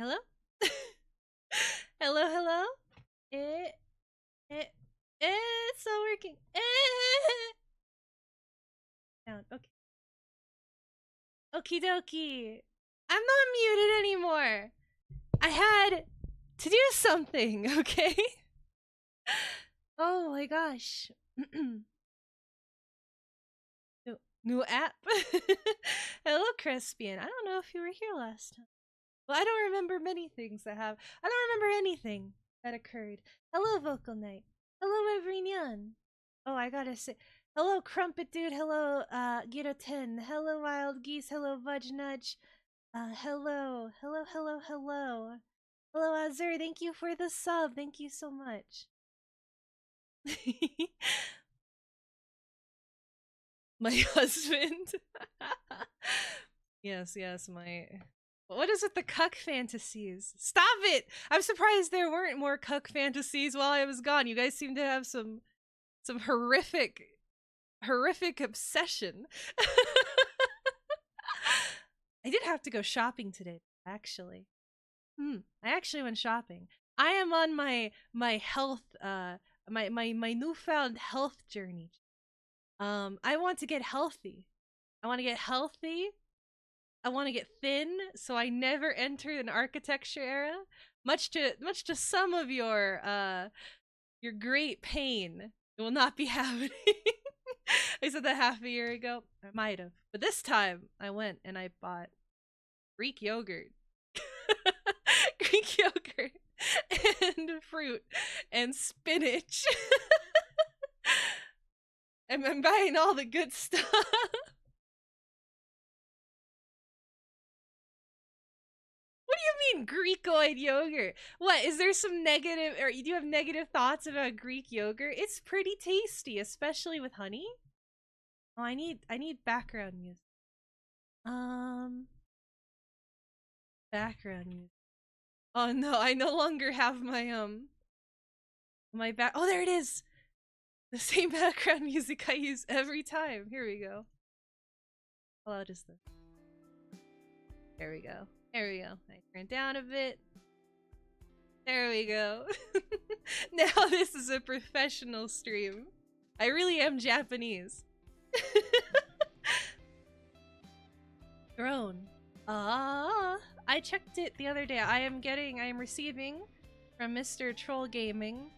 Hello? Hello, hello? Eh, eh, it's not working. Down. Okay. Okie dokie. I'm not muted anymore. I had to do something, okay? Oh my gosh. New app? Hello, Crespian. I don't know if you were here last time. Well, I don't remember many things that have. I don't remember anything that occurred. Hello, Vocal Knight. Hello, Everinian. Oh, I gotta say. Hello, Crumpet Dude. Hello, Giro 10. Hello, Wild Geese. Hello, Vudge Nudge. Hello. Hello, hello, hello. Hello, Azur. Thank you for the sub. Thank you so much. My husband. Yes, yes, my. What is with the cuck fantasies? Stop it! I'm surprised there weren't more cuck fantasies while I was gone. You guys seem to have some horrific obsession. I did have to go shopping today, actually. I actually went shopping. I am on my health my newfound health journey. I want to get healthy. I want to get healthy. I want to get thin, so I never enter an architecture era. Much to some of your great pain, it will not be happening. I said that half a year ago. I might have, but this time I went and I bought Greek yogurt, Greek yogurt, and fruit and spinach. I'm buying all the good stuff. What do you mean Greekoid yogurt? What, is there some negative, or do you have negative thoughts about Greek yogurt? It's pretty tasty, especially with honey. Oh, I need background music. Background music. Oh no, I no longer have my my back. Oh, there it is. The same background music I use every time. Here we go. How loud is this? There we go. There we go. I turn down a bit. There we go. Now this is a professional stream. I really am Japanese. Drone. I checked it the other day. I am receiving from Mr. Troll Gaming.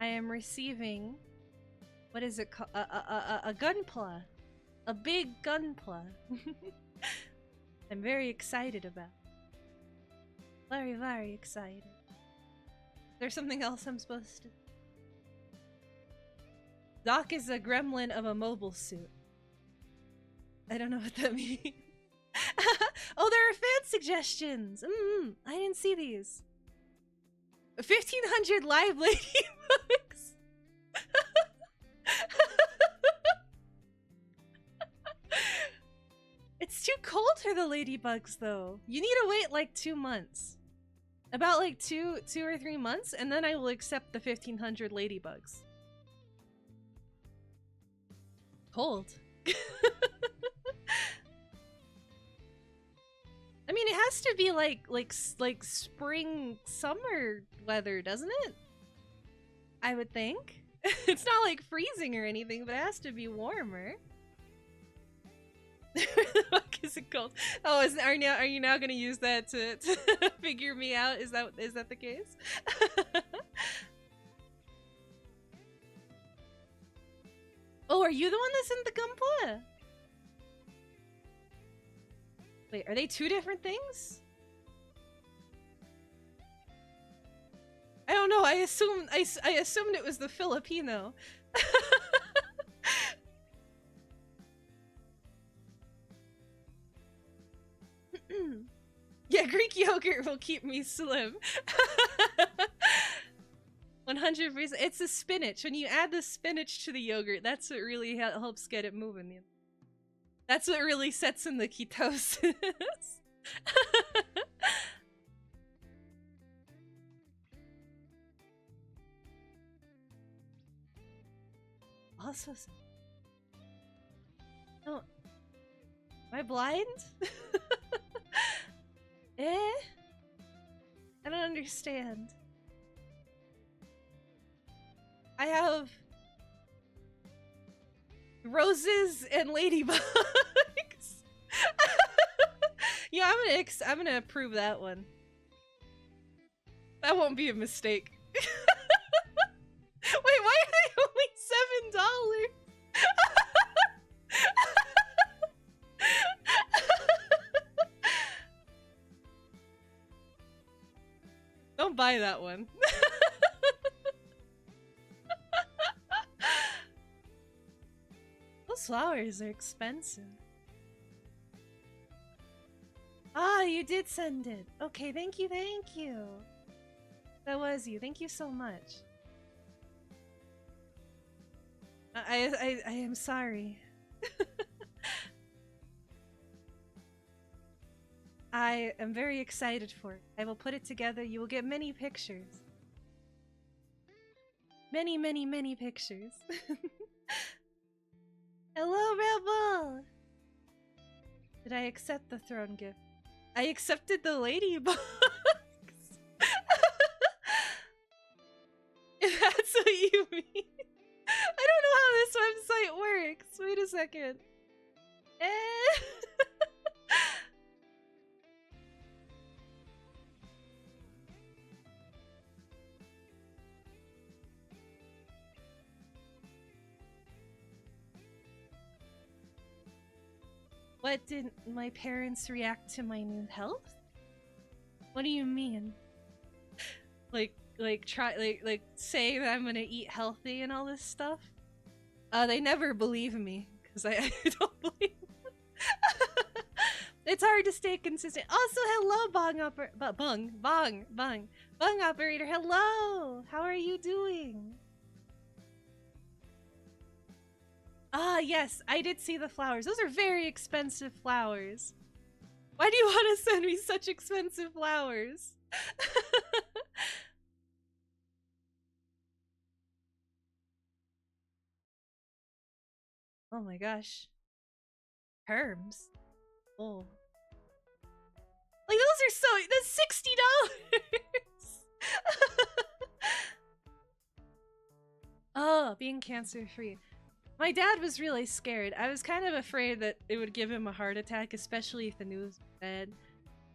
I am receiving, what is it called? A gunpla. A big gunpla. I'm very excited about it. Very, very excited. There's something else I'm supposed to. Doc is a gremlin of a mobile suit. I don't know what that means. Oh, there are fan suggestions. I didn't see these. 1,500 live ladybugs. It's too cold for the ladybugs, though. You need to wait like 2 months. About like 2 or 3 months, and then I will accept the 1,500 ladybugs. Cold. I mean, it has to be like spring, summer weather, doesn't it? I would think. It's not like freezing or anything, but it has to be warmer. The fuck is it called? Oh, are you now gonna use that to figure me out? Is that the case? Oh, are you the one that's in the gunpla? Wait, are they 2 different things? I don't know. I assumed it was the Filipino. Yeah, Greek yogurt will keep me slim. 100%. It's the spinach. When you add the spinach to the yogurt, that's what really helps get it moving. That's what really sets in the ketosis. Also, oh, am I blind? Eh? I don't understand. I have roses and ladybugs. Yeah, I'm gonna approve that one. That won't be a mistake. Wait, why are they only $7? Don't buy that one. Those flowers are expensive. Ah, you did send it. Okay, thank you, thank you. That was you. Thank you so much. I am sorry. I am very excited for it. I will put it together. You will get many pictures. Many, many, many pictures. Hello, Rebel! Did I accept the throne gift? I accepted the ladybugs! If that's what you mean. I don't know how this website works. Wait a second. What, did my parents react to my new health? What do you mean? Like say that I'm gonna eat healthy and all this stuff? They never believe me, because I don't believe them. It's hard to stay consistent. Also, hello, Bong Operator, hello! How are you doing? Ah, yes, I did see the flowers. Those are very expensive flowers. Why do you want to send me such expensive flowers? Oh my gosh. Terms. Oh. Like, those are so— that's $60! Oh, being cancer-free. My dad was really scared. I was kind of afraid that it would give him a heart attack, especially if the news was bad.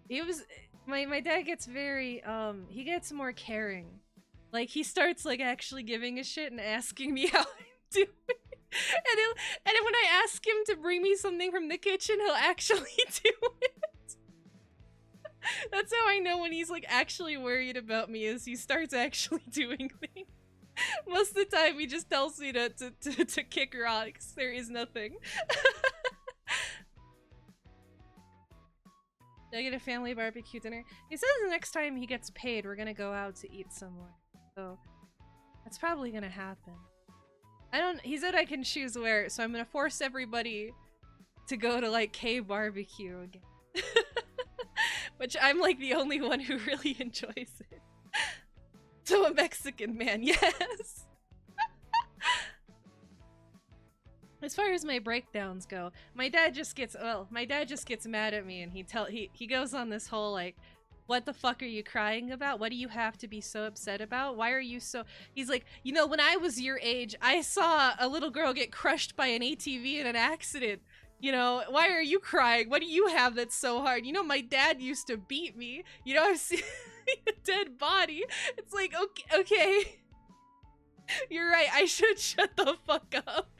It was— my dad gets very, he gets more caring. Like, he starts, like, actually giving a shit and asking me how I'm doing. And when I ask him to bring me something from the kitchen, he'll actually do it. That's how I know when he's, like, actually worried about me, is he starts actually doing things. Most of the time, he just tells me to kick rocks. There is nothing. Did I get a family barbecue dinner? He says the next time he gets paid, we're gonna go out to eat somewhere. So, that's probably gonna happen. He said I can choose where, so I'm gonna force everybody to go to, like, K barbecue again. Which I'm, like, the only one who really enjoys it. To a Mexican man, yes! As far as my breakdowns go, my dad just gets mad at me, and he goes on this whole, like, what the fuck are you crying about? What do you have to be so upset about? Why are you so— he's like, you know, when I was your age, I saw a little girl get crushed by an ATV in an accident. You know, why are you crying? What do you have that's so hard? You know, my dad used to beat me. You know, I've seen a dead body. It's like, okay. You're right, I should shut the fuck up.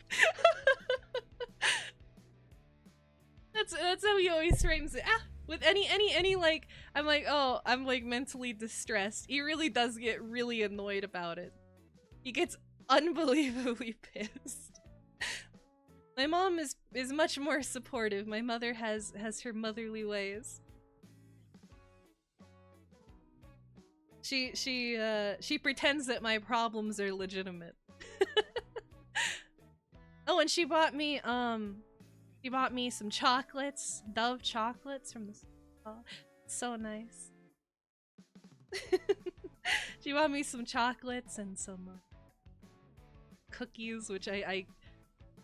That's how he always frames it. With any like, I'm like, oh, I'm like mentally distressed. He really does get really annoyed about it. He gets unbelievably pissed. My mom is much more supportive. My mother has her motherly ways. She pretends that my problems are legitimate. Oh, and she bought me some chocolates, Dove chocolates from the store. So nice. She bought me some chocolates and some cookies, which I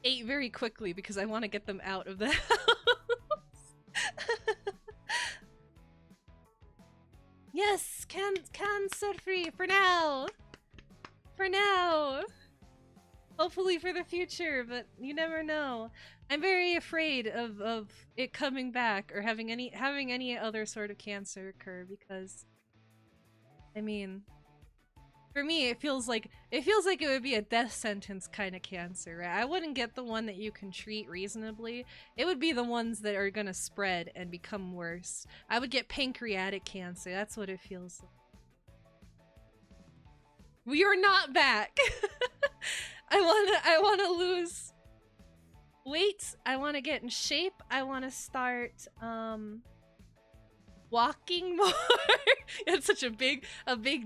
ate very quickly because I want to get them out of the house. Yes, cancer free for now. For now. Hopefully for the future, but you never know. I'm very afraid of it coming back or having any other sort of cancer occur because I mean, for me it feels like it would be a death sentence kind of cancer, right? I wouldn't get the one that you can treat reasonably. It would be the ones that are gonna spread and become worse. I would get pancreatic cancer. That's what it feels like. We are not back. I wanna lose weight. I wanna get in shape. I wanna start walking more. It's such a big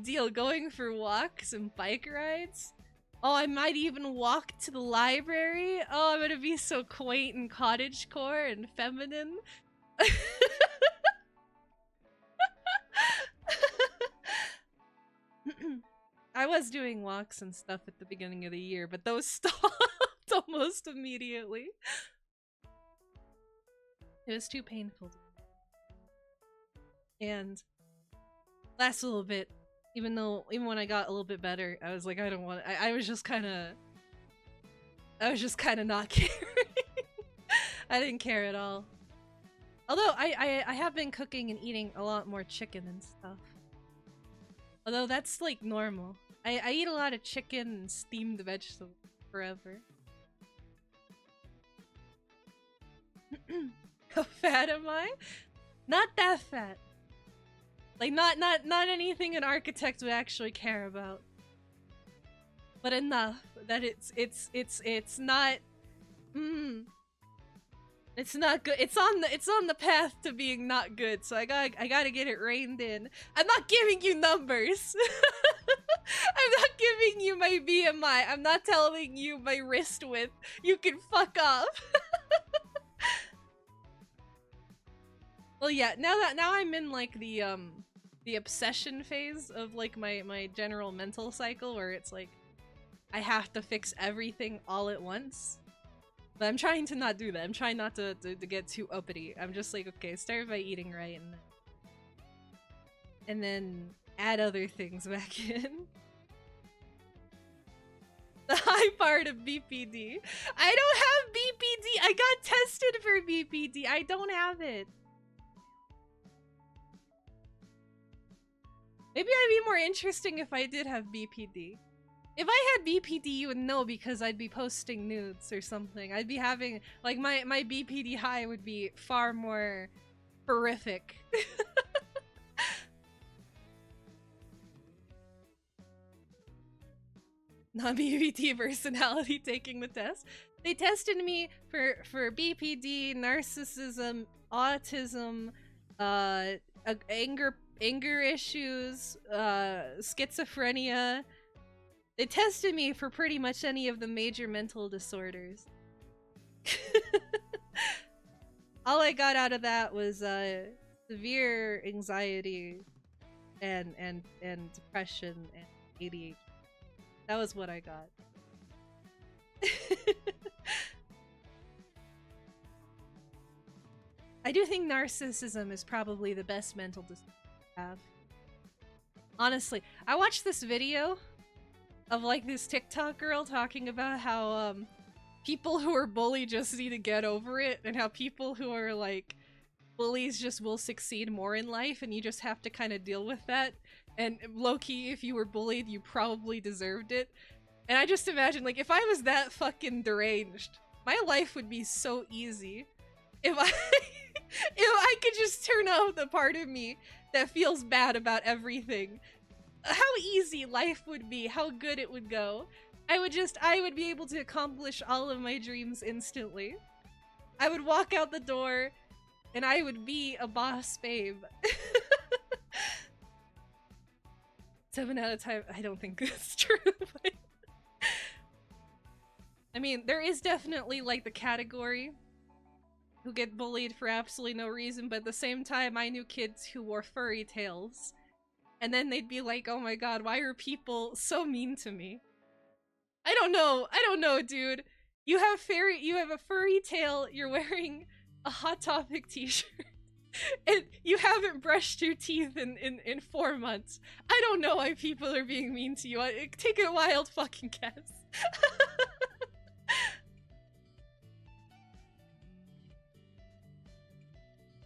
deal, going for walks and bike rides. Oh, I might even walk to the library. Oh, I'm gonna be so quaint and cottagecore and feminine. I was doing walks and stuff at the beginning of the year, but those stopped almost immediately. It was too painful. And last little bit, even when I got a little bit better, I was like, I don't want it. I was just kind of not caring. I didn't care at all. Although I have been cooking and eating a lot more chicken and stuff. Although that's like normal. I eat a lot of chicken and steamed vegetables forever. How fat am I? Not that fat. Like not anything an architect would actually care about. But enough that it's not it's not good. It's on the path to being not good. So I gotta get it reined in. I'm not giving you numbers. I'm not giving you my BMI. I'm not telling you my wrist width. You can fuck off. Well, yeah. Now I'm in like the obsession phase of like my general mental cycle where it's like I have to fix everything all at once. But I'm trying to not do that. I'm trying not to get too uppity. I'm just like, okay, start by eating right and then add other things back in. The high part of BPD. I don't have BPD. I got tested for BPD. I don't have it. Maybe I'd be more interesting if I did have BPD. If I had BPD, you would know because I'd be posting nudes or something. I'd be having, like, my BPD high would be far more horrific. Non-BPD personality taking the test. They tested me for BPD, narcissism, autism, anger issues, schizophrenia. They tested me for pretty much any of the major mental disorders. All I got out of that was severe anxiety and depression and ADHD. That was what I got. I do think narcissism is probably the best mental disorder to have. Honestly, I watched this video of like this TikTok girl talking about how people who are bullied just need to get over it, and how people who are like bullies just will succeed more in life, and you just have to kind of deal with that. And low-key, if you were bullied, you probably deserved it. And I just imagine, like, if I was that fucking deranged, my life would be so easy. If I if I could just turn off the part of me that feels bad about everything. How easy life would be, how good it would go. I would be able to accomplish all of my dreams instantly. I would walk out the door and I would be a boss babe. 7 out of 10, I don't think that's true. But I mean, there is definitely like the category who get bullied for absolutely no reason, but at the same time, I knew kids who wore furry tails. And then they'd be like, oh my god, why are people so mean to me? I don't know, dude. You have a furry tail, you're wearing a Hot Topic t-shirt. And you haven't brushed your teeth in 4 months. I don't know why people are being mean to you. Take a wild fucking guess.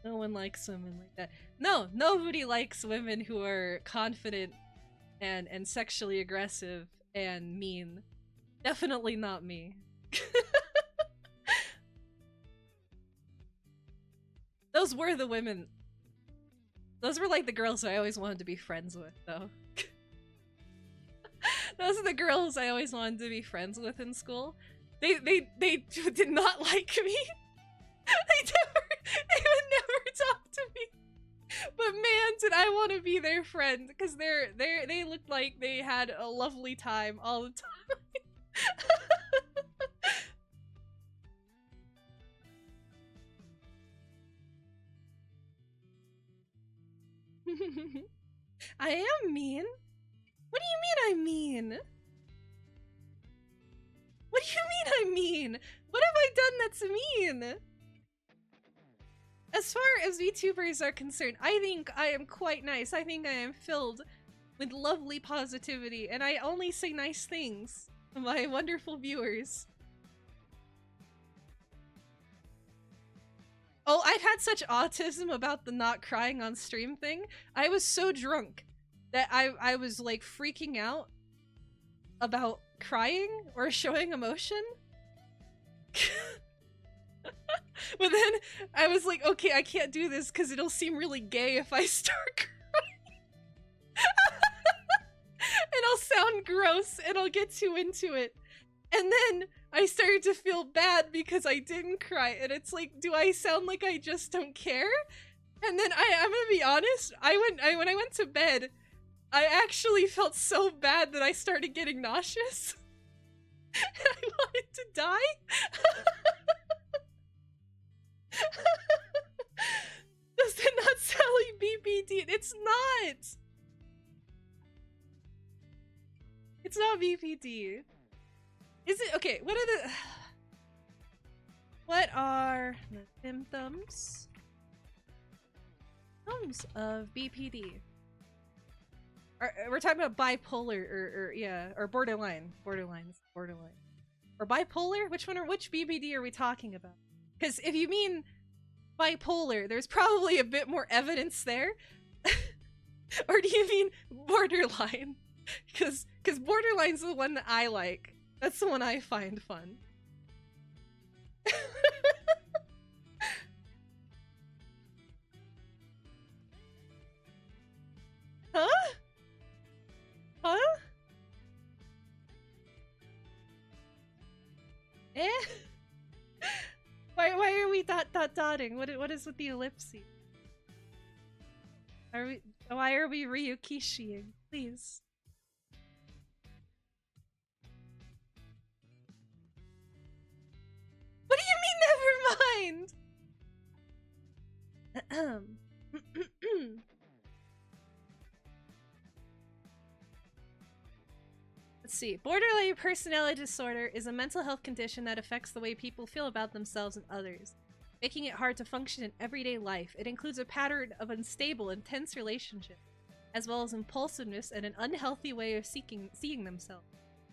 No one likes women like that. No, nobody likes women who are confident and sexually aggressive and mean. Definitely not me. Those were the women. Those were like the girls I always wanted to be friends with, though. Those are the girls I always wanted to be friends with in school. They did not like me. They would never talk to me. But man, did I want to be their friend, because they looked like they had a lovely time all the time. I am mean. What do you mean I'm mean? What do you mean I'm mean? What have I done that's mean? As far as VTubers are concerned, I think I am quite nice. I think I am filled with lovely positivity, and I only say nice things to my wonderful viewers. Oh, I've had such autism about the not crying on stream thing. I was so drunk that I was like freaking out about crying or showing emotion. But then I was like, okay, I can't do this because it'll seem really gay if I start crying. And I'll sound gross and I'll get too into it. And then I started to feel bad because I didn't cry, and it's like, do I sound like I just don't care? And then I'm gonna be honest, when I went to bed, I actually felt so bad that I started getting nauseous. And I wanted to die. Does it not sound like BPD? It's not! It's not BPD. Is it? Okay, what are the symptoms of BPD? We're talking about bipolar or borderline. Or bipolar? Which BPD are we talking about? Because if you mean bipolar, there's probably a bit more evidence there. Or do you mean borderline? Because borderline's the one that I like. That's the one I find fun. Huh? Huh? Eh? Why are we dotting? What is with the ellipses? Why are we Ryukishiing? Please. What do you mean, never mind? Let's see. Borderline personality disorder is a mental health condition that affects the way people feel about themselves and others, making it hard to function in everyday life. It includes a pattern of unstable, intense relationships, as well as impulsiveness and an unhealthy way of seeing themselves.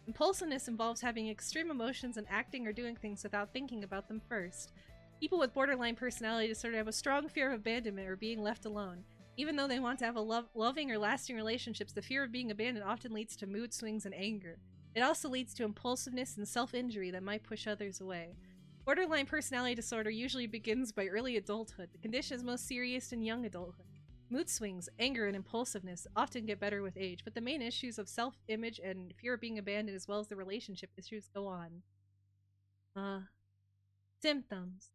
Impulsiveness involves having extreme emotions and acting or doing things without thinking about them first. People with borderline personality disorder have a strong fear of abandonment or being left alone. Even though they want to have a loving or lasting relationships, the fear of being abandoned often leads to mood swings and anger. It also leads to impulsiveness and self-injury that might push others away. Borderline personality disorder usually begins by early adulthood. The condition is most serious in young adulthood. Mood swings, anger, and impulsiveness often get better with age, but the main issues of self-image and fear of being abandoned as well as the relationship issues go on. Symptoms.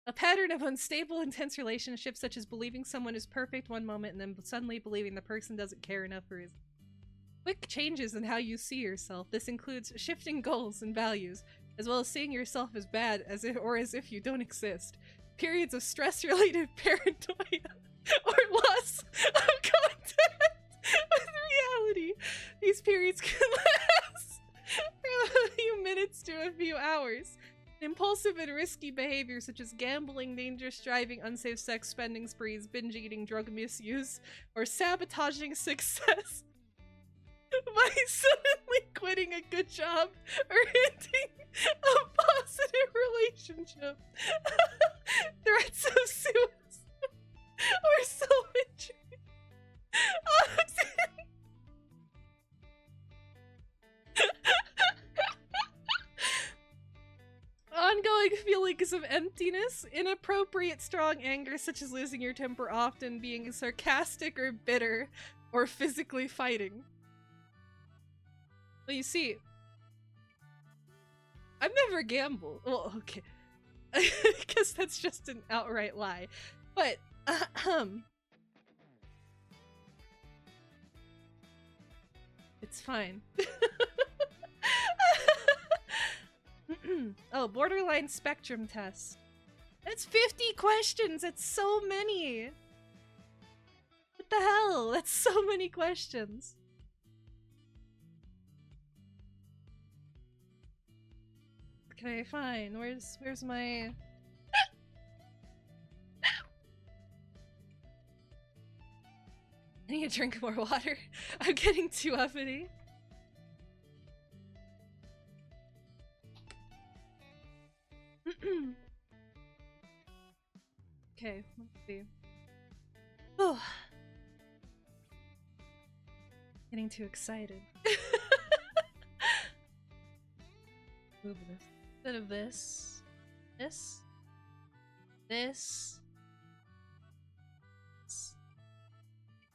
A pattern of unstable, intense relationships, such as believing someone is perfect one moment and then suddenly believing the person doesn't care enough for his quick changes in how you see yourself. This includes shifting goals and values, as well as seeing yourself as bad as if you don't exist. Periods of stress-related paranoia or loss of contact with reality. These periods can last from a few minutes to a few hours. excessive and risky behavior such as gambling, dangerous driving, unsafe sex, spending sprees, binge eating, drug misuse, or sabotaging success by suddenly quitting a good job or ending a positive relationship, threats of suicide or self-injury. Ongoing feelings of emptiness, inappropriate strong anger such as losing your temper often, being sarcastic or bitter, or physically fighting. Well, you see, I've never gambled. Well, okay. I guess that's just an outright lie. But, it's fine. Oh, borderline spectrum test. That's 50 questions! That's so many! What the hell? That's so many questions. Okay, fine. Where's my... I need to drink more water. I'm getting too uppity. Okay, let's see. Oh, getting too excited. Move this instead of this. This.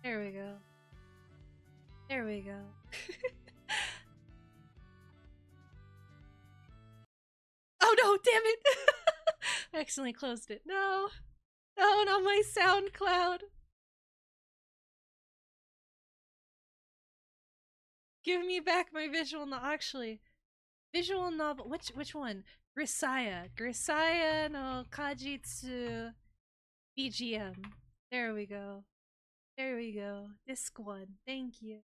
There we go. There we go. Oh no, damn it! I accidentally closed it. No! No, not my SoundCloud! Give me back my visual novel. Actually, visual novel. Which one? Grisaya no Kajitsu BGM. There we go. There we go. Disc 1. Thank you.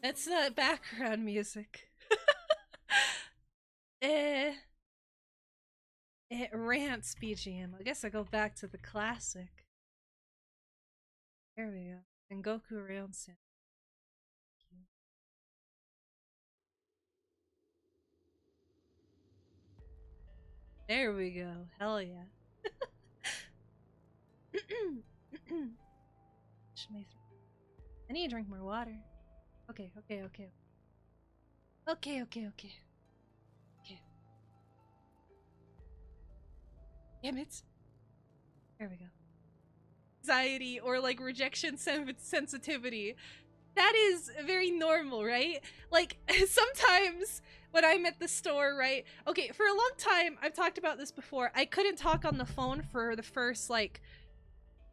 That's not background music. It rants BGM. I guess I go back to the classic. There we go. And Goku Ryonsen. There we go. Hell yeah. I need to drink more water. Okay. Okay. Damn it. There we go. Anxiety or like rejection sensitivity. That is very normal, right? Like, sometimes when I'm at the store, right? Okay, for a long time, I've talked about this before, I couldn't talk on the phone for the first, like,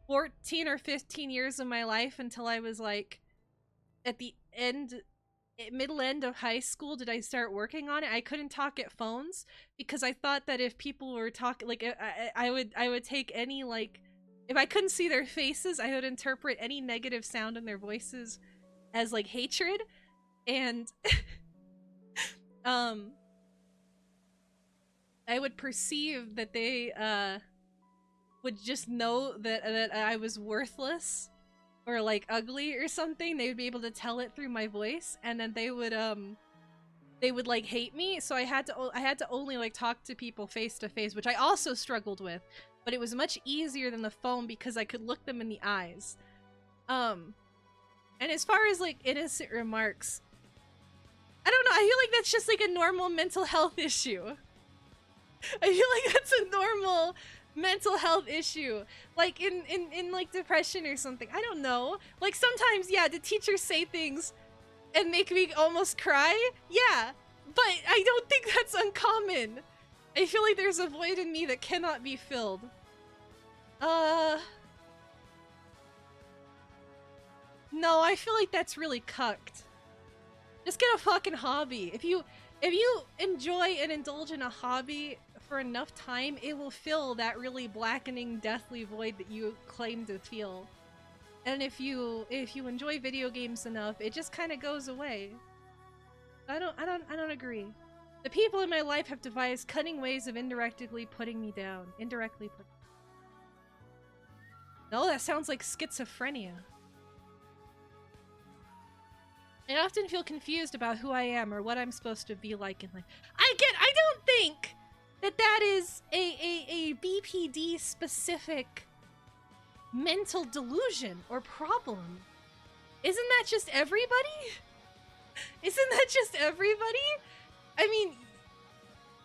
14 or 15 years of my life until I was, like, at the middle end of high school did I start working on it. I couldn't talk at phones because I thought that if people were talking, like, I would take any, like, if I couldn't see their faces, I would interpret any negative sound in their voices as like hatred, and I would perceive that they would just know that I was worthless or like ugly or something. They would be able to tell it through my voice, and then they would like hate me. So I had to only like talk to people face to face, which I also struggled with, but it was much easier than the phone because I could look them in the eyes. And as far as, like, innocent remarks, I don't know, I feel like that's just, like, a normal mental health issue. I feel like that's a normal mental health issue. Like, in like, depression or something. I don't know. Like, sometimes, yeah, the teachers say things and make me almost cry. Yeah, but I don't think that's uncommon. I feel like there's a void in me that cannot be filled. No, I feel like that's really cucked. Just get a fucking hobby. If you enjoy and indulge in a hobby, for enough time, it will fill that really blackening, deathly void that you claim to feel. And if you enjoy video games enough, it just kind of goes away. I don't agree. The people in my life have devised cunning ways of indirectly putting me down. No, that sounds like schizophrenia. I often feel confused about who I am or what I'm supposed to be like in life. I don't think that is a BPD specific mental delusion or problem. Isn't that just everybody? Isn't that just everybody? I mean,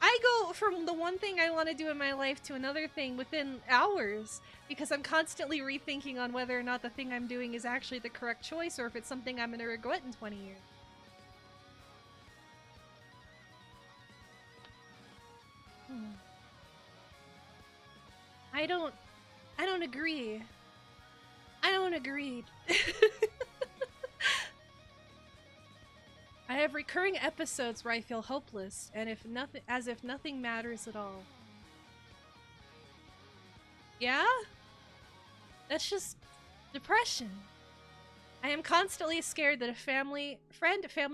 I go from the one thing I want to do in my life to another thing within hours because I'm constantly rethinking on whether or not the thing I'm doing is actually the correct choice or if it's something I'm going to regret in 20 years. I don't agree. I don't agree. I have recurring episodes where I feel hopeless and as if nothing matters at all. Yeah? That's just depression. I am constantly scared that a family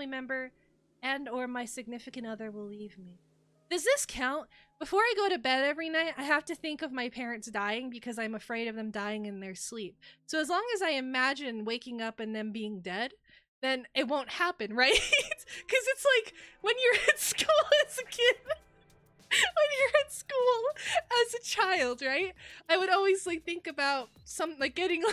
member, and or my significant other will leave me. Does this count? Before I go to bed every night, I have to think of my parents dying because I'm afraid of them dying in their sleep. So as long as I imagine waking up and them being dead, then it won't happen, right? Because it's like when you're at school as a kid, when you're at school as a child, right? I would always like think about getting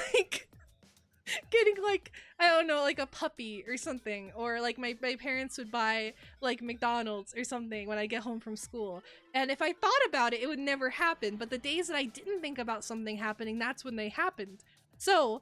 I don't know, like a puppy or something, or like my parents would buy like McDonald's or something when I get home from school. And if I thought about it, it would never happen. But the days that I didn't think about something happening, that's when they happened. So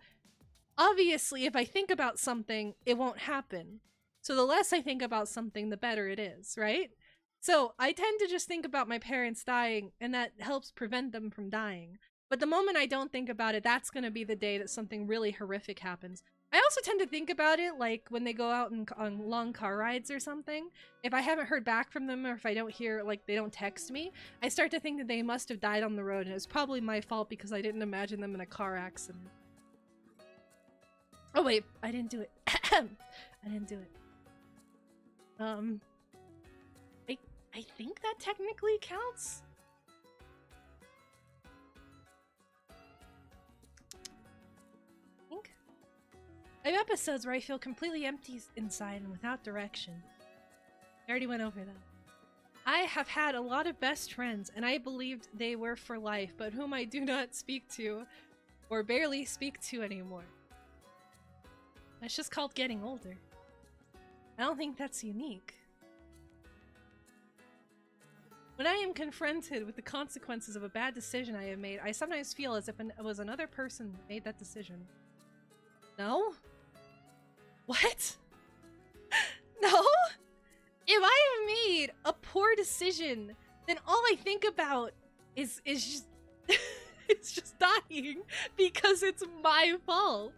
obviously, if I think about something, it won't happen. So the less I think about something, the better it is, right? So I tend to just think about my parents dying, and that helps prevent them from dying. But the moment I don't think about it, that's going to be the day that something really horrific happens. I also tend to think about it, like, when they go out on long car rides or something. If I haven't heard back from them, or if I don't hear, like, they don't text me, I start to think that they must have died on the road, and it's probably my fault because I didn't imagine them in a car accident. Oh wait, I didn't do it. I didn't do it. I think that technically counts. I have episodes where I feel completely empty inside and without direction. I already went over that. I have had a lot of best friends, and I believed they were for life, but whom I do not speak to, or barely speak to anymore. That's just called getting older. I don't think that's unique. When I am confronted with the consequences of a bad decision I have made, I sometimes feel as if it was another person that made that decision. No? What? No? If I have made a poor decision, then all I think about is just it's just dying because it's my fault.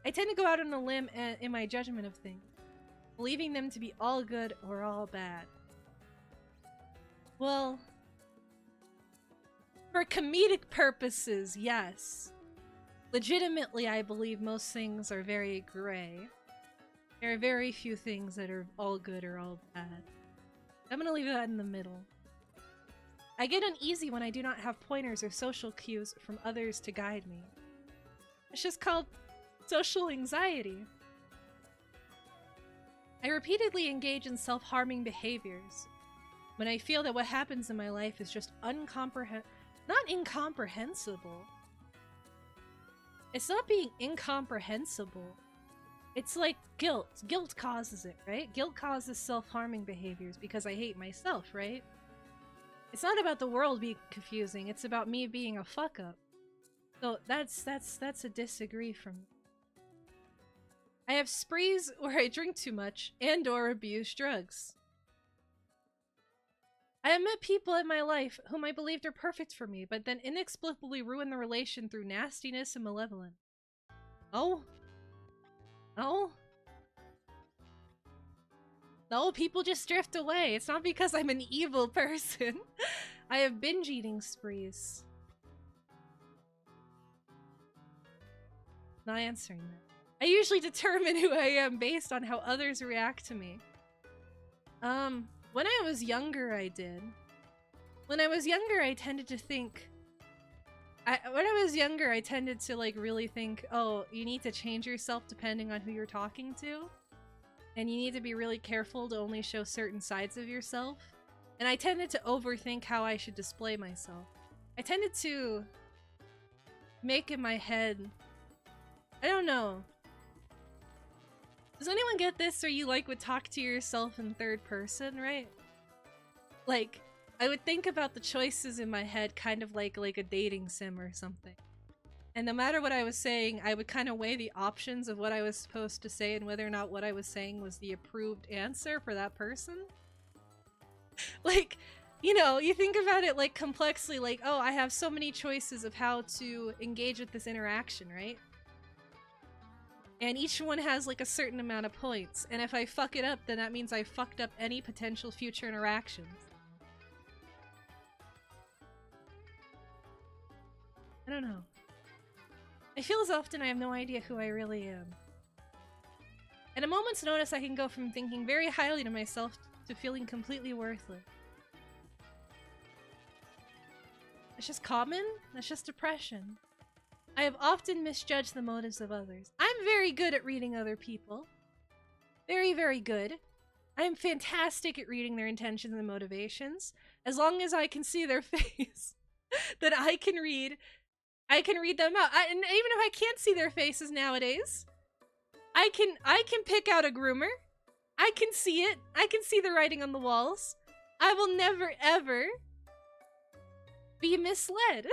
I tend to go out on a limb in my judgment of things, believing them to be all good or all bad. Well, for comedic purposes, yes. Legitimately, I believe most things are very gray. There are very few things that are all good or all bad. I'm gonna leave that in the middle. I get uneasy when I do not have pointers or social cues from others to guide me. It's just called social anxiety. I repeatedly engage in self-harming behaviors when I feel that what happens in my life is just not incomprehensible. It's not being incomprehensible. It's like guilt. Guilt causes it, right? Guilt causes self-harming behaviors because I hate myself, right? It's not about the world being confusing, it's about me being a fuck-up. So that's a disagree from me. I have sprees where I drink too much and or abuse drugs. I have met people in my life whom I believed are perfect for me, but then inexplicably ruin the relation through nastiness and malevolence. Oh? No? No, people just drift away. It's not because I'm an evil person. I have binge eating sprees. Not answering that. I usually determine who I am based on how others react to me. When I was younger, I did. When I was younger, I tended to think... when I was younger, I tended to, like, really think, oh, you need to change yourself depending on who you're talking to. And you need to be really careful to only show certain sides of yourself. And I tended to overthink how I should display myself. I tended to make in my head... I don't know. Does anyone get this, or you, like, would talk to yourself in third person, right? Like, I would think about the choices in my head kind of like a dating sim or something. And no matter what I was saying, I would kind of weigh the options of what I was supposed to say and whether or not what I was saying was the approved answer for that person. Like, you know, you think about it like complexly, like, oh, I have so many choices of how to engage with this interaction, right? And each one has like a certain amount of points. And if I fuck it up, then that means I fucked up any potential future interactions. I don't know. I feel as often I have no idea who I really am. At a moment's notice, I can go from thinking very highly to myself to feeling completely worthless. It's just common? That's just depression. I have often misjudged the motives of others. I'm very good at reading other people. Very, very good. I am fantastic at reading their intentions and motivations. As long as I can see their face, then I can read them out. And even if I can't see their faces nowadays, I can pick out a groomer. I can see it. I can see the writing on the walls. I will never, ever be misled.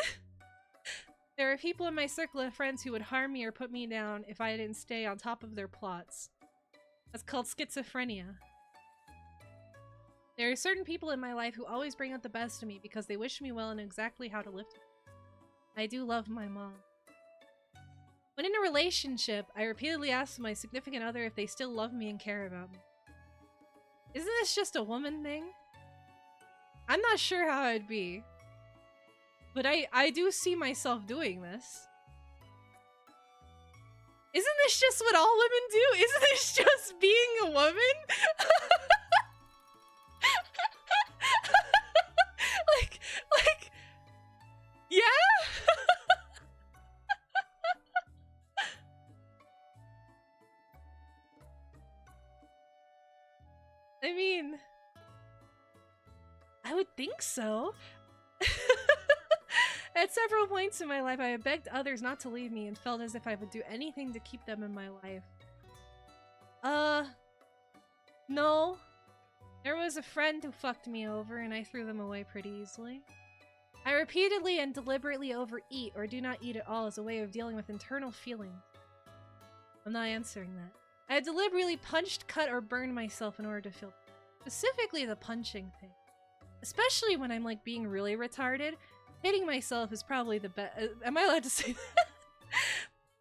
There are people in my circle of friends who would harm me or put me down if I didn't stay on top of their plots. That's called schizophrenia. There are certain people in my life who always bring out the best in me because they wish me well and know exactly how to lift me. I do love my mom. When in a relationship, I repeatedly ask my significant other if they still love me and care about me. Isn't this just a woman thing? I'm not sure how I'd be. But I do see myself doing this. Isn't this just what all women do? Isn't this just being a woman? like, yeah? I mean, I would think so. At several points in my life, I have begged others not to leave me and felt as if I would do anything to keep them in my life. No. There was a friend who fucked me over and I threw them away pretty easily. I repeatedly and deliberately overeat or do not eat at all as a way of dealing with internal feelings. I'm not answering that. I have deliberately punched, cut, or burned myself in order to feel... Specifically the punching thing. Especially when I'm like being really retarded. Hitting myself is probably the best. Am I allowed to say that?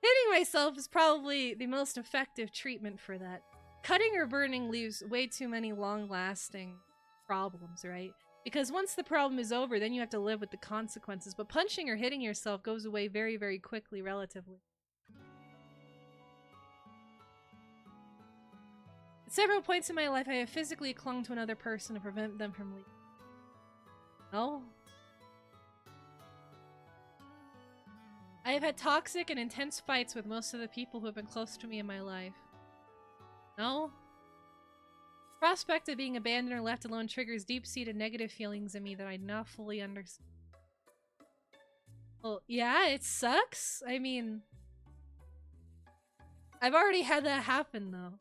Hitting myself is probably the most effective treatment for that. Cutting or burning leaves way too many long-lasting problems, right? Because once the problem is over, then you have to live with the consequences. But punching or hitting yourself goes away very, very quickly, relatively. At several points in my life, I have physically clung to another person to prevent them from leaving. No? I have had toxic and intense fights with most of the people who have been close to me in my life. No? The prospect of being abandoned or left alone triggers deep-seated negative feelings in me that I do not fully understand. Well, yeah, it sucks. I mean... I've already had that happen, though.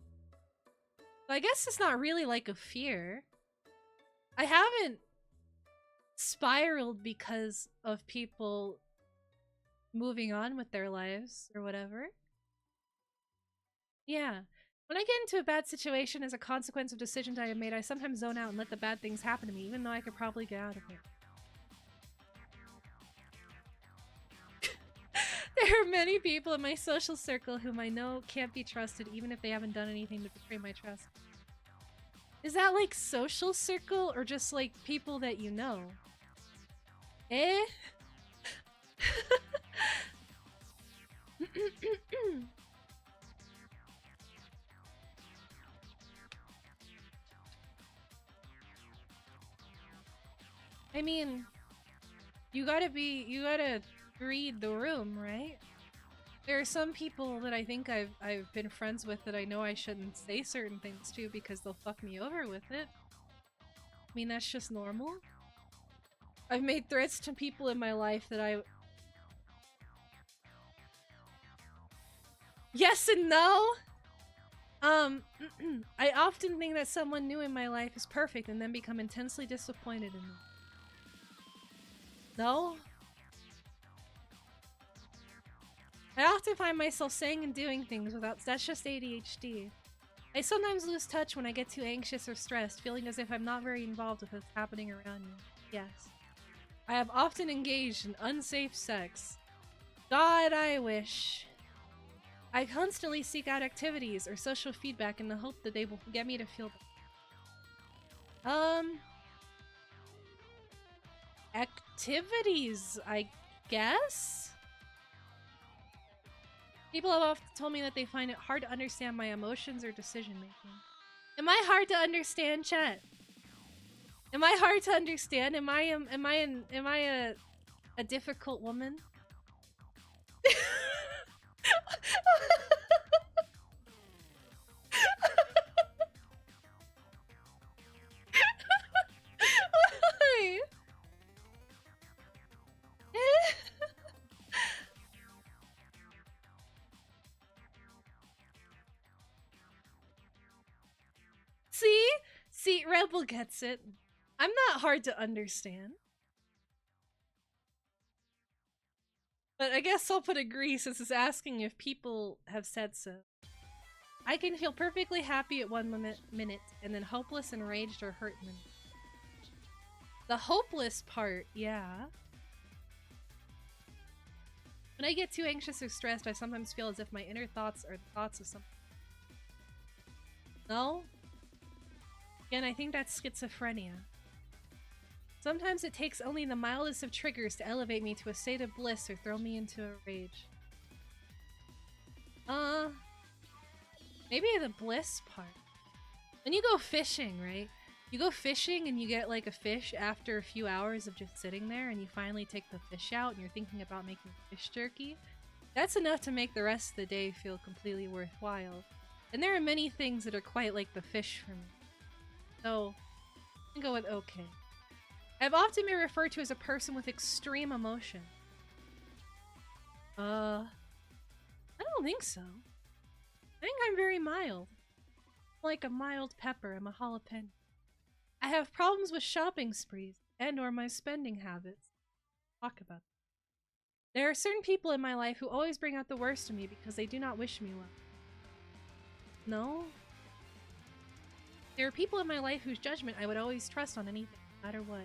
So I guess it's not really like a fear. I haven't spiraled because of people moving on with their lives or whatever. Yeah. When I get into a bad situation as a consequence of decisions I have made, I sometimes zone out and let the bad things happen to me, even though I could probably get out of it. There are many people in my social circle whom I know can't be trusted, even if they haven't done anything to betray my trust. Is that like social circle or just like people that you know? Eh? I mean, you gotta read the room, right? There are some people that I think I've been friends with that I know I shouldn't say certain things to because they'll fuck me over with it. I mean, that's just normal. I've made threats to people in my life that I... Yes and no! I often think that someone new in my life is perfect and then become intensely disappointed in them. No? I often find myself saying and doing things without... That's just ADHD. I sometimes lose touch when I get too anxious or stressed, feeling as if I'm not very involved with what's happening around me. Yes. I have often engaged in unsafe sex. God, I wish. I constantly seek out activities or social feedback in the hope that they will get me to feel better. Activities, I guess? People have often told me that they find it hard to understand my emotions or decision making. Am I hard to understand, chat? Am I hard to understand? Am I a difficult woman? Why? See? See, Rebel gets it. I'm not hard to understand. But I guess I'll put agree since it's asking if people have said so. I can feel perfectly happy at one minute and then hopeless, enraged, or hurt minute. The hopeless part, yeah. When I get too anxious or stressed, I sometimes feel as if my inner thoughts are the thoughts of someone. No? Again, I think that's schizophrenia. Sometimes it takes only the mildest of triggers to elevate me to a state of bliss or throw me into a rage. Maybe the bliss part. When you go fishing, right? You go fishing and you get like a fish after a few hours of just sitting there and you finally take the fish out and you're thinking about making fish jerky. That's enough to make the rest of the day feel completely worthwhile. And there are many things that are quite like the fish for me. So, I can go with okay. I've often been referred to as a person with extreme emotion. I don't think so. I think I'm very mild. Like a mild pepper, I'm a jalapeno. I have problems with shopping sprees and or my spending habits. Talk about that. There are certain people in my life who always bring out the worst in me because they do not wish me well. No? There are people in my life whose judgment I would always trust on anything, no matter what.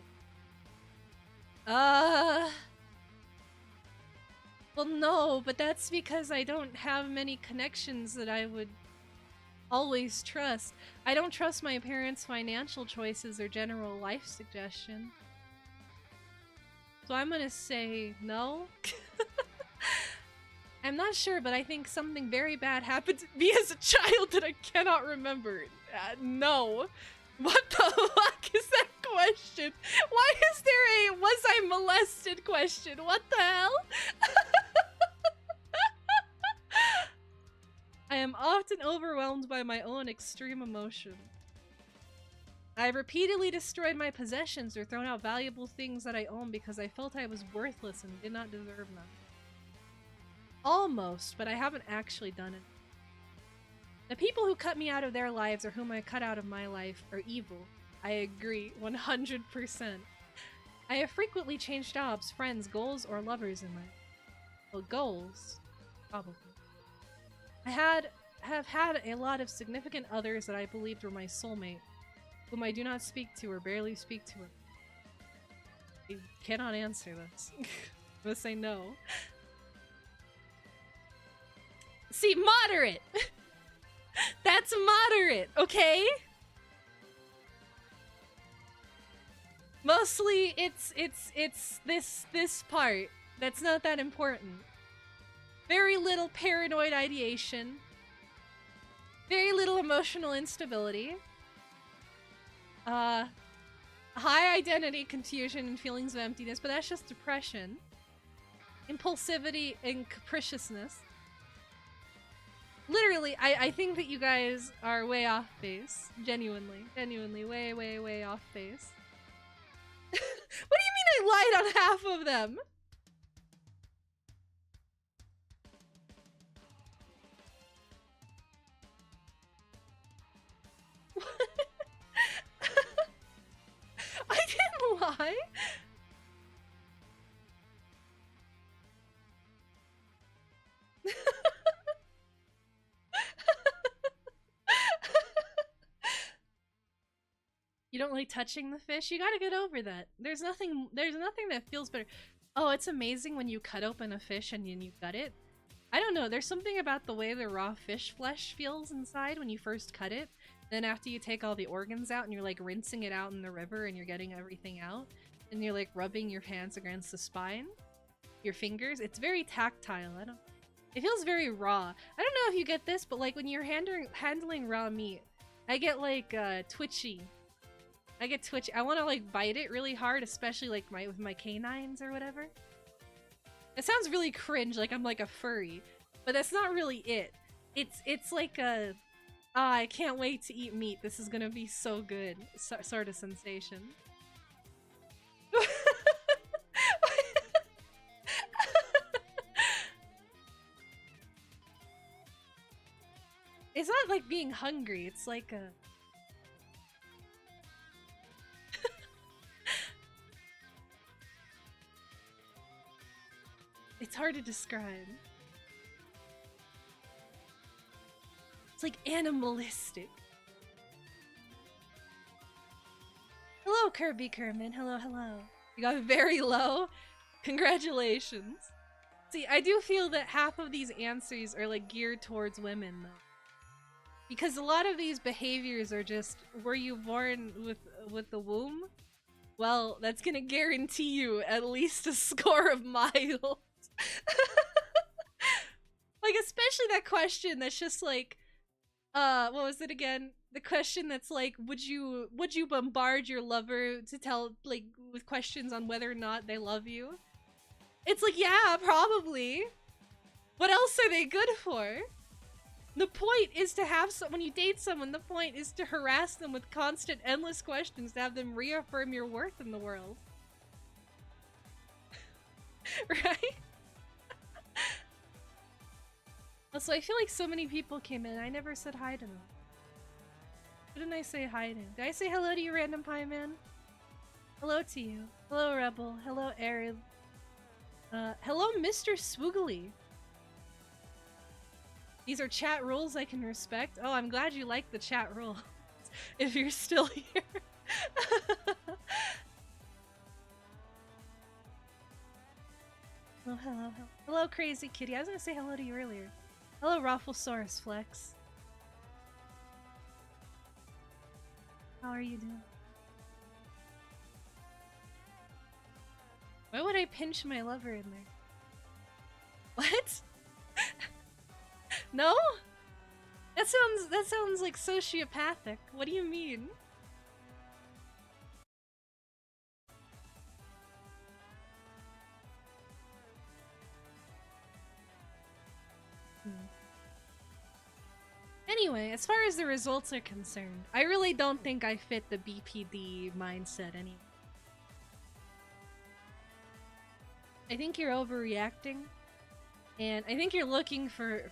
Well, no, but that's because I don't have many connections that I would always trust. I don't trust my parents' financial choices or general life suggestion. So I'm gonna say no. I'm not sure, but I think something very bad happened to me as a child that I cannot remember. No. What the fuck is that question? Why is there a was I molested question? What the hell? I am often overwhelmed by my own extreme emotion. I have repeatedly destroyed my possessions or thrown out valuable things that I own because I felt I was worthless and did not deserve them. Almost, but I haven't actually done it. The people who cut me out of their lives or whom I cut out of my life are evil. I agree, 100%. I have frequently changed jobs, friends, goals, or lovers in my life. Well, goals? Probably. I have had a lot of significant others that I believed were my soulmate, whom I do not speak to or barely speak to. I cannot answer this. I'm gonna say no. See, moderate! That's moderate, okay? Mostly, it's this part that's not that important. Very little paranoid ideation. Very little emotional instability. High identity confusion and feelings of emptiness, but that's just depression. Impulsivity and capriciousness. Literally, I think that you guys are way off base. Genuinely, way off base. What do you mean I lied on half of them? I didn't lie. You don't like touching the fish? You gotta get over that. There's nothing that feels better. Oh, it's amazing when you cut open a fish and you gut it. I don't know, there's something about the way the raw fish flesh feels inside when you first cut it. Then after you take all the organs out and you're like rinsing it out in the river and you're getting everything out, and you're like rubbing your hands against the spine, your fingers, it's very tactile. It feels very raw. I don't know if you get this, but like when you're handling raw meat, I get like twitchy. I get twitchy. I want to like bite it really hard, especially like with my canines or whatever. It sounds really cringe, like I'm like a furry, but that's not really it. It's like a I can't wait to eat meat. This is gonna be so good sort of sensation. It's not like being hungry. It's like a it's hard to describe. It's like animalistic. Hello, Kirby Kerman. Hello, hello. You got very low. Congratulations. See, I do feel that half of these answers are like geared towards women, though. Because a lot of these behaviors are just, were you born with the womb? Well, that's gonna guarantee you at least a score of mild. Like, especially that question that's just like, what was it again? The question that's like, would you bombard your lover to tell, like, with questions on whether or not they love you? It's like, yeah, probably. What else are they good for? The point is to have when you date someone, the point is to harass them with constant, endless questions to have them reaffirm your worth in the world. Right? Also, I feel like so many people came in. I never said hi to them. Who didn't I say hi to? Did I say hello to you, Random Pie Man? Hello to you. Hello, Rebel. Hello, Arid. Hello, Mr. Swoogly. These are chat rules I can respect. Oh, I'm glad you like the chat rules. If you're still here. Oh, hello. Hello, Crazy Kitty. I was gonna say hello to you earlier. Hello, Rafflesaurus Flex. How are you doing? Why would I pinch my lover in there? What? No? That sounds like sociopathic. What do you mean? Anyway, as far as the results are concerned, I really don't think I fit the BPD mindset anymore. I think you're overreacting, and I think you're looking for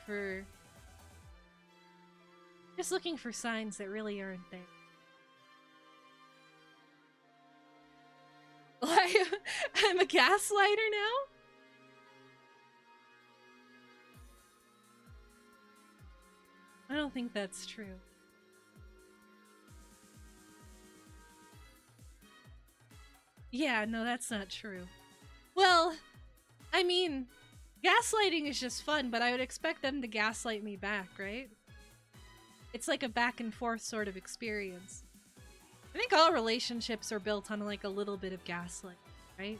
just looking for signs that really aren't there. I'm a gaslighter now? I don't think that's true. Yeah, no, that's not true. Well, I mean, gaslighting is just fun, but I would expect them to gaslight me back, right? It's like a back and forth sort of experience. I think all relationships are built on like a little bit of gaslight, right?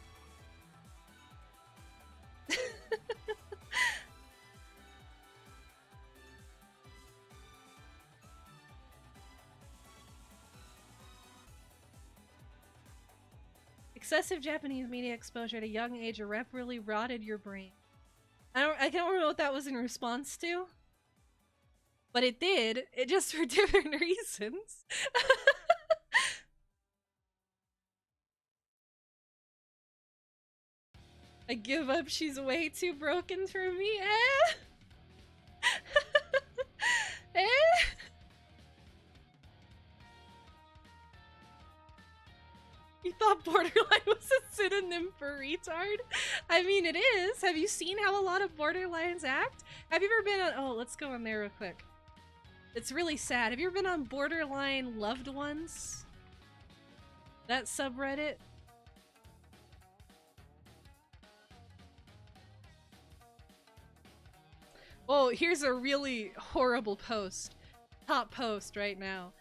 Excessive Japanese media exposure at a young age irreparably rotted your brain. I don't remember what that was in response to. But it did. It just for different reasons. I give up. She's way too broken for me. Eh? Eh? You thought borderline was a synonym for retard? I mean, it is. Have you seen how a lot of borderlines act? Have you ever been on— oh, let's go on there real quick. It's really sad. Have you ever been on Borderline Loved Ones? That subreddit? Oh, here's a really horrible post. Top post right now.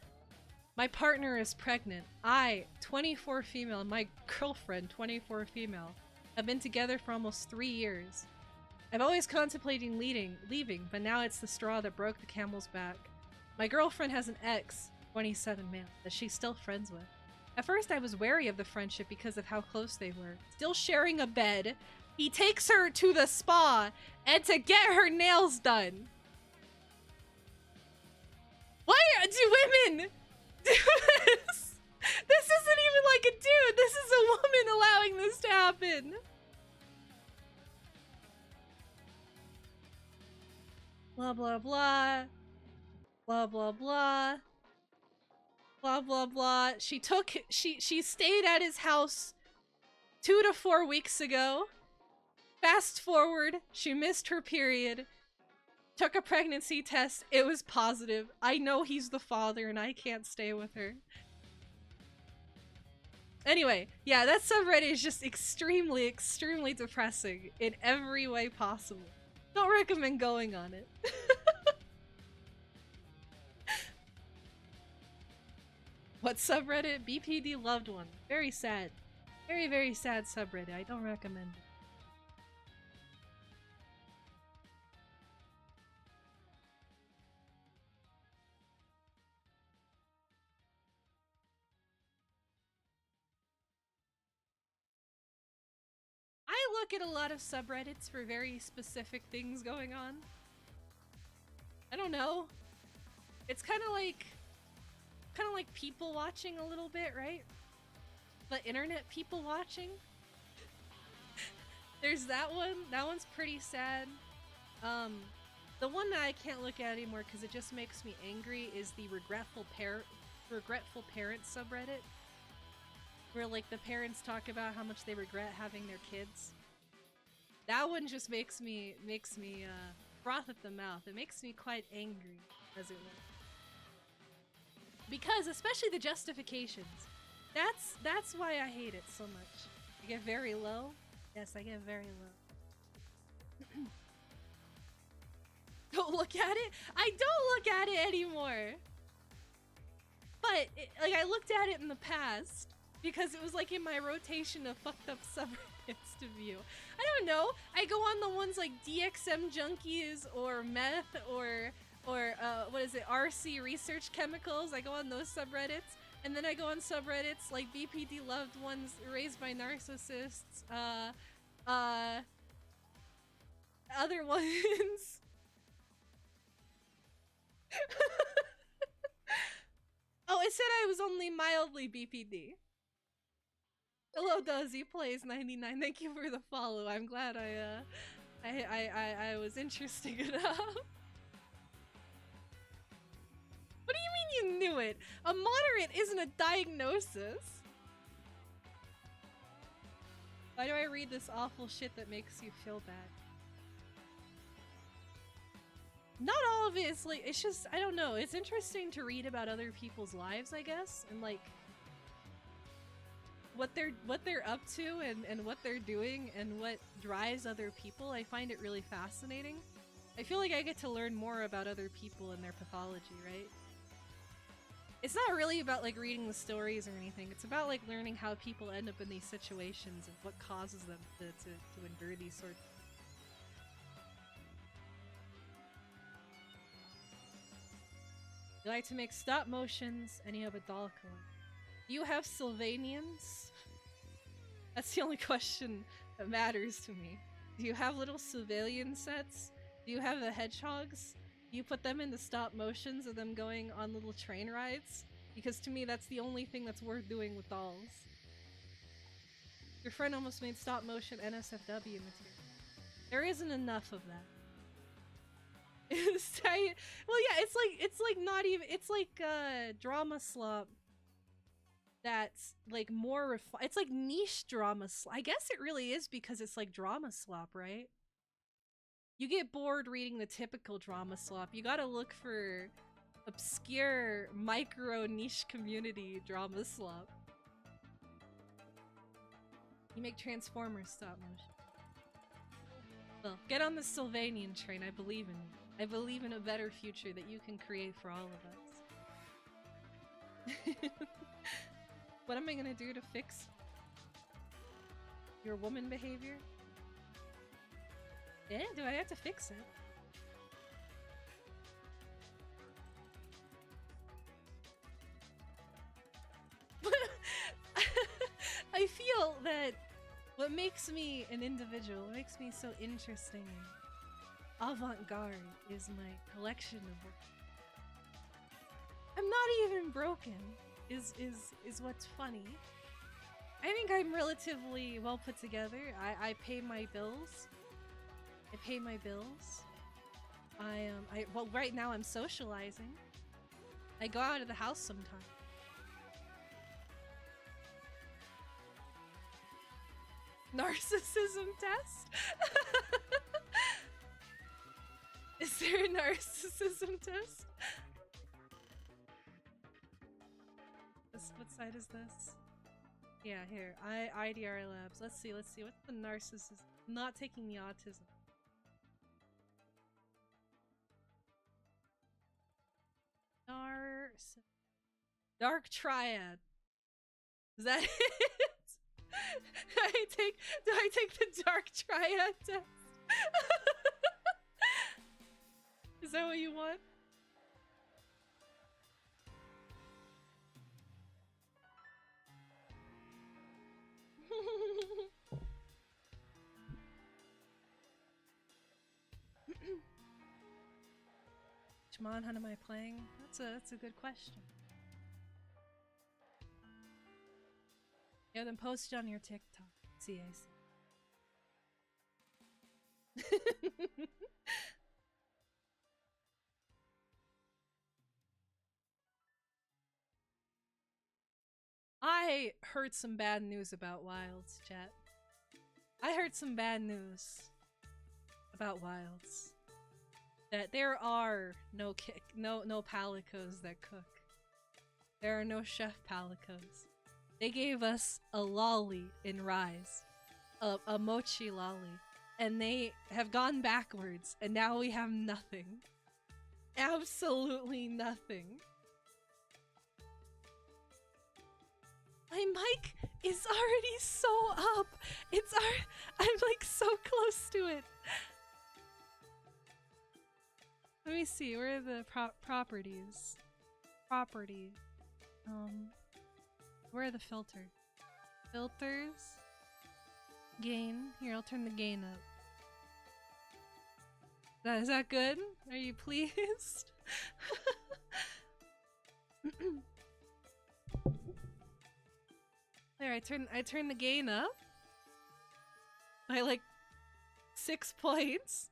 My partner is pregnant. I, 24 female, and my girlfriend, 24 female, have been together for almost 3 years. I've always contemplating leaving, but now it's the straw that broke the camel's back. My girlfriend has an ex, 27 male, that she's still friends with. At first I was wary of the friendship because of how close they were. Still sharing a bed, he takes her to the spa and to get her nails done. Why do women do this? This isn't even like a dude. This is a woman allowing this to happen. Blah, blah, blah. Blah, blah, blah. Blah, blah, blah. She stayed at his house 2 to 4 weeks ago. Fast forward, she missed her period. Took a pregnancy test. It was positive. I know he's the father and I can't stay with her. Anyway, yeah, that subreddit is just extremely, extremely depressing in every way possible. Don't recommend going on it. What subreddit? BPD loved one. Very sad. Very, very sad subreddit. I don't recommend it. I look at a lot of subreddits for very specific things going on. I don't know. It's kind of like people watching a little bit, right? But internet people watching. There's that one. That one's pretty sad. The one that I can't look at anymore because it just makes me angry is the regretful parent subreddit, where like the parents talk about how much they regret having their kids. That one just makes me froth at the mouth. It makes me quite angry, as it were. Because especially the justifications. That's why I hate it so much. I get very low. Yes, I get very low. Don't look at it? I don't look at it anymore. But like I looked at it in the past because it was like in my rotation of fucked up subreddits to view. I don't know. I go on the ones like DXM Junkies or Meth or what is it, RC Research Chemicals. I go on those subreddits, and then I go on subreddits like BPD Loved Ones, Raised by Narcissists, other ones. Oh, it said I was only mildly BPD. Hello, Dozy Plays 99. Thank you for the follow. I'm glad I was interesting enough. What do you mean you knew it? A moderate isn't a diagnosis. Why do I read this awful shit that makes you feel bad? Not all of it is like, it's just, I don't know. It's interesting to read about other people's lives, I guess, and like what they're up to and what they're doing and what drives other people. I find it really fascinating. I feel like I get to learn more about other people and their pathology, right? It's not really about like reading the stories or anything. It's about like learning how people end up in these situations and what causes them to endure these sorts. You like to make stop motions and you have a doll collection. Do you have Sylvanians? That's the only question that matters to me. Do you have little civilian sets? Do you have the hedgehogs? Do you put them into stop motions of them going on little train rides? Because to me, that's the only thing that's worth doing with dolls. Your friend almost made stop motion NSFW material. There isn't enough of that. Well, yeah, it's like not even. It's like drama slop. That's like more it's like niche drama slop. I guess it really is because it's like drama slop, right? You get bored reading the typical drama slop. You gotta look for obscure micro niche community drama slop. You make Transformers stop motion. Well, get on the Sylvanian train. I believe in you. I believe in a better future that you can create for all of us. What am I gonna do to fix your woman behavior? Yeah, do I have to fix it? I feel that what makes me an individual, what makes me so interesting and avant-garde is my collection of work. I'm not even broken, is what's funny. I think I'm relatively well put together. I pay my bills. I pay my bills. Well, right now I'm socializing. I go out of the house sometimes. Narcissism test? Is there a narcissism test? What side is this? Yeah, here. IDR Labs. Let's see. What's the narcissism? I'm not taking the autism. Dark Triad. Is that it? Do I take the Dark Triad test? Is that what you want? Which Monhun am I playing? That's a good question. Yeah, then post it on your TikTok. See, I see. I heard some bad news about Wilds, chat. I heard some bad news about Wilds. That there are no palicos that cook. There are no chef palicos. They gave us a lolly in Rise. A mochi lolly. And they have gone backwards, and now we have nothing. Absolutely nothing. My mic is already so up. I'm like so close to it. Let me see, where are the properties? Property. Where are the filters? Filters? Gain. Here, I'll turn the gain up. Is that good? Are you pleased? There, I turn the gain up by like 6 points.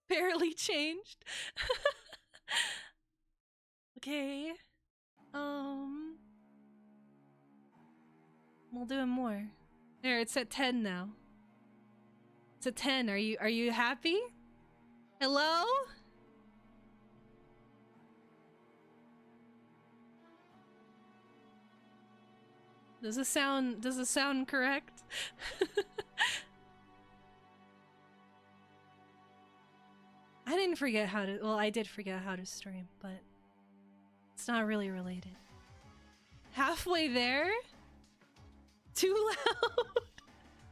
Barely changed. Okay. We'll do it more. There, it's at 10 now. It's at 10. Are you happy? Hello? Does it sound correct? I didn't forget how to. Well, I did forget how to stream, but it's not really related. Halfway there? Too loud?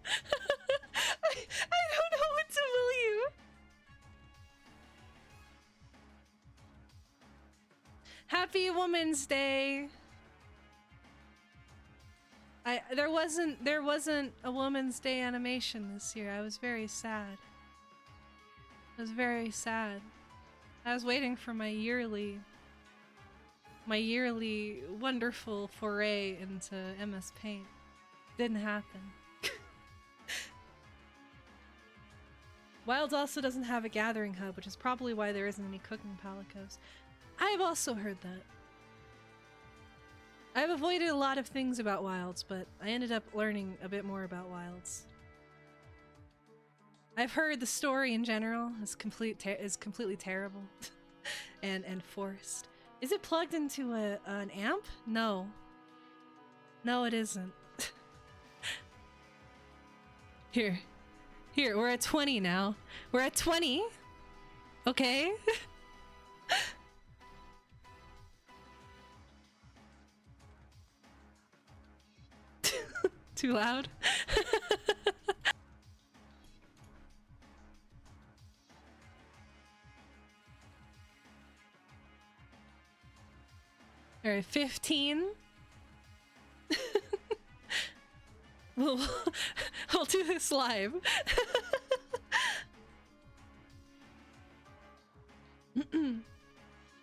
I don't know what to believe. Happy Women's Day. There wasn't a Women's Day animation this year. I was very sad. I was very sad. I was waiting for my yearly wonderful foray into MS Paint. Didn't happen. Wilds also doesn't have a gathering hub, which is probably why there isn't any cooking palicos. I've also heard that. I've avoided a lot of things about Wilds, but I ended up learning a bit more about Wilds. I've heard the story in general is completely terrible and forced. Is it plugged into an amp? No. No, it isn't. Here, we're at 20 now. We're at 20. Okay. Too loud? Alright, 15. we'll do this live.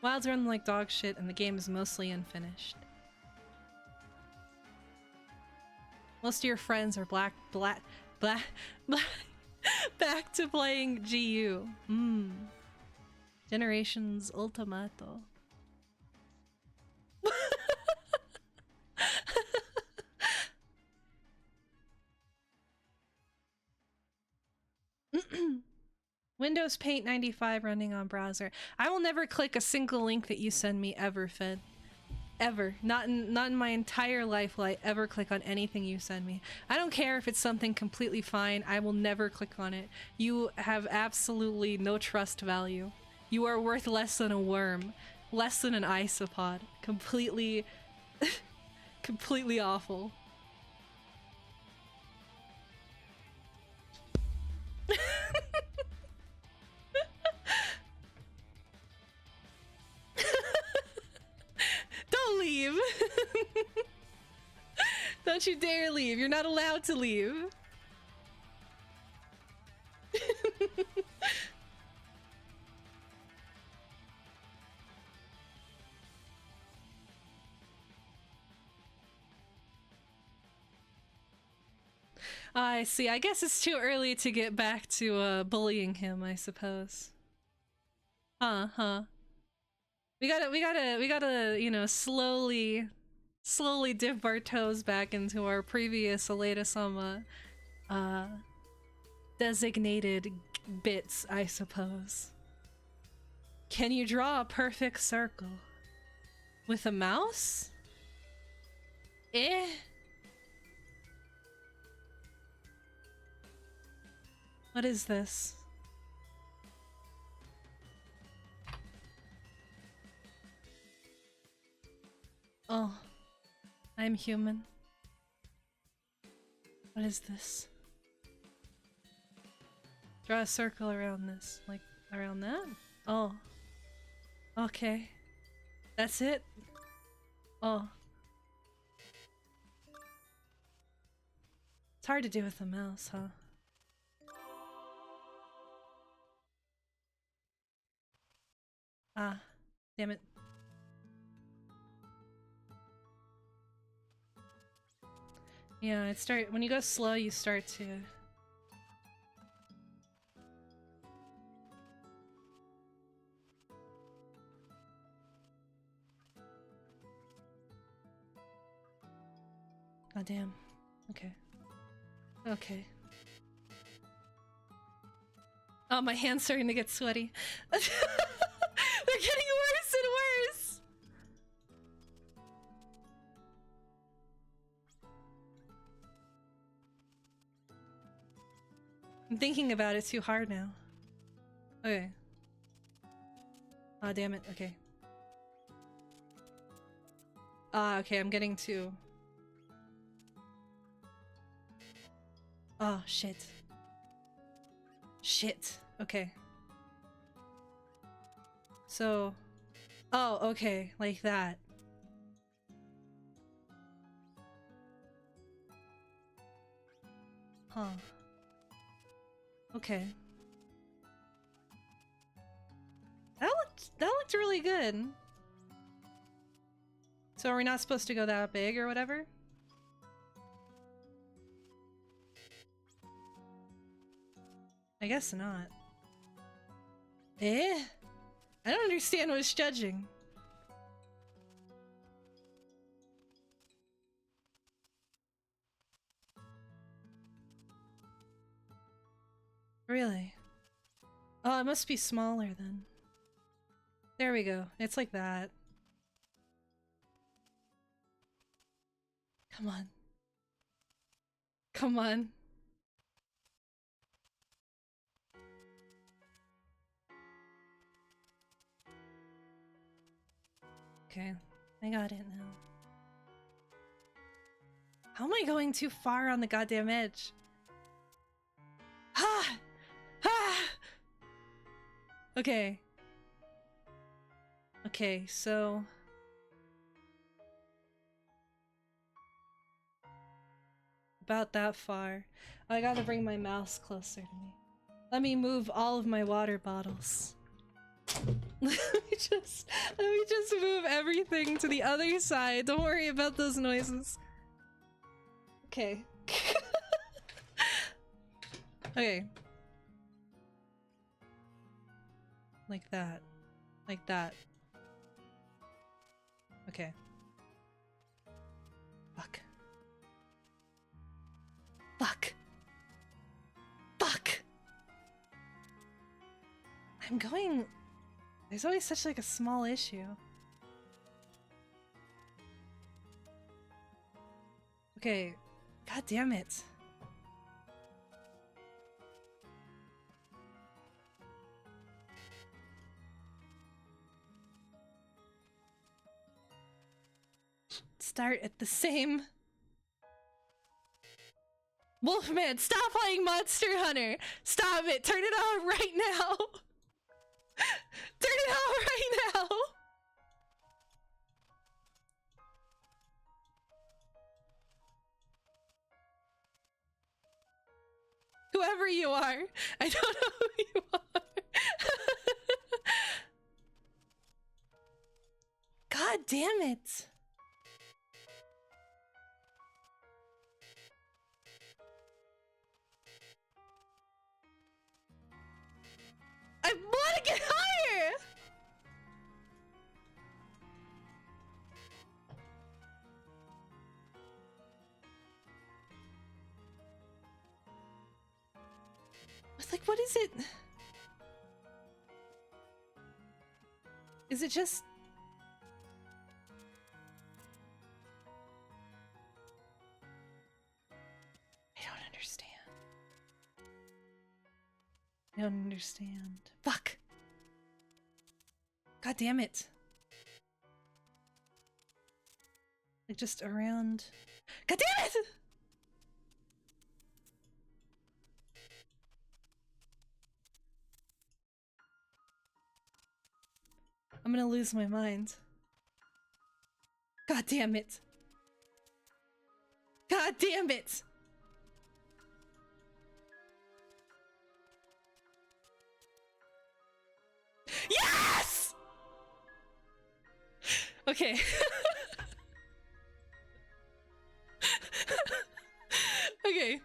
Wilds run like dog shit and the game is mostly unfinished. Most of your friends are back to playing GU. Generations Ultimato. Windows Paint 95 running on browser. I will never click a single link that you send me ever, Fed. Ever. Not in my entire life will I ever click on anything you send me. I don't care if it's something completely fine. I will never click on it. You have absolutely no trust value. You are worth less than a worm. Less than an isopod. Completely... completely awful. Don't leave. Don't you dare leave. You're not allowed to leave. I see. I guess it's too early to get back to bullying him, I suppose. Huh. We gotta, you know, slowly dip our toes back into our previous AledaSama designated bits, I suppose. Can you draw a perfect circle with a mouse? Eh? What is this? Oh, I'm human. What is this? Draw a circle around this, like around that? Oh. Okay. That's it? Oh. It's hard to do with a mouse, huh? Ah, damn it. Yeah, when you go slow, you start to... Oh, damn. Okay. Okay. Oh, my hand's starting to get sweaty. They're getting worse and worse! I'm thinking about it too hard now. Okay. Ah, damn it. Okay. Ah, okay, I'm getting to... Oh, shit. Shit. Okay. So... Oh, okay. Like that. Huh. Okay. That looked really good. So are we not supposed to go that big or whatever? I guess not. Eh? I don't understand what's judging. Really? Oh, it must be smaller then. There we go. It's like that. Come on. Come on. Okay, I got it now. How am I going too far on the goddamn edge? Ha! Ha! Okay. Okay, so... about that far. Oh, I gotta bring my mouse closer to me. Let me move all of my water bottles. let me just move everything to the other side. Don't worry about those noises. Okay. Okay. Like that. Like that. Okay. Fuck. Fuck. Fuck! I'm going... There's always such like a small issue. Okay. God damn it. Start at the same... Wolfman, stop playing Monster Hunter! Stop it! Turn it on right now! Turn it on right now! Whoever you are, I don't know who you are. God damn it! I want to get higher! It's like, what is it? Is it just... I don't understand. I don't understand. Fuck! God damn it. Like, just around... God damn it! I'm gonna lose my mind. God damn it. God damn it! Yes! Okay. Okay.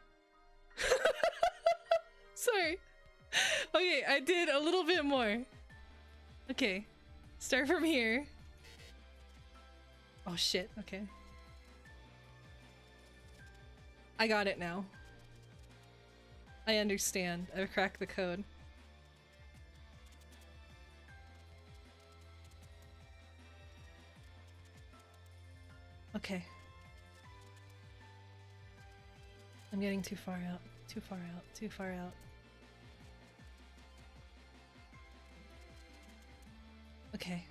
Sorry. Okay, I did a little bit more. Okay. Start from here. Oh shit, okay. I got it now. I understand. I've cracked the code. Okay. I'm getting too far out. Too far out. Too far out. Okay.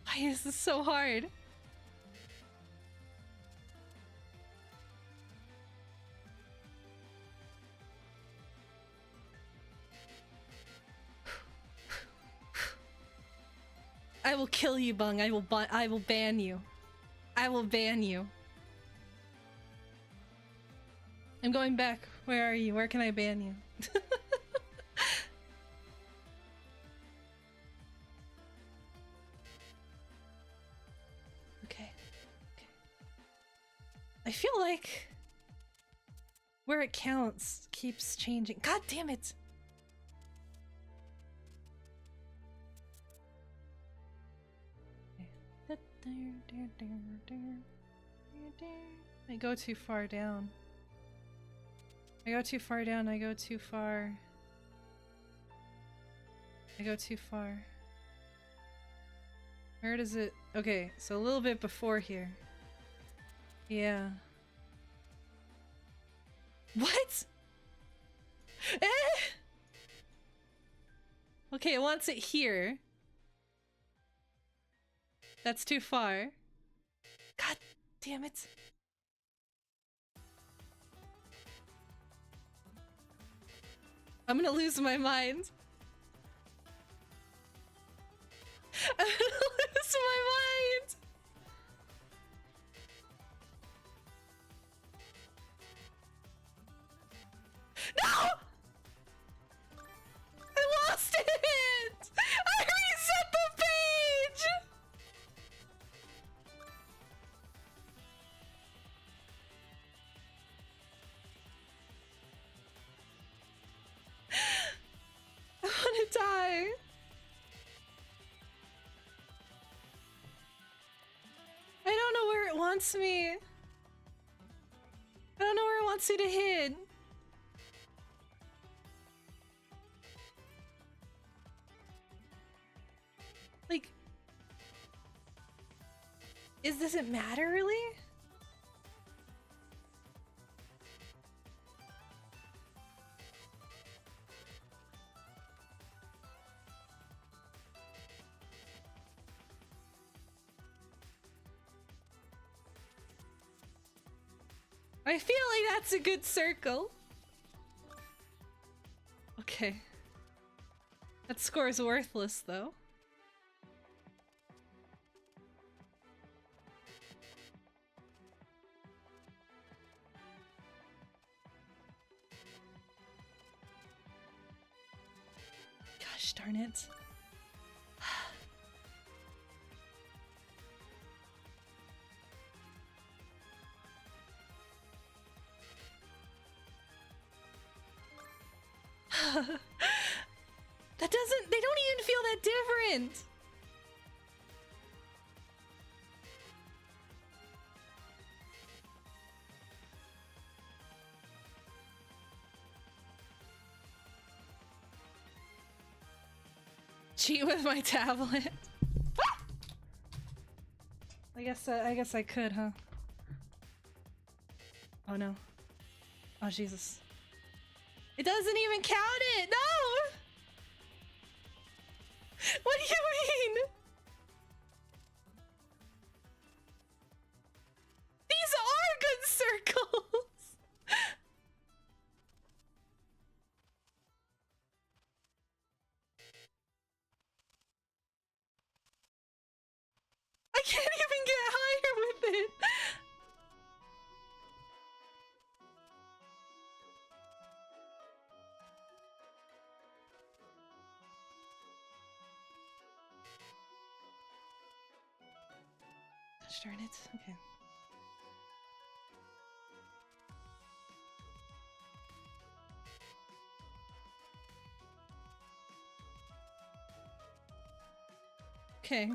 Why is this so hard? I will kill you, Bung. I will ban you. I will ban you. I'm going back. Where are you? Where can I ban you? Okay. I feel like where it counts keeps changing. God damn it! I go too far down. I go too far down. I go too far. I go too far. Where does it... Okay, so a little bit before here. Yeah. What? Eh? Okay, it wants it here. That's too far. God damn it. I'm gonna lose my mind. I'm gonna lose my mind. No! I lost it! I reset the page! I wanna die. I don't know where it wants me. I don't know where it wants me to hit. Like, does it matter really? I feel like that's a good circle. Okay. That score is worthless though. Gosh darn it. They don't even feel that different. Cheat with my tablet. I guess I could, huh? Oh no. Oh Jesus. It doesn't even count it! No! What do you mean? These are good circles! I can't even get higher with it! Gosh darn it. Okay. Okay.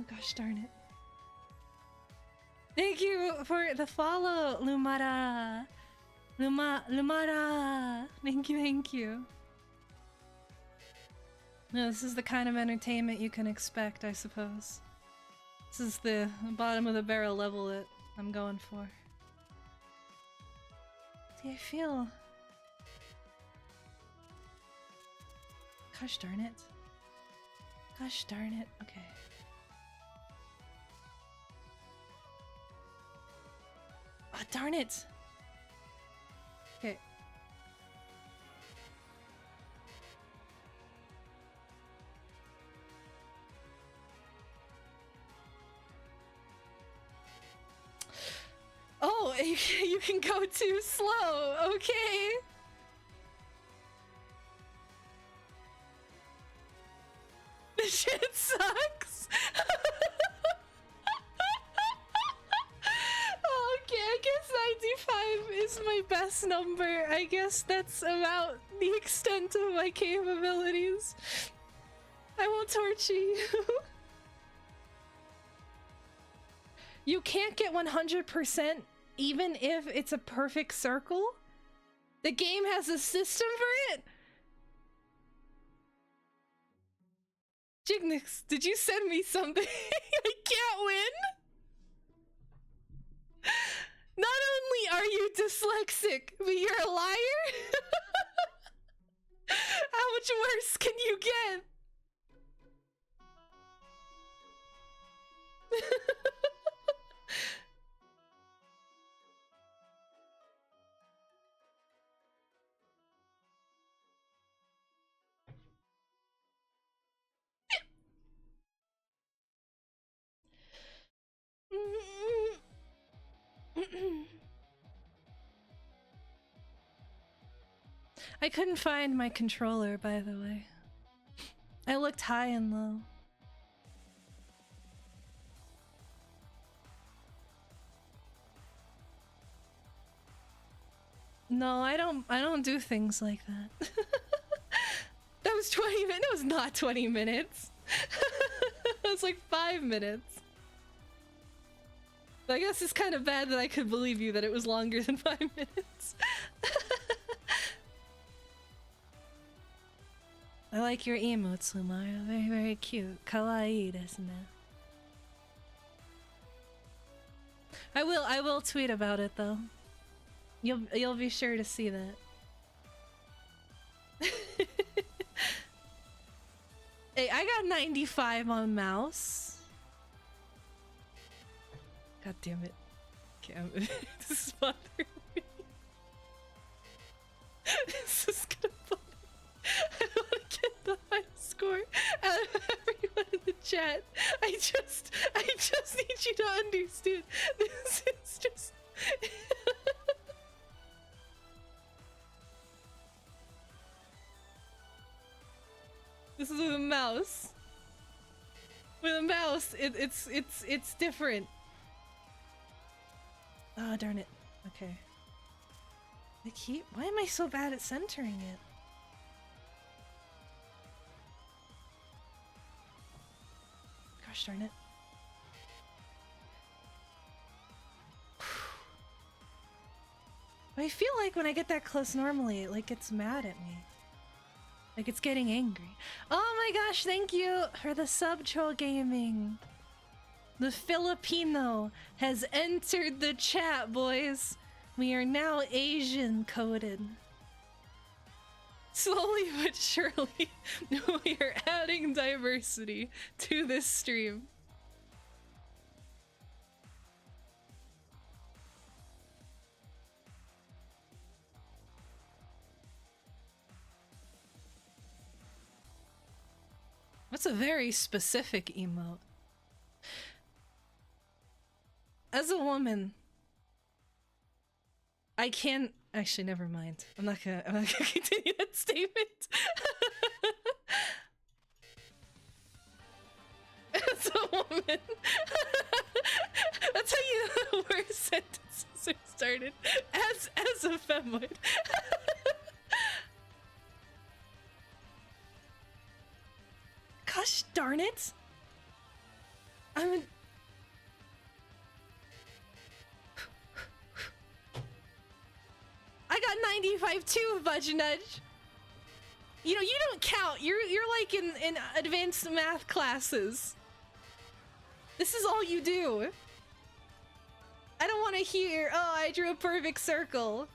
Oh gosh darn it. Thank you for the follow, Lumara. Lumara. Thank you, thank you. No, this is the kind of entertainment you can expect, I suppose. This is the bottom of the barrel level that I'm going for. See, I feel... Gosh darn it. Gosh darn it. Okay. Oh, darn it! Okay. Oh, you can go too slow. Okay. This shit sucks. Okay, I guess 95 is my best number. I guess that's about the extent of my capabilities. I won't torture you. You can't get 100% even if it's a perfect circle? The game has a system for it? Jignix, did you send me something? I can't win? Not only are you dyslexic, but you're a liar? How much worse can you get? I couldn't find my controller, by the way. I looked high and low. No, I don't do things like that. That was 20 minutes. It was not 20 minutes. It was like 5 minutes. But I guess it's kind of bad that I could believe you that it was longer than 5 minutes. I like your emotes, Lumara. Very, very cute. Kawaii desu ne. I will tweet about it though. You'll be sure to see that. Hey, I got 95 on mouse. God damn it. Okay, this is bothering me. This is gonna bother me. I want to get the high score out of everyone in the chat. I just need you to understand. This is just... This is with a mouse. With a mouse, it's different. Oh, darn it. Okay. Why am I so bad at centering it? Gosh darn it. I feel like when I get that close normally, it like gets mad at me. Like it's getting angry. Oh my gosh, thank you for the sub, Troll Gaming. The Filipino has entered the chat, boys. We are now Asian coded. Slowly but surely, we are adding diversity to this stream. That's a very specific emote. As a woman, I can't actually never mind. I'm not gonna continue that statement. As a woman. That's how you know the worst sentences are started. As a femoid. Gosh darn it! I'm I got 95 too, Budge Nudge. You know, you don't count. You're like in advanced math classes. This is all you do. I don't want to hear, oh, I drew a perfect circle.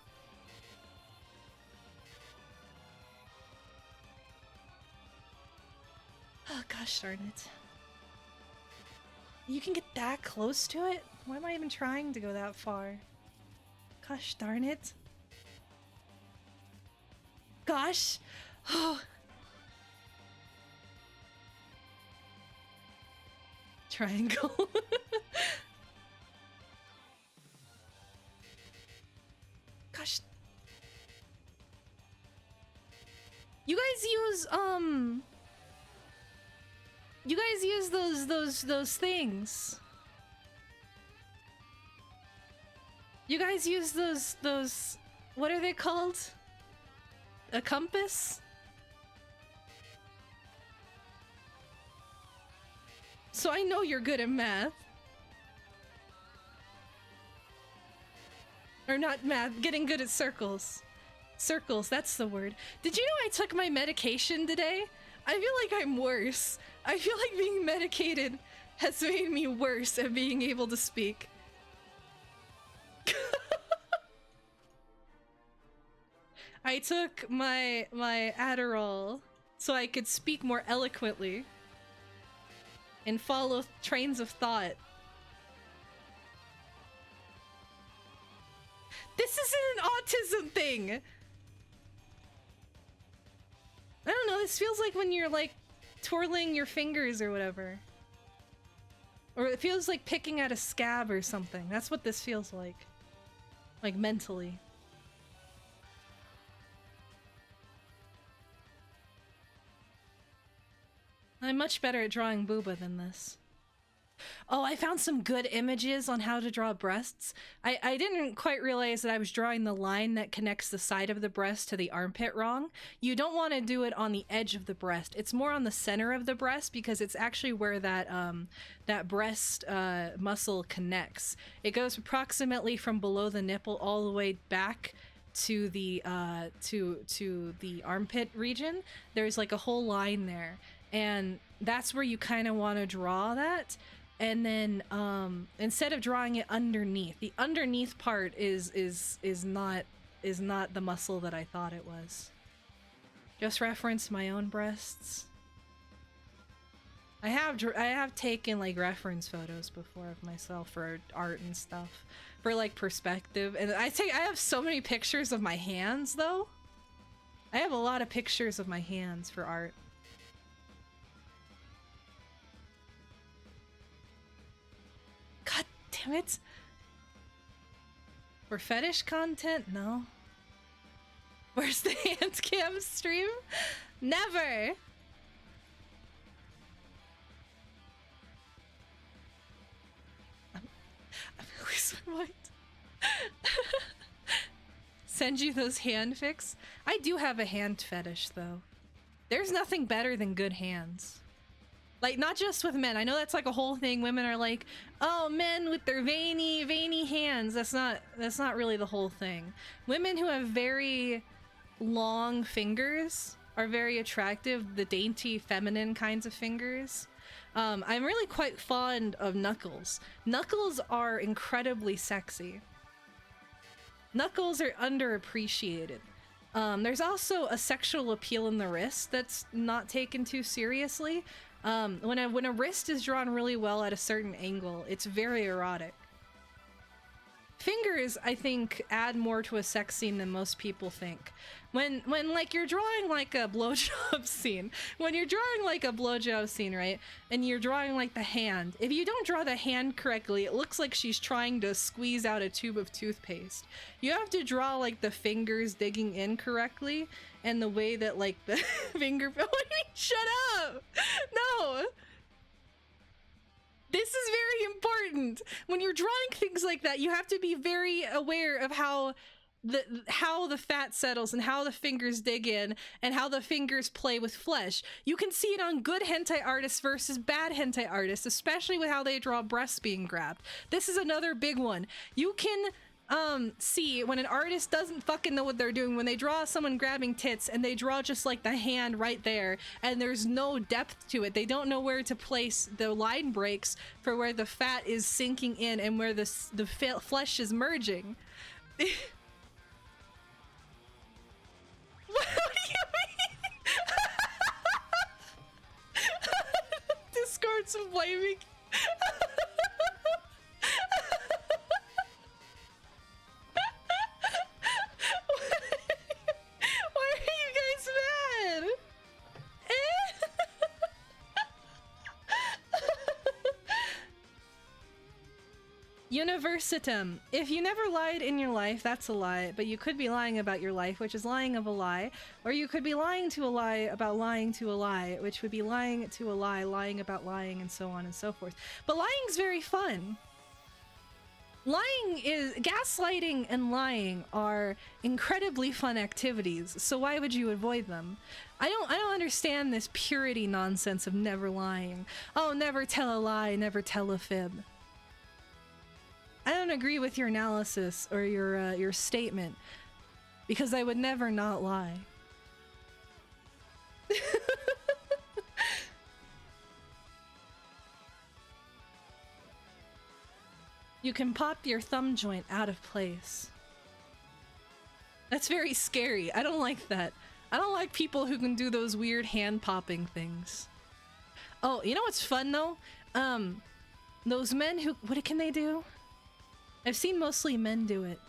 Oh, gosh darn it. You can get that close to it? Why am I even trying to go that far? Gosh darn it. Gosh. Oh. Triangle. Gosh. You guys use you guys use those things. You guys use those what are they called? A compass? So I know you're good at math. Or not math, getting good at circles. Circles, that's the word. Did you know I took my medication today? I feel like I'm worse. I feel like being medicated has made me worse at being able to speak. I took my Adderall so I could speak more eloquently and follow trains of thought. This isn't an autism thing! I don't know, this feels like when you're like twirling your fingers or whatever. Or it feels like picking at a scab or something. That's what this feels like. Like mentally. I'm much better at drawing booba than this. Oh, I found some good images on how to draw breasts. I didn't quite realize that I was drawing the line that connects the side of the breast to the armpit wrong. You don't want to do it on the edge of the breast. It's more on the center of the breast because it's actually where that that breast muscle connects. It goes approximately from below the nipple all the way back to the the armpit region. There's like a whole line there, and that's where you kind of want to draw that. And then instead of drawing it underneath, the underneath part is not the muscle that I thought it was. Just reference my own breasts. I have taken like reference photos before of myself for art and stuff, for like perspective. And I have so many pictures of my hands though. I have a lot of pictures of my hands for art. God damn it. For fetish content? No. Where's the hand cam stream? Never! I'm losing my mind. Send you those hand pics? I do have a hand fetish though. There's nothing better than good hands. Like, not just with men. I know that's like a whole thing. Women are like, oh, men with their veiny hands. That's not really the whole thing. Women who have very long fingers are very attractive. The dainty, feminine kinds of fingers. I'm really quite fond of knuckles. Knuckles are incredibly sexy. Knuckles are underappreciated. There's also a sexual appeal in the wrist that's not taken too seriously. When a wrist is drawn really well at a certain angle, it's very erotic. Fingers, I think, add more to a sex scene than most people think. When like you're drawing like a blowjob scene, right? And you're drawing like the hand. If you don't draw the hand correctly, it looks like she's trying to squeeze out a tube of toothpaste. You have to draw like the fingers digging in correctly, and the way that like the finger. What do you mean? Shut up! No. This is very important. When you're drawing things like that, you have to be very aware of how how the fat settles and how the fingers dig in and how the fingers play with flesh. You can see it on good hentai artists versus bad hentai artists, especially with how they draw breasts being grabbed. This is another big one. You can see when an artist doesn't fucking know what they're doing, when they draw someone grabbing tits and they draw just like the hand right there and there's no depth to it. They don't know where to place the line breaks for where the fat is sinking in and where the flesh is merging. What do you mean? Discord's blaming. Why are you guys mad? Universitum. If you never lied in your life, that's a lie, but you could be lying about your life, which is lying of a lie, or you could be lying to a lie about lying to a lie, which would be lying to a lie, lying about lying, and so on and so forth. But lying's very fun. Lying is... Gaslighting and lying are incredibly fun activities, so why would you avoid them? I don't understand this purity nonsense of never lying. Oh, never tell a lie, never tell a fib. I don't agree with your analysis or your statement, because I would never not lie. You can pop your thumb joint out of place. That's very scary. I don't like that. I don't like people who can do those weird hand popping things. Oh, you know what's fun though? Those men who... What can they do? I've seen mostly men do it.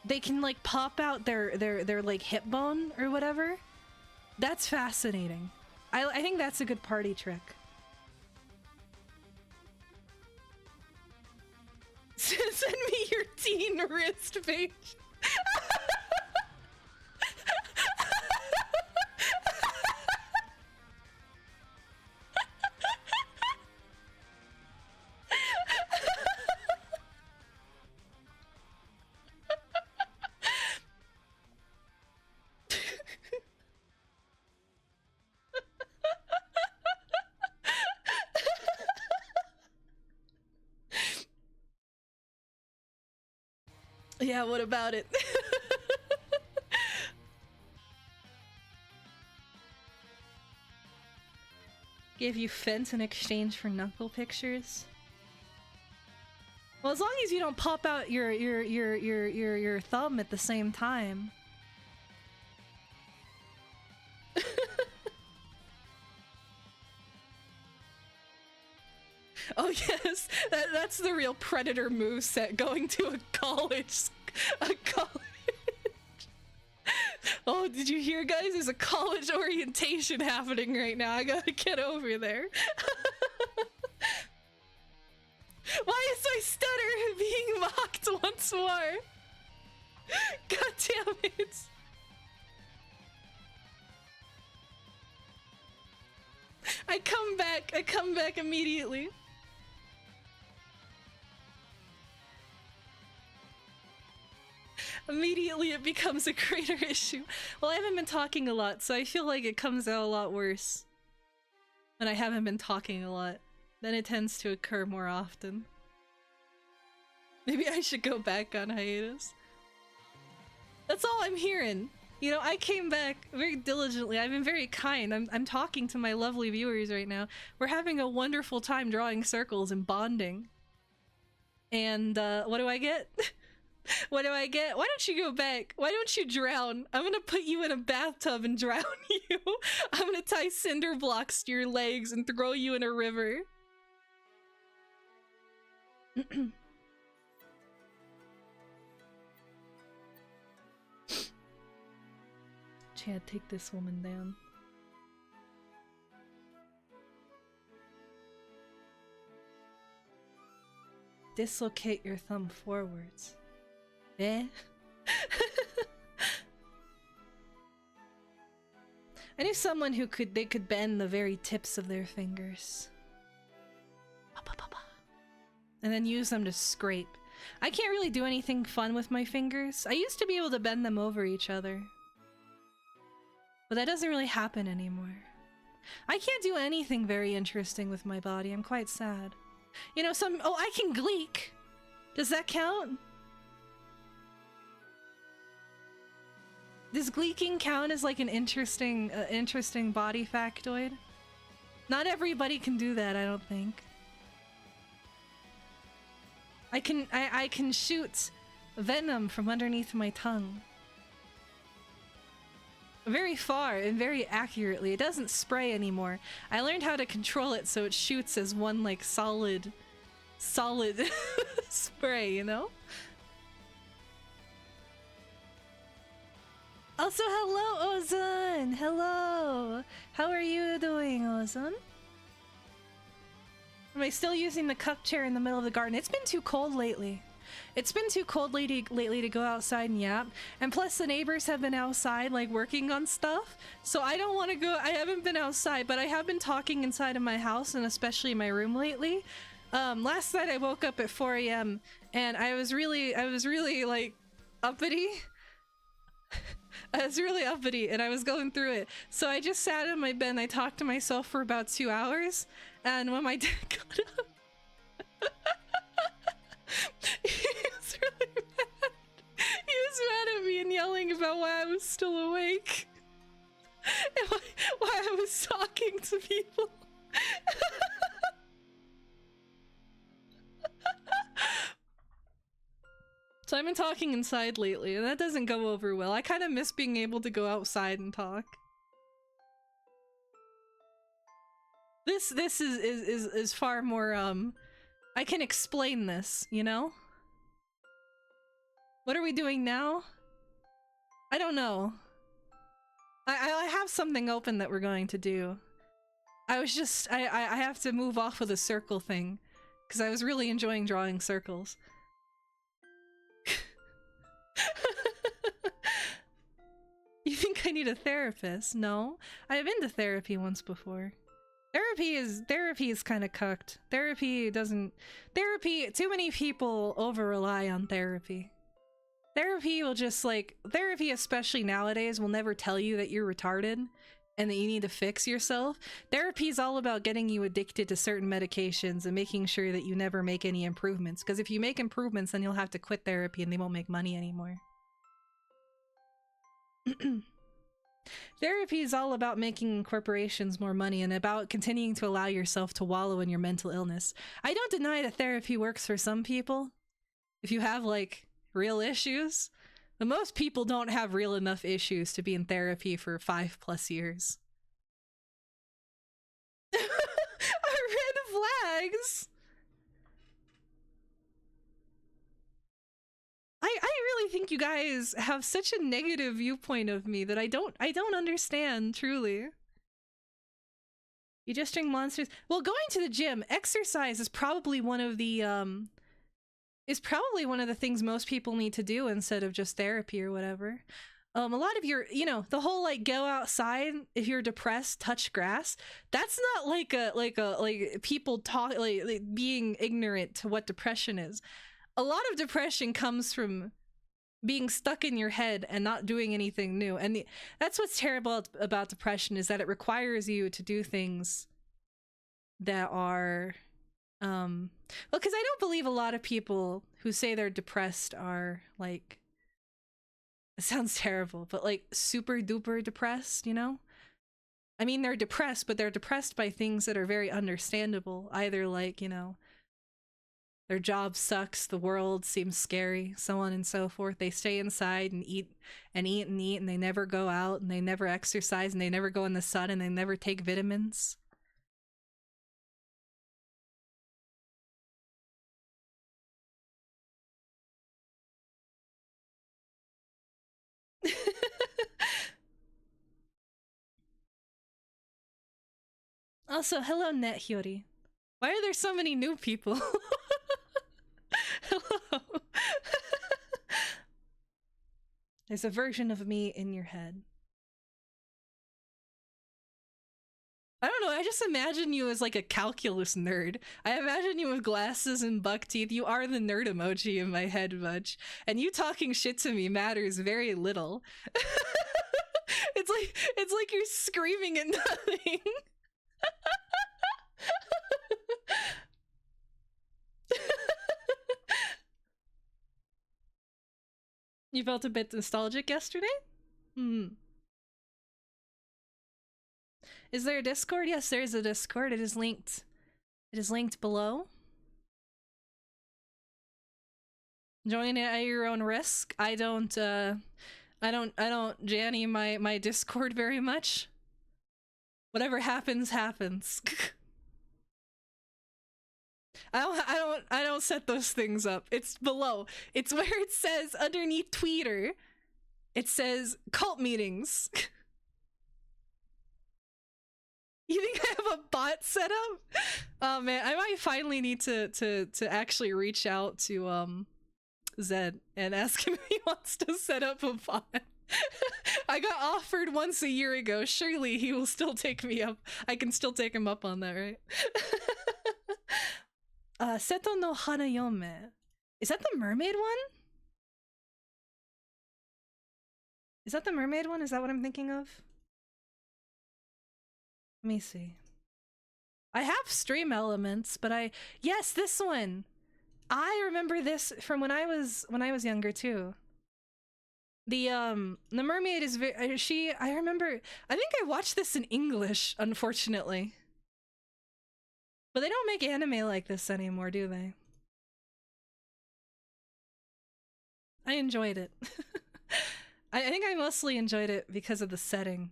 They can like pop out their like hip bone or whatever. That's fascinating. I think that's a good party trick. Send me your teen wrist page. Yeah, what about it? Gave you fence in exchange for knuckle pictures? Well, as long as you don't pop out your thumb at the same time. Oh yes, that's the real predator moveset, going to a college. Oh, did you hear, guys? There's a college orientation happening right now. I gotta get over there. Why is my stutter being mocked once more? God damn it. I come back immediately. Immediately it becomes a greater issue. Well, I haven't been talking a lot, so I feel like it comes out a lot worse when I haven't been talking a lot. Then it tends to occur more often. Maybe I should go back on hiatus. That's all I'm hearing. You know, I came back very diligently. I've been very kind. I'm talking to my lovely viewers right now. We're having a wonderful time drawing circles and bonding. And what do I get? What do I get? Why don't you go back? Why don't you drown? I'm gonna put you in a bathtub and drown you. I'm gonna tie cinder blocks to your legs and throw you in a river. Chad, take this woman down. Dislocate your thumb forwards. Eh? I knew someone who could bend the very tips of their fingers. and then use them to scrape. I can't really do anything fun with my fingers. I used to be able to bend them over each other, but that doesn't really happen anymore. I can't do anything very interesting with my body. I'm quite sad. You know, oh, I can gleek. Does that count? Does gleeking count as like an interesting body factoid? Not everybody can do that, I don't think. I can shoot venom from underneath my tongue. Very far and very accurately. It doesn't spray anymore. I learned how to control it so it shoots as one like solid spray, you know? Also, hello, Ozan! Hello! How are you doing, Ozan? Am I still using the cup chair in the middle of the garden? It's been too cold lately. It's been too cold lately to go outside and yap. And plus the neighbors have been outside like working on stuff. So I don't want to go. I haven't been outside, but I have been talking inside of my house and especially my room lately. Last night I woke up at 4 a.m. and I was really like uppity. I was really uppity and I was going through it. So I just sat in my bed and I talked to myself for about 2 hours. And when my dad got up, he was really mad. He was mad at me and yelling about why I was still awake. And why I was talking to people. So I've been talking inside lately, and that doesn't go over well. I kind of miss being able to go outside and talk. This is far more I can explain this, you know? What are we doing now? I don't know. I have something open that we're going to do. I have to move off of the circle thing because I was really enjoying drawing circles. You think I need a therapist? No. I've been to therapy once before. Therapy is kind of cucked. Too many people over rely on therapy. Therapy will just therapy, especially nowadays, will never tell you that you're retarded and that you need to fix yourself. Therapy is all about getting you addicted to certain medications and making sure that you never make any improvements. Because if you make improvements, then you'll have to quit therapy and they won't make money anymore. Therapy is all about making corporations more money and about continuing to allow yourself to wallow in your mental illness. I don't deny that therapy works for some people. If you have, like, real issues. But most people don't have real enough issues to be in therapy for 5+ years. Red flags! I really think you guys have such a negative viewpoint of me that I don't understand, truly. You just drink monsters. Well, going to the gym, exercise is probably one of the things most people need to do instead of just therapy or whatever. A lot of your, the whole like go outside if you're depressed, touch grass. That's not like people talk like being ignorant to what depression is. A lot of depression comes from being stuck in your head and not doing anything new. And that's what's terrible about depression, is that it requires you to do things that are, well, because I don't believe a lot of people who say they're depressed are like, it sounds terrible, but like super duper depressed, you know? I mean, they're depressed, but they're depressed by things that are very understandable. Either like, their job sucks, the world seems scary, so on and so forth. They stay inside and eat and eat and eat, and they never go out, and they never exercise, and they never go in the sun, and they never take vitamins. Also, hello, Net Hyori. Why are there so many new people? Hello. There's a version of me in your head. I don't know, I just imagine you as like a calculus nerd. I imagine you with glasses and buck teeth. You are the nerd emoji in my head, Mudge. And you talking shit to me matters very little. It's like you're screaming at nothing. You felt a bit nostalgic yesterday? Hmm. Is there a Discord? Yes, there is a Discord. It is linked. It is linked below. Join it at your own risk. I don't Janny my Discord very much. Whatever happens, happens. I don't set those things up. It's below. It's where it says underneath Twitter. It says cult meetings. You think I have a bot set up? Oh man, I might finally need to actually reach out to Zed and ask him if he wants to set up a bot. I got offered once a year ago. Surely he will still take me up. I can still take him up on that, right? Seto no Hanayome. Is that the mermaid one? Is that the mermaid one? Is that what I'm thinking of? Let me see. I have stream elements, but yes, this one. I remember this from when I was younger too. The mermaid is very I remember I think I watched this in English, unfortunately. But they don't make anime like this anymore, do they? I enjoyed it. I think I mostly enjoyed it because of the setting.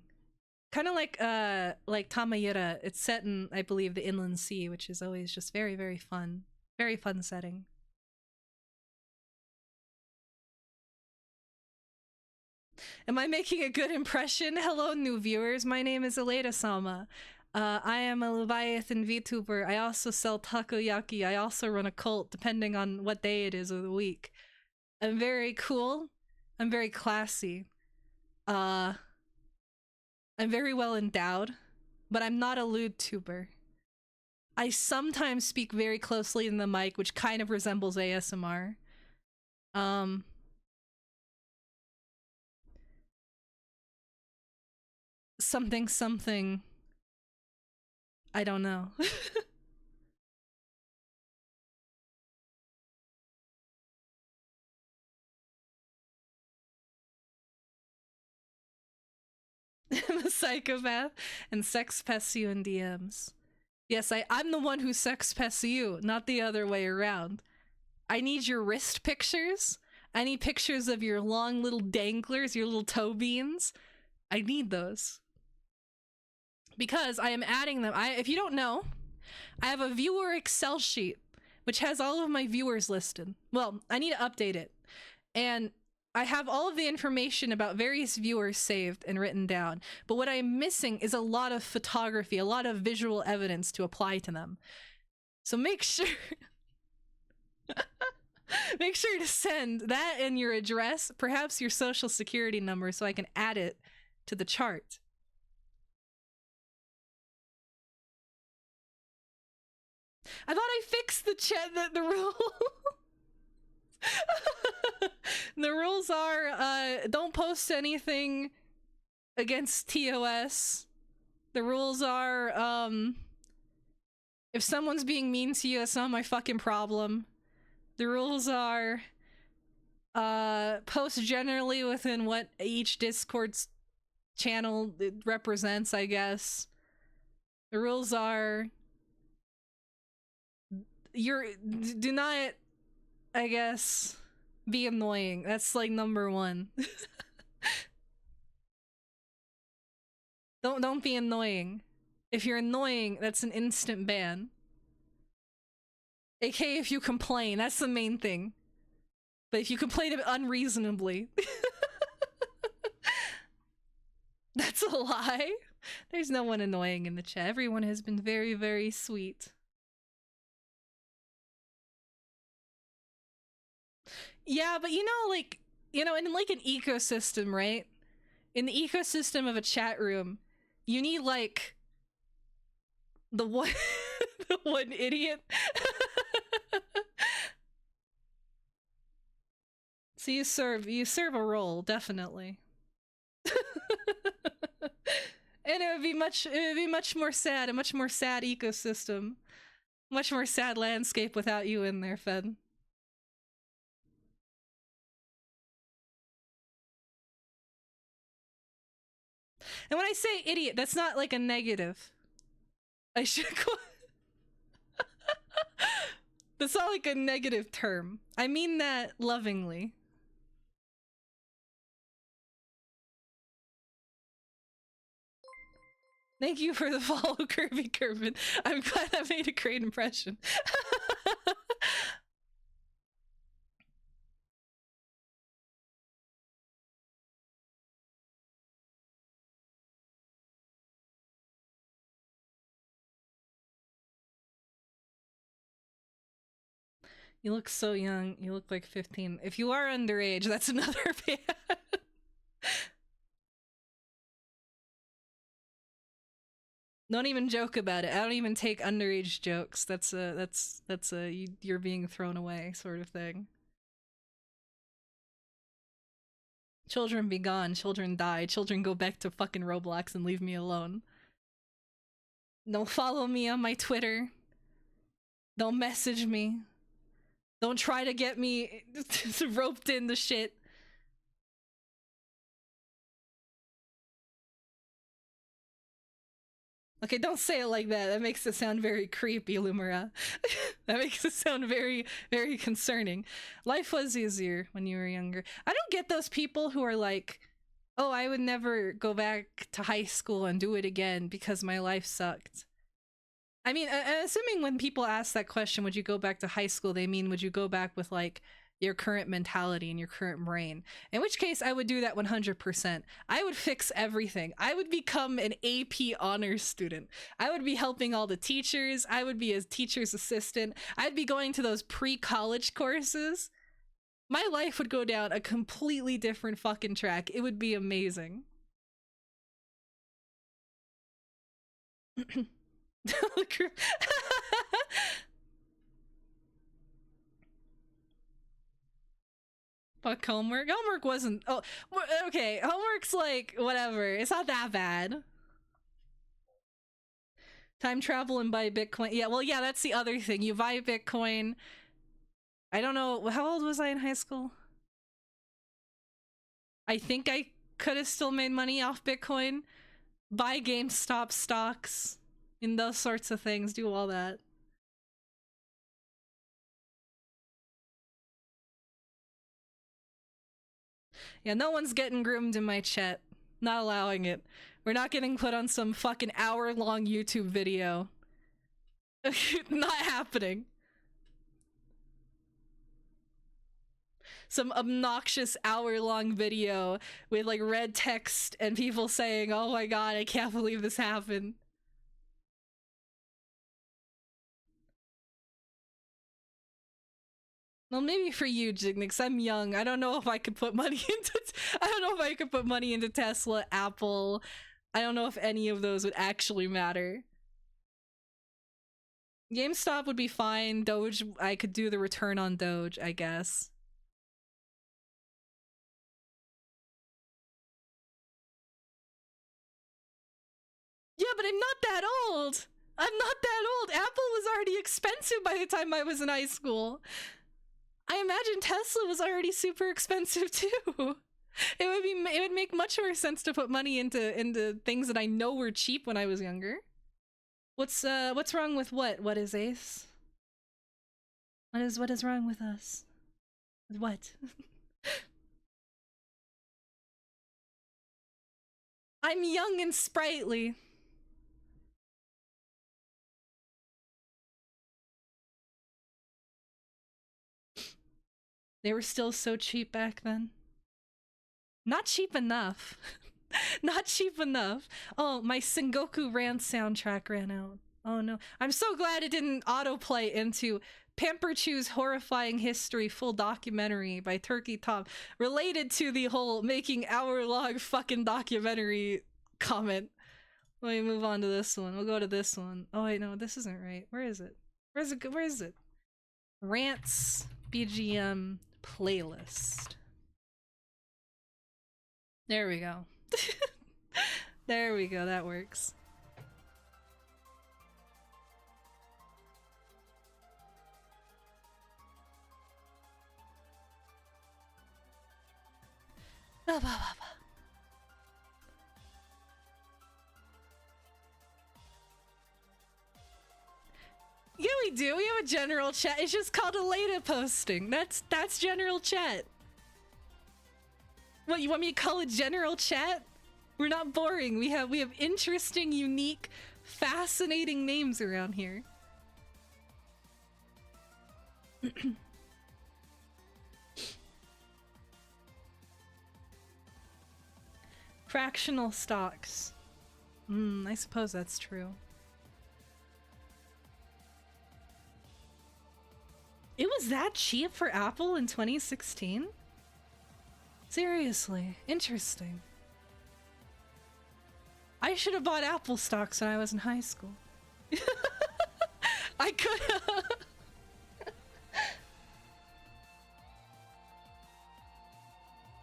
Kind of like Tamayura. It's set in, I believe, the Inland Sea, which is always just very, very fun. Very fun setting. Am I making a good impression? Hello, new viewers. My name is AledaSama. I am a Leviathan VTuber. I also sell takoyaki. I also run a cult, depending on what day it is of the week. I'm very cool. I'm very classy. I'm very well endowed, but I'm not a lewd tuber. I sometimes speak very closely in the mic, which kind of resembles ASMR. Something. I don't know. I'm a psychopath and sex pests you in DMs. Yes, I'm the one who sex pests you, not the other way around. I need your wrist pictures. I need pictures of your long little danglers, your little toe beans. I need those. Because I am adding them. If you don't know, I have a viewer Excel sheet which has all of my viewers listed. Well, I need to update it. And I have all of the information about various viewers saved and written down. But what I'm missing is a lot of photography, a lot of visual evidence to apply to them. So make sure make sure to send that and your address, perhaps your social security number, so I can add it to the chart. I thought I fixed the rule. The rules are don't post anything against TOS. The rules are if someone's being mean to you, it's not my fucking problem. The rules are post generally within what each Discord's channel it represents, I guess. The rules are do not, I guess, be annoying. That's like number one. Don't be annoying. If you're annoying, that's an instant ban. AK if you complain, that's the main thing. But if you complain unreasonably, that's a lie. There's no one annoying in the chat. Everyone has been very, very sweet. Yeah, but you know, like, you know, in like an ecosystem, right? In the ecosystem of a chat room, you need like The one, the one idiot. So you serve a role, definitely. And it would be much more sad, a much more sad ecosystem. Much more sad landscape without you in there, Fed. And when I say idiot, that's not like a negative. I should That's not like a negative term. I mean that lovingly. Thank you for the follow, Kirby Kerbin. I'm glad that made a great impression. You look so young. You look like 15. If you are underage, that's another bad. Don't even joke about it. I don't even take underage jokes. That's a you're being thrown away sort of thing. Children be gone. Children die. Children go back to fucking Roblox and leave me alone. Don't follow me on my Twitter. Don't message me. Don't try to get me roped into shit. Okay, don't say it like that. That makes it sound very creepy, Lumira. That makes it sound very, very concerning. Life was easier when you were younger. I don't get those people who are like, oh, I would never go back to high school and do it again because my life sucked. I mean, assuming when people ask that question, would you go back to high school, they mean, would you go back with like your current mentality and your current brain? In which case, I would do that 100%. I would fix everything. I would become an AP honors student. I would be helping all the teachers. I would be a teacher's assistant. I'd be going to those pre-college courses. My life would go down a completely different fucking track. It would be amazing. Fuck homework. Homework wasn't. Oh, okay. Homework's like whatever. It's not that bad. Time travel and buy Bitcoin. Yeah, well, yeah, that's the other thing. You buy Bitcoin. I don't know. How old was I in high school? I think I could have still made money off Bitcoin. Buy GameStop stocks. And those sorts of things. Do all that. Yeah, no one's getting groomed in my chat. Not allowing it. We're not getting put on some fucking hour-long YouTube video. Not happening. Some obnoxious hour-long video with like red text and people saying, oh my god, I can't believe this happened. Well, maybe for you, Jignix. I'm young. I don't know if I could put money into. I don't know if I could put money into Tesla, Apple. I don't know if any of those would actually matter. GameStop would be fine. Doge, I could do the return on Doge, I guess. Yeah, but I'm not that old. I'm not that old. Apple was already expensive by the time I was in high school. I imagine Tesla was already super expensive too. It would make much more sense to put money into things that I know were cheap when I was younger. What's wrong with what? What is Ace? What is wrong with us? With what? I'm young and sprightly. They were still so cheap back then. Not cheap enough. Not cheap enough. Oh, my Sengoku Rant soundtrack ran out. Oh no. I'm so glad it didn't autoplay into Pamperchew's Horrifying History full documentary by Turkey Tom, related to the whole making hour-long fucking documentary comment. Let me move on to this one. We'll go to this one. Oh wait, no, this isn't right. Where is it? Where is it? Where is it? Rants BGM playlist. There we go. There we go, that works. Ba, ba, ba, ba. Yeah, we do. We have a general chat. It's just called Aleda posting. That's general chat. What, you want me to call it general chat? We're not boring. We have interesting, unique, fascinating names around here. Fractional stocks. I suppose that's true. It was that cheap for Apple in 2016? Seriously, interesting. I should have bought Apple stocks when I was in high school. I could have.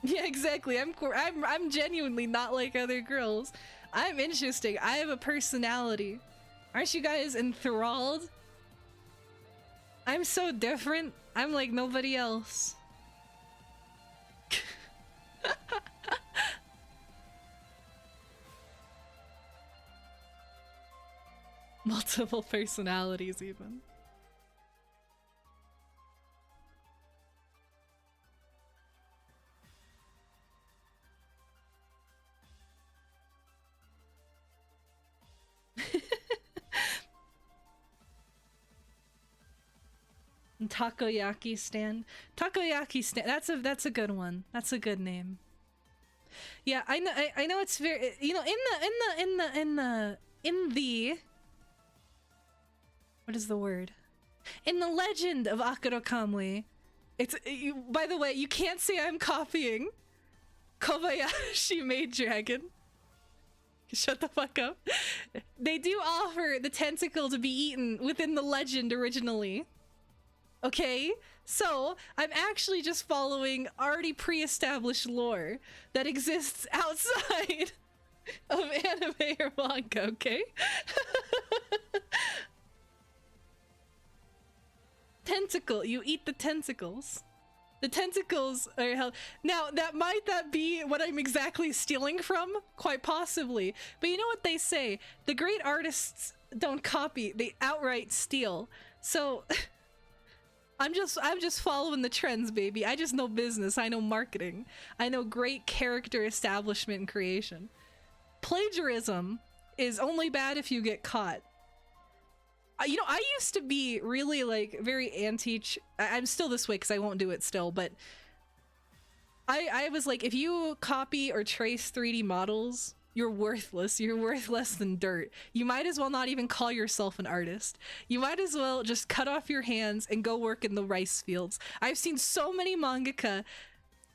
Yeah, exactly. I'm genuinely not like other girls. I'm interesting. I have a personality. Aren't you guys enthralled? I'm so different. I'm like nobody else. Multiple personalities, even. Takoyaki stand. Takoyaki stand. That's a good one. That's a good name. Yeah, I know. I know it's very. You know, in the. What is the word? In the legend of Akuro Kamui, it's. By the way, you can't say I'm copying Kobayashi Maid Dragon. Shut the fuck up. They do offer the tentacle to be eaten within the legend originally. Okay, so I'm actually just following already pre-established lore that exists outside of anime or manga, okay? Tentacle, you eat the tentacles. The tentacles are held. Now, might that be what I'm exactly stealing from? Quite possibly. But you know what they say? The great artists don't copy, they outright steal. So... I'm just following the trends, baby. I just know business. I know marketing. I know great character establishment and creation. Plagiarism is only bad if you get caught. You know, I used to be really like very anti. I'm still this way because I won't do it still, but I was like, if you copy or trace 3D models, you're worthless. You're worth less than dirt. You might as well not even call yourself an artist. You might as well just cut off your hands and go work in the rice fields. I've seen so many mangaka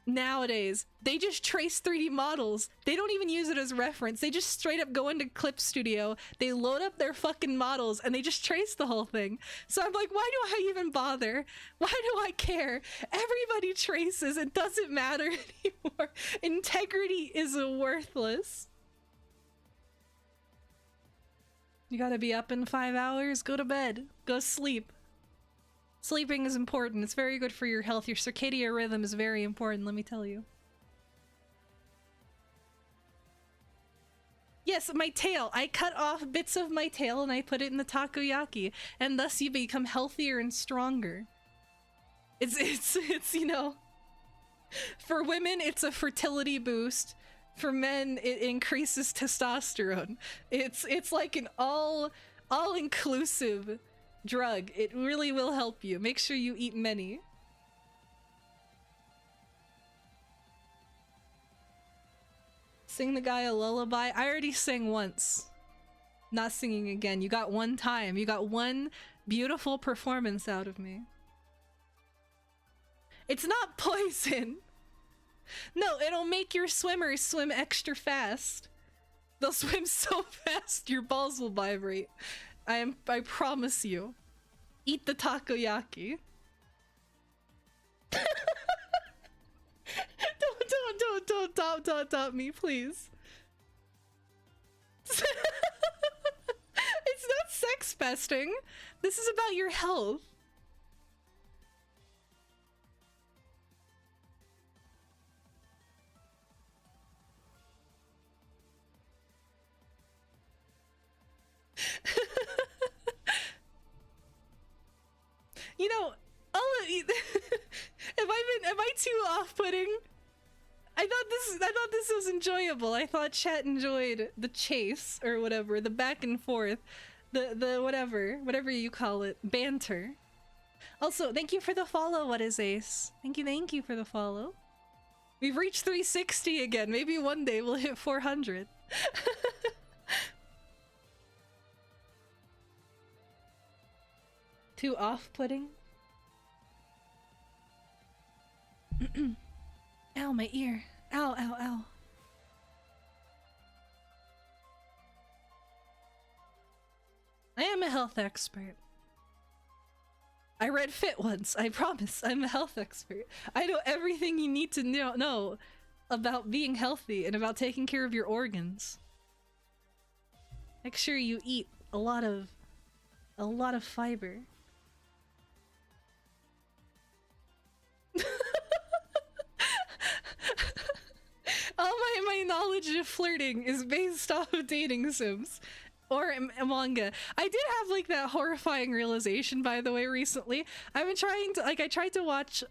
nowadays, they just trace 3D models. They don't even use it as reference. They just straight up go into Clip Studio, they load up their fucking models, and they just trace the whole thing. So I'm like, why do I even bother? Why do I care? Everybody traces. It doesn't matter anymore. Integrity is worthless. You gotta be up in 5 hours, go to bed, go sleep. Sleeping is important. It's very good for your health. Your circadian rhythm is very important, let me tell you. Yes, my tail. I cut off bits of my tail and I put it in the takoyaki, and thus you become healthier and stronger. It's you know, for women it's a fertility boost. For men it increases testosterone. It's like an all-inclusive drug. It really will help you. Make sure you eat many. Sing the guy a lullaby. I already sang once. Not singing again. You got one time. You got one beautiful performance out of me. It's not poison. No, it'll make your swimmers swim extra fast. They'll swim so fast your balls will vibrate. I promise you. Eat the takoyaki. don't top me, please. It's not sex pesting. This is about your health. You know, am I too off-putting? I thought this was enjoyable. I thought chat enjoyed the chase or whatever, the back and forth, the whatever you call it, banter. Also, thank you for the follow, What Is Ace? Thank you for the follow. We've reached 360 again. Maybe one day we'll hit 400. Too off-putting? Ow, my ear. Ow, ow, ow. I am a health expert. I read Fit once, I promise. I'm a health expert. I know everything you need to know about being healthy and about taking care of your organs. Make sure you eat a lot of fiber. All my knowledge of flirting is based off of dating sims or manga. I did have like that horrifying realization, by the way, recently. I've been trying to I tried to watch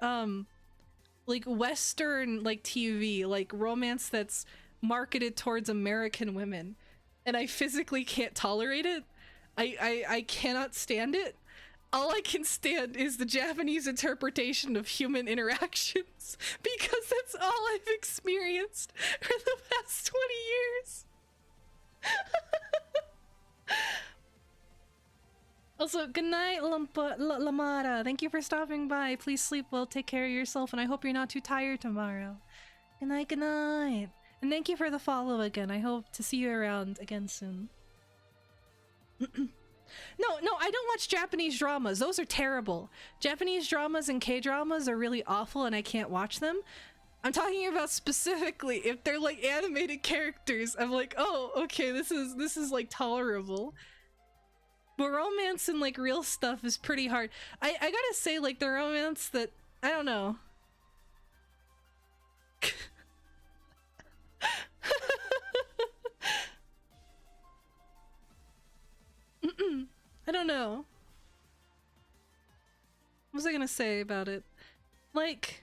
like Western like TV, like romance that's marketed towards American women, and I physically can't tolerate it. I cannot stand it. All I can stand is the Japanese interpretation of human interactions, because that's all I've experienced for the past 20 years. Also, good night, Lamara. Thank you for stopping by. Please sleep well, take care of yourself, and I hope you're not too tired tomorrow. Good night, good night. And thank you for the follow again. I hope to see you around again soon. No, I don't watch Japanese dramas. Those are terrible. Japanese dramas and K-dramas are really awful and I can't watch them. I'm talking about specifically if they're like animated characters. I'm like, oh, okay, this is like tolerable. But romance and like real stuff is pretty hard. I gotta say, like, the romance that, I don't know. I don't know. What was I gonna say about it? Like...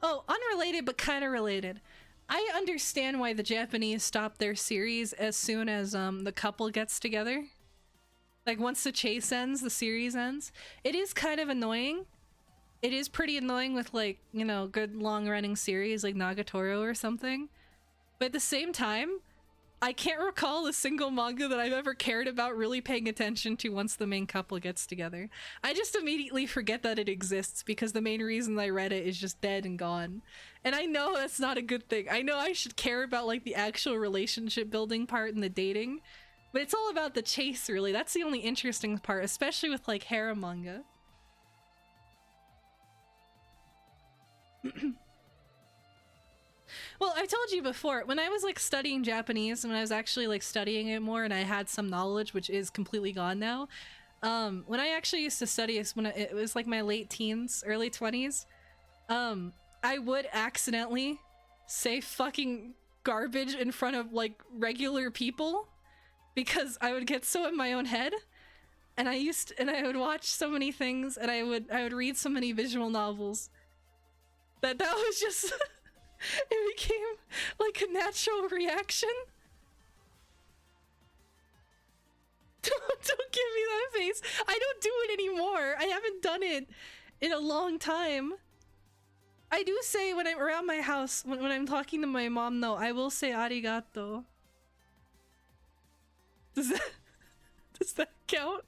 Oh, unrelated but kind of related. I understand why the Japanese stop their series as soon as the couple gets together. Like, once the chase ends, the series ends. It is kind of annoying. It is pretty annoying with, like, you know, good long-running series like Nagatoro or something. But at the same time, I can't recall a single manga that I've ever cared about really paying attention to once the main couple gets together. I just immediately forget that it exists because the main reason I read it is just dead and gone. And I know that's not a good thing. I know I should care about, like, the actual relationship building part and the dating, but it's all about the chase, really. That's the only interesting part, especially with, like, harem manga. Well, I told you before, when I was like studying Japanese, and when I was actually like studying it more and I had some knowledge, which is completely gone now. When I actually used to study it, when it was like my late teens, early 20s, I would accidentally say fucking garbage in front of like regular people because I would get so in my own head. And I would watch so many things, and I would read so many visual novels that was just it became like a natural reaction. Don't give me that face. I don't do it anymore. I haven't done it in a long time. I do say when I'm around my house, when I'm talking to my mom though, I will say arigato. Does that count?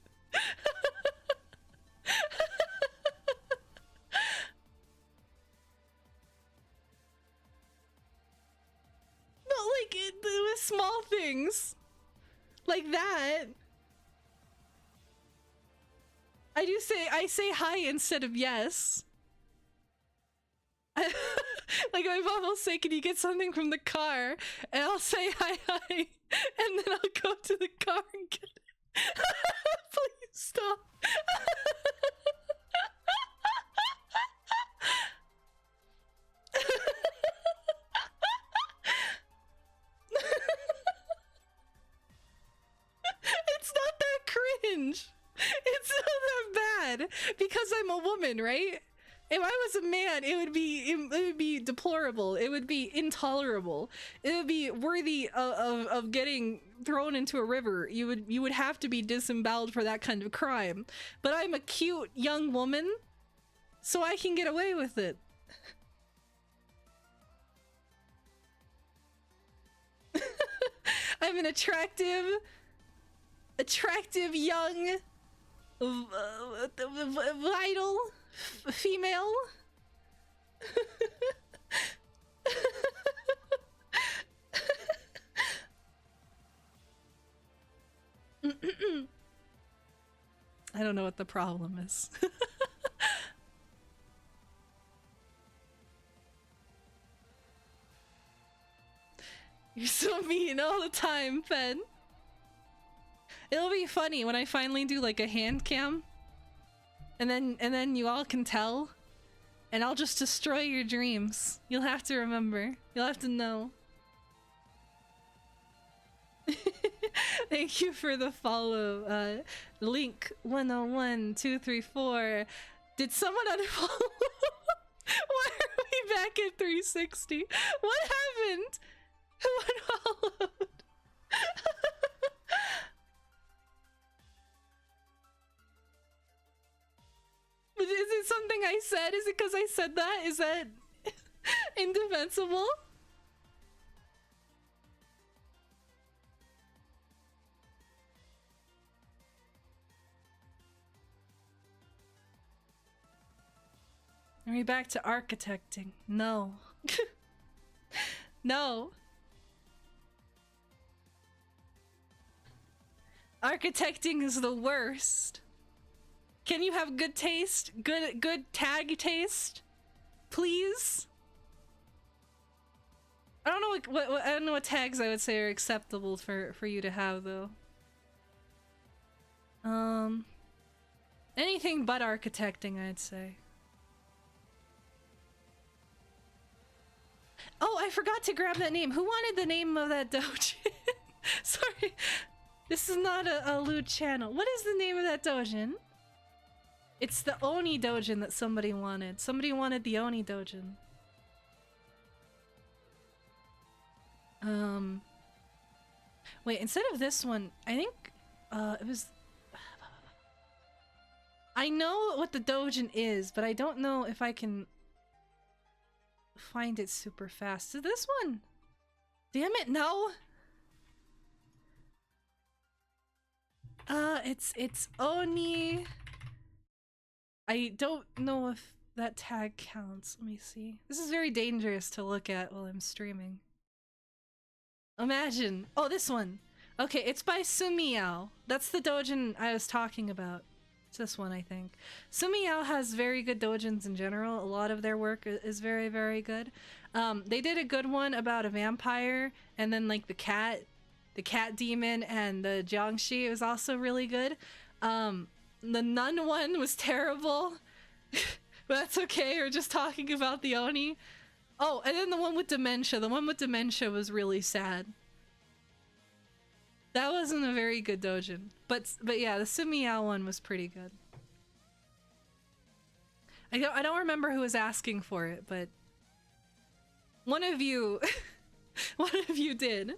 like with small things like that. I say hi instead of yes. Like my mom will say, "Can you get something from the car?" And I'll say hi, and then I'll go to the car and get it. Please stop. It's not that cringe. It's not that bad because I'm a woman, right? If I was a man, it would be deplorable. It would be intolerable. It would be worthy of getting thrown into a river. You would have to be disemboweled for that kind of crime. But I'm a cute young woman, so I can get away with it. I'm an attractive young vital female. I don't know what the problem is. You're so mean all the time, Fen. It'll be funny when I finally do like a hand cam. And then you all can tell. And I'll just destroy your dreams. You'll have to remember. You'll have to know. Thank you for the follow. Link 101234. Did someone unfollow? Why are we back at 360? What happened? Who unfollowed? Is it something I said? Is it because I said that? Is that indefensible? Are we back to architecting? No. No. Architecting is the worst. Can you have good taste? Good tag taste? Please? I don't know what I don't know what tags I would say are acceptable for you to have though. Anything but architecting, I'd say. Oh, I forgot to grab that name. Who wanted the name of that doujin? Sorry. This is not a lewd channel. What is the name of that doujin? It's the Oni doujin that somebody wanted. Somebody wanted the Oni doujin. Wait, instead of this one, I think it was I know what the doujin is, but I don't know if I can find it super fast. Is this one? Damn it, no. It's Oni. I don't know if that tag counts. Let me see. This is very dangerous to look at while I'm streaming. Imagine. Oh, this one. Okay, it's by Sumiyao. That's the doujin I was talking about. It's this one, I think. Sumiyao has very good doujins in general. A lot of their work is very, very good. They did a good one about a vampire, and then like the cat demon, and the Jiangshi. It was also really good. The nun one was terrible. But that's okay, we're just talking about the Oni. Oh, and then the one with dementia. The one with dementia was really sad. That wasn't a very good doujin. But yeah, the Sumiyao one was pretty good. I don't remember who was asking for it, but one of you one of you did.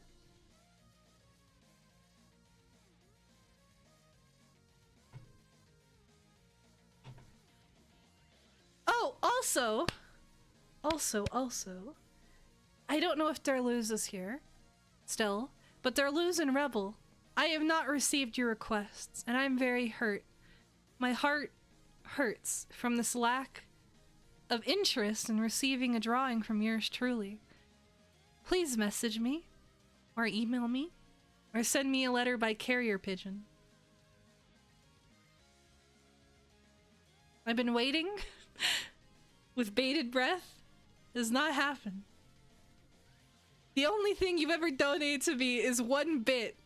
Oh, also, I don't know if Darluz is here still, but Darluz and Rebel, I have not received your requests, and I'm very hurt. My heart hurts from this lack of interest in receiving a drawing from yours truly. Please message me. Or email me. Or send me a letter by carrier pigeon. I've been waiting with bated breath. It has not happened. The only thing you've ever donated to me is 1 bit.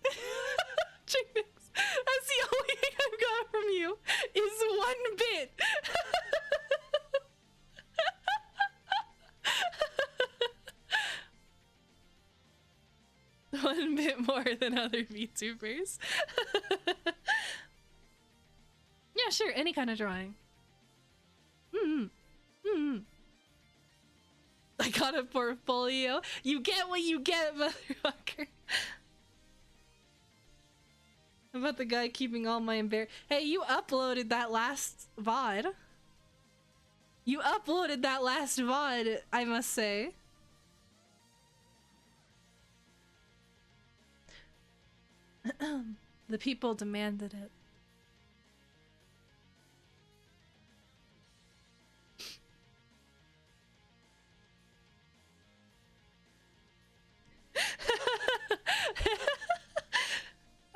Chickens. That's the only thing I've got from you is 1 bit. 1 bit more than other VTubers. Yeah, sure, any kind of drawing. I got a portfolio. You get what you get, motherfucker. How about the guy keeping all my Hey, you uploaded that last VOD. You uploaded that last VOD, I must say. The people demanded it.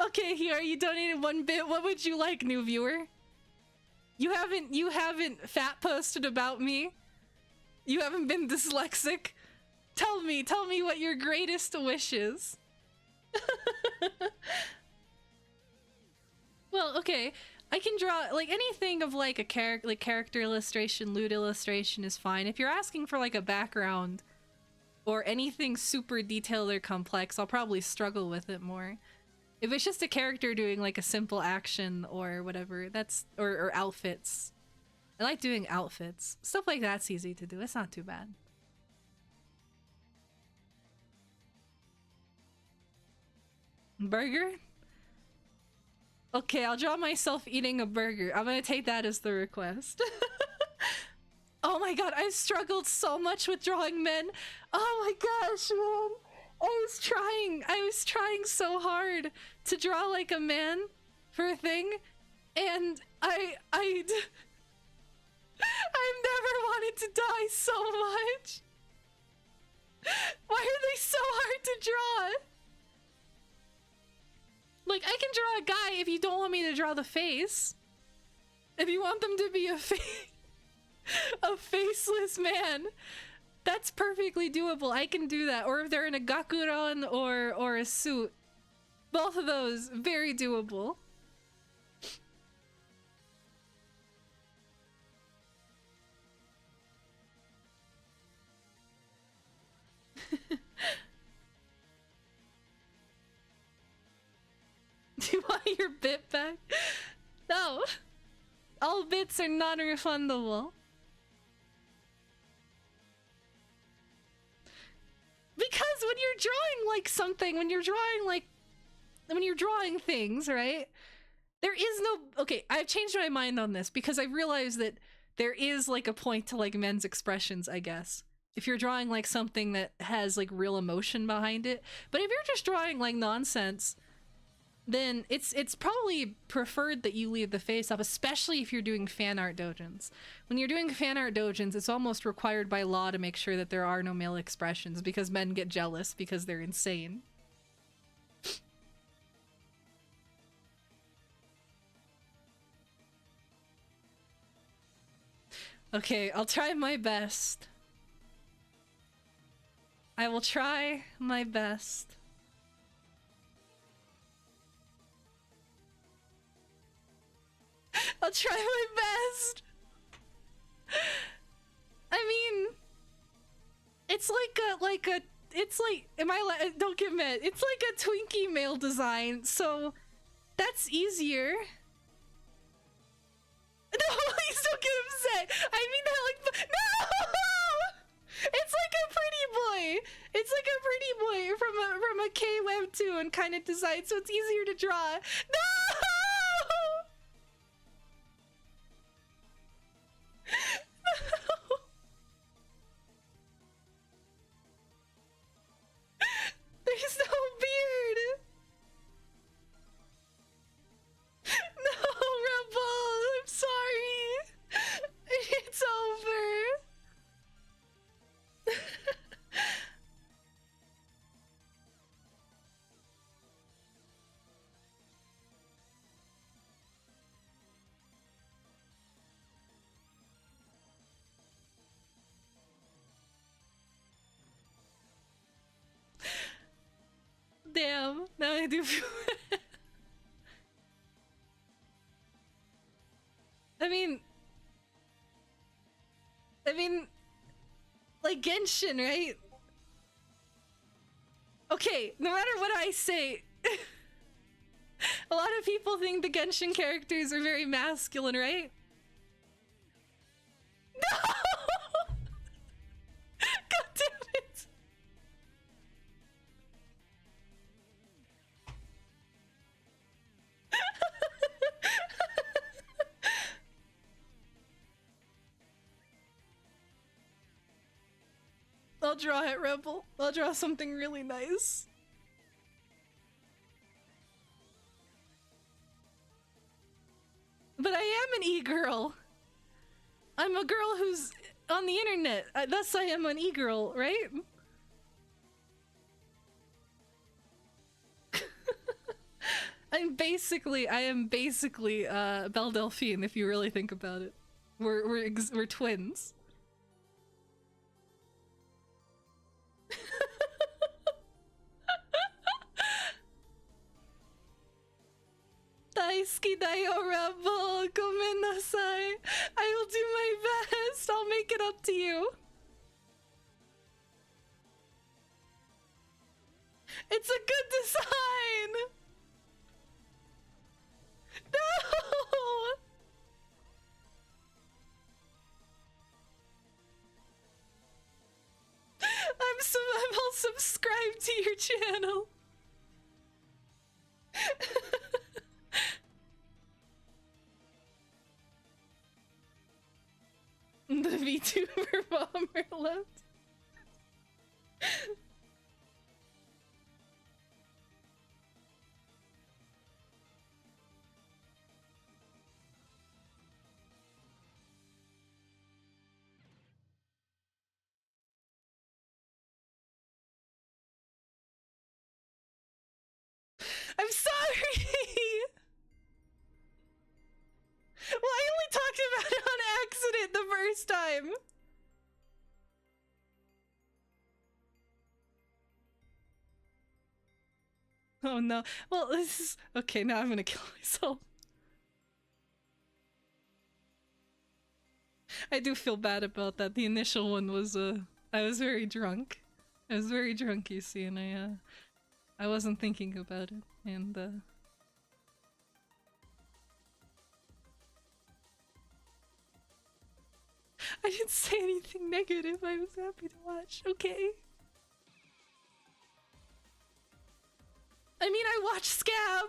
Okay, here, you donated 1 bit. What would you like, new viewer? You haven't fat posted about me. You haven't been dyslexic. Tell me what your greatest wish is. Well, okay. I can draw like anything of like a character illustration, loot illustration is fine. If you're asking for like a background or anything super detailed or complex, I'll probably struggle with it more. If it's just a character doing like a simple action or whatever, that's or outfits. I like doing outfits. Stuff like that's easy to do. It's not too bad. Burger? Okay, I'll draw myself eating a burger. I'm gonna take that as the request. Oh my god, I've struggled so much with drawing men. Oh my gosh, man. I was trying so hard to draw like a man for a thing, and I've never wanted to die so much. Why are they so hard to draw? Like, I can draw a guy if you don't want me to draw the face. If you want them to be a faceless man, that's perfectly doable. I can do that. Or if they're in a gakuron or a suit. Both of those, very doable. Do you want your bit back? No. All bits are non-refundable. Because when you're drawing like something, when you're drawing things, right? There is no... Okay, I've changed my mind on this because I realized that there is like a point to like men's expressions, I guess. If you're drawing like something that has like real emotion behind it. But if you're just drawing like nonsense, then it's probably preferred that you leave the face up, especially if you're doing fan art dojins. When you're doing fan art dojins, it's almost required by law to make sure that there are no male expressions because men get jealous because they're insane. Okay, I'll try my best. I will try my best. I'll try my best. I mean, it's don't get mad. It's like a Twinkie male design, so that's easier. No, please don't get upset. I mean that like, no! It's like a pretty boy. It's like a pretty boy from a K-webtoon kind of design, so it's easier to draw. No! No. There's no beard. No, Rebel. I'm sorry. It's over. damn. Now I do feel I mean, like Genshin, right? Okay, no matter what I say, a lot of people think the Genshin characters are very masculine, right? No! God damn it! I'll draw it, Rebel. I'll draw something really nice. But I am an e-girl. I'm a girl who's on the internet. Thus I am an e-girl, right? I am basically Belle Delphine if you really think about it. We're twins. Daisuki dayo, Rebel. Gomenasai. I will do my best. I'll make it up to you. It's a good design. No. I'll subscribe to your channel. The VTuber bomber left. I'm sorry! Well, I only talked about it on accident the first time. Oh no. Well, this is... Okay, now I'm gonna kill myself. I do feel bad about that. The initial one was, I was very drunk. I was very drunk, you see, and I wasn't thinking about it, and, I didn't say anything negative. I was happy to watch. Okay. I mean, I watched Scab.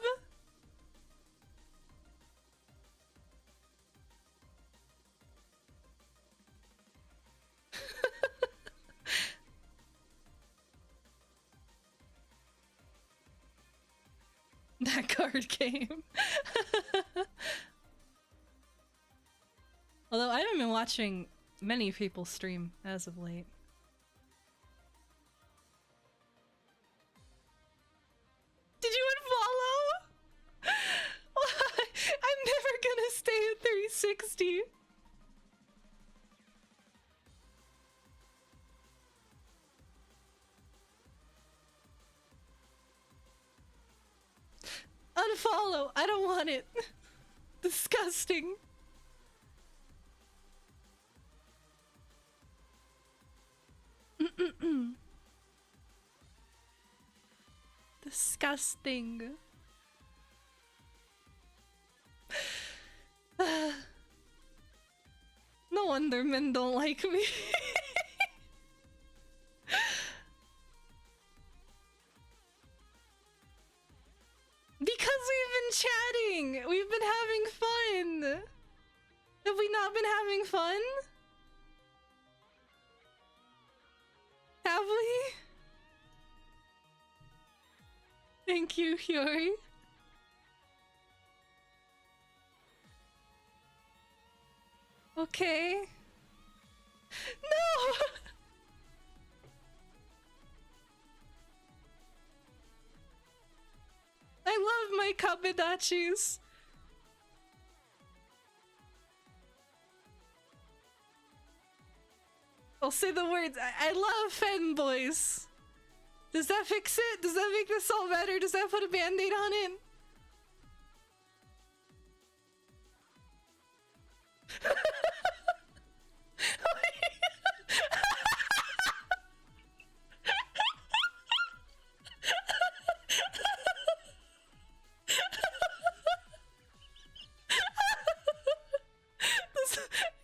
That card game. Although I haven't been watching many people stream as of late. Did you unfollow? I'm never gonna stay at 360. Unfollow. I don't want it. Disgusting. Disgusting. No wonder men don't like me. Because we've been chatting! We've been having fun! Have we not been having fun? Have we? Thank you, Hiyori. Okay. No! I love my kabedachis. I'll say the words. I love fanboys. Does that fix it? Does that make this all better? Does that put a band-aid on it?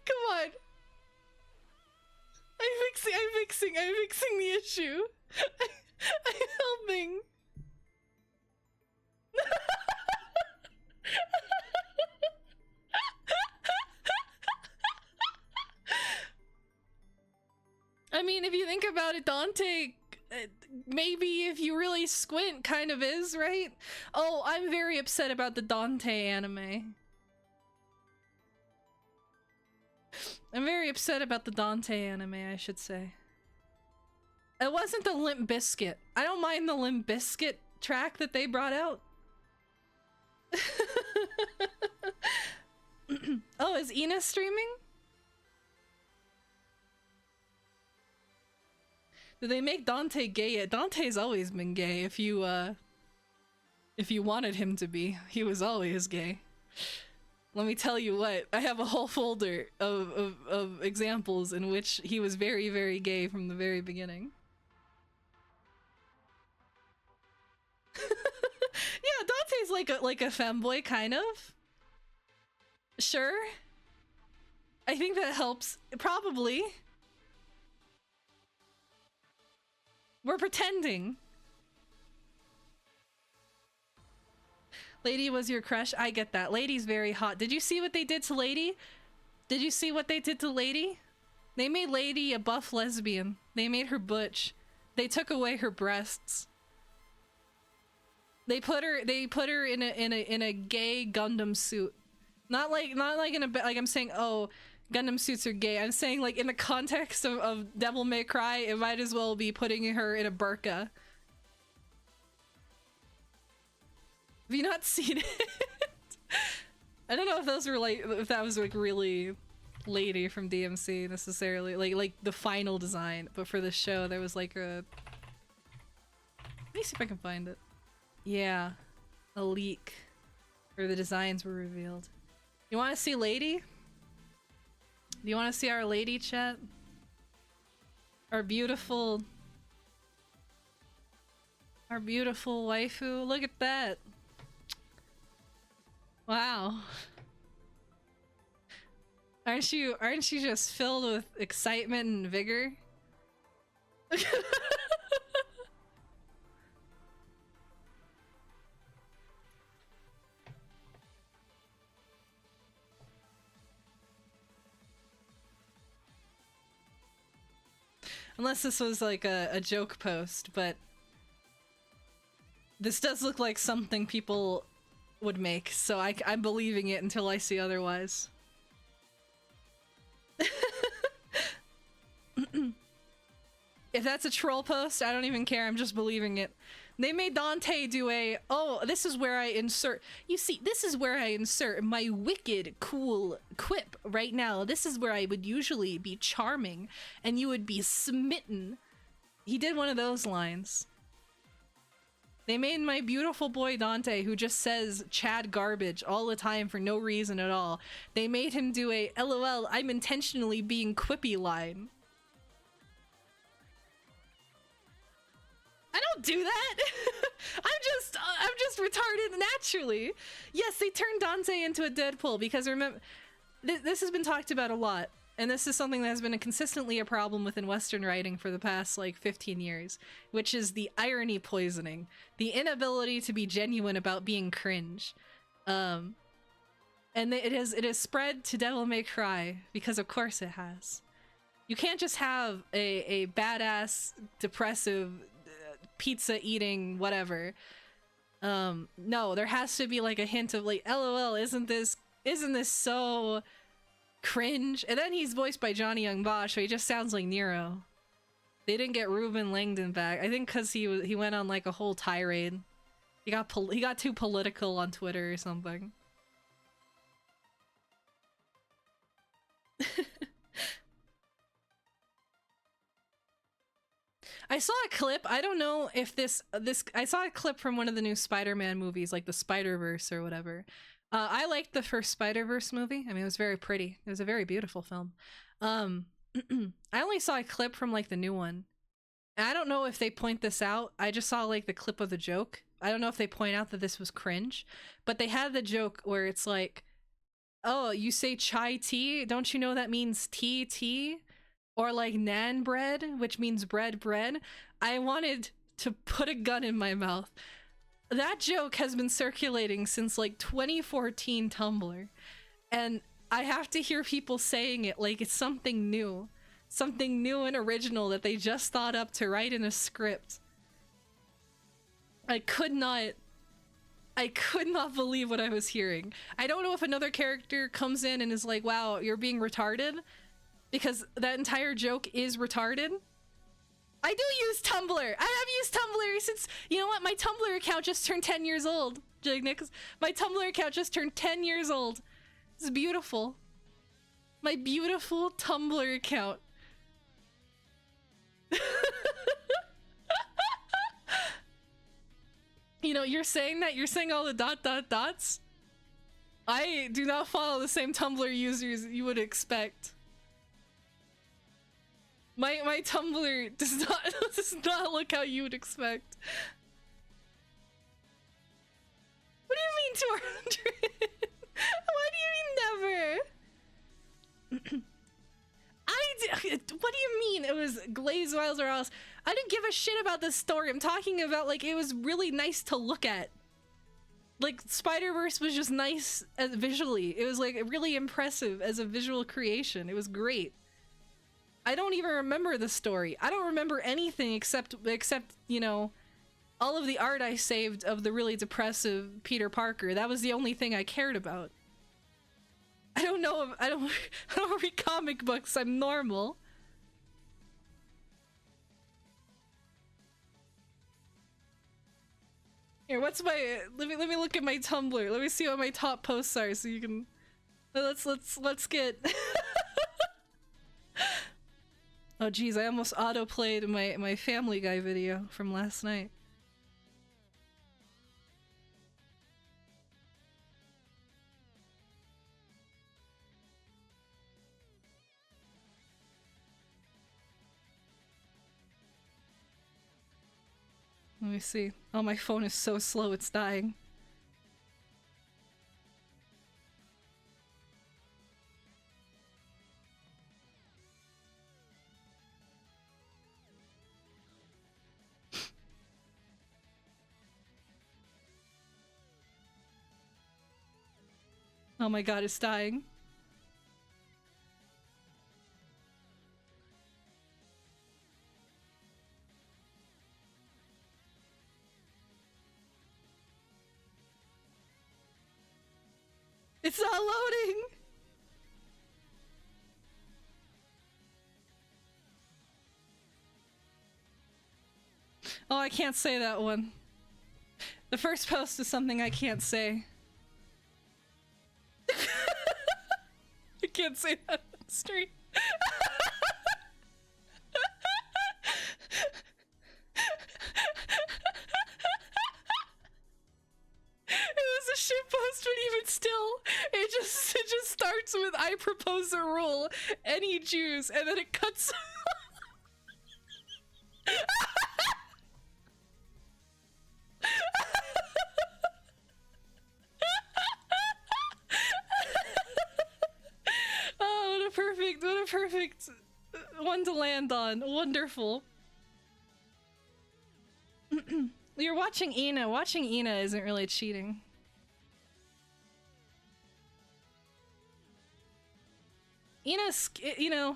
Come on. I'm fixing the issue. I'm helping. I mean, if you think about it, Dante, maybe if you really squint, kind of is, right? Oh, I'm very upset about the Dante anime. I'm very upset about the Dante anime, I should say. It wasn't the Limp Bizkit. I don't mind the Limp Bizkit track that they brought out. Oh, is Ina streaming? Did they make Dante gay yet? Dante's always been gay if you wanted him to be. He was always gay. Let me tell you what, I have a whole folder of examples in which he was very, very gay from the very beginning. Yeah, Dante's like a femboy, kind of. Sure. I think that helps. Probably. We're pretending. Lady was your crush? I get that. Lady's very hot. Did you see what they did to Lady? Did you see what they did to Lady? They made Lady a buff lesbian. They made her butch. They took away her breasts. They put her in a gay Gundam suit. Not like in a, like I'm saying, oh, Gundam suits are gay. I'm saying, like, in the context of Devil May Cry, it might as well be putting her in a burqa. Have you not seen it? I don't know if those were like, if that was like really Lady from DMC necessarily, like the final design, but for the show there was like a. Let me see if I can find it. Yeah, a leak, where the designs were revealed. You want to see Lady? Do you want to see our Lady, chat? Our beautiful waifu. Look at that. Wow. Aren't you just filled with excitement and vigor? Unless this was like a joke post, but this does look like something people would make, so I'm believing it until I see otherwise. If that's a troll post, I don't even care, I'm just believing it. They made Dante do a, oh, this is where I insert, you see, this is where I insert my wicked cool quip right now. This is where I would usually be charming, and you would be smitten. He did one of those lines. They made my beautiful boy Dante, who just says Chad garbage all the time for no reason at all. They made him do a LOL, I'm intentionally being quippy line. I don't do that. I'm just retarded naturally. Yes, they turned Dante into a Deadpool because remember, this has been talked about a lot, and this is something that has been consistently a problem within Western writing for the past like 15 years, which is the irony poisoning, the inability to be genuine about being cringe, and it has spread to Devil May Cry because of course it has. You can't just have a badass, depressive, pizza eating whatever. No, there has to be like a hint of like, LOL, isn't this so cringe? And then he's voiced by Johnny Young Bosch, so he just sounds like Nero. They didn't get Ruben Langdon back, I think because he went on like a whole tirade. He got too political on Twitter or something. I saw a clip. I don't know if this I saw a clip from one of the new Spider-Man movies, like the Spider-Verse or whatever. I liked the first Spider-Verse movie. I mean, it was very pretty. It was a very beautiful film. I only saw a clip from like the new one. And I don't know if they point this out. I just saw like the clip of the joke. I don't know if they point out that this was cringe, but they had the joke where it's like, "Oh, you say chai tea? Don't you know that means tea? Or like nan bread, which means bread." I wanted to put a gun in my mouth. That joke has been circulating since like 2014 Tumblr, and I have to hear people saying it like it's something new and original that they just thought up to write in a script. I could not believe what I was hearing. I don't know if another character comes in and is like, "Wow, you're being retarded," because that entire joke is retarded. I do use Tumblr. I have used Tumblr since, you know what? My Tumblr account just turned 10 years old. Jignix. My Tumblr account just turned 10 years old. It's beautiful. My beautiful Tumblr account. You know, you're saying all the ... dots. I do not follow the same Tumblr users you would expect. My Tumblr does not look how you would expect. What do you mean 200? Why do you mean never? What do you mean it was Glaze Wiles or else? I didn't give a shit about this story. I'm talking about like it was really nice to look at. Like Spider-Verse was just nice visually. It was like really impressive as a visual creation. It was great. I don't even remember the story. I don't remember anything except you know, all of the art I saved of the really depressive Peter Parker. That was the only thing I cared about. I don't know. I don't read comic books. I'm normal. Here, what's my? Let me look at my Tumblr. Let me see what my top posts are, so you can. Let's get. Oh geez, I almost auto-played my Family Guy video from last night. Let me see. Oh, my phone is so slow, it's dying. Oh my god, it's dying. It's not loading! Oh, I can't say that one. The first post is something I can't say. I can't say that on stream. It was a shitpost, but even still, it just starts with "I propose a rule, any Jews," and then it cuts. Oh, what a perfect one to land on. Wonderful. You're watching Ina. Watching Ina isn't really cheating. Ina's, you know,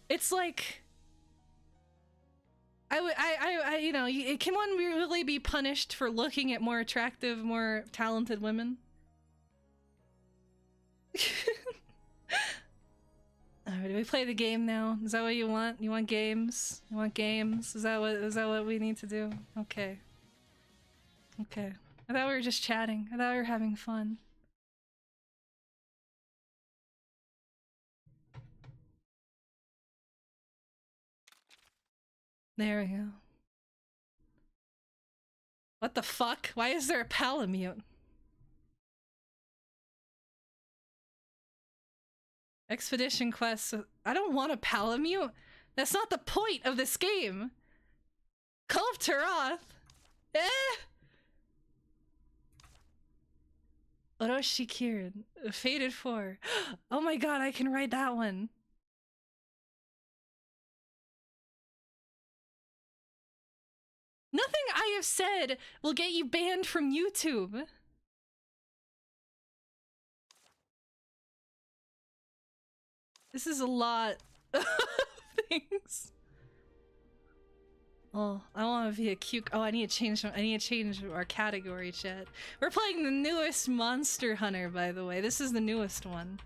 it's like, you know, can one really be punished for looking at more attractive, more talented women? Alright, do we play the game now? Is that what you want? You want games? You want games? Is that what we need to do? Okay. Okay. I thought we were just chatting. I thought we were having fun. There we go. What the fuck? Why is there a palamute? Expedition quest. I don't want a palamute. That's not the point of this game. Kulv Taroth. Eh. Oroshi Kirin. Fated 4. Oh my god, I can write that one. Nothing I have said will get you banned from YouTube. This is a lot of things. Oh, I want to be a cute. Oh, I need to change our category, chat. We're playing the newest Monster Hunter, by the way. This is the newest one.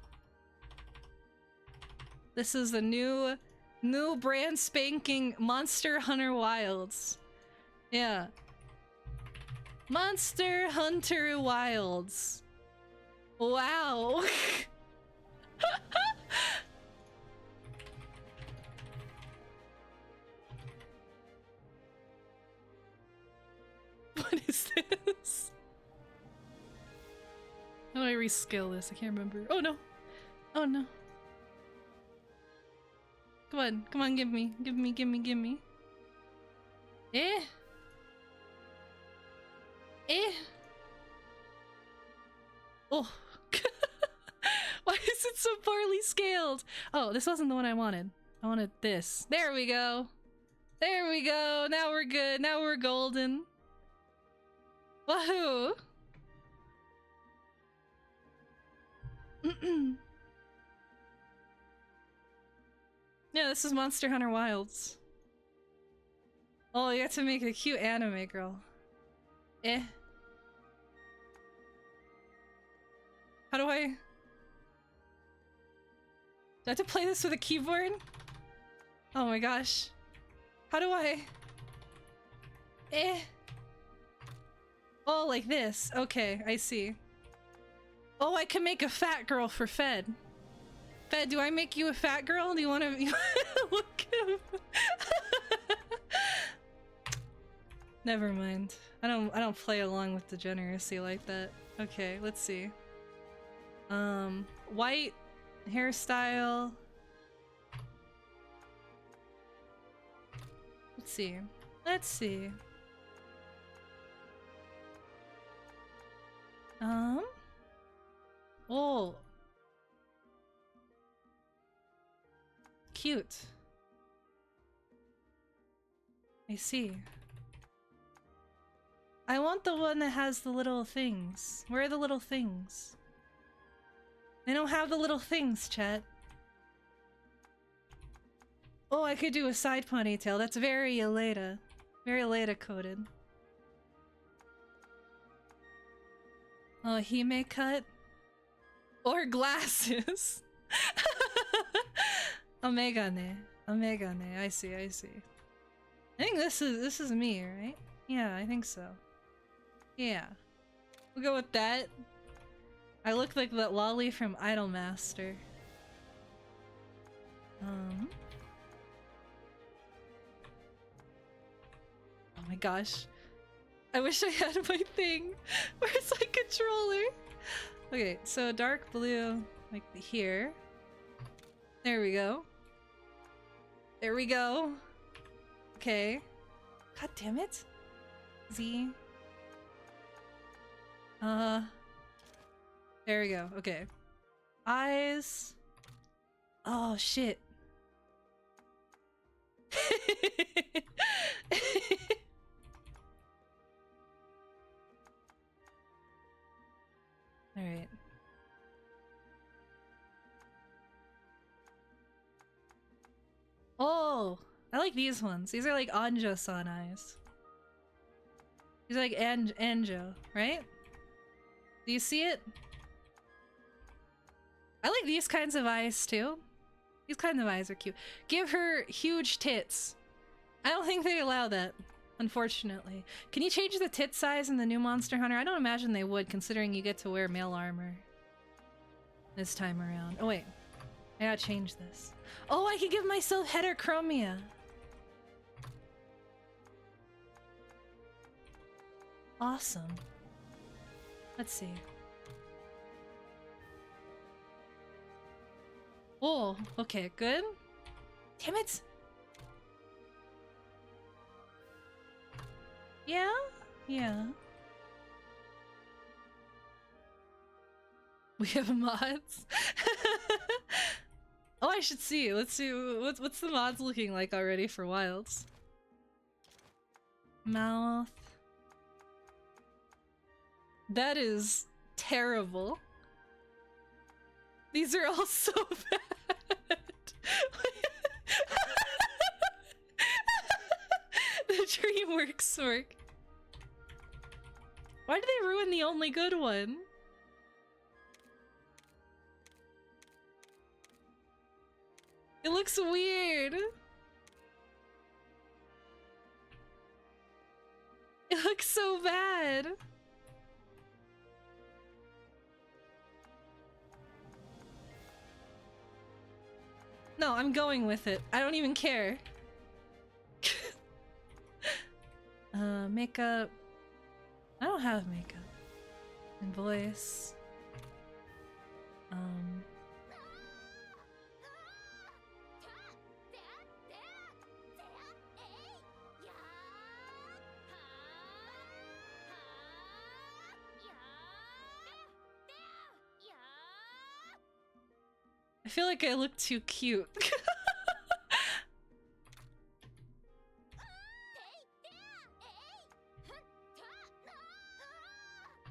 This is the new brand spanking Monster Hunter Wilds. Yeah. Monster Hunter Wilds. Wow. What is this? How do I rescale this? I can't remember. Oh no! Oh no. Come on, give me. Eh? Eh? Oh. Why is it so poorly scaled? Oh, this wasn't the one I wanted. I wanted this. There we go. There we go. Now we're good. Now we're golden. Wahoo! Yeah, this is Monster Hunter Wilds. Oh, you have to make a cute anime girl. Eh. How do I... Do I have to play this with a keyboard? Oh my gosh. How do I... Eh. Oh, like this. Okay, I see. Oh, I can make a fat girl for Fed. Fed, do I make you a fat girl? Do you want to look at him? Never mind. I don't play along with degeneracy like that. Okay, let's see. White hairstyle. Let's see. Let's see. Oh. Cute. I see. I want the one that has the little things. Where are the little things? They don't have the little things, chat. Oh, I could do a side ponytail. That's very Aleda. Very Aleda coded. Oh, Hime cut? Or glasses. Omegane. Omegane. I see, I see. I think this is me, right? Yeah, I think so. Yeah. We'll go with that. I look like that lolly from Idolmaster. Oh my gosh. I wish I had my thing. Where's my controller? Okay, so dark blue, like here. There we go. There we go. Okay. God damn it. Z. There we go. Okay. Eyes. Oh, shit. Alright. Oh! I like these ones. These are like Anjo-san eyes. These are like Anjo, right? Do you see it? I like these kinds of eyes too. These kinds of eyes are cute. Give her huge tits. I don't think they allow that, unfortunately. Can you change the tit size in the new Monster Hunter? I don't imagine they would, considering you get to wear male armor this time around. Oh wait, I gotta change this. Oh, I can give myself heterochromia. Awesome. Let's see. Oh, okay, good. Damn it! Yeah? Yeah. We have mods? Oh, I should see. Let's see. What's the mods looking like already for Wilds? Mouth. That is terrible. These are all so bad. The DreamWorks work. Why did they ruin the only good one? It looks weird. It looks so bad. No, I'm going with it. I don't even care. Makeup. I don't have makeup. And voice. I feel like I look too cute.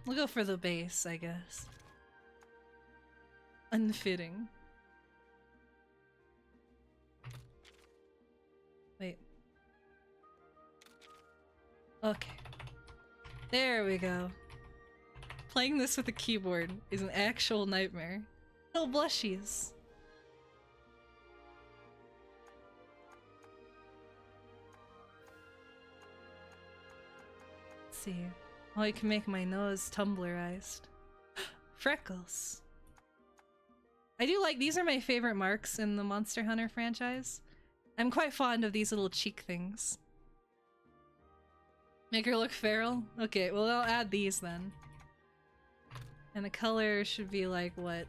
We'll go for the base, I guess. Unfitting. Wait. Okay. There we go. Playing this with a keyboard is an actual nightmare. Little blushies. Let's see. Oh, you can make my nose tumblerized. Freckles. I do like, these are my favorite marks in the Monster Hunter franchise. I'm quite fond of these little cheek things. Make her look feral? Okay, well I'll add these then. And the color should be like what?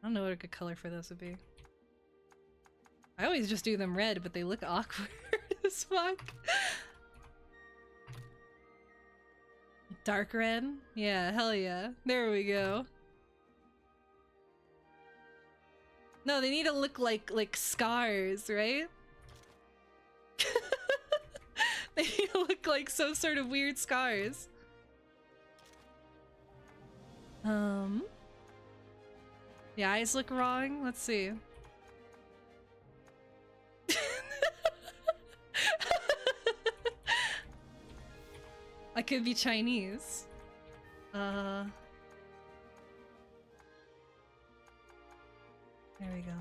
I don't know what a good color for those would be. I always just do them red, but they look awkward as fuck. Dark red? Yeah, hell yeah. There we go. No, they need to look like scars, right? They need to look like some sort of weird scars. The eyes look wrong. Let's see. I could be Chinese. There we go.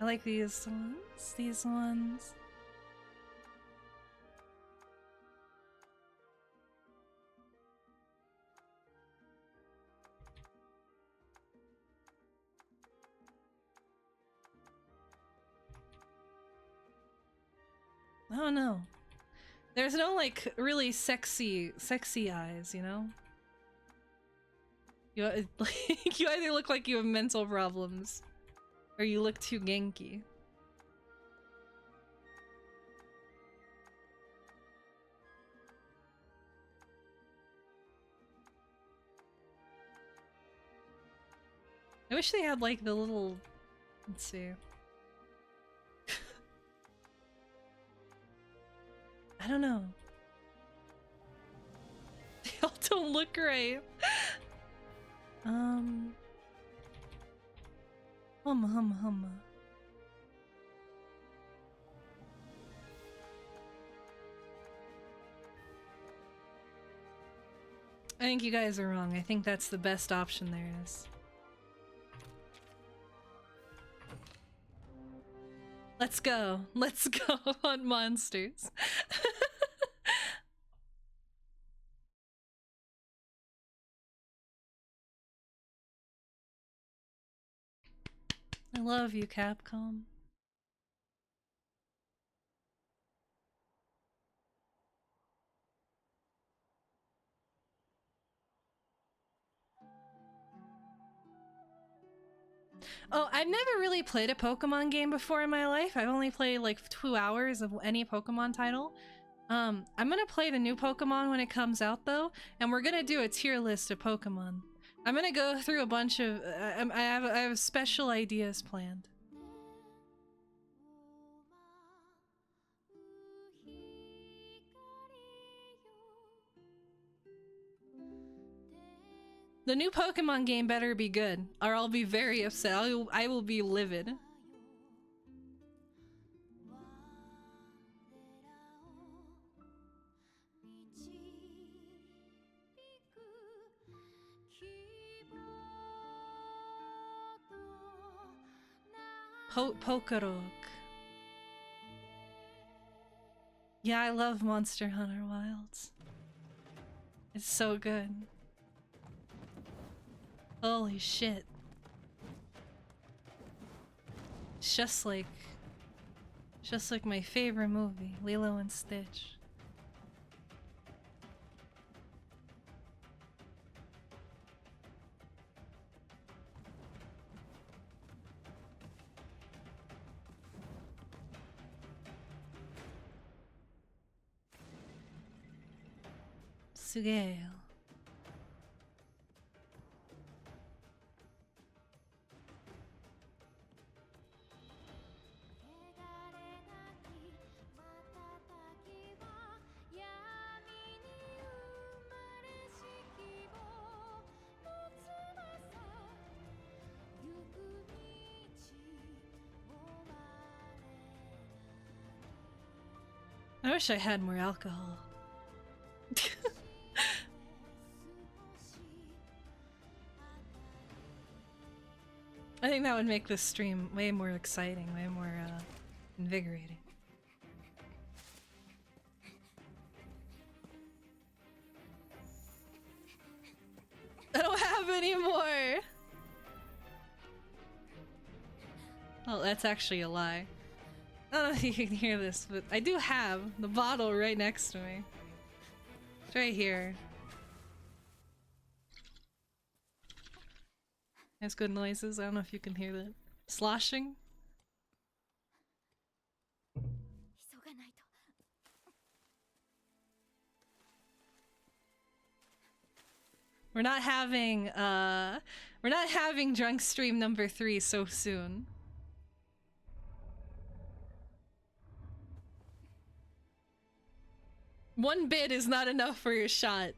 I like these ones. These ones. I don't know. There's no like really sexy eyes, you know? You like you either look like you have mental problems or you look too Genki. I wish they had like the little, let's see. I don't know. They all don't look right. Humma. I think you guys are wrong. I think that's the best option there is. Let's go. Let's go on monsters. I love you, Capcom. Oh, I've never really played a Pokemon game before in my life. I've only played like 2 hours of any Pokemon title. I'm gonna play the new Pokemon when it comes out though, and we're gonna do a tier list of Pokemon. I'm gonna go through a bunch of. I have special ideas planned. The new Pokemon game better be good, or I'll be very upset. I will be livid. Pokorok. Yeah, I love Monster Hunter Wilds. It's so good. Holy shit. It's just like my favorite movie, Lilo and Stitch. Sugeo. I wish I had more alcohol. I think that would make this stream way more exciting, way more invigorating. I don't have any more! Oh, that's actually a lie. I don't know if you can hear this, but I do have the bottle right next to me. It's right here. Has good noises. I don't know if you can hear that. Sloshing? We're not having drunk stream number 3 so soon. One bit is not enough for your shot.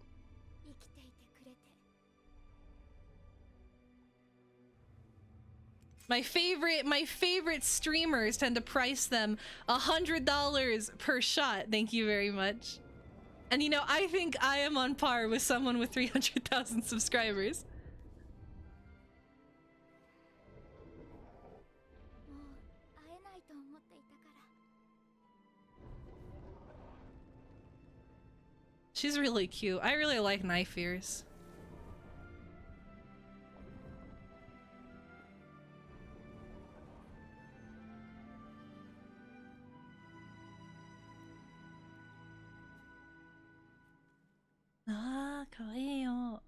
My favorite streamers tend to price them $100 per shot. Thank you very much. And you know, I think I am on par with someone with 300,000 subscribers. She's really cute. I really like knife ears. Ah, kawaii yo.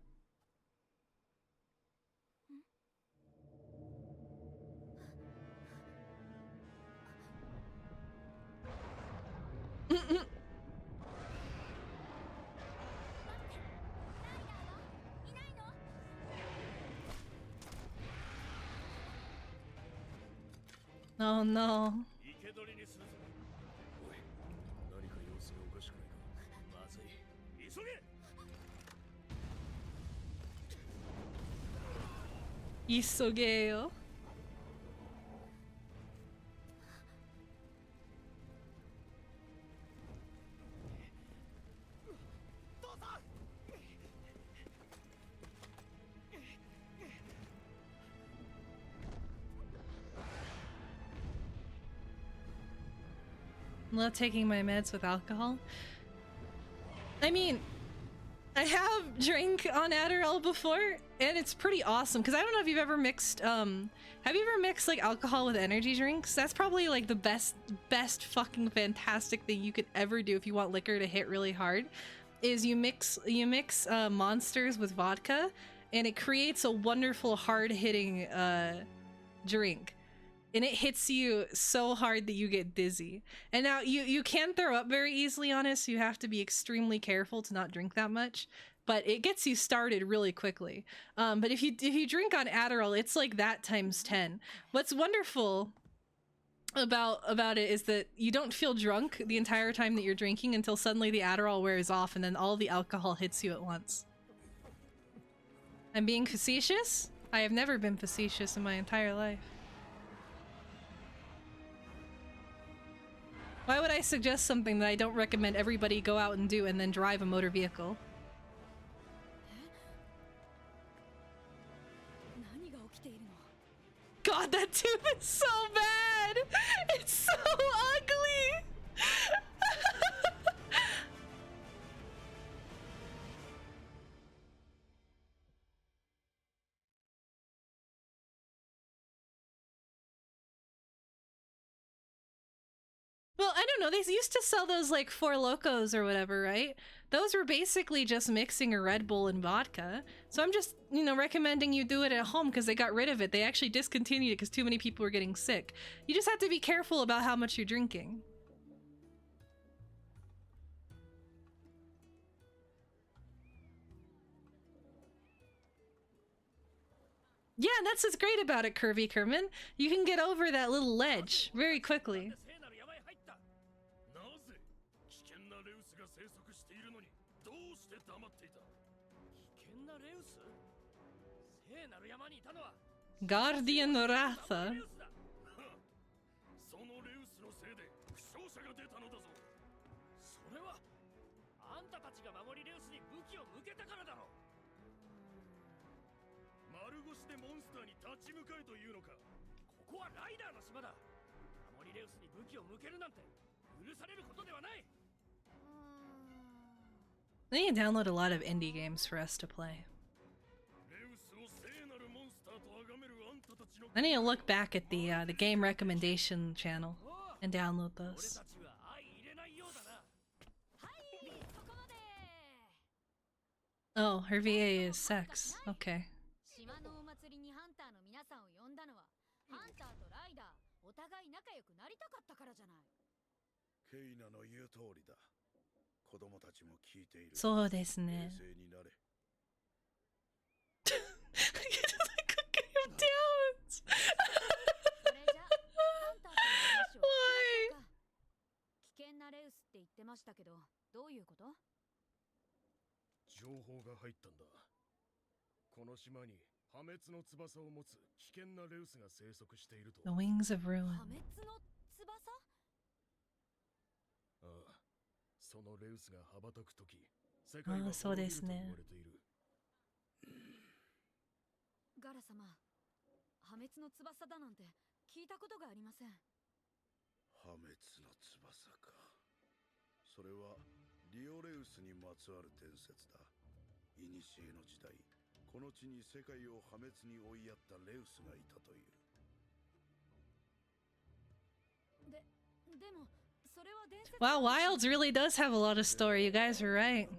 Oh no. Isogeo. I'm not taking my meds with alcohol. I mean, I have drank on Adderall before, and it's pretty awesome. Because I don't know if you've ever mixed, have you ever mixed like alcohol with energy drinks? That's probably like the best fucking fantastic thing you could ever do if you want liquor to hit really hard. Is you mix Monsters with vodka, and it creates a wonderful hard-hitting drink. And it hits you so hard that you get dizzy. And now you can throw up very easily on it, so you have to be extremely careful to not drink that much. But it gets you started really quickly. But if you drink on Adderall, it's like that times 10. What's wonderful about it is that you don't feel drunk the entire time that you're drinking until suddenly the Adderall wears off and then all the alcohol hits you at once. I'm being facetious? I have never been facetious in my entire life. Why would I suggest something that I don't recommend everybody go out and do and then drive a motor vehicle? God, that tooth is so bad! It's so ugly! Well, I don't know. They used to sell those like Four Locos or whatever, right? Those were basically just mixing a Red Bull and vodka. So I'm just, you know, recommending you do it at home because they got rid of it. They actually discontinued it because too many people were getting sick. You just have to be careful about how much you're drinking. Yeah, and that's what's great about it, Curvy Kerman. You can get over that little ledge very quickly. Guardian Ratha. I need to download a lot of indie games for us to play. I need to look back at the game recommendation channel and download those. Oh, her VA is sex. Okay. So desu ne. Why? 危険なレウスって言ってましたけど、どういうこと？情報が入ったんだ。この島に破滅の翼を持つ危険なレウスが生息していると。The wings of ruin. 破滅の翼？ああ、そのレウスが羽ばたくとき、世界は滅びると言われている。ガラ様、破滅の翼だなんて聞いたことがありません。破滅の翼か。それはリオレウスにまつわる伝説だ。古の時代、この地に世界を破滅に追いやったレウスがいたという。でもそれは伝説。Wow, Wilds really does have a lot of story. You guys are right.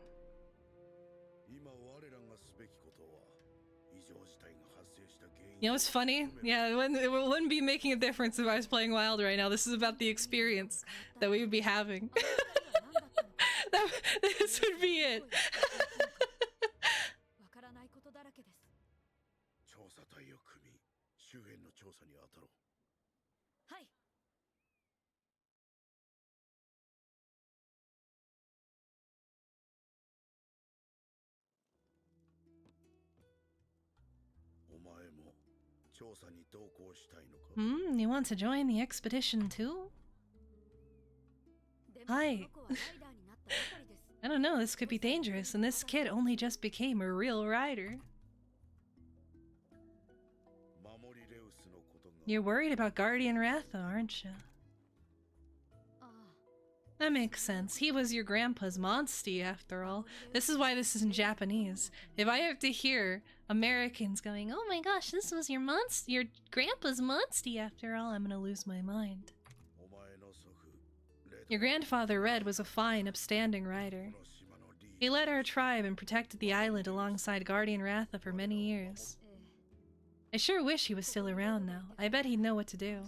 You know what's funny? Yeah, it wouldn't be making a difference if I was playing Wild right now. This is about the experience that we would be having. This would be it. You want to join the expedition too? Hi. I don't know, this could be dangerous, and this kid only just became a real rider. You're worried about Guardian Ratha, aren't you? That makes sense. He was your grandpa's monstie, after all. This is why this is in Japanese. If I have to hear Americans going, "Oh my gosh, this was your grandpa's monstie, after all," I'm gonna lose my mind. Your grandfather, Red, was a fine, upstanding rider. He led our tribe and protected the island alongside Guardian Ratha for many years. I sure wish he was still around now. I bet he'd know what to do.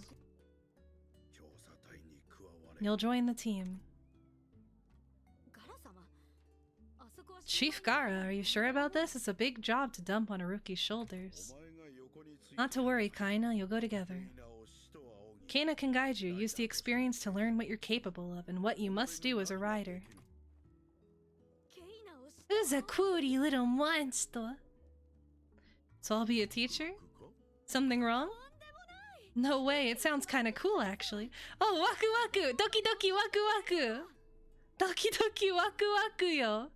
You'll join the team. Chief Gara, are you sure about this? It's a big job to dump on a rookie's shoulders. Not to worry, Kaina, you'll go together. Kaina can guide you, use the experience to learn what you're capable of and what you must do as a rider. Who's a cutie little monster? So I'll be a teacher? Something wrong? No way, it sounds kinda cool actually. Oh, waku waku! Doki doki waku waku! Doki doki waku waku yo!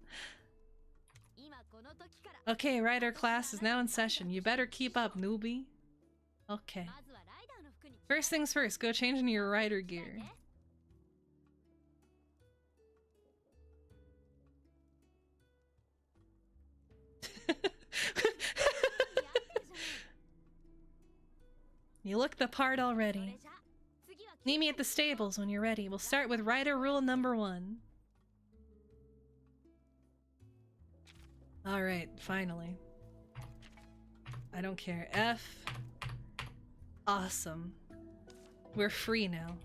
Okay, rider class is now in session. You better keep up, newbie. Okay. First things first, go change into your rider gear. You look the part already. Meet me at the stables when you're ready. We'll start with rider rule number 1. Alright, finally. I don't care. F. Awesome. We're free now.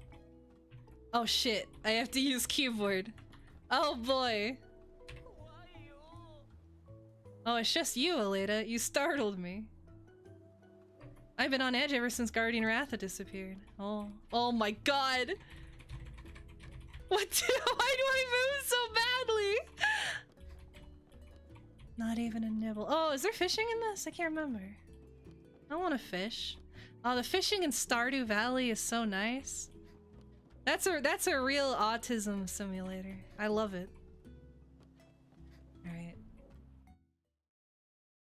Oh shit, I have to use keyboard. Oh boy. Oh, it's just you, Aleda. You startled me. I've been on edge ever since Guardian Ratha disappeared. Oh my god! Why do I move so badly? Not even a nibble. Oh, is there fishing in this? I can't remember. I want to fish. Oh, the fishing in Stardew Valley is so nice. That's a real autism simulator. I love it. Alright.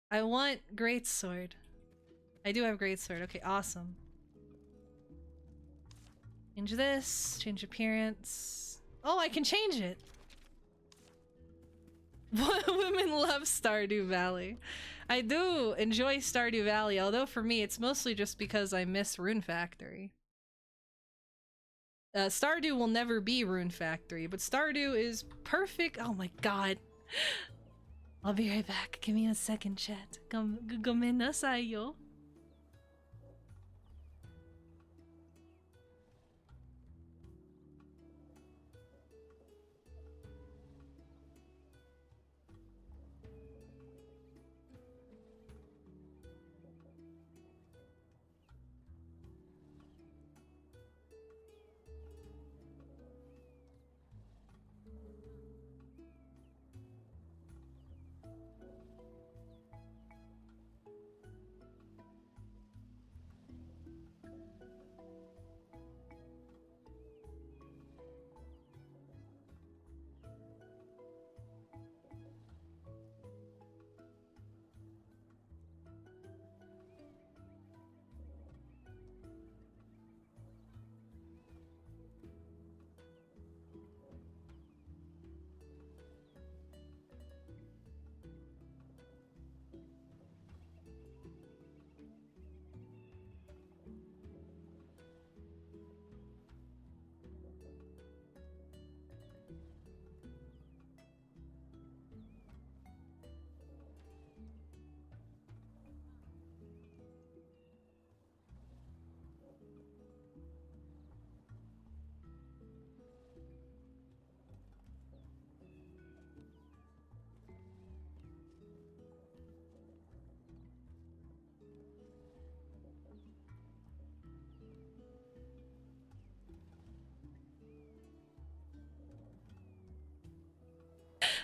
I want greatsword. I do have greatsword. Okay, awesome. Change this. Change appearance. Oh, I can change it. Women love Stardew Valley. I do enjoy Stardew Valley, although for me it's mostly just because I miss Rune Factory. Stardew will never be Rune Factory, but Stardew is perfect. Oh my god. I'll be right back. Give me a second, chat. Gomenasai yo.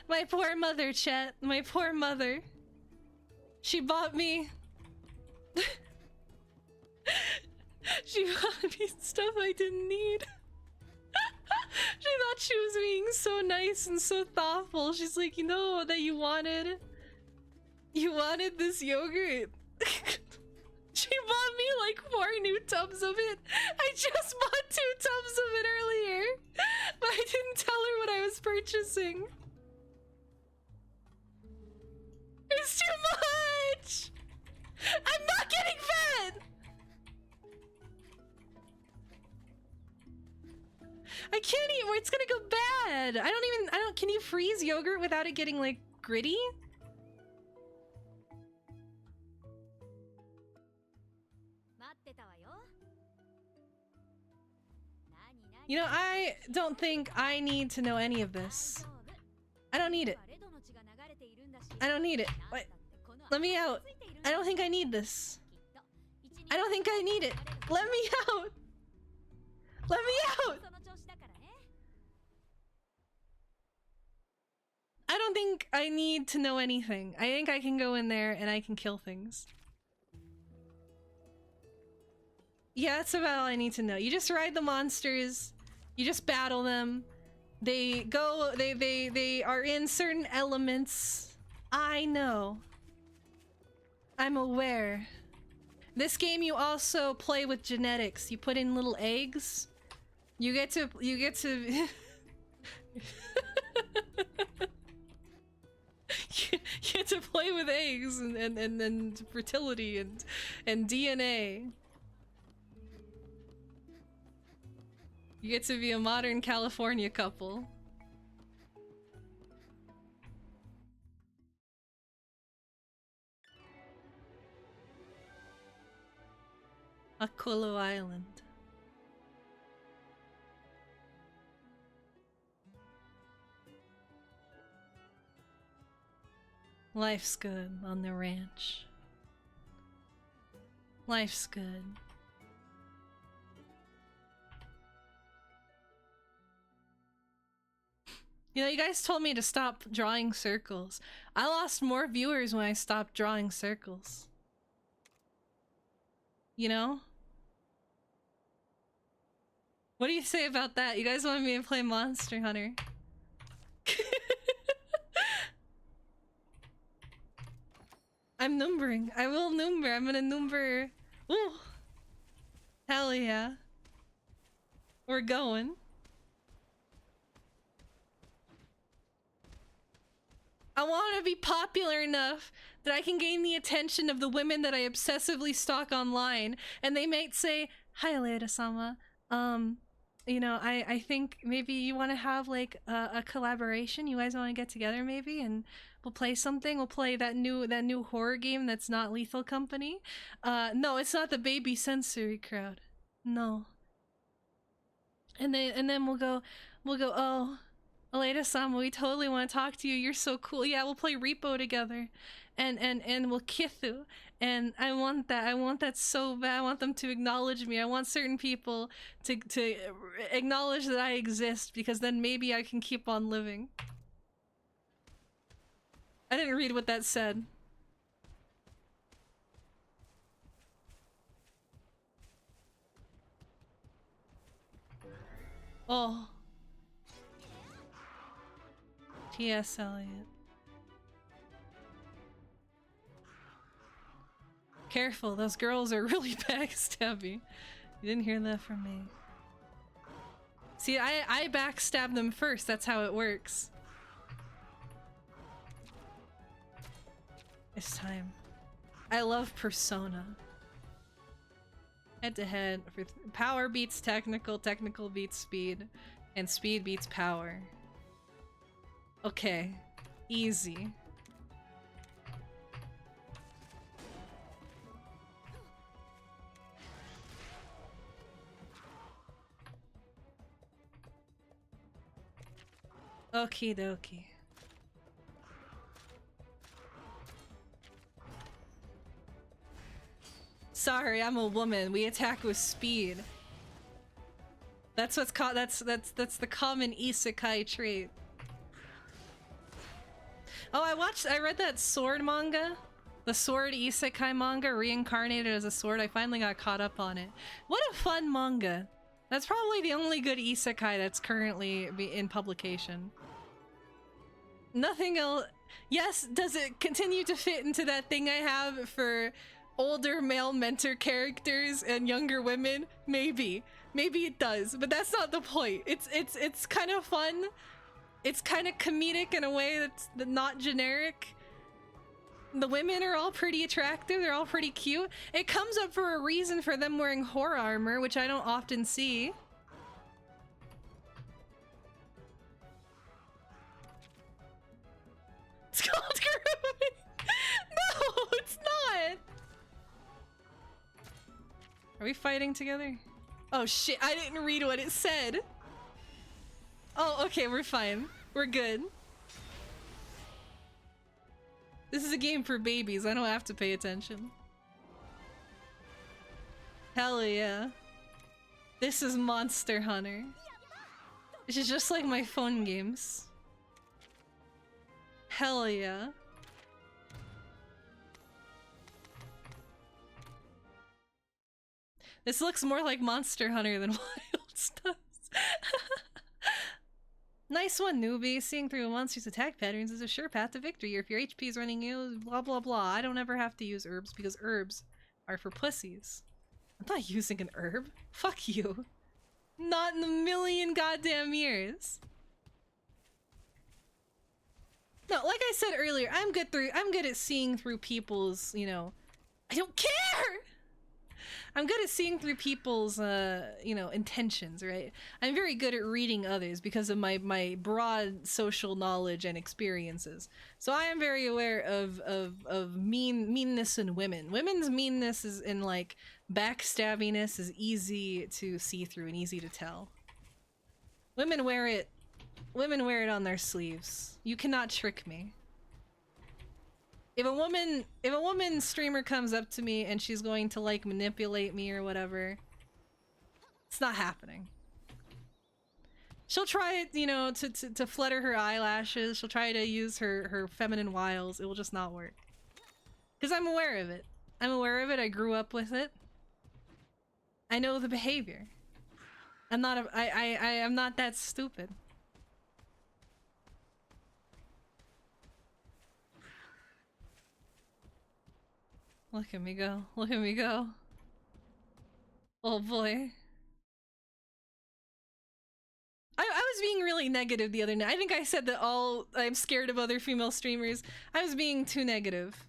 My poor mother, chat. My poor mother. She bought me... she bought me stuff I didn't need. She thought she was being so nice and so thoughtful. She's like, you know that you wanted this yogurt. She bought me like 4 new tubs of it. I just bought 2 tubs of it earlier, but I didn't tell her what I was purchasing. It's too much! I'm not getting fed! I can't eat, it's gonna go bad. Can you freeze yogurt without it getting like gritty? You know, I don't think I need to know any of this. I don't need it. I don't need it. Wait, let me out. I don't think I need this. I don't think I need it. Let me out. Let me out. I don't think I need to know anything. I think I can go in there and I can kill things. Yeah, that's about all I need to know. You just ride the monsters. You just battle them. They go, they are in certain elements. I know. I'm aware. This game you also play with genetics. You put in little eggs. You get to you get to play with eggs and fertility and DNA. You get to be a modern California couple. Aquilo Island. Life's good on the ranch. Life's good. You know, you guys told me to stop drawing circles. I lost more viewers when I stopped drawing circles. You know? What do you say about that? You guys want me to play Monster Hunter? I'm numbering. I will number. I'm gonna number. Ooh. Hell yeah. We're going. I want to be popular enough that I can gain the attention of the women that I obsessively stalk online, and they might say, "Hi, AledaSama. You know, I think maybe you want to have like a collaboration. You guys want to get together maybe, and we'll play something. We'll play that new horror game that's not Lethal Company. No, it's not the baby sensory crowd. No. And then we'll go. Oh, AledaSama, we totally want to talk to you. You're so cool. Yeah, we'll play Repo together, and we'll kithu. And I want that so bad. I want them to acknowledge me. I want certain people to acknowledge that I exist, because then maybe I can keep on living. I didn't read what that said. Oh. T.S. Eliot. Careful, those girls are really backstabby. You didn't hear that from me. See, I backstab them first. That's how it works. It's time. I love Persona. Head to head. Power beats technical, technical beats speed, and speed beats power. Okay. Easy. Okie dokie. Sorry, I'm a woman. We attack with speed. That's what's called. That's the common isekai trait. Oh, I read that sword manga. The sword isekai manga, reincarnated as a sword. I finally got caught up on it. What a fun manga. That's probably the only good isekai that's currently in publication. Nothing else. Yes, does it continue to fit into that thing I have for older male mentor characters and younger women? Maybe. Maybe it does, but that's not the point. It's kind of fun. It's kind of comedic in a way that's not generic. The women are all pretty attractive. They're all pretty cute. It comes up for a reason for them wearing horror armor, which I don't often see. It's called grooming. No, it's not. Are we fighting together? Oh shit, I didn't read what it said. Okay, we're fine. We're good. This is a game for babies. I don't have to pay attention. Hell yeah. This is Monster Hunter. This is just like my phone games. Hell yeah. This looks more like Monster Hunter than Wilds does. Nice one, newbie. Seeing through a monster's attack patterns is a sure path to victory. Or if your HP is running you, blah blah blah. I don't ever have to use herbs because herbs are for pussies. I'm not using an herb. Fuck you. Not in a million goddamn years. No, like I said earlier, I'm good at seeing through people's, you know, I don't care! I'm good at seeing through people's, you know, intentions, right? I'm very good at reading others because of my broad social knowledge and experiences. So I am very aware of meanness in women. Women's meanness is in, like, backstabbiness is easy to see through and easy to tell. Women wear it on their sleeves. You cannot trick me. If a woman streamer comes up to me and she's going to, like, manipulate me or whatever, it's not happening. She'll try, you know, to flutter her eyelashes. She'll try to use her feminine wiles. It will just not work. Because I'm aware of it. I'm aware of it. I grew up with it. I know the behavior. I'm not I'm not that stupid. Look at me go. Look at me go. Oh boy. I was being really negative the other night. I think I said that I'm scared of other female streamers. I was being too negative.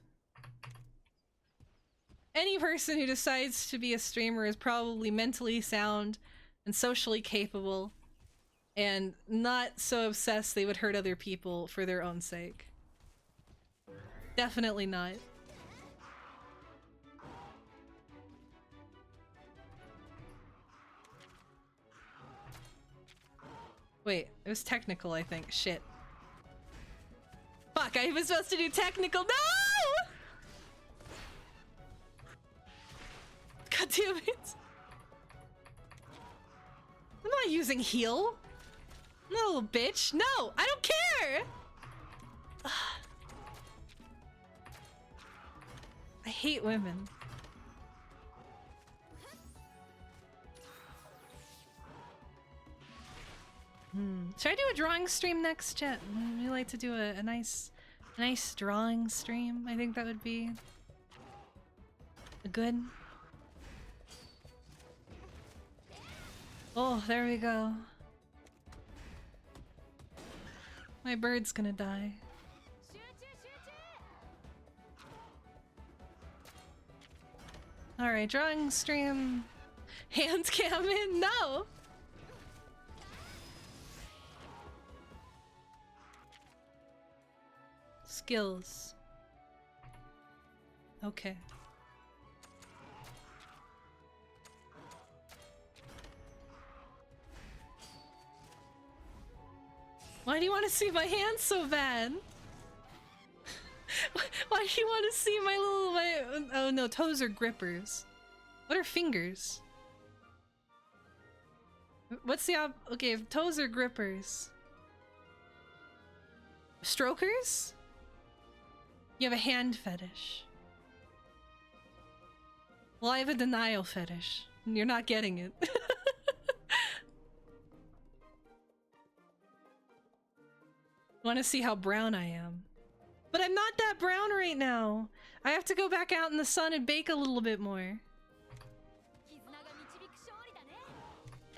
Any person who decides to be a streamer is probably mentally sound and socially capable and not so obsessed they would hurt other people for their own sake. Definitely not. Wait, it was technical, I think. Shit. Fuck, I was supposed to do technical. No! God damn it. I'm not using heal. I'm not a little bitch. No, I don't care! I hate women. Should I do a drawing stream next, chat? Would you like to do a nice drawing stream? I think that would be a good. Oh, there we go. My bird's gonna die. Alright, drawing stream. Hand cam in? No! Skills. Okay. Why do you want to see my hands so bad? Why do you want to see my oh no, toes are grippers. What are fingers? What's the okay, if toes are grippers. Strokers? You have a hand fetish. Well, I have a denial fetish. You're not getting it. Want to see how brown I am. But I'm not that brown right now. I have to go back out in the sun and bake a little bit more.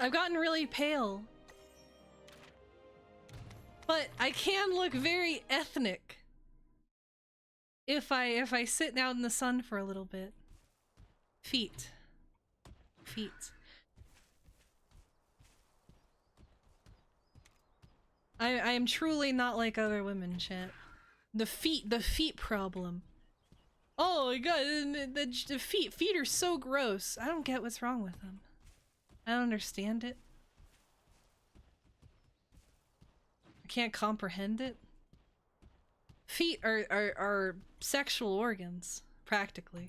I've gotten really pale. But I can look very ethnic if I sit out in the sun for a little bit. Feet. I am truly not like other women, chat. The feet problem. Oh my god, the feet are so gross. I don't get what's wrong with them. I don't understand it. can't comprehend it. Feet are sexual organs, practically.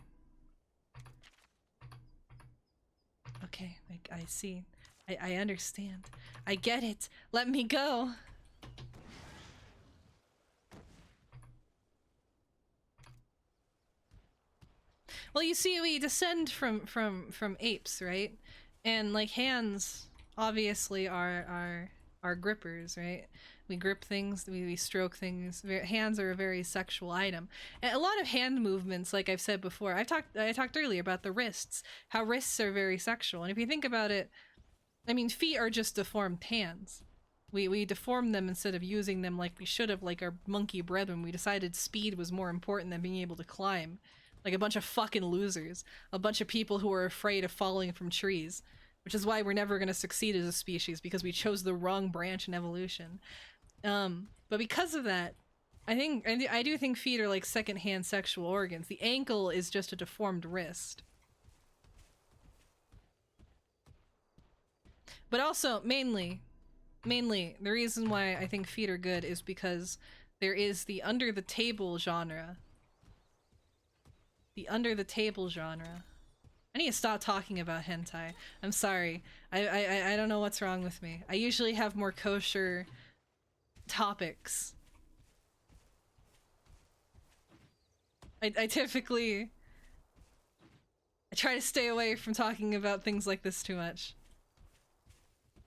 Okay, I see. I understand. I get it. Let me go. Well, you see, we descend from apes, right? And like hands, obviously, are grippers, right? We grip things, we stroke things. Hands are a very sexual item, and a lot of hand movements, like I've said before. I talked earlier about the wrists, how wrists are very sexual, and if you think about it, I mean, feet are just deformed hands. We deformed them instead of using them like we should have, like our monkey brethren. We decided speed was more important than being able to climb. Like a bunch of fucking losers. A bunch of people who are afraid of falling from trees. Which is why we're never going to succeed as a species, because we chose the wrong branch in evolution. But because of that, I do think feet are like secondhand sexual organs. The ankle is just a deformed wrist. But also, mainly, the reason why I think feet are good is because there is the under the table genre. The under the table genre. I need to stop talking about hentai. I'm sorry. I don't know what's wrong with me. I usually have more kosher topics. I typically try to stay away from talking about things like this too much.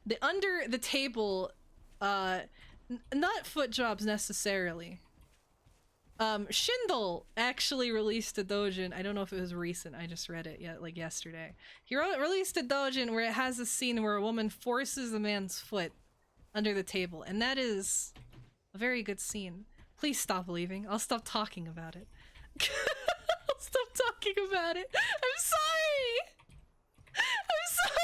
The under the table, not foot jobs necessarily. Schindel actually released a doujin. I don't know if it was recent. I just read it like yesterday. He released a doujin where it has a scene where a woman forces a man's foot under the table, and that is a very good scene. Please stop leaving. I'll stop talking about it. I'll stop talking about it. I'm sorry. I'm sorry.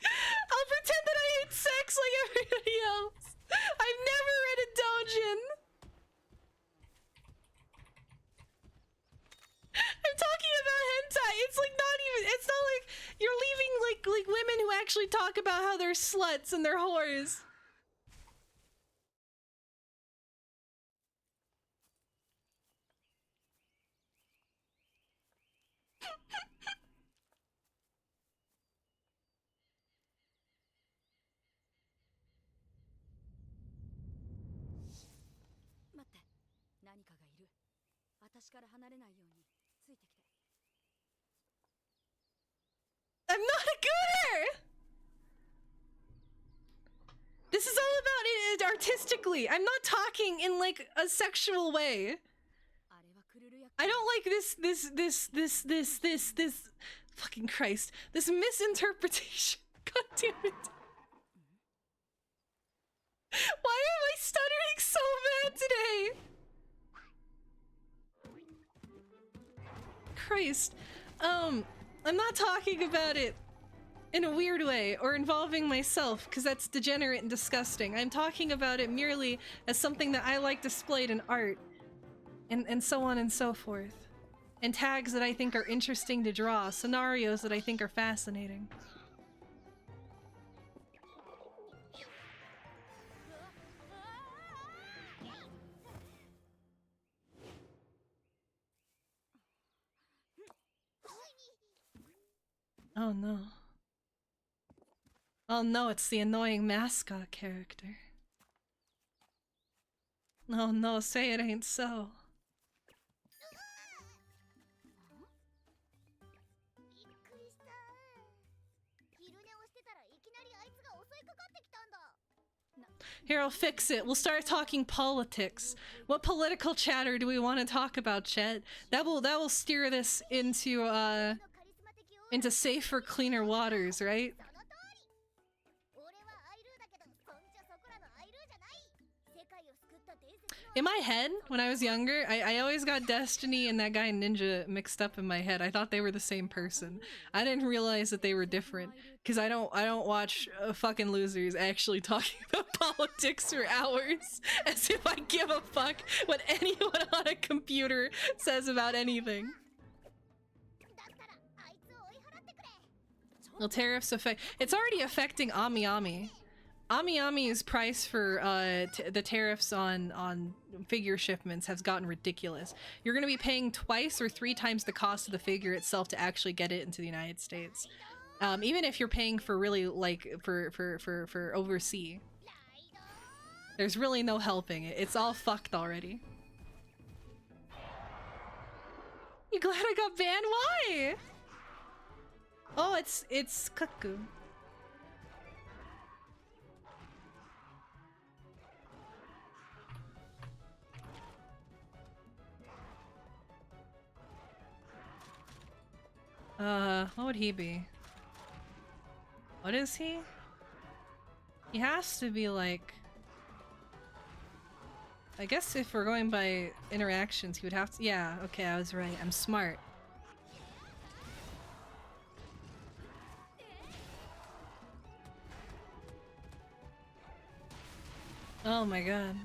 I'll pretend that I hate sex like everybody else. I've never read a doujin. I'm talking about hentai. It's like not even. It's not like you're leaving like women who actually talk about how they're sluts and they're whores. I'm not a gooder! This is all about it artistically. I'm not talking in like a sexual way. I don't like this fucking Christ. This misinterpretation. God damn it. Why am I stuttering so bad today? Christ. I'm not talking about it in a weird way or involving myself, because that's degenerate and disgusting. I'm talking about it merely as something that I like displayed in art, and so on and so forth. And tags that I think are interesting to draw, scenarios that I think are fascinating. Oh no. Oh no, it's the annoying mascot character. Oh no, say it ain't so. Here, I'll fix it. We'll start talking politics. What political chatter do we want to talk about, Chet? That will steer this into safer, cleaner waters, right? In my head, when I was younger, I always got Destiny and that guy Ninja mixed up in my head. I thought they were the same person. I didn't realize that they were different, because I don't watch fucking losers actually talking about politics for hours, as if I give a fuck what anyone on a computer says about anything. Will tariffs affect? It's already affecting Ami Ami. Ami Ami's price for the tariffs on figure shipments has gotten ridiculous. You're gonna be paying twice or 3 times the cost of the figure itself to actually get it into the United States. Even if you're paying for really like for overseas, there's really no helping it. It's all fucked already. You glad I got banned? Why? Oh, it's Kaku. What would he be? What is he? He has to be like... I guess if we're going by interactions, he would have to... Yeah, okay, I was right. I'm smart. Oh my god.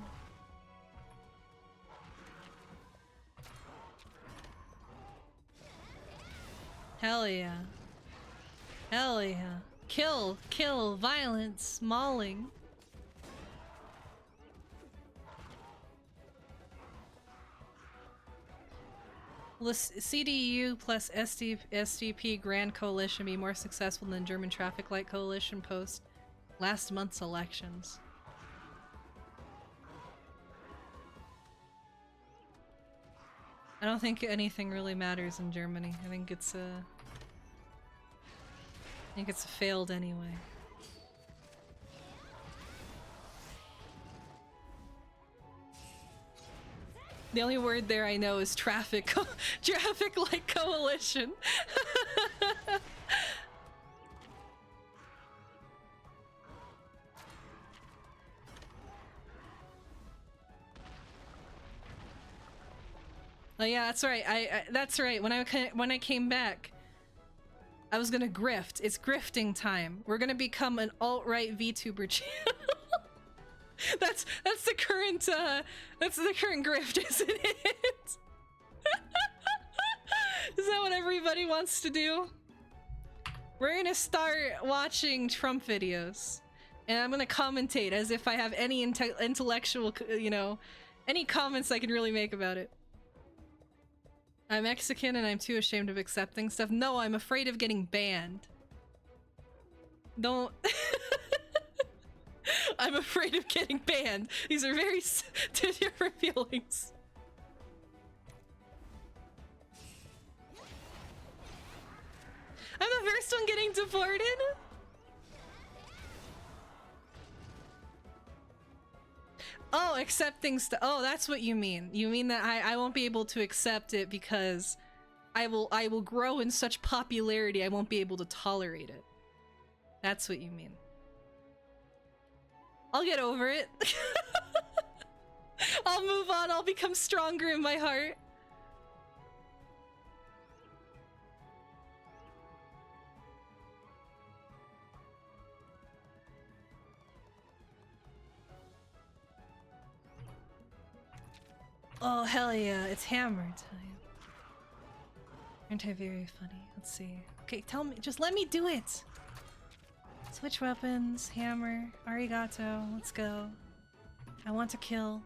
Hell yeah. Hell yeah. Kill, kill, violence, mauling. Will CDU plus SDP Grand Coalition be more successful than German Traffic Light Coalition post last month's elections? I don't think anything really matters in Germany. I think it's a failed anyway. The only word there I know is traffic. Traffic light coalition. Oh yeah, that's right. That's right. When I came back, I was gonna grift. It's grifting time. We're gonna become an alt-right VTuber channel. that's the current grift, isn't it? Is that what everybody wants to do? We're gonna start watching Trump videos, and I'm gonna commentate as if I have any intellectual, you know, any comments I can really make about it. I'm Mexican and I'm too ashamed of accepting stuff. No, I'm afraid of getting banned. Don't... I'm afraid of getting banned. These are very different feelings. I'm the first one getting deported? Oh, accepting stuff. Oh, that's what you mean. You mean that I won't be able to accept it because I will grow in such popularity I won't be able to tolerate it. That's what you mean. I'll get over it. I'll move on. I'll become stronger in my heart. Oh, hell yeah. It's hammer time. Aren't I very funny? Let's see. Okay, tell me. Just let me do it. Switch weapons. Hammer. Arigato. Let's go. I want to kill.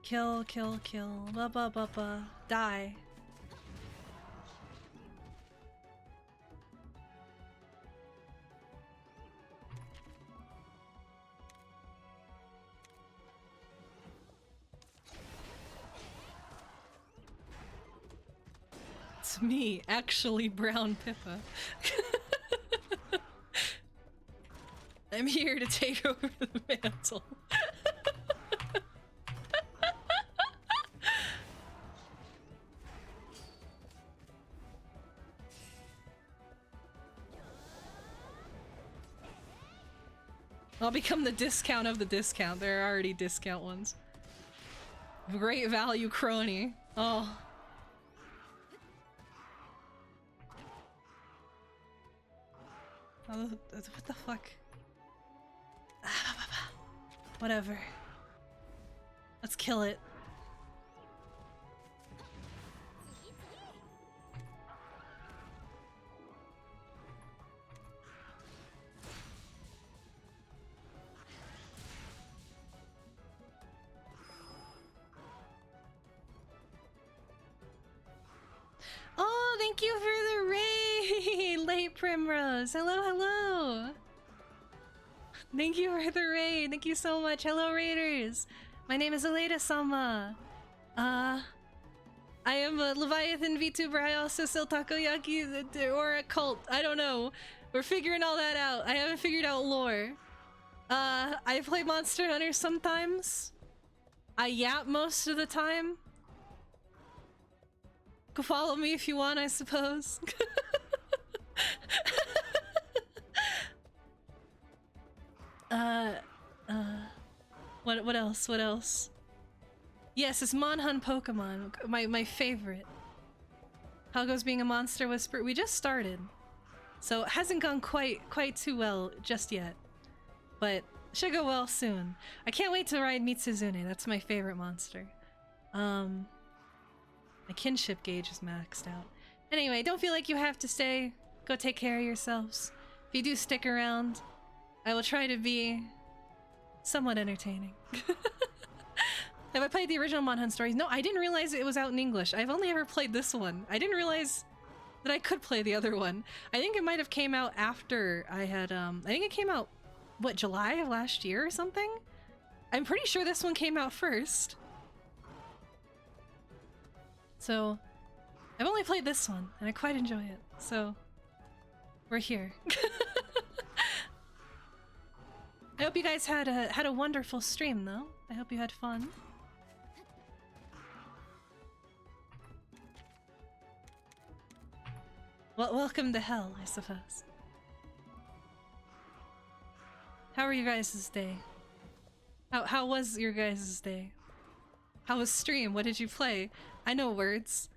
Kill, kill, kill. Ba ba ba ba. Die. It's me, actually Brown Pippa. I'm here to take over the mantle. I'll become the discount of the discount. There are already discount ones. Great value crony. Oh. Oh, what the fuck? Whatever. Let's kill it. Primrose. Hello, hello. Thank you for the raid. Thank you so much. Hello, raiders. My name is AledaSama. I am a Leviathan VTuber. I also sell takoyaki or a cult. I don't know. We're figuring all that out. I haven't figured out lore. I play Monster Hunter sometimes. I yap most of the time. Go follow me if you want, I suppose. What else? What else? Yes, it's Monhun Pokemon, my favorite. How goes being a monster whisperer? We just started, so it hasn't gone quite too well just yet, but should go well soon. I can't wait to ride Mitsuzune. That's my favorite monster. My kinship gauge is maxed out. Anyway, don't feel like you have to stay. Go take care of yourselves. If you do stick around, I will try to be somewhat entertaining. Have I played the original Monhun stories? No, I didn't realize it was out in English. I've only ever played this one. I didn't realize that I could play the other one. I think it might have came out after I had, I think it came out, what, July of last year or something? I'm pretty sure this one came out first. So, I've only played this one, and I quite enjoy it. So, we're here. I hope you guys had a wonderful stream, though. I hope you had fun. Well, welcome to hell, I suppose. How were your guys' day? How was your guys' day? How was stream? What did you play? I know words.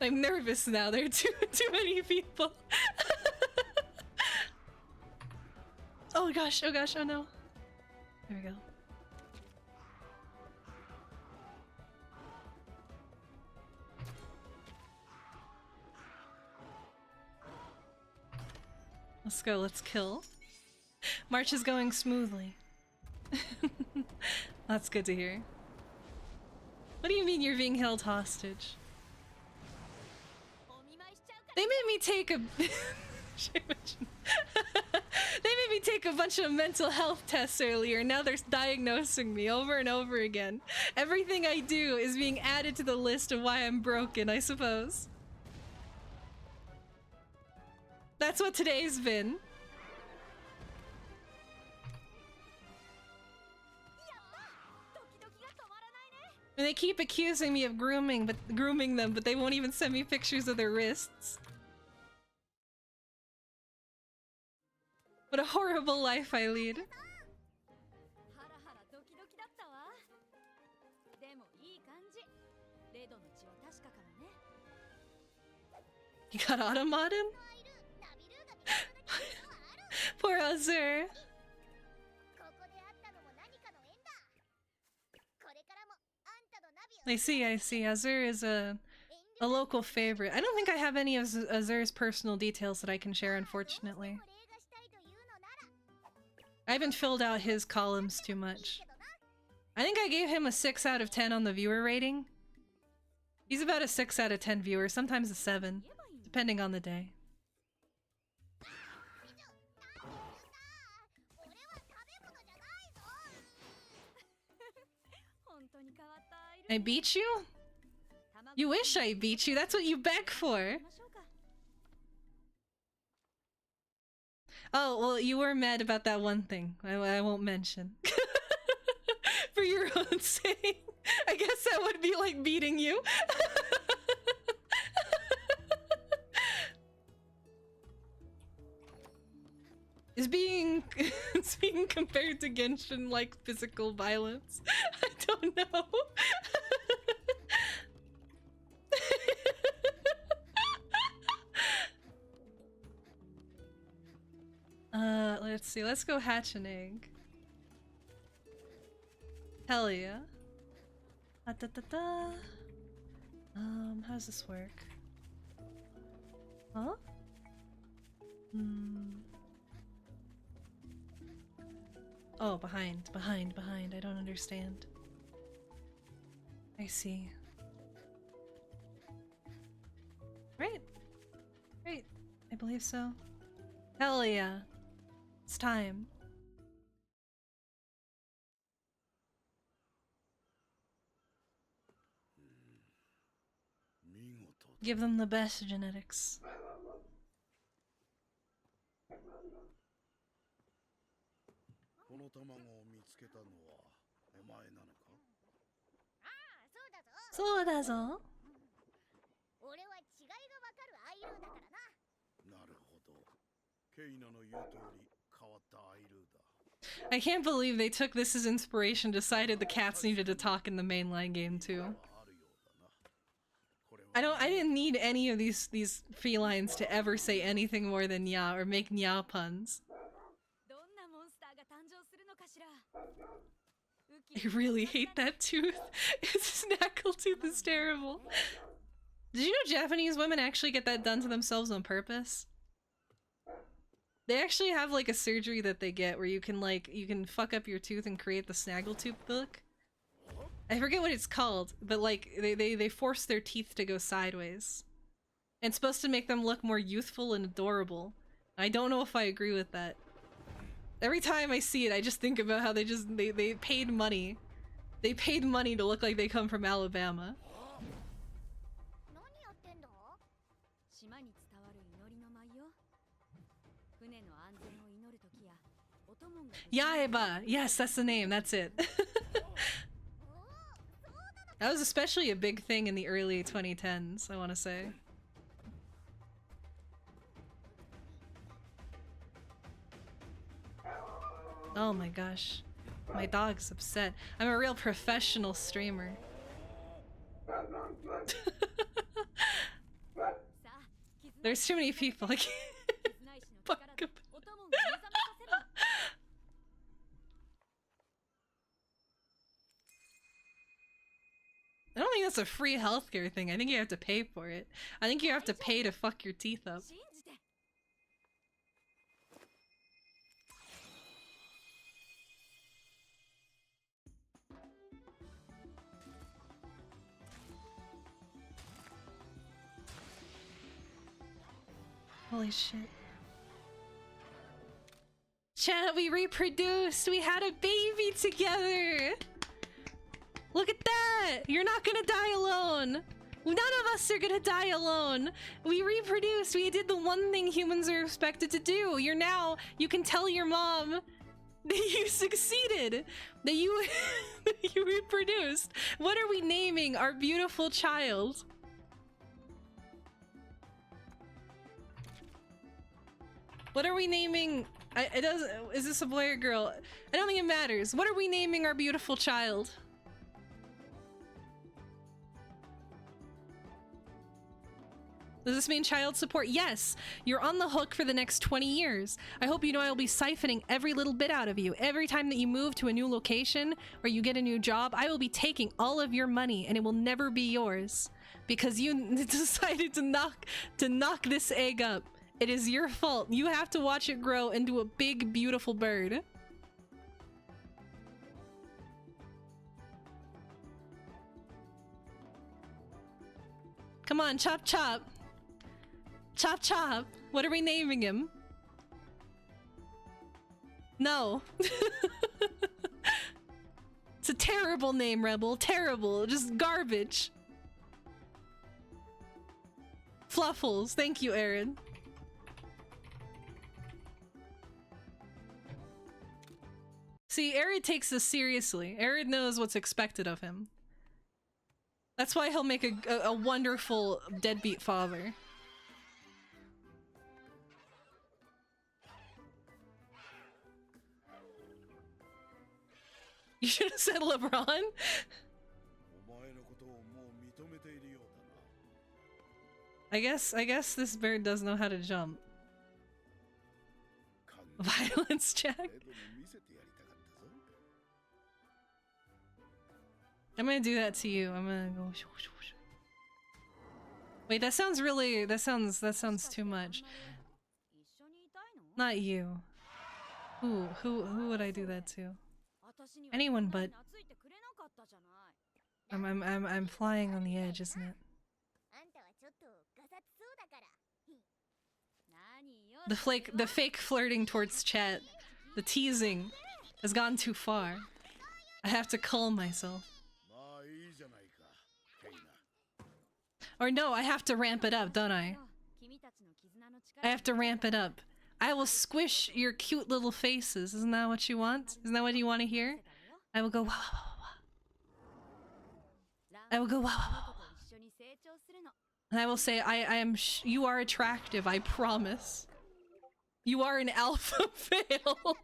I'm nervous now. There are too many people. Oh gosh, oh gosh, oh no. There we go. Let's go, let's kill. March is going smoothly. That's good to hear. What do you mean you're being held hostage? They made me take a... They made me take a bunch of mental health tests earlier. Now they're diagnosing me over and over again. Everything I do is being added to the list of why I'm broken, I suppose. That's what today's been. And they keep accusing me of grooming them, but they won't even send me pictures of their wrists. What a horrible life I lead. You got automated? Poor Azur. I see. Azur is a local favorite. I don't think I have any of Azur's personal details that I can share, unfortunately. I haven't filled out his columns too much. I think I gave him a 6 out of 10 on the viewer rating. He's about a 6 out of 10 viewer, sometimes a 7, depending on the day. I beat you? You wish I beat you, that's what you beg for. Oh, well, you were mad about that one thing. I won't mention. For your own sake. I guess that would be like beating you. Is being compared to Genshin like physical violence? I don't know. Let's see. Let's go hatch an egg. Hell yeah. How does this work? Huh? Oh, behind. I don't understand. I see. Right. Right. I believe so. Hell yeah. It's time. Give them the best genetics. この卵を見つけたのはお前なのか？ああ、そうだぞ。そうだぞ。俺は違いがわかるアイルーだからな。なるほど。ケイナの言う通り変わったアイルーだ。I can't believe they took this as inspiration, decided the cats needed to talk in the mainline game too. I didn't need any of these felines to ever say anything more than nya or make nya puns. I really hate that tooth. Its snaggletooth is terrible. Did you know Japanese women actually get that done to themselves on purpose? They actually have like a surgery that they get where you can fuck up your tooth and create the snaggletooth look. I forget what it's called, but like they force their teeth to go sideways. And it's supposed to make them look more youthful and adorable. I don't know if I agree with that. Every time I see it, I just think about how they paid money. They paid money to look like they come from Alabama. Yaiba! Yes, that's the name, that's it. That was especially a big thing in the early 2010s, I want to say. Oh my gosh. My dog's upset. I'm a real professional streamer. There's too many people I can't fuck about. I don't think that's a free healthcare thing. I think you have to pay for it. I think you have to pay to fuck your teeth up. Holy shit. Chat, we reproduced! We had a baby together! Look at that! You're not gonna die alone! None of us are gonna die alone! We reproduced! We did the one thing humans are expected to do! You can tell your mom that you succeeded! That you you reproduced! What are we naming our beautiful child? What are we naming? It doesn't. Is this a boy or girl? I don't think it matters. What are we naming our beautiful child? Does this mean child support? Yes! You're on the hook for the next 20 years. I hope you know I will be siphoning every little bit out of you. Every time that you move to a new location or you get a new job, I will be taking all of your money and it will never be yours. Because you decided to knock this egg up. It is your fault. You have to watch it grow into a big, beautiful bird. Come on, chop chop. Chop chop. What are we naming him? No. It's a terrible name, Rebel. Terrible. Just garbage. Fluffles. Thank you, Aaron. See, Arid takes this seriously. Arid knows what's expected of him. That's why he'll make a wonderful deadbeat father. You should have said LeBron. I guess this bird does know how to jump. Violence check. I'm gonna do that to you. I'm gonna go. Wait, that sounds too much. Not you. Who would I do that to? Anyone but. I'm flying on the edge, isn't it? The fake flirting towards chat, the teasing has gone too far. I have to calm myself. Or no, I have to ramp it up, don't I? I have to ramp it up. I will squish your cute little faces. Isn't that what you want? Isn't that what you want to hear? I will go wah wah wah wah. I will go wah wah wah wah. And I will say, you are attractive, I promise. You are an alpha male.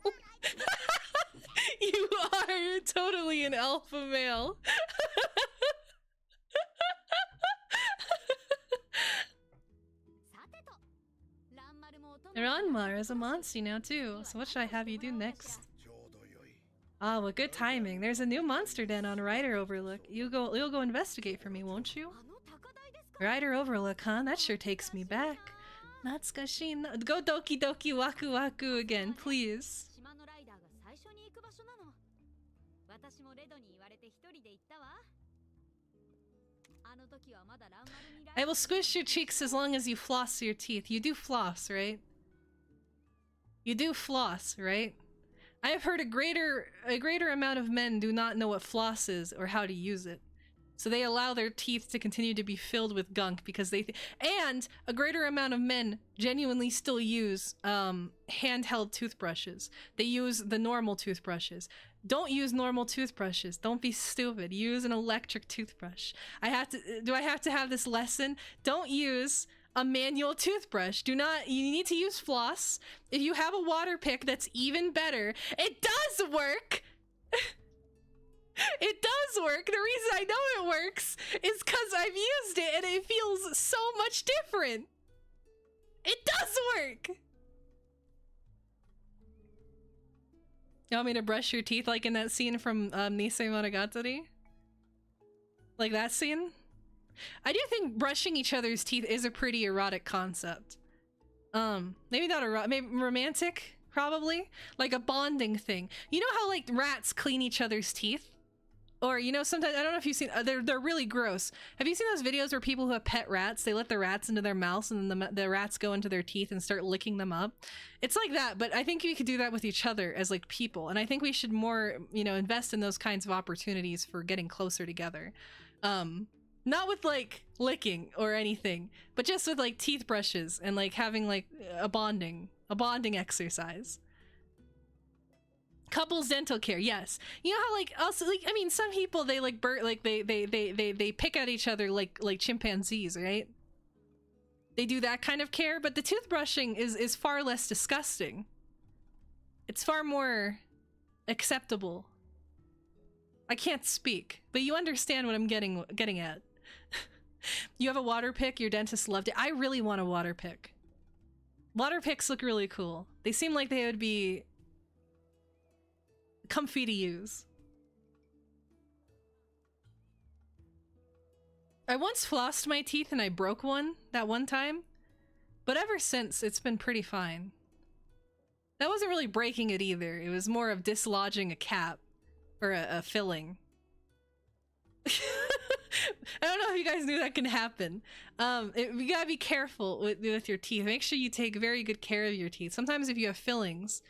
You are totally an alpha male. Ranma is a monster now too, so what should I have you do next? Ah, well, good timing. There's a new monster den on Rider Overlook. You'll go investigate for me, won't you? Rider Overlook, huh? That sure takes me back. Natsukashi no- Go Doki Doki Waku Waku again, please. I will squish your cheeks as long as you floss your teeth. You do floss, right? You do floss, right? I have heard a greater amount of men do not know what floss is or how to use it. So they allow their teeth to continue to be filled with gunk because they and a greater amount of men genuinely still use handheld toothbrushes. They use the normal toothbrushes. Don't use normal toothbrushes. Don't be stupid. Use an electric toothbrush. Do I have to have this lesson? Don't use a manual toothbrush. You need to use floss. If you have a water pick, that's even better. It does work! It does work! The reason I know it works is because I've used it and it feels so much different! It does work! You want me to brush your teeth like in that scene from Nisei Monogatari? Like that scene? I do think brushing each other's teeth is a pretty erotic concept. Maybe not erotic, maybe romantic, probably? Like a bonding thing. You know how like rats clean each other's teeth? Or, you know, sometimes, I don't know if you've seen, they're really gross. Have you seen those videos where people who have pet rats, they let the rats into their mouths and then the rats go into their teeth and start licking them up? It's like that, but I think we could do that with each other as like people. And I think we should more, you know, invest in those kinds of opportunities for getting closer together. Not with like licking or anything, but just with like teeth brushes and like having like a bonding exercise. Couples dental care, yes. You know how like also like I mean some people they like they pick at each other like chimpanzees, right? They do that kind of care, but the toothbrushing is far less disgusting. It's far more acceptable. I can't speak, but you understand what I'm getting at. You have a water pick, your dentist loved it. I really want a water pick. Water picks look really cool. They seem like they would be comfy to use. I once flossed my teeth and I broke one that one time, but ever since it's been pretty fine. That wasn't really breaking it either. It was more of dislodging a cap or a filling. I don't know if you guys knew that can happen. You gotta be careful with your teeth. Make sure you take very good care of your teeth. Sometimes if you have fillings,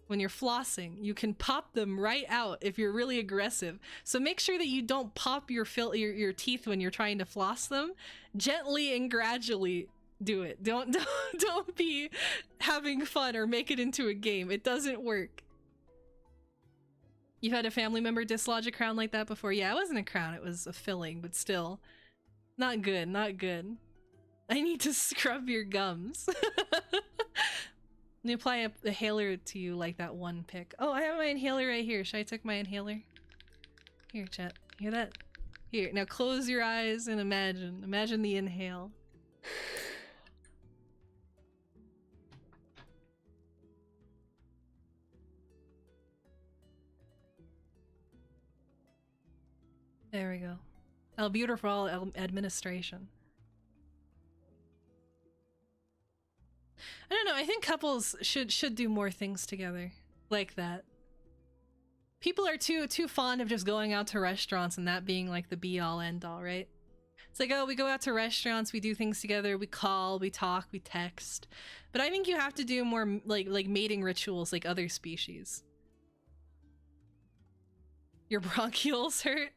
when you're flossing, you can pop them right out if you're really aggressive. So make sure that you don't pop your teeth when you're trying to floss them. Gently and gradually do it. Don't be having fun or make it into a game. It doesn't work. You've had a family member dislodge a crown like that before? Yeah, it wasn't a crown, it was a filling, but still. Not good, not good. I need to scrub your gums. Let me apply a inhaler to you like that one pick. Oh, I have my inhaler right here. Should I take my inhaler? Here, chat. Hear that? Here, now close your eyes and imagine. Imagine the inhale. There we go. Albuterol administration. I don't know, I think couples should do more things together like that. people are too fond of just going out to restaurants and that being like the be all end all, right? It's like, oh, we go out to restaurants, we do things together, we call, we talk, we text. But I think you have to do more like mating rituals like other species. Your bronchioles hurt.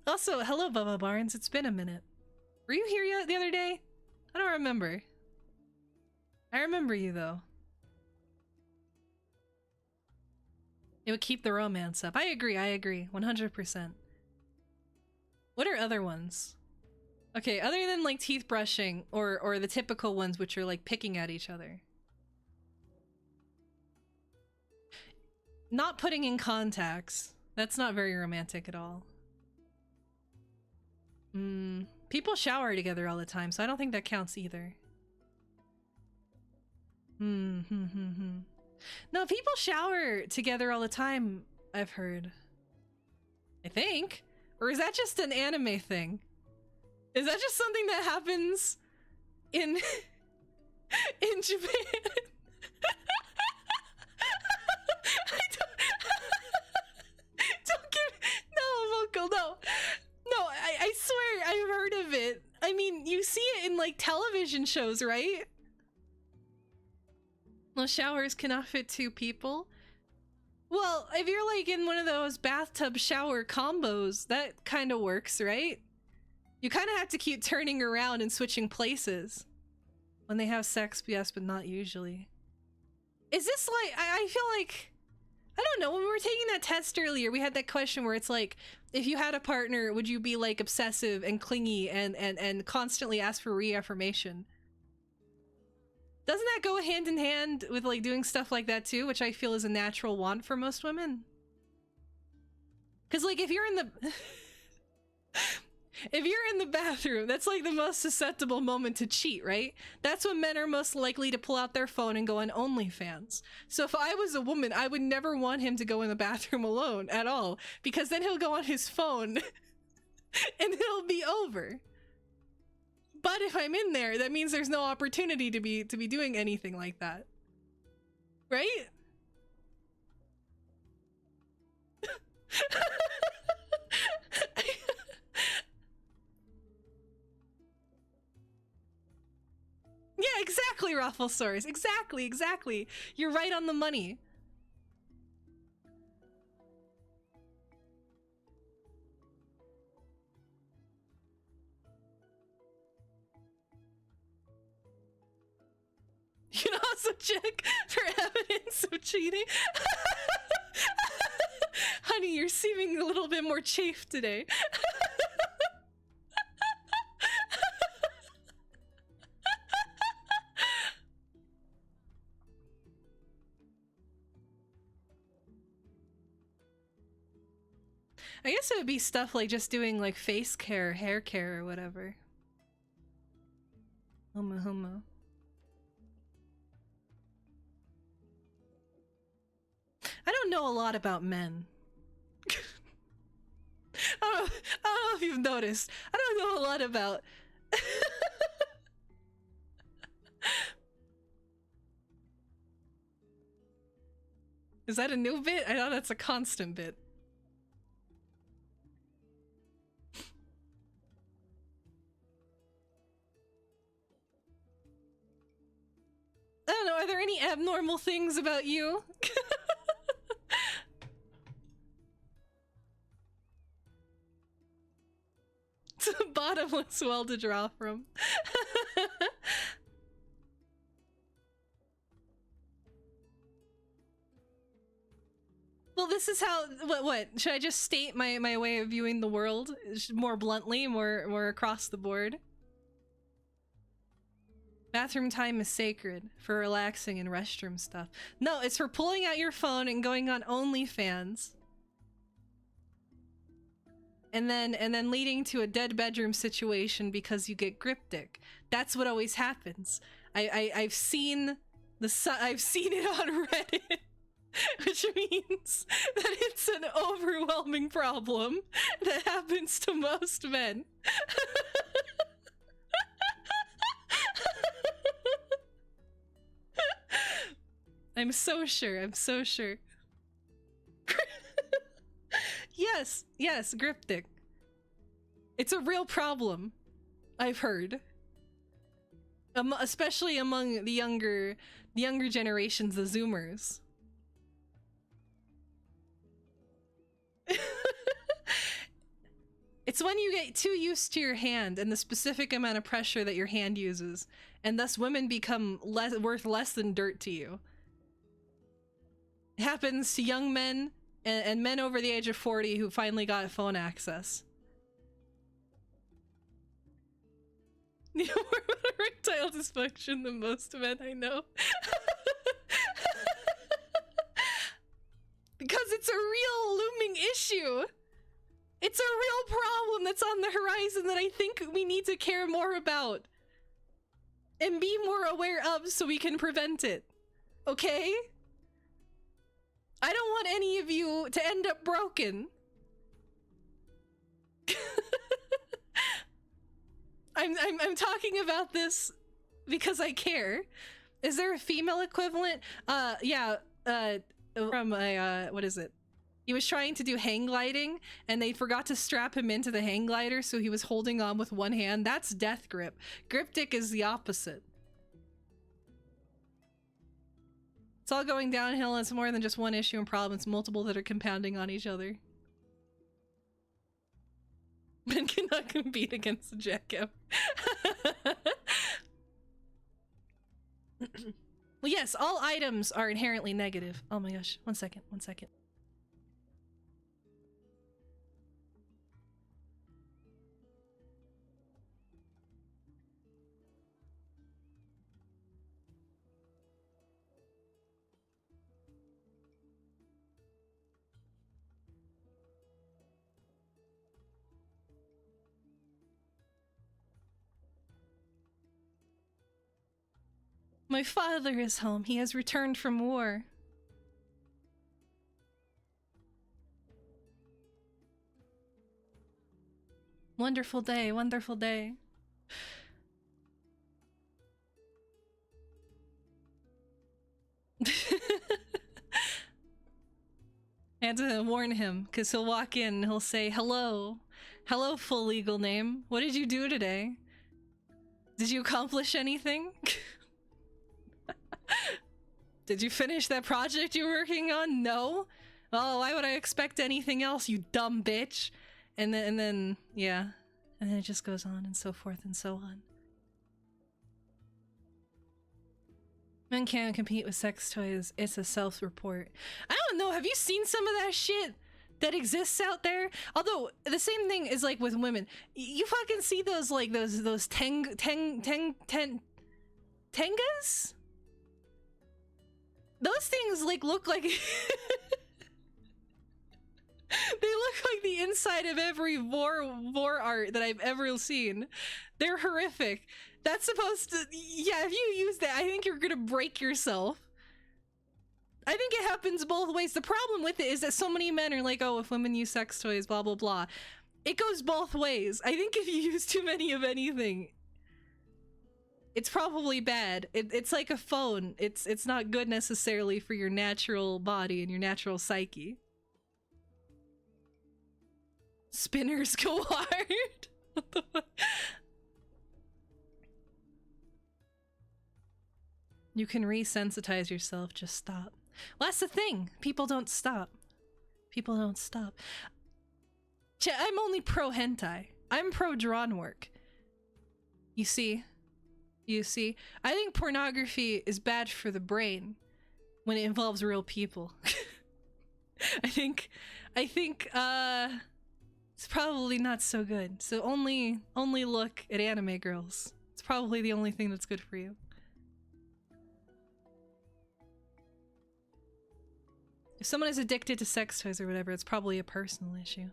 Also, hello, Bubba Barnes. It's been a minute. Were you here yet the other day? I don't remember. I remember you, though. It would keep the romance up. I agree, 100%. What are other ones? Okay, other than like teeth brushing or the typical ones which are like picking at each other. Not putting in contacts. That's not very romantic at all. People shower together all the time, so I don't think that counts either. No, people shower together all the time, I've heard. I think. Or is that just an anime thing? Is that just something that happens in in Japan? Don't give no, Vocal, no. No, I swear I've heard of it. I mean, you see it in like television shows, right? Well, showers cannot fit two people. Well, if you're like in one of those bathtub shower combos, that kind of works, right? You kind of have to keep turning around and switching places. When they have sex, yes, but not usually. Is this like, I feel like, I don't know, when we were taking that test earlier, we had that question where it's like, if you had a partner, would you be like obsessive and clingy and constantly ask for reaffirmation? Doesn't that go hand in hand with like doing stuff like that too, which I feel is a natural want for most women? Because like if you're in the if you're in the bathroom, that's like the most susceptible moment to cheat, right? That's when men are most likely to pull out their phone and go on OnlyFans. So if I was a woman, I would never want him to go in the bathroom alone at all, because then he'll go on his phone and it'll be over. But if I'm in there, that means there's no opportunity to be doing anything like that. Right? Yeah, exactly, Rafflesaurus. Exactly. You're right on the money. You can also check for evidence of cheating. Honey, you're seeming a little bit more chafed today. I guess it would be stuff like just doing like face care, hair care, or whatever. Homo. I don't know a lot about men. I don't know if you've noticed. I don't know a lot about... Is that a new bit? I know that's a constant bit. I don't know, are there any abnormal things about you? It's a bottomless well to draw from. Well, this is how, what? Should I just state my way of viewing the world more bluntly, more across the board? Bathroom time is sacred for relaxing and restroom stuff. No, it's for pulling out your phone and going on OnlyFans. And then leading to a dead bedroom situation because you get grip dick. That's what always happens. I've seen I've seen it on Reddit, which means that it's an overwhelming problem that happens to most men. I'm so sure. I'm so sure. Yes, yes, Griptic. It's a real problem, I've heard. Especially among the younger generations, the Zoomers. It's when you get too used to your hand and the specific amount of pressure that your hand uses, and thus women become worth less than dirt to you. It happens to young men and men over the age of 40 who finally got phone access. You know more about erectile dysfunction than most men I know. Because it's a real looming issue. It's a real problem that's on the horizon that I think we need to care more about. And be more aware of so we can prevent it. Okay? I don't want any of you to end up broken. I'm talking about this because I care. Is there a female equivalent? Yeah, from a, what is it? He was trying to do hang gliding, and they forgot to strap him into the hang glider, so he was holding on with one hand. That's death grip. Griptic is the opposite. It's all going downhill, and it's more than just one issue and problem. It's multiple that are compounding on each other. Men cannot compete against the jackhammer. Well, yes, all items are inherently negative. Oh my gosh, one second. My father is home. He has returned from war. Wonderful day, wonderful day. I had to warn him, because he'll walk in and he'll say, hello. Hello, full legal name. What did you do today? Did you accomplish anything? Did you finish that project you were working on? No? Oh, why would I expect anything else, you dumb bitch? And then, yeah. And then it just goes on and so forth and so on. Men can't compete with sex toys. It's a self-report. I don't know. Have you seen some of that shit that exists out there? Although the same thing is like with women. You fucking see those like those tengas? Those things like look like they look like the inside of every vor art that I've ever seen. They're horrific. That's supposed to, yeah, if you use that, I think you're gonna break yourself. I think it happens both ways. The problem with it is that so many men are like, oh, if women use sex toys, blah, blah, blah. It goes both ways. I think if you use too many of anything, it's probably bad. It's like a phone. It's not good necessarily for your natural body and your natural psyche. Spinners go hard. What the fuck? You can resensitize yourself, just stop. Well, that's the thing. People don't stop. People don't stop. I'm only pro hentai. I'm pro drawn work. You see? You see? I think pornography is bad for the brain when it involves real people. I think it's probably not so good. So only look at anime girls. It's probably the only thing that's good for you. If someone is addicted to sex toys or whatever, it's probably a personal issue.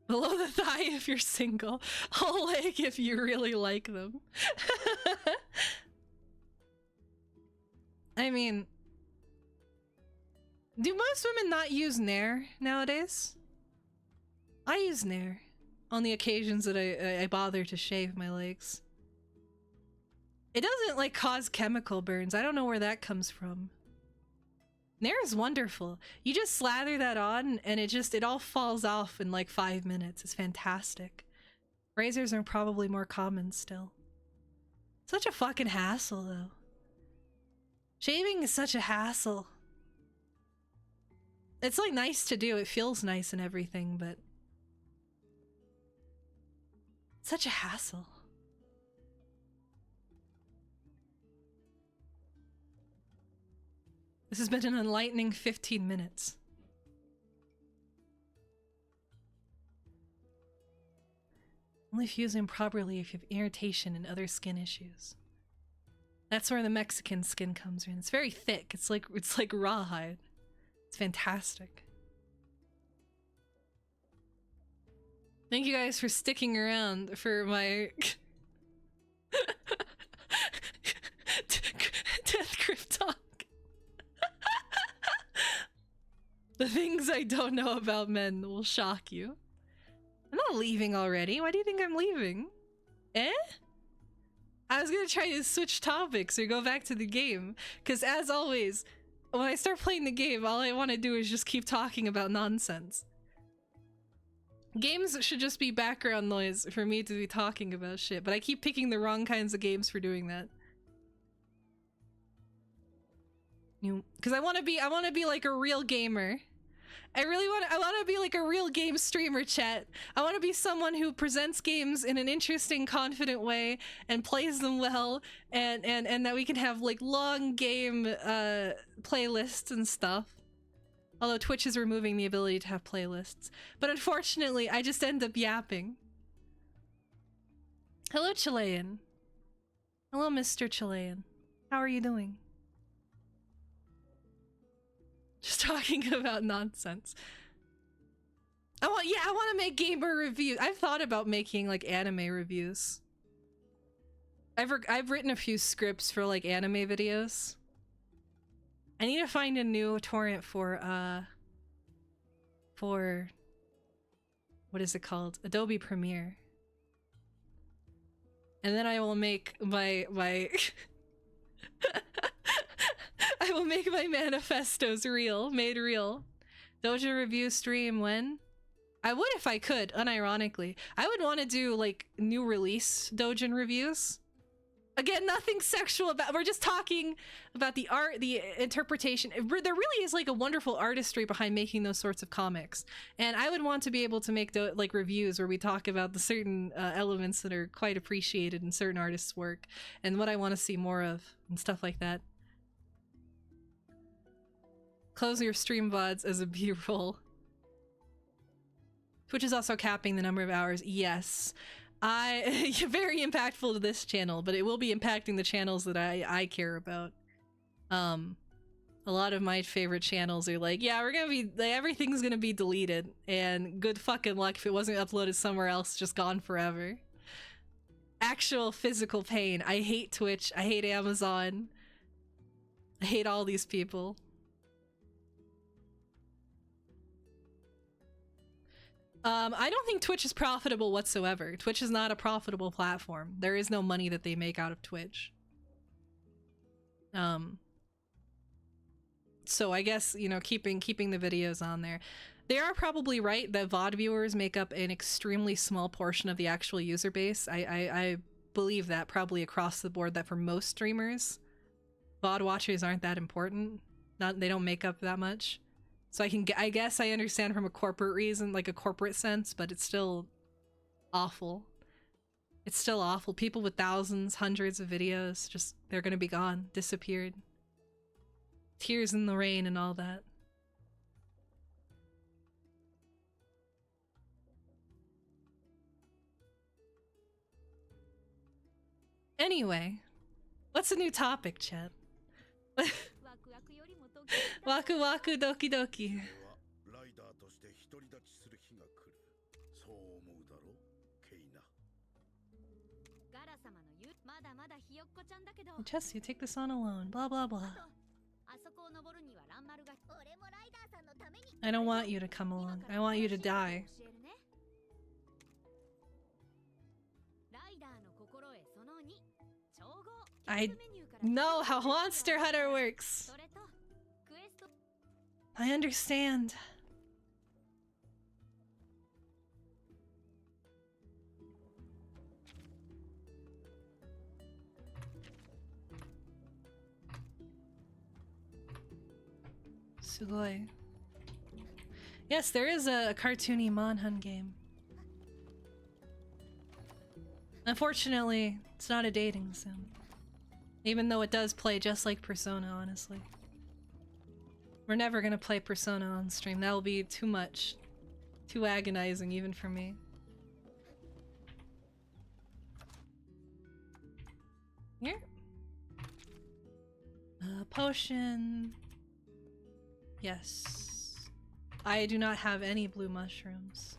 Below the thigh if you're single. Whole leg if you really like them. I mean, do most women not use Nair nowadays? I use Nair on the occasions that I bother to shave my legs. It doesn't like cause chemical burns. I don't know where that comes from. Nair is wonderful. You just slather that on and it all falls off in like 5 minutes. It's fantastic. Razors are probably more common still. Such a fucking hassle though. Shaving is such a hassle. It's like nice to do. It feels nice and everything, but such a hassle. This has been an enlightening 15 minutes. Only if used improperly if you have irritation and other skin issues. That's where the Mexican skin comes in. It's very thick. It's like rawhide. It's fantastic. Thank you guys for sticking around for my Death Grip talk. The things I don't know about men will shock you. I'm not leaving already. Why do you think I'm leaving? Eh? I was gonna try to switch topics or go back to the game. Because as always, when I start playing the game, all I want to do is just keep talking about nonsense. Games should just be background noise for me to be talking about shit, but I keep picking the wrong kinds of games for doing that. Because I want to be like a real gamer. I want to be like a real game streamer, chat. I want to be someone who presents games in an interesting, confident way and plays them well, and that we can have like long game playlists and stuff. Although Twitch is removing the ability to have playlists. But unfortunately, I just end up yapping. Hello, Chilean. Hello, Mr. Chilean. How are you doing? Just talking about nonsense. I want to make gamer reviews. I've thought about making like anime reviews. I've written a few scripts for like anime videos. I need to find a new torrent for what is it called? Adobe Premiere. And then I will make my I will make my manifestos made real. Doja review stream when? I would if I could, unironically. I would want to do like new release Dojin reviews. Again, nothing sexual about, we're just talking about the art, the interpretation. There really is like a wonderful artistry behind making those sorts of comics. And I would want to be able to make like reviews where we talk about the certain elements that are quite appreciated in certain artists' work and what I want to see more of and stuff like that. Close your stream VODs as a B-roll. Twitch is also capping the number of hours. Yes. Very impactful to this channel, but it will be impacting the channels that I care about. A lot of my favorite channels are like, yeah, we're gonna be, like, everything's gonna be deleted, and good fucking luck if it wasn't uploaded somewhere else, just gone forever. Actual physical pain. I hate Twitch. I hate Amazon. I hate all these people. I don't think Twitch is profitable whatsoever. Twitch is not a profitable platform. There is no money that they make out of Twitch. So I guess, you know, keeping the videos on there. They are probably right that VOD viewers make up an extremely small portion of the actual user base. I believe that probably across the board, that for most streamers, VOD watchers aren't that important. They don't make up that much. So I guess I understand from a corporate reason, like a corporate sense, but it's still awful. It's still awful. People with thousands, hundreds of videos, just, they're gonna be gone, disappeared. Tears in the rain and all that. Anyway, what's a new topic, chat? Waku waku doki doki. Chess, you take this on alone. Blah blah blah. I don't want you to come along. I want you to die. I know how Monster Hunter works. I understand. Sugoi. Yes, there is a cartoony Monhun game. Unfortunately, it's not a dating sim. Even though it does play just like Persona, honestly. We're never gonna play Persona on stream. That'll be too much. Too agonizing, even for me. Here? Potion. Yes. I do not have any blue mushrooms.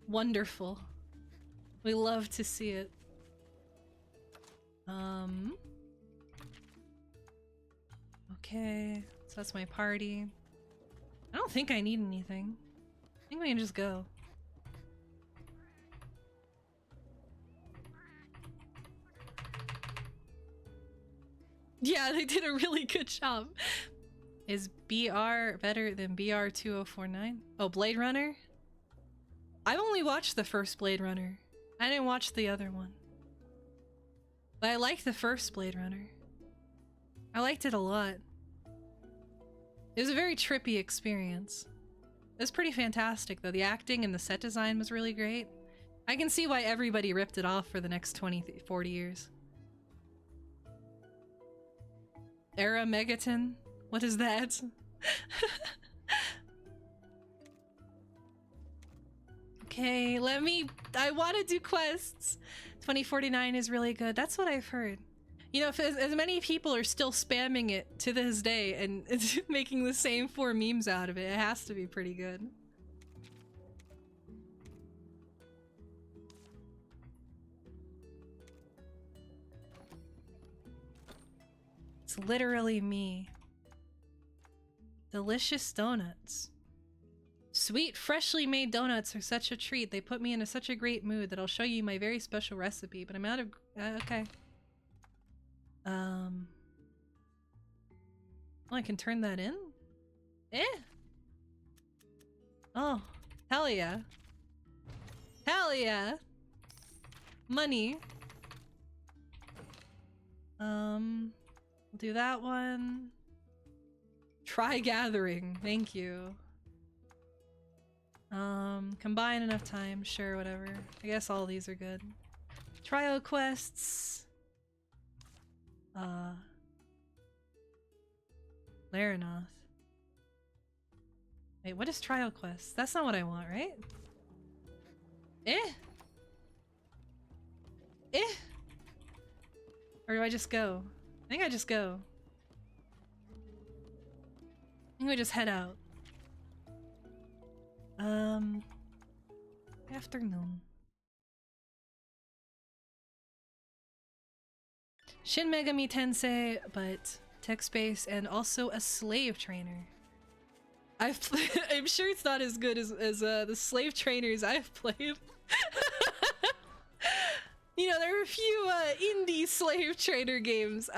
Wonderful. We love to see it. Okay, so that's my party. I don't think I need anything. I think we can just go. Yeah, they did a really good job. Is BR better than BR 2049? Oh, Blade Runner? I've only watched the first Blade Runner. I didn't watch the other one. But I liked the first Blade Runner. I liked it a lot. It was a very trippy experience. It was pretty fantastic though. The acting and the set design was really great. I can see why everybody ripped it off for the next 20, 40 years. Era Megaton? What is that? Okay, I want to do quests. 2049 is really good. That's what I've heard. You know, if as many people are still spamming it to this day and making the same 4 memes out of it, it has to be pretty good. It's literally me. Delicious donuts. Sweet, freshly made donuts are such a treat. They put me in such a great mood that I'll show you my very special recipe, but I'm out of... okay. Oh, I can turn that in? Eh? Oh, hell yeah. Hell yeah! Money. We'll do that one. Try gathering, thank you. Combine enough time, sure, whatever. I guess all these are good. Trial quests. Laranoth. Wait, what is trial quests? That's not what I want, right? Eh? Eh? Or do I just go? I think I just go. I think we just head out. Afternoon. Shin Megami Tensei, but text-based and also a slave trainer. I'm sure it's not as good as the slave trainers I've played. You know, there are a few indie slave trainer games.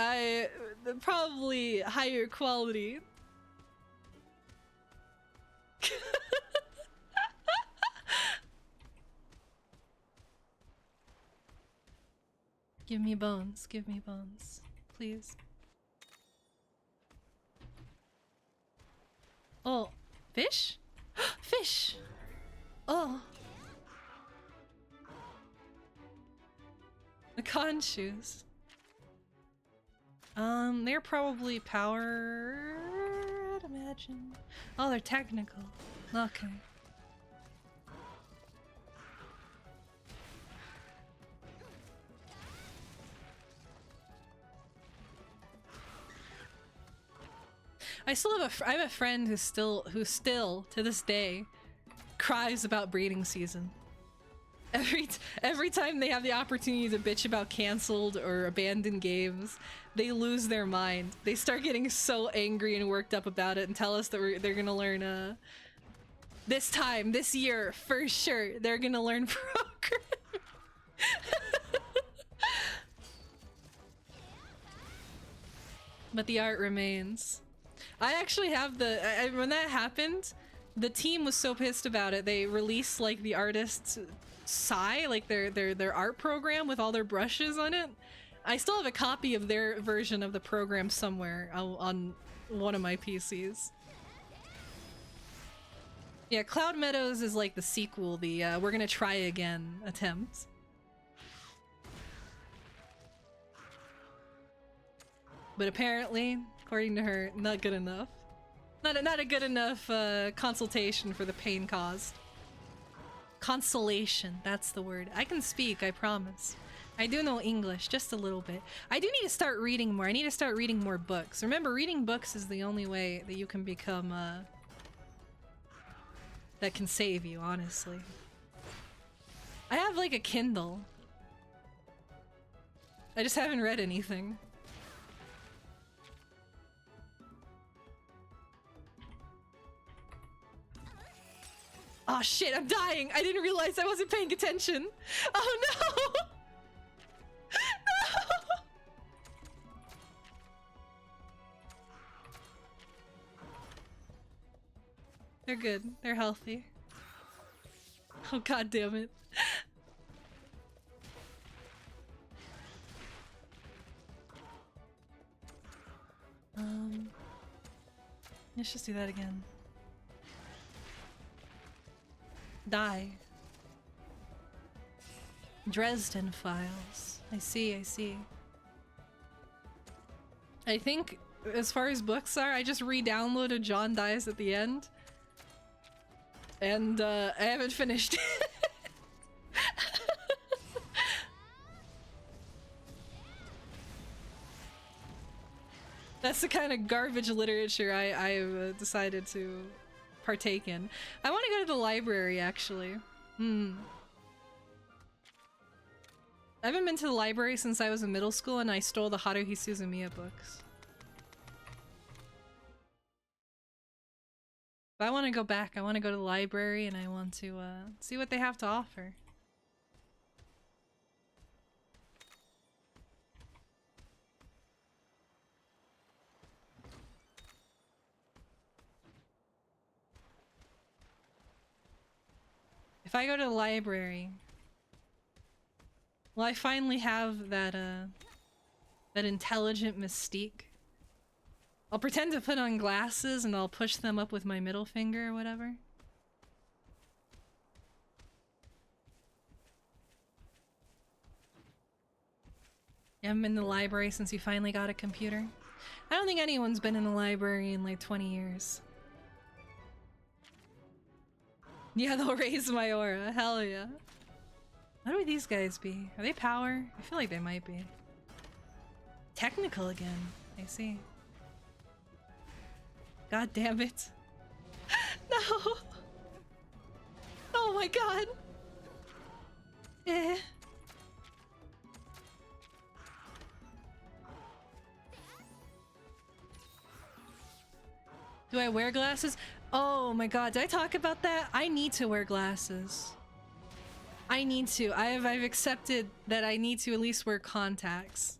Probably higher quality. Give me bones, please. Oh, fish? Fish! Oh. The con shoes. They're probably power, I'd imagine. Oh, they're technical. Okay. I have a friend who still to this day cries about breeding season. Every time they have the opportunity to bitch about canceled or abandoned games, they lose their mind. They start getting so angry and worked up about it and tell us that they're gonna learn this year for sure they're gonna learn programming. but the art remains. I actually have the when that happened, the team was so pissed about it. They released like the artist's Sai, like their art program with all their brushes on it. I still have a copy of their version of the program somewhere on one of my PCs. Yeah, Cloud Meadows is like the sequel, the we're gonna try again attempt. But apparently, according to her, not good enough. Not a good enough consultation for the pain caused. Consolation, that's the word. I can speak, I promise. I do know English, just a little bit. I do need to start reading more. I need to start reading more books. Remember, reading books is the only way that you can become, that can save you, honestly. I have, like, a Kindle. I just haven't read anything. Oh shit, I'm dying! I didn't realize I wasn't paying attention! Oh no! No! They're good. They're healthy. Oh god damn it. Let's just do that again. Die. Dresden Files. I see, I see. I think, as far as books are, I just re-downloaded John Dies at the End. And, I haven't finished it. That's the kind of garbage literature I've decided to partake in. I want to go to the library, actually. I haven't been to the library since I was in middle school and I stole the Haruhi Suzumiya books. But I want to go back. I want to go to the library and I want to see what they have to offer. If I go to the library, will I finally have that that intelligent mystique? I'll pretend to put on glasses and I'll push them up with my middle finger or whatever. You haven't been in the library since you finally got a computer? I don't think anyone's been in the library in like 20 years. Yeah, they'll raise my aura. Hell yeah. What would these guys be? Are they power? I feel like they might be. Technical again. I see. God damn it. No! Oh my god! Eh. Do I wear glasses? Oh my god, did I talk about that? I need to wear glasses. I need to. I've accepted that I need to at least wear contacts.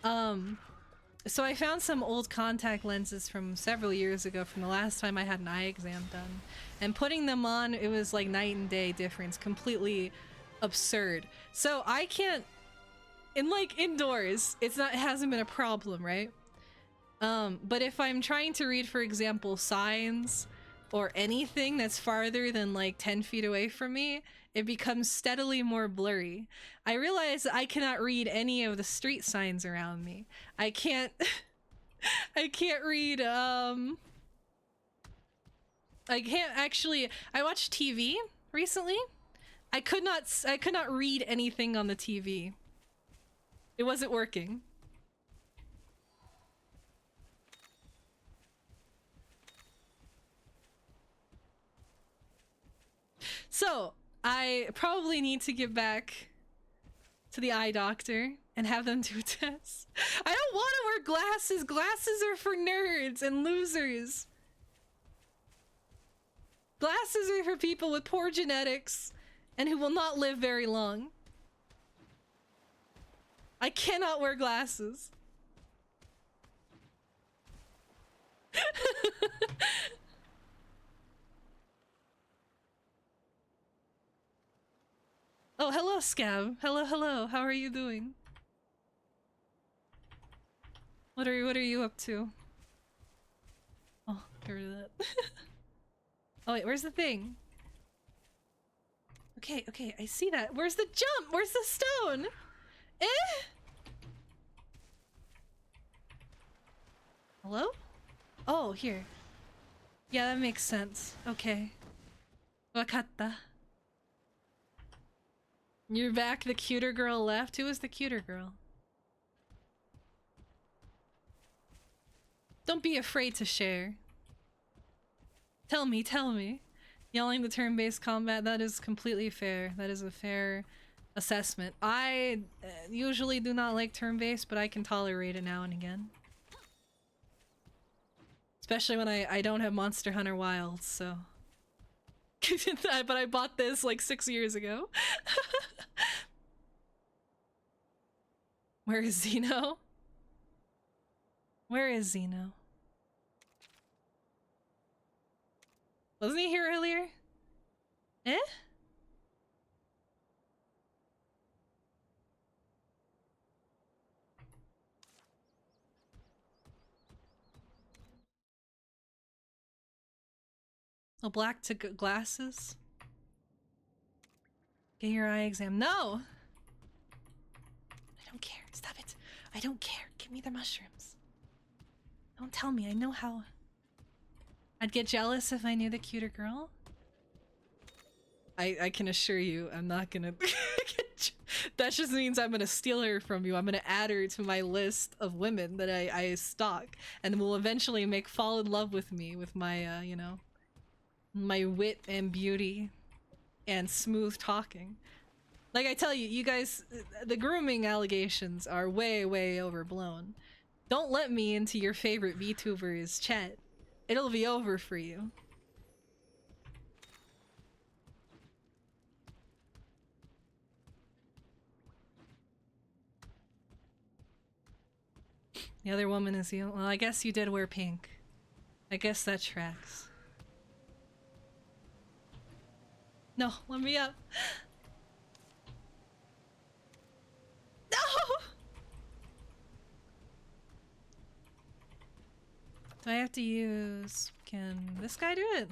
So I found some old contact lenses from several years ago from the last time I had an eye exam done. And putting them on, it was like night and day difference. Completely absurd. So I can't... In like indoors, it hasn't been a problem, right? But if I'm trying to read, for example, signs or anything that's farther than like 10 feet away from me, it becomes steadily more blurry. I realize I cannot read any of the street signs around me. I can't I can't read I can't actually. I watched TV recently. I could not read anything on the TV. It wasn't working. So, I probably need to get back to the eye doctor and have them do a test. I don't want to wear glasses. Glasses are for nerds and losers. Glasses are for people with poor genetics and who will not live very long. I cannot wear glasses. Oh, hello, Scab. Hello, hello. How are you doing? What are you up to? Oh, get rid of that. Oh wait, where's the thing? Okay, okay, I see that. Where's the jump? Where's the stone? Eh? Hello? Oh, here. Yeah, that makes sense. Okay. Wakatta. You're back, the cuter girl left? Who was the cuter girl? Don't be afraid to share. Tell me, tell me. Yelling the turn-based combat, that is completely fair. That is a fair assessment. I usually do not like turn-based, but I can tolerate it now and again. Especially when I don't have Monster Hunter Wilds, so... but I bought this like 6 years ago. Where is Zeno? Where is Zeno? Wasn't he here earlier? Eh? Oh, black to glasses? Get your eye exam. No! I don't care. Stop it. I don't care. Give me the mushrooms. Don't tell me. I know how. I'd get jealous if I knew the cuter girl. I can assure you, I'm not gonna... That just means I'm gonna steal her from you. I'm gonna add her to my list of women that I stalk, and will eventually fall in love with me with my, you know, my wit and beauty and smooth talking. Like I tell you, you guys, the grooming allegations are way, way overblown. Don't let me into your favorite VTuber's chat. It'll be over for you. The other woman is you. Well, I guess you did wear pink. I guess that tracks. No, let me up. No! Do I have to use... Can this guy do it?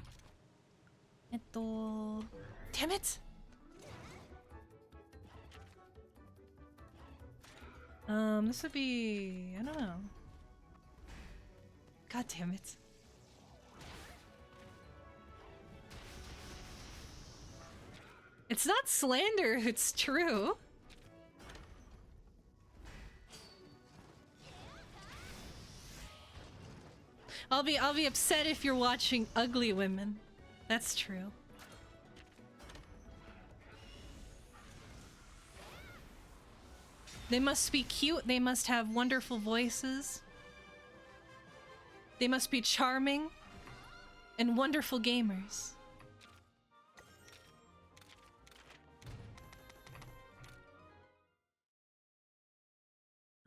Damn it! This would be... I don't know. God damn it. It's not slander, it's true. I'll be upset if you're watching ugly women. That's true. They must be cute, they must have wonderful voices. They must be charming and wonderful gamers.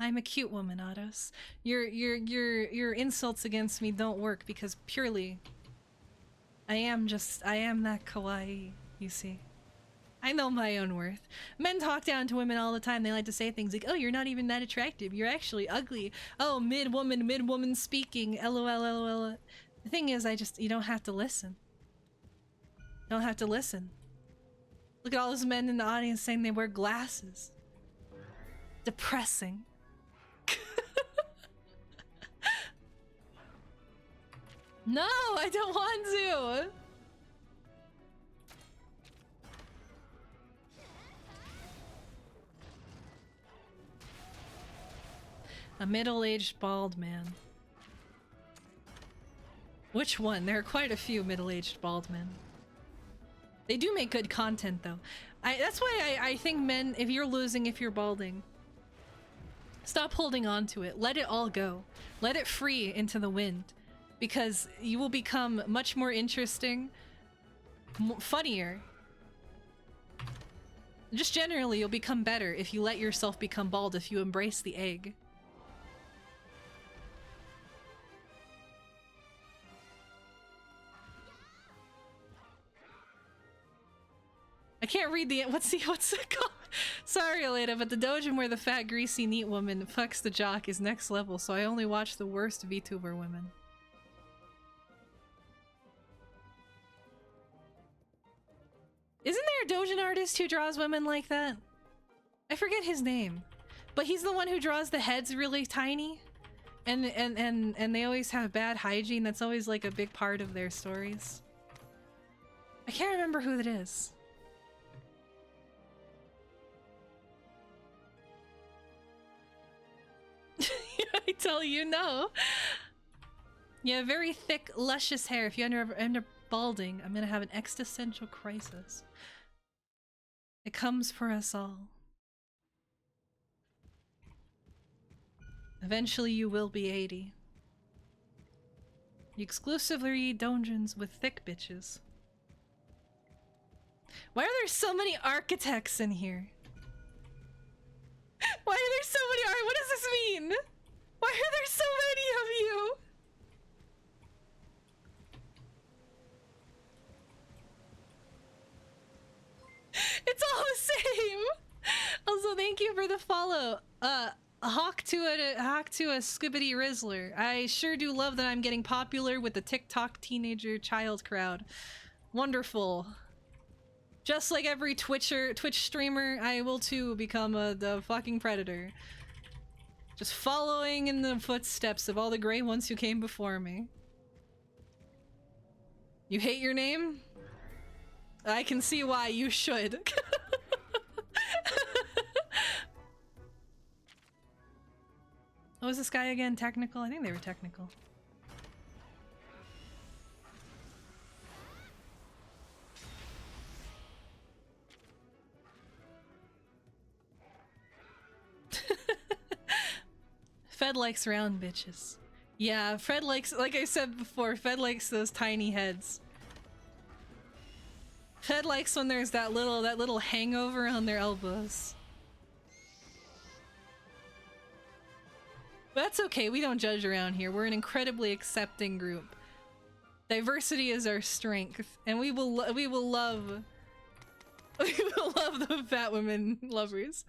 I'm a cute woman, Ados. Your insults against me don't work because purely I am that kawaii, you see. I know my own worth. Men talk down to women all the time. They like to say things like, "Oh, you're not even that attractive. You're actually ugly. Oh, mid-woman speaking. LOL, LOL." The thing is, you don't have to listen. You don't have to listen. Look at all those men in the audience saying they wear glasses. Depressing. No, I don't want to. A middle-aged bald man. Which one? There are quite a few middle-aged bald men. They do make good content, though. That's why I think men, if you're balding, stop holding on to it. Let it all go. Let it free into the wind. Because you will become much more interesting, funnier. Just generally, you'll become better if you let yourself become bald, if you embrace the egg. can't read the what's it called? Sorry, Aleda, but the dojin where the fat, greasy, neat woman fucks the jock is next level, so I only watch the worst VTuber women. Isn't there a dojin artist who draws women like that? I forget his name, but he's the one who draws the heads really tiny, and they always have bad hygiene. That's always like a big part of their stories. I can't remember who that is. I tell you, no. Yeah, very thick, luscious hair. If you end up balding, I'm gonna have an existential crisis. It comes for us all. Eventually you will be 80. You exclusively read dojins with thick bitches. Why are there so many architects in here? Why are there so many what does this mean? Why are there so many of you? It's all the same. Also, thank you for the follow. Hawk to a Skibbity Rizzler. I sure do love that I'm getting popular with the TikTok teenager child crowd. Wonderful. Just like every Twitch streamer, I will too become the fucking predator. Just following in the footsteps of all the great ones who came before me. You hate your name? I can see why you should. What was this guy again? Technical? I think they were technical. Fed likes round bitches. Yeah, Fred likes, like I said before, Fed likes those tiny heads. Fed likes when there's that little hangover on their elbows. But that's okay, we don't judge around here. We're an incredibly accepting group. Diversity is our strength, and we will love the fat women lovers.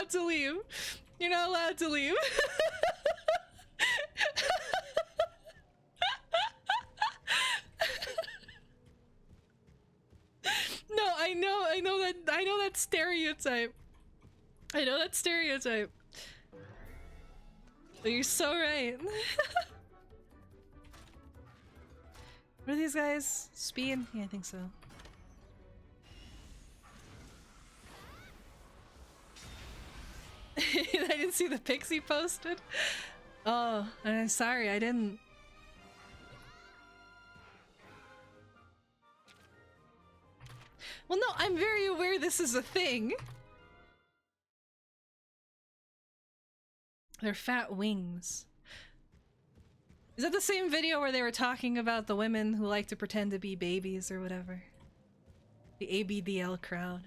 To leave. You're not allowed to leave. No, I know that stereotype. I know that stereotype. But you're so right. What are these guys? Speed? Yeah, I think so. I didn't see the pixie posted. Oh, I'm sorry, I didn't. Well, no, I'm very aware this is a thing. They're fat wings. Is that the same video where they were talking about the women who like to pretend to be babies or whatever? The ABDL crowd.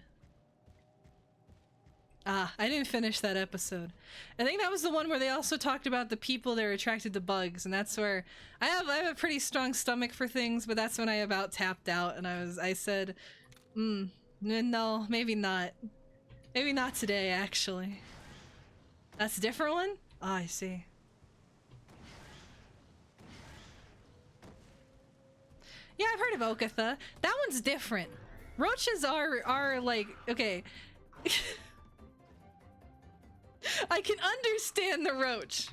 Ah, I didn't finish that episode. I think that was the one where they also talked about the people that are attracted to bugs, and that's where I have a pretty strong stomach for things, but that's when I about tapped out, and I said, no, maybe not. Maybe not today, actually. That's a different one? Ah, I see. Yeah, I've heard of Okatha. That one's different. Roaches are like, okay. I can understand the roach.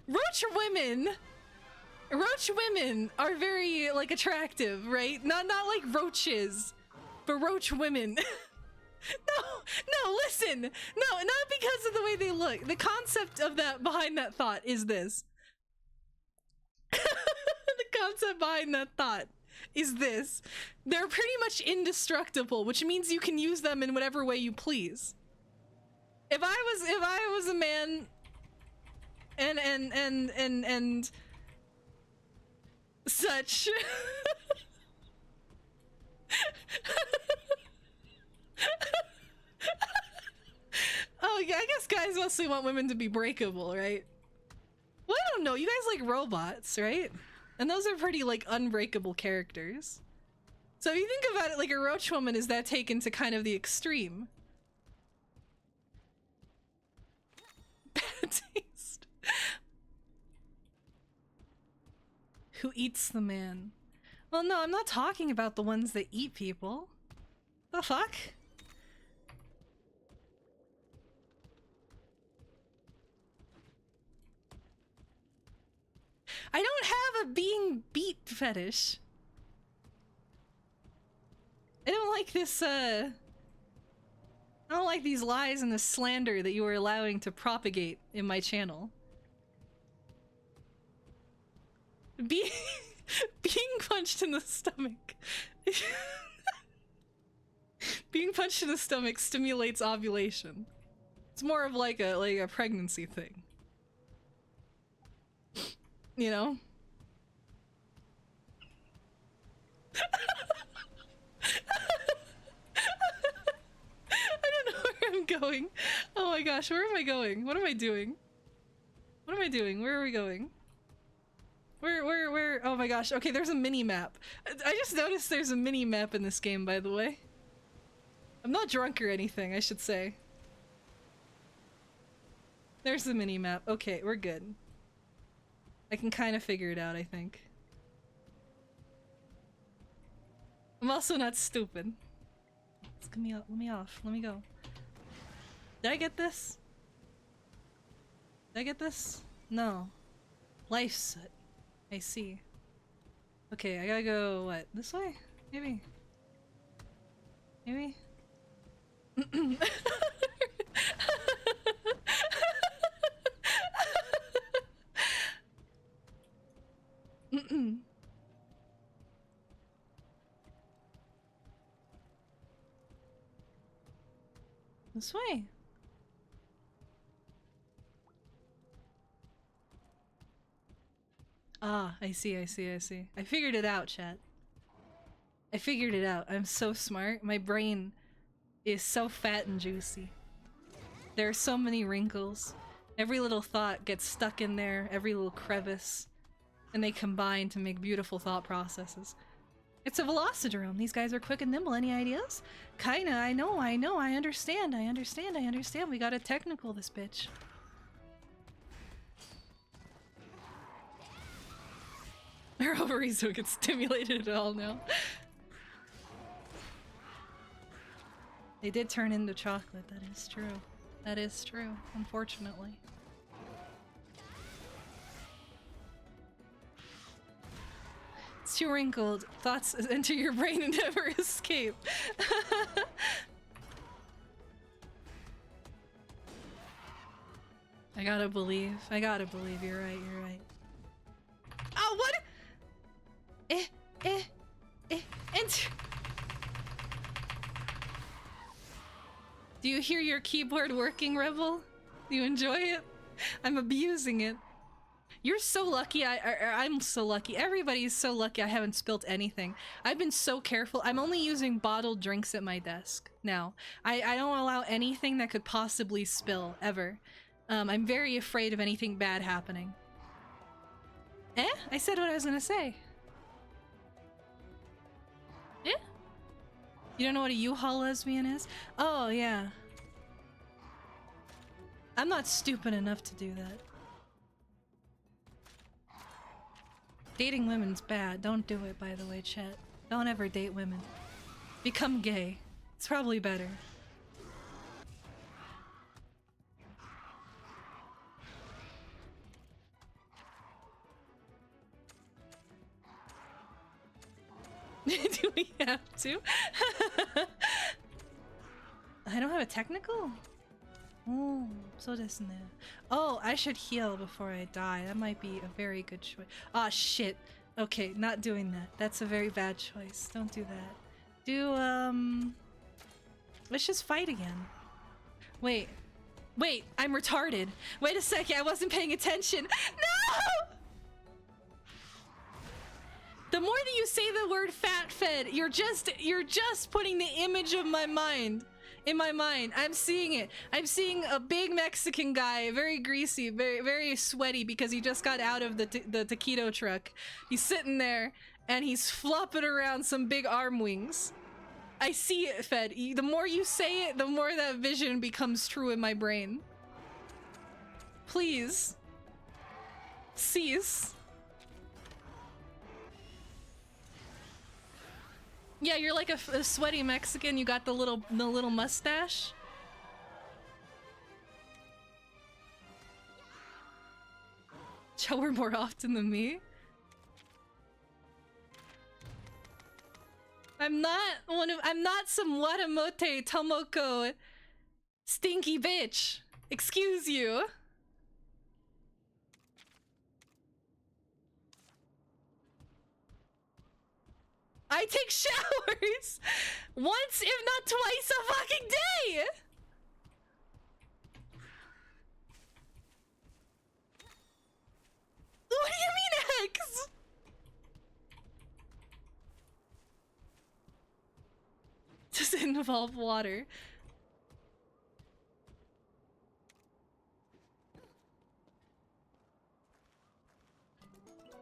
Roach women are very like attractive, right? Not like roaches, but roach women. No, No, listen! No, not because of the way they look. The concept of that behind that thought is this. The concept behind that thought is this. They're pretty much indestructible, which means you can use them in whatever way you please. If I was a man and such oh yeah, I guess guys mostly want women to be breakable, right? Well, I don't know, you guys like robots, right? And those are pretty like unbreakable characters. So if you think about it, like a roach woman is that taken to kind of the extreme. Bad taste. Who eats the man? Well, no, I'm not talking about the ones that eat people. The fuck? I don't have a being beat fetish. I don't like this, I don't like these lies and this slander that you are allowing to propagate in my channel. Being punched in the stomach. Being punched in the stomach stimulates ovulation. It's more of like a pregnancy thing. You know? I don't know where I'm going. Oh my gosh, where am I going? What am I doing? What am I doing? Where are we going? Where? Oh my gosh. Okay, there's a mini map. I just noticed there's a mini map in this game, by the way. I'm not drunk or anything, I should say. There's the mini map. Okay, we're good. I can kind of figure it out, I think. I'm also not stupid. Let me off. Let me go. Did I get this? Did I get this? No. Life set. I see. Okay, I gotta go, what? This way? Maybe. Maybe? This way. Ah, I see. I figured it out, chat. I figured it out. I'm so smart. My brain is so fat and juicy. There are so many wrinkles. Every little thought gets stuck in there, every little crevice, and they combine to make beautiful thought processes. It's a velocidrome. These guys are quick and nimble. Any ideas? Kinda. I know. I understand. We gotta technical this bitch. Her ovaries don't get stimulated at all now. They did turn into chocolate, that is true. That is true, unfortunately. It's too wrinkled. Thoughts enter your brain and never escape. I gotta believe. You're right. Oh, what? Enter. Do you hear your keyboard working, Rebel? Do you enjoy it? I'm abusing it. You're so lucky. I'm so lucky. Everybody's so lucky I haven't spilt anything. I've been so careful. I'm only using bottled drinks at my desk now. I don't allow anything that could possibly spill, ever. I'm very afraid of anything bad happening. I said what I was gonna say. You don't know what a U-Haul lesbian is? Oh, yeah. I'm not stupid enough to do that. Dating women's bad. Don't do it, by the way, chat. Don't ever date women. Become gay. It's probably better. Do we have to? I don't have a technical? Oh, so desu ne. Oh, I should heal before I die. That might be a very good choice. Ah, shit. Okay, not doing that. That's a very bad choice. Don't do that. Let's just fight again. Wait. Wait, I'm retarded. Wait a second, I wasn't paying attention. No! The more that you say the word fat fed, you're just putting the image of my mind in my mind. I'm seeing it. I'm seeing a big Mexican guy, very greasy, very sweaty because he just got out of the taquito truck. He's sitting there and he's flopping around some big arm wings. I see it, Fed. The more you say it, the more that vision becomes true in my brain. Please. Cease. Yeah, you're like a sweaty Mexican. You got the little mustache. Shower more often than me. I'm not some Watamote Tomoko stinky bitch. Excuse you. I take showers once, if not twice a fucking day. What do you mean, X? Does it involve water?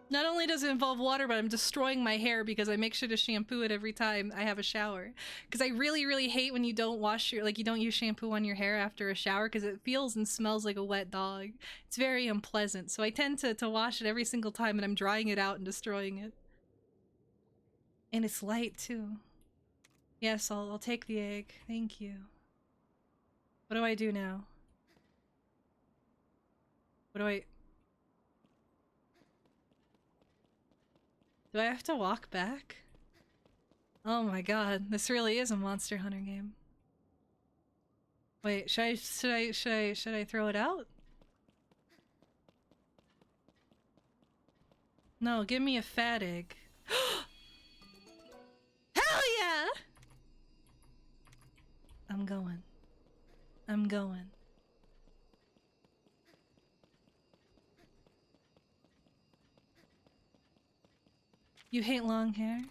Not only does it involve water, but I'm destroying my hair because I make sure to shampoo it every time I have a shower. Because I really hate when you don't wash your, you don't use shampoo on your hair after a shower because it feels and smells like a wet dog. It's very unpleasant. So I tend to wash it every single time and I'm drying it out and destroying it. And it's light too. Yes, I'll take the egg. Thank you. What do I do now? What do I... Do I have to walk back? Oh my god, this really is a Monster Hunter game. Wait, should I throw it out? No, give me a fat egg. Hell yeah! I'm going. I'm going. You hate long hair?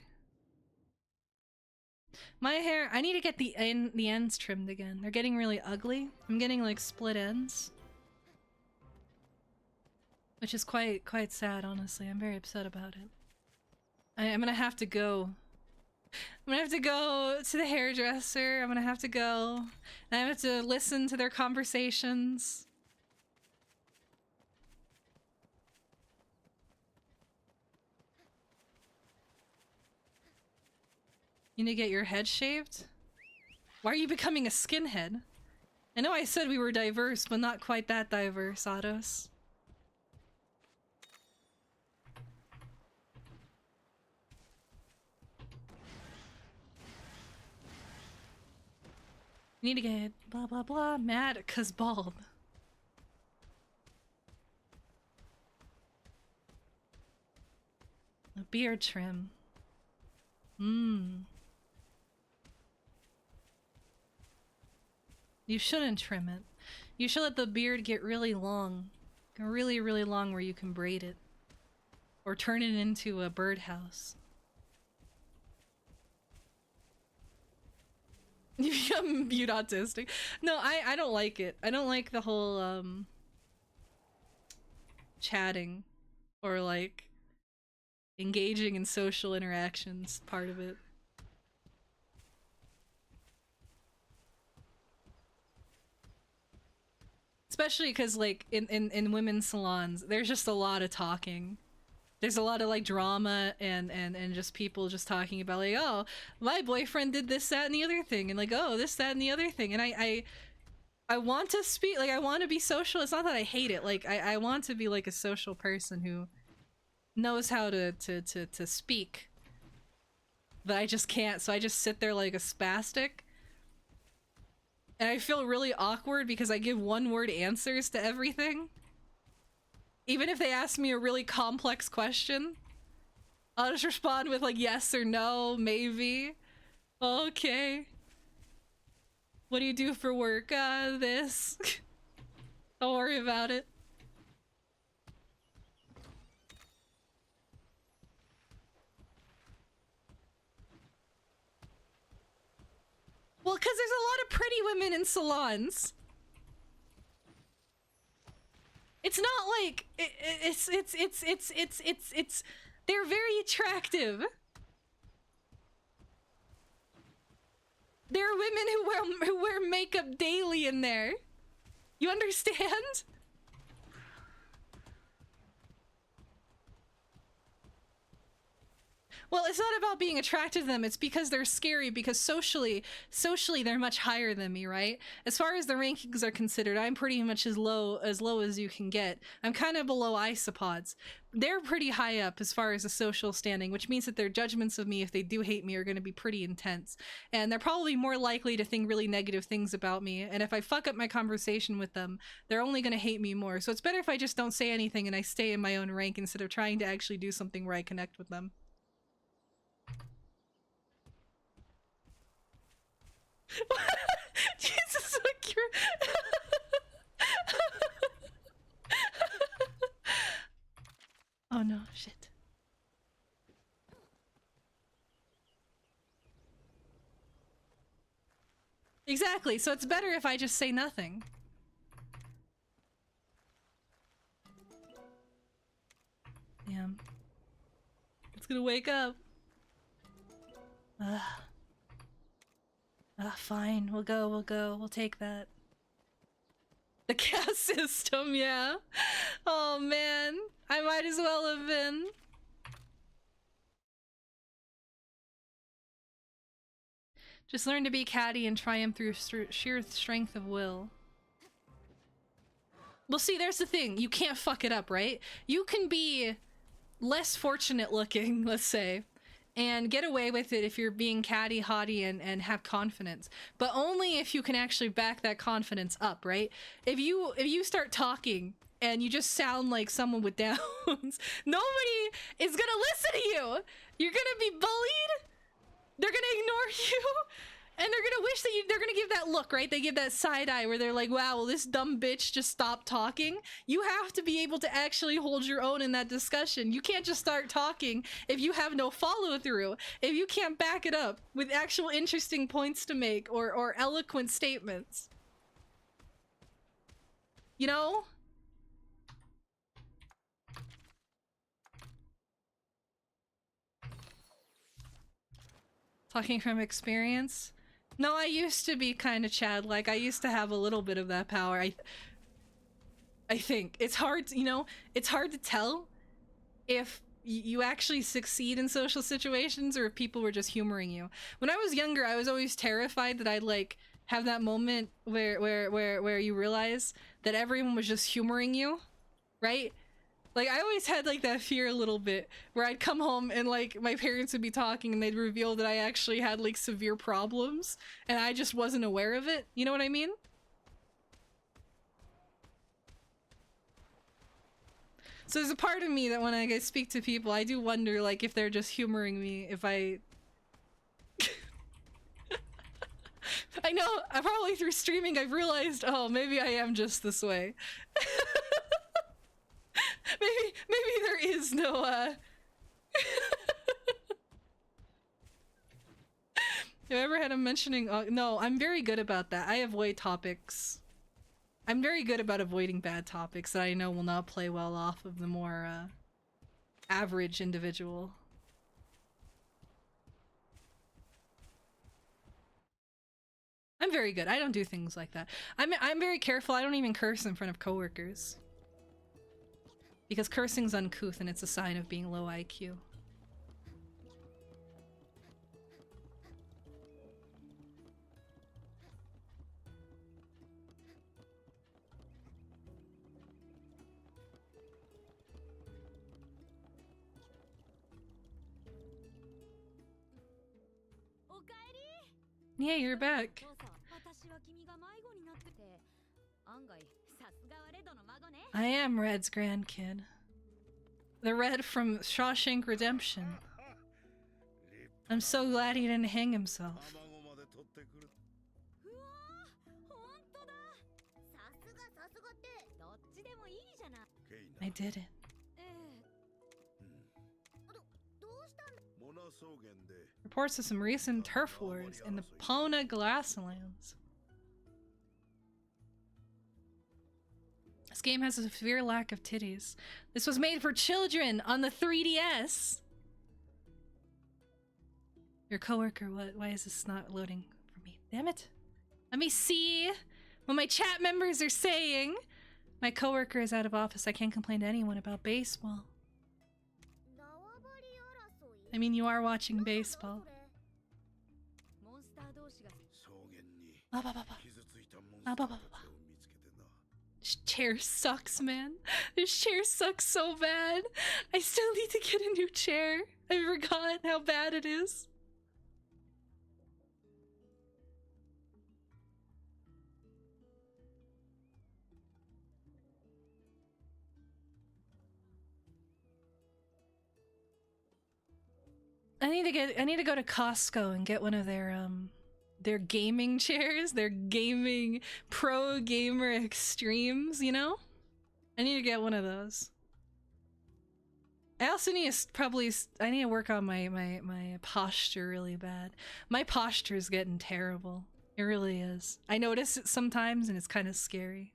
My hair, I need to get the ends trimmed again. They're getting really ugly. I'm getting like split ends. Which is quite sad, honestly. I'm very upset about it. I'm gonna have to go. I'm gonna have to go to the hairdresser. I'm gonna have to go. And I have to listen to their conversations. You need to get your head shaved? Why are you becoming a skinhead? I know I said we were diverse, but not quite that diverse, Ados. You need to get blah blah blah mad 'cause bald. A beard trim. You shouldn't trim it. You should let the beard get really long. Really long where you can braid it. Or turn it into a birdhouse. You become mute autistic. No, I don't like it. I don't like the whole chatting or like engaging in social interactions part of it. Especially because like in women's salons, there's just a lot of talking. There's a lot of like drama and just people just talking about like, oh, my boyfriend did this, that, and the other thing, and like, oh, this, that, and the other thing. And I want to speak, like I want to be social. It's not that I hate it. Like I want to be like a social person who knows how to speak. But I just can't, so I just sit there like a spastic. And I feel really awkward because I give one-word answers to everything. Even if they ask me a really complex question, I'll just respond with like yes or no, maybe. Okay. What do you do for work? This. Don't worry about it. Well, because there's a lot of pretty women in salons. It's not like it's they're very attractive. There are women who wear makeup daily in there. You understand? Well, it's not about being attracted to them. It's because they're scary, because socially they're much higher than me, right? As far as the rankings are considered, I'm pretty much as low as you can get. I'm kind of below isopods. They're pretty high up as far as a social standing, which means that their judgments of me, if they do hate me, are going to be pretty intense. And they're probably more likely to think really negative things about me. And if I fuck up my conversation with them, they're only going to hate me more. So it's better if I just don't say anything and I stay in my own rank instead of trying to actually do something where I connect with them. Jesus, what Oh no, shit. Exactly, so it's better if I just say nothing. Damn. It's gonna wake up. Ugh. Fine, we'll go, we'll take that. The caste system, yeah. Oh man, I might as well have been. Just learn to be catty and triumph through sheer strength of will. Well, see, there's the thing. You can't fuck it up, right? You can be less fortunate looking, let's say, and get away with it if you're being catty, haughty, and have confidence. But only if you can actually back that confidence up, right? If you start talking and you just sound like someone with downs, nobody is gonna listen to you. You're gonna be bullied. They're gonna ignore you. And they're gonna wish that they're gonna give that look, right? They give that side eye where they're like, wow, well, this dumb bitch just stopped talking. You have to be able to actually hold your own in that discussion. You can't just start talking if you have no follow through, if you can't back it up with actual interesting points to make or eloquent statements. You know? Talking from experience. No, I used to be kind of Chad. Like, I used to have a little bit of that power. I think. It's hard, you know, it's hard to tell if you actually succeed in social situations or if people were just humoring you. When I was younger, I was always terrified that I'd, like, have that moment where you realize that everyone was just humoring you, right? Like, I always had, like, that fear a little bit, where I'd come home and, like, my parents would be talking and they'd reveal that I actually had, like, severe problems, and I just wasn't aware of it. You know what I mean? So there's a part of me that when I speak to people, I do wonder, like, if they're just humoring me, if I... I know, probably through streaming I've realized, oh, maybe I am just this way. Maybe there is no, Have I ever had him mentioning... no, I'm very good about that. I avoid topics. I'm very good about avoiding bad topics that I know will not play well off of the more, average individual. I'm very good. I don't do things like that. I'm very careful. I don't even curse in front of coworkers. Because cursing's uncouth and it's a sign of being low IQ. Yeah, you're back. I am Red's grandkid. The Red from Shawshank Redemption. I'm so glad he didn't hang himself. I did it. Reports of some recent turf wars in the Pona Glasslands. This game has a severe lack of titties. This was made for children on the 3DS. Your coworker, what? Why is this not loading for me? Damn it. Let me see what my chat members are saying. My coworker is out of office. I can't complain to anyone about baseball. I mean, you are watching baseball. This chair sucks, man. This chair sucks so bad. I still need to get a new chair. I forgot how bad it is. I need to go to Costco and get one of their gaming chairs, their gaming pro gamer extremes, you know? I need to get one of those. I also need to I need to work on my posture really bad. My posture is getting terrible. It really is. I notice it sometimes and it's kind of scary.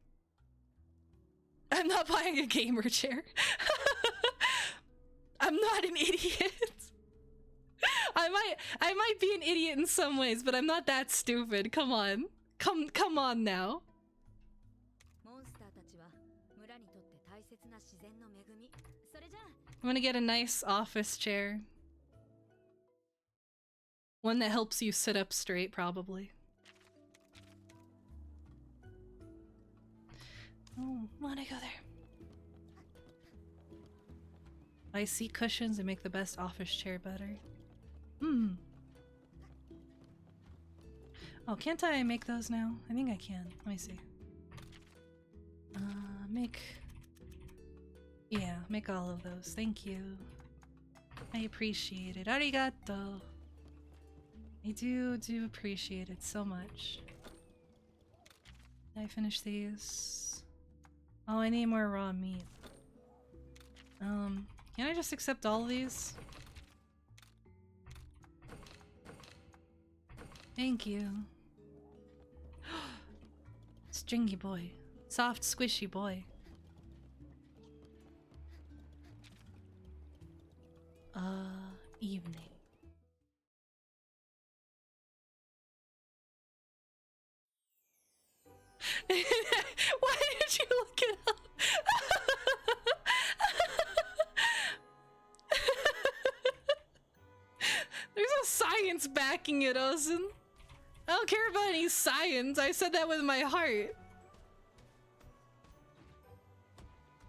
I'm not buying a gamer chair. I'm not an idiot. I might be an idiot in some ways, but I'm not that stupid. Come on. Come on now. I'm gonna get a nice office chair. One that helps you sit up straight, probably. Oh, wanna go there. Nice seat cushions and make the best office chair better. Oh, can't I make those now? I think I can. Let me see. Make all of those. Thank you. I appreciate it. Arigato. I do appreciate it so much. Did I finish these? Oh, I need more raw meat. Can I just accept all of these? Thank you. Stringy boy. Soft, squishy boy. Evening. Why did you look it up? There's no science backing it, Ozen. I don't care about any science. I said that with my heart.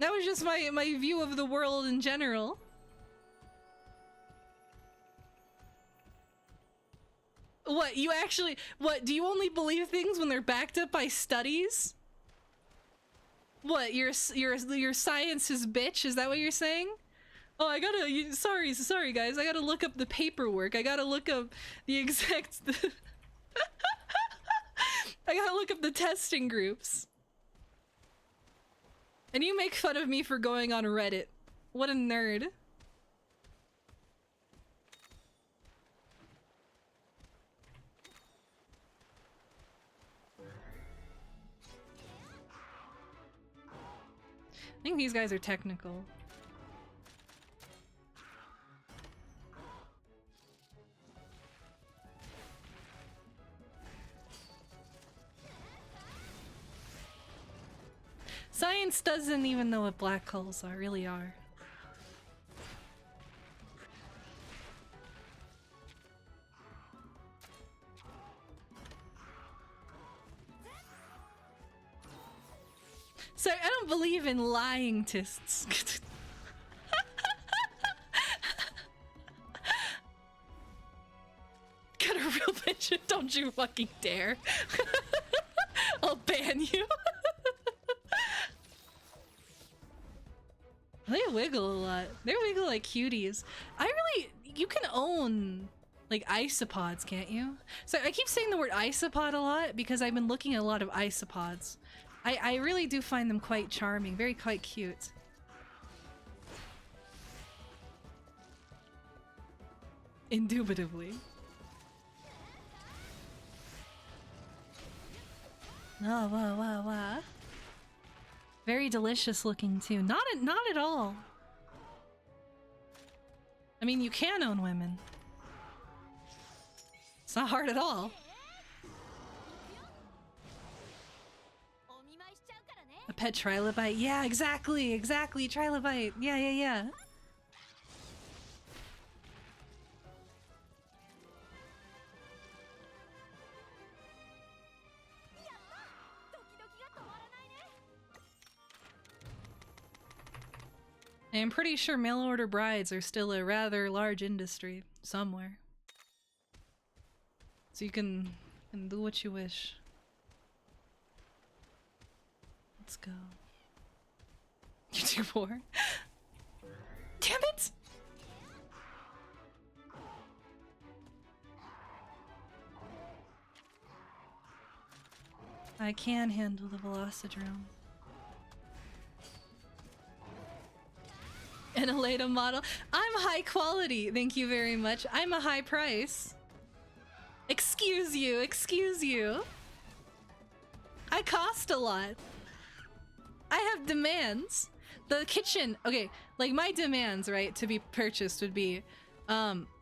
That was just my view of the world in general. What, you actually— what, do you only believe things when they're backed up by studies? What, your science is bitch? Is that what you're saying? Oh, I gotta— sorry guys, I gotta look up the paperwork. I gotta look up the exact— I gotta look up the testing groups. And you make fun of me for going on Reddit. What a nerd. I think these guys are technical. Science doesn't even know what black holes really are. Sorry, I don't believe in lying tests. Got a real bitch, don't you fucking dare. I'll ban you. They wiggle a lot. They wiggle like cuties. You can own like isopods, can't you? So I keep saying the word isopod a lot because I've been looking at a lot of isopods. I really do find them quite charming, quite cute. Indubitably. Oh, wow. Very delicious looking too. Not at all. I mean, you can own women. It's not hard at all. A pet trilobite. Yeah, exactly. Trilobite. Yeah. I'm pretty sure mail order brides are still a rather large industry somewhere. So you can do what you wish. Let's go. You're too poor. Damn it! I can handle the Velocidrome. An Aleda model. I'm high quality, thank you very much. I'm a high price. Excuse you. I cost a lot. I have demands. The kitchen, okay, like my demands, right, to be purchased would be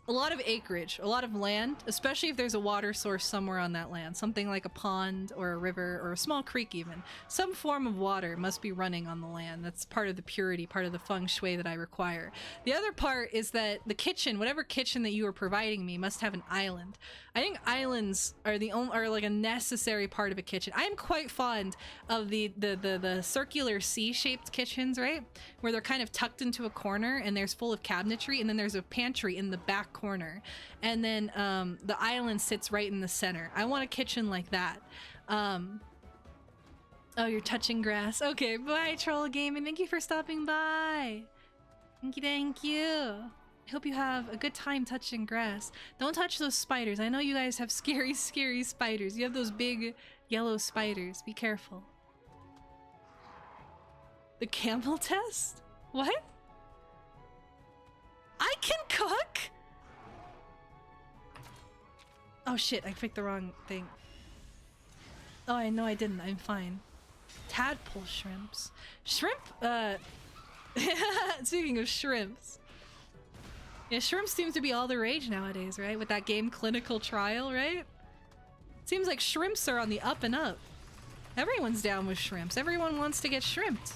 a lot of acreage, a lot of land, especially if there's a water source somewhere on that land, something like a pond or a river or a small creek even. Some form of water must be running on the land. That's part of the purity, part of the feng shui that I require. The other part is that the kitchen, whatever kitchen that you are providing me, must have an island. I think islands are like a necessary part of a kitchen. I am quite fond of the circular C-shaped kitchens, right? Where they're kind of tucked into a corner and there's full of cabinetry, and then there's a pantry in the back corner, and then the island sits right in the center. I want a kitchen like that. Oh, you're touching grass. Okay, bye, Troll Gaming. Thank you for stopping by. Thank you. I hope you have a good time touching grass. Don't touch those spiders. I know you guys have scary spiders. You have those big yellow spiders. Be careful. The camel test? What? I can cook? Oh shit, I picked the wrong thing. Oh, I know I didn't. I'm fine. Tadpole shrimps. Shrimp, speaking of shrimps. Yeah, shrimps seem to be all the rage nowadays, right? With that game Clinical Trial, right? Seems like shrimps are on the up and up. Everyone's down with shrimps. Everyone wants to get shrimped.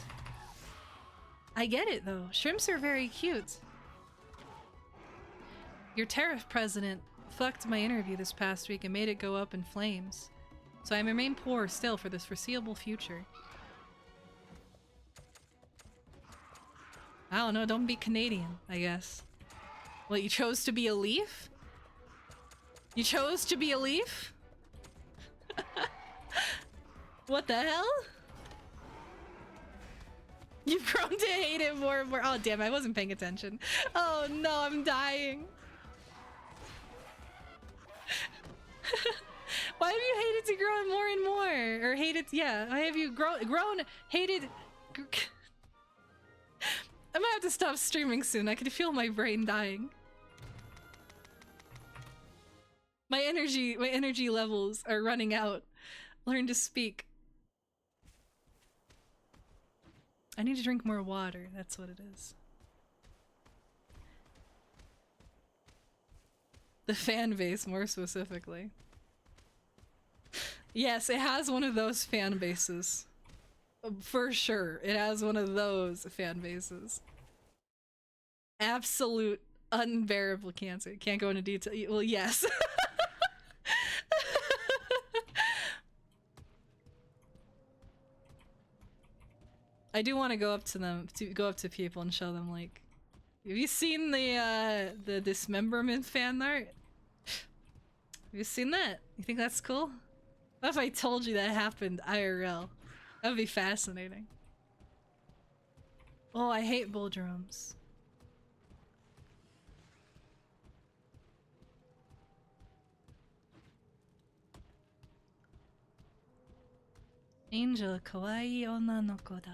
I get it, though. Shrimps are very cute. Your tariff president fucked my interview this past week and made it go up in flames. So I remain poor still for this foreseeable future. I don't know, don't be Canadian, I guess. What, you chose to be a leaf? You chose to be a leaf? What the hell? You've grown to hate it more and more. Oh damn, I wasn't paying attention. Oh no, I'm dying. Why have you hated to grow it more and more? Or hated, yeah, why have you hated... I might have to stop streaming soon. I can feel my brain dying. My energy levels are running out. Learn to speak. I need to drink more water. That's what it is. The fan base, more specifically. Yes, it has one of those fan bases. For sure, it has one of those fan bases. Absolute unbearable cancer. Can't go into detail. Well, yes. I do want to go up to them, go up to people and show them, like, have you seen the dismemberment fan art? Have you seen that? You think that's cool? What if I told you that happened IRL? That would be fascinating. Oh, I hate bull drums. Angel, kawaii onna no ko da.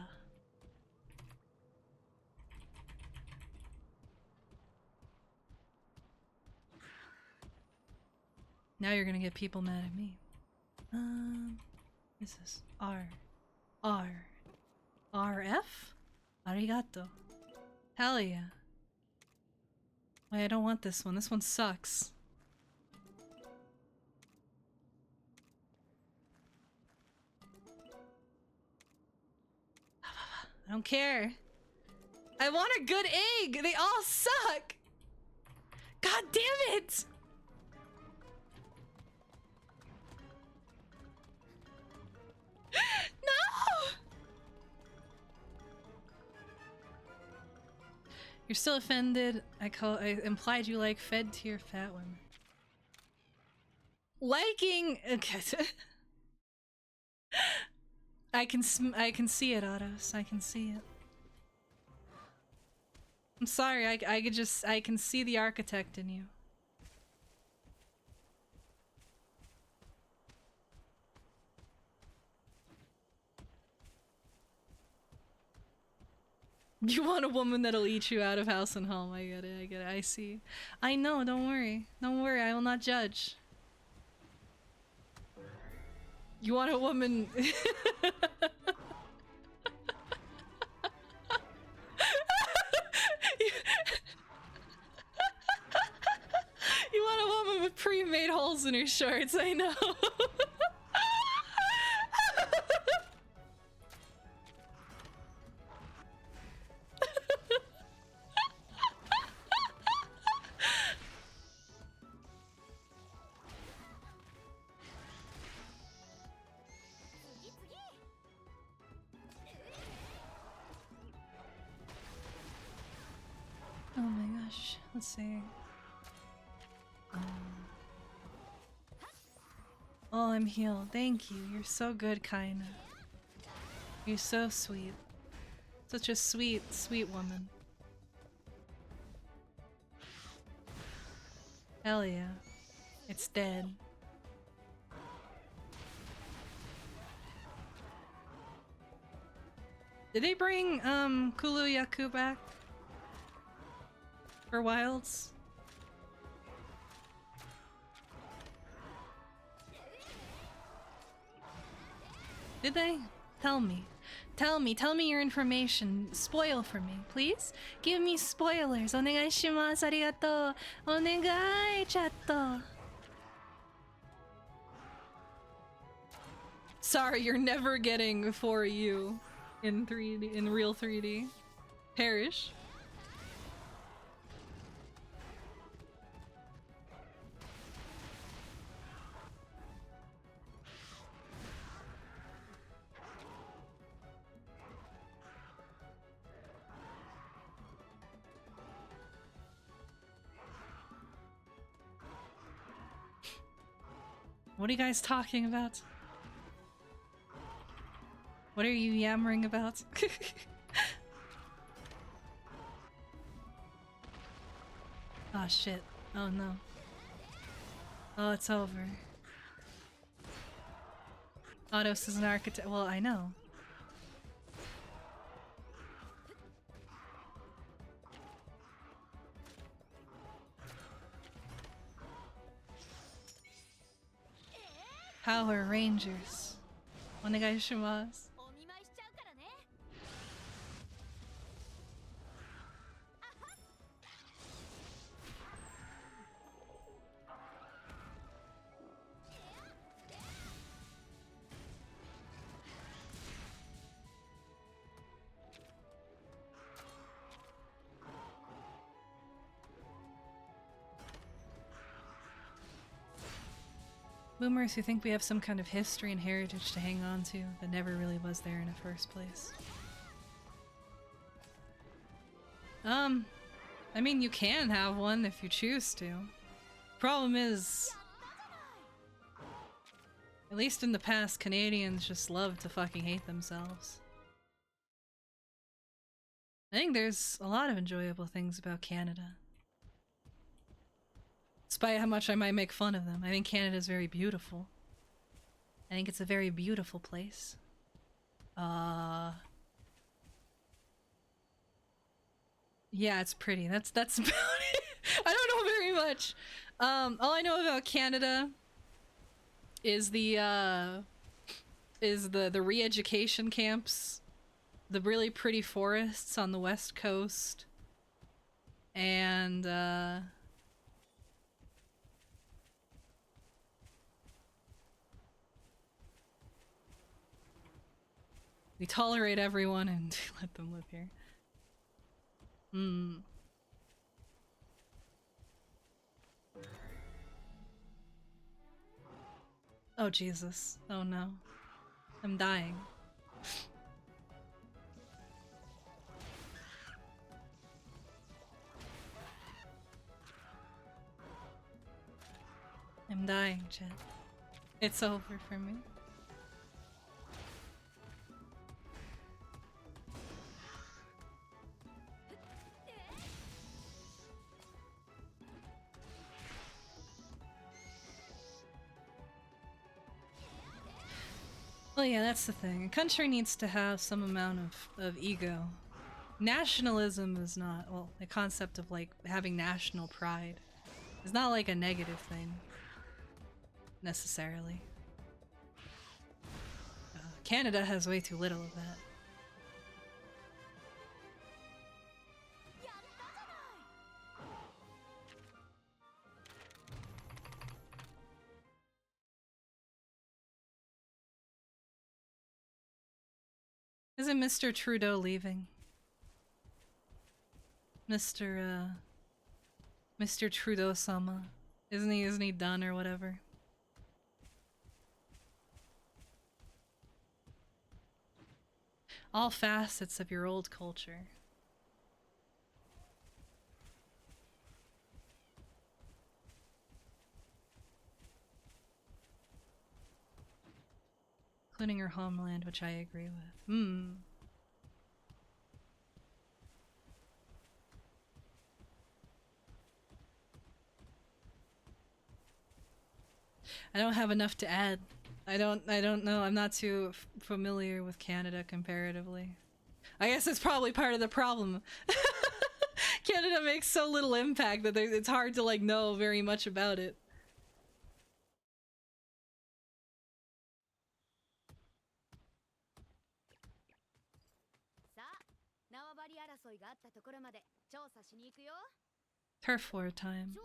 Now you're gonna get people mad at me. What is this? RF? Arigato. Hell yeah. Wait, I don't want this one. This one sucks. I don't care. I want a good egg! They all suck! God damn it! No! You're still offended. I implied you like fed to your fat women. Liking. Okay. I can see it, Autos. I can see it. I'm sorry. I can see the architect in you. You want a woman that'll eat you out of house and home. I get it. I see. I know. Don't worry. Don't worry. I will not judge. You want a woman... You want a woman with pre-made holes in her shorts, I know. Oh my gosh, let's see. Oh, I'm healed. Thank you. You're so good, Kaina. You're so sweet. Such a sweet, sweet woman. Hell yeah. It's dead. Did they bring, Kulu Yaku back? For Wilds? Did they? Tell me. Tell me your information. Spoil for me, please. Give me spoilers. Onegai shimasu. Arigatou. Onegai, chatto. Sorry, you're never getting For You in 3D, in real 3D. Perish. What are you guys talking about? What are you yammering about? Oh shit. Oh no. Oh, it's over. Autos is an architect. Well, I know. Power Rangers. Onegai shimasu. Boomers who think we have some kind of history and heritage to hang on to that never really was there in the first place. I mean, you can have one if you choose to. Problem is, at least in the past, Canadians just love to fucking hate themselves. I think there's a lot of enjoyable things about Canada. Despite how much I might make fun of them, I think Canada is very beautiful. I think it's a very beautiful place. Yeah, it's pretty. That's about it. I don't know very much. All I know about Canada is the re-education camps, the really pretty forests on the west coast, and we tolerate everyone and let them live here. Hmm. Oh Jesus. Oh no. I'm dying. I'm dying, Chet. It's over for me. Well, yeah, that's the thing. A country needs to have some amount of ego. Nationalism is not, well, the concept of like having national pride is not like a negative thing, necessarily. Canada has way too little of that. Isn't Mr. Trudeau leaving? Mr. Trudeau-sama. Isn't he done or whatever? All facets of your old culture. Including her homeland, which I agree with. I don't have enough to add. I don't know. I'm not too familiar with Canada comparatively. I guess it's probably part of the problem. Canada makes so little impact that it's hard to like know very much about it. Turf war time.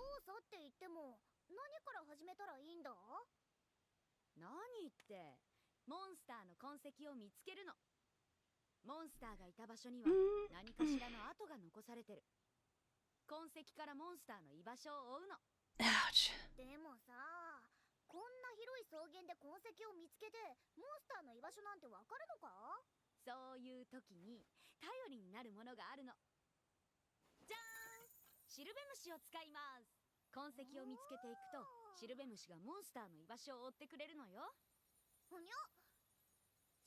何ってモンスターの痕跡を見つけるの。モンスターがいた場所には何かしらの跡が残されてる。痕跡からモンスターの居場所を追うの。Ouch. でもさ、こんな広い草原で痕跡を見つけてモンスターの居場所なんてわかるのか？そういう時に頼りになるものがあるの。じゃーん、シルベムシを使います。痕跡を見つけていくとシルベムシがモンスターの居場所を追ってくれるのよ。ふにゃ、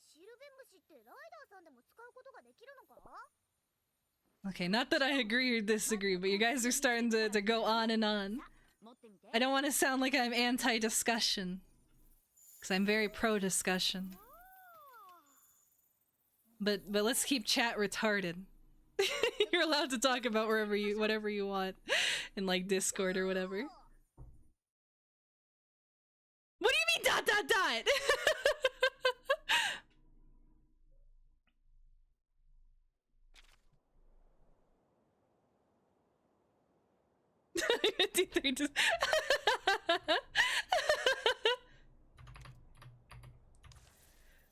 シルベムシってライダーさんでも使うことができるのか？ Okay, not that I agree or disagree, but you guys are starting to go on and on. I don't want to sound like I'm anti-discussion, because I'm very pro-discussion. But let's keep chat retarded. You're allowed to talk about whatever you want in like Discord or whatever. What do you mean dot dot dot?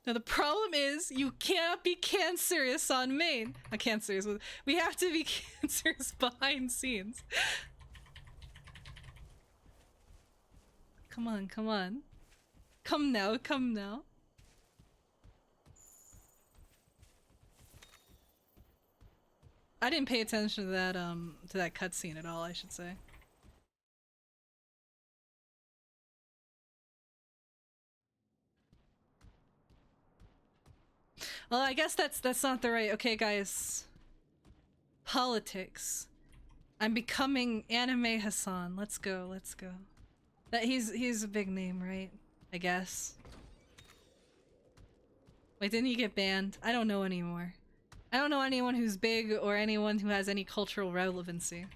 Now the problem is you cannot be cancerous on main. Not cancerous. We have to be cancerous behind scenes. Come on, come on. Come now, come now. I didn't pay attention to that cutscene at all, I should say. Well, I guess that's not the right. Okay, guys. Politics. I'm becoming Anime Hassan. Let's go, let's go. That he's a big name, right? I guess. Wait, didn't he get banned? I don't know anymore. I don't know anyone who's big or anyone who has any cultural relevancy.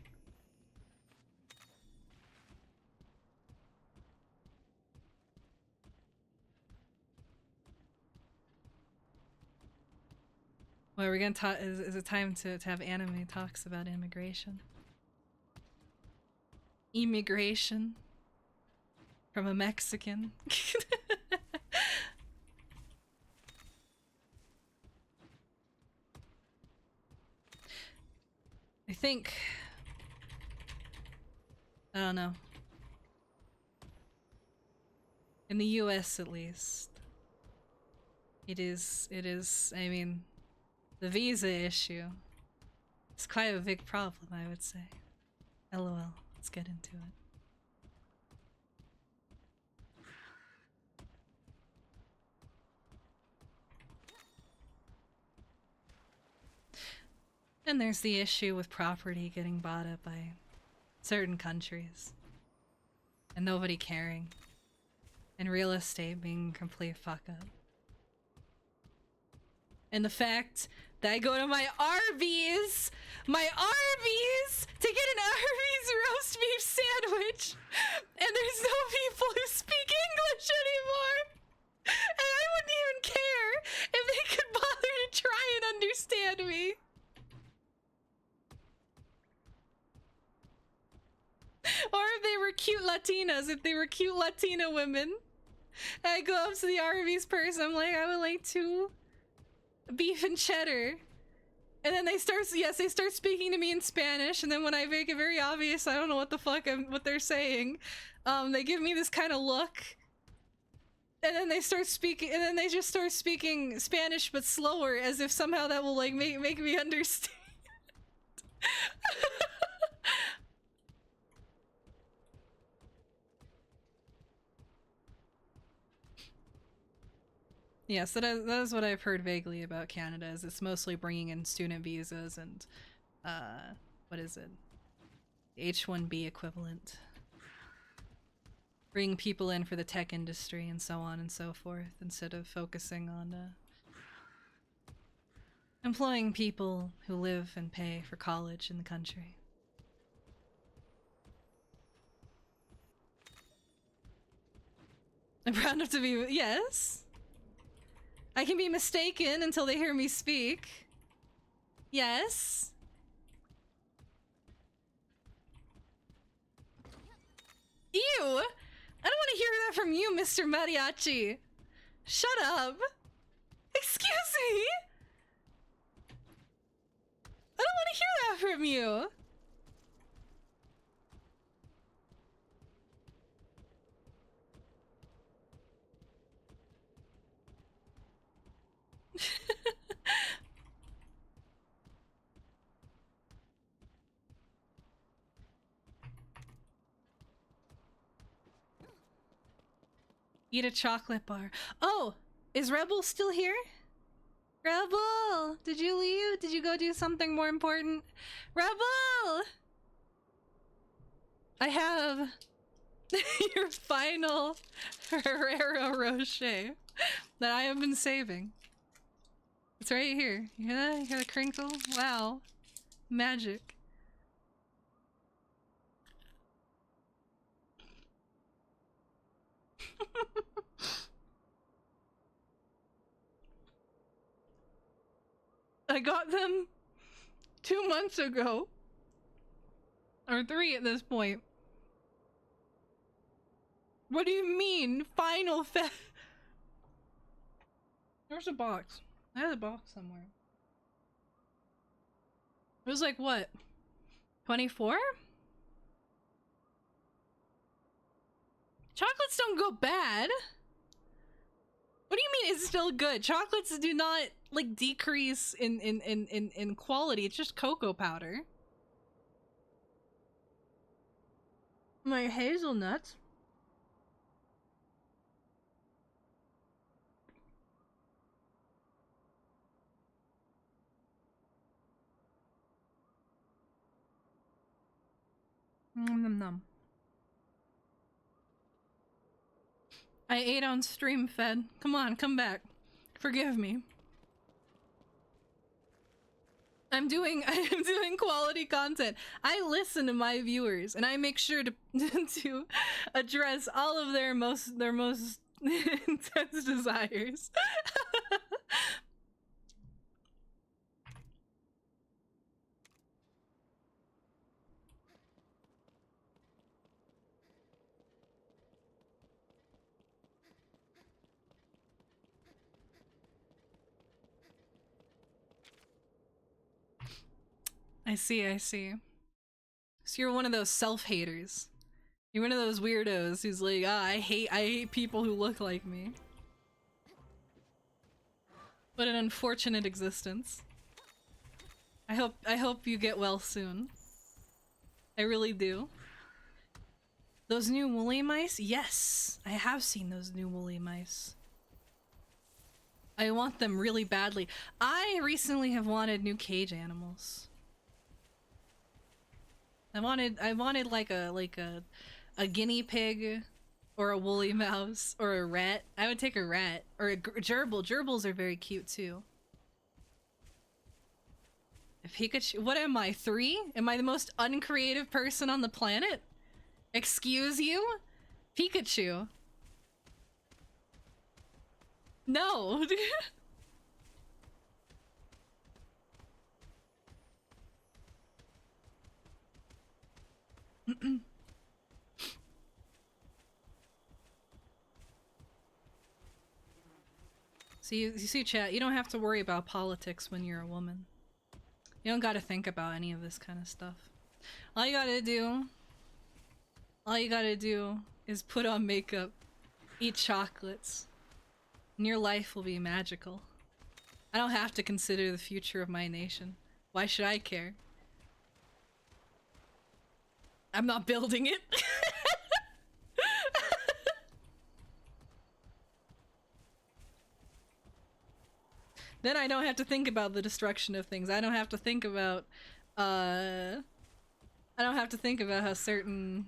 Well, we're gonna talk. Is it time to have anime talks about immigration? Immigration from a Mexican. I think. I don't know. In the US, at least, it is. I mean, the visa issue. It's quite a big problem, I would say. LOL. Let's get into it. And there's the issue with property getting bought up by certain countries. And nobody caring. And real estate being a complete fuck up. And the fact that I go to my Arby's to get an Arby's roast beef sandwich, and there's no people who speak English anymore. And I wouldn't even care if they could bother to try and understand me. Or if they were cute Latinas, if they were cute Latina women. I go up to the Arby's person, I'm like, I would like to beef and cheddar. And then they start speaking to me in Spanish, and then when I make it very obvious I don't know what the fuck what they're saying, they give me this kind of look. And then they just start speaking Spanish but slower, as if somehow that will like make me understand. Yeah, so that is what I've heard vaguely about Canada, is it's mostly bringing in student visas and, what is it? H-1B equivalent. Bringing people in for the tech industry and so on and so forth, instead of focusing on, employing people who live and pay for college in the country. I'm proud enough to be- yes? I can be mistaken until they hear me speak. Yes. Ew! I don't want to hear that from you, Mr. Mariachi. Shut up. Excuse me? I don't want to hear that from you. Eat a chocolate bar. Oh, is Rebel still here? Rebel, did you leave? Did you go do something more important? Rebel! I have your final Ferrero Rocher that I have been saving. It's right here. You hear that? You hear the crinkle? Wow. Magic. I got them 2 months ago. Or 3 at this point. What do you mean? Final fe- There's a box. I had a box somewhere. It was like what? 24? Chocolates don't go bad. What do you mean it's still good? Chocolates do not like decrease in quality. It's just cocoa powder. My hazelnuts. Nom nom nom. I ate on stream, Fed. Come on, come back. Forgive me. I am doing quality content. I listen to my viewers and I make sure to to address all of their most intense desires. I see, I see. So you're one of those self-haters. You're one of those weirdos who's like, ah, I hate people who look like me. What an unfortunate existence. I hope you get well soon. I really do. Those new woolly mice? Yes! I have seen those new woolly mice. I want them really badly. I recently have wanted new cage animals. I wanted like a guinea pig or a woolly mouse or a rat. I would take a rat or a gerbil. Gerbils are very cute too. A Pikachu. What am I, 3? Am I the most uncreative person on the planet? Excuse you? Pikachu. No. So you see, chat, you don't have to worry about politics when you're a woman. You don't gotta think about any of this kind of stuff. All you gotta do is put on makeup, eat chocolates, and your life will be magical. I don't have to consider the future of my nation. Why should I care? I'm not building it. Then I don't have to think about the destruction of things. I don't have to think about, I don't have to think about how certain...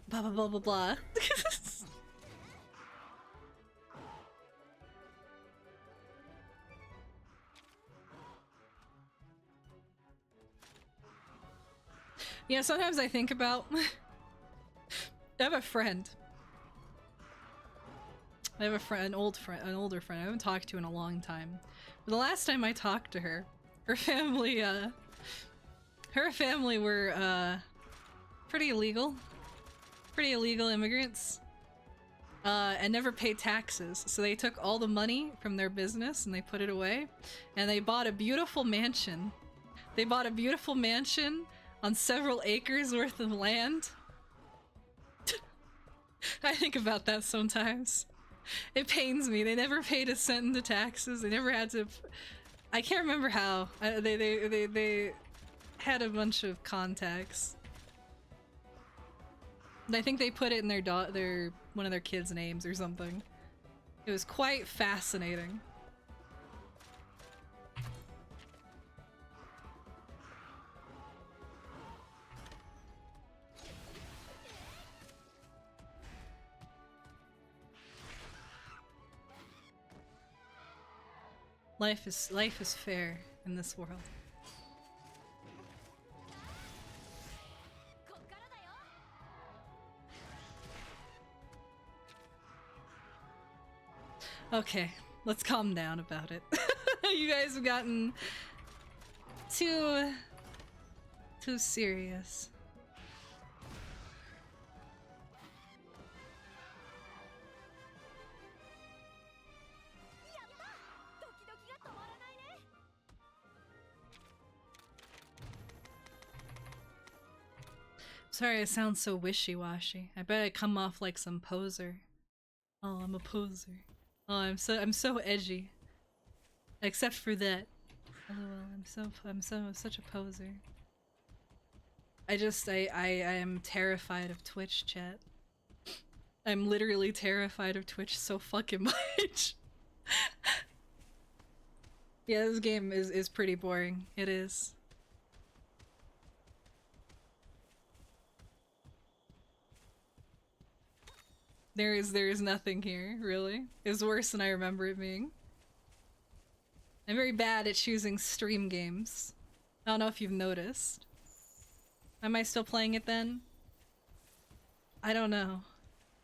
blah blah blah blah blah. Yeah, sometimes I think about... I have a friend. An older friend I haven't talked to in a long time. But the last time I talked to her, her family were, pretty illegal immigrants. And never paid taxes. So they took all the money from their business and they put it away. And they bought a beautiful mansion. They bought a beautiful mansion on several acres worth of land. I think about that sometimes. It pains me. They never paid a cent into taxes. They never had to... I can't remember how. They had a bunch of contacts. And I think they put it in their one of their kids' names or something. It was quite fascinating. Life is fair in this world. Okay, let's calm down about it. You guys have gotten too serious. Sorry I sound so wishy-washy. I bet I come off like some poser. Oh, I'm a poser. Oh, I'm so edgy. Except for that. LOL, I'm such a poser. I am terrified of Twitch, chat. I'm literally terrified of Twitch so fucking much. Yeah, this game is pretty boring. It is. There is nothing here, really. It's worse than I remember it being. I'm very bad at choosing stream games. I don't know if you've noticed. Am I still playing it then? I don't know.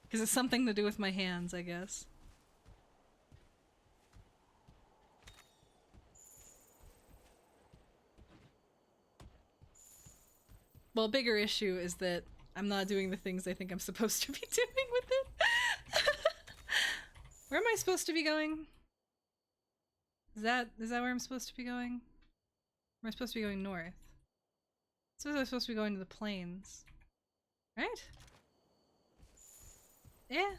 Because it's something to do with my hands, I guess. Well, bigger issue is that I'm not doing the things I think I'm supposed to be doing with it. Where am I supposed to be going? Is that where I'm supposed to be going? Or am I supposed to be going north? It says I'm supposed to be going to the plains. Right? Yeah.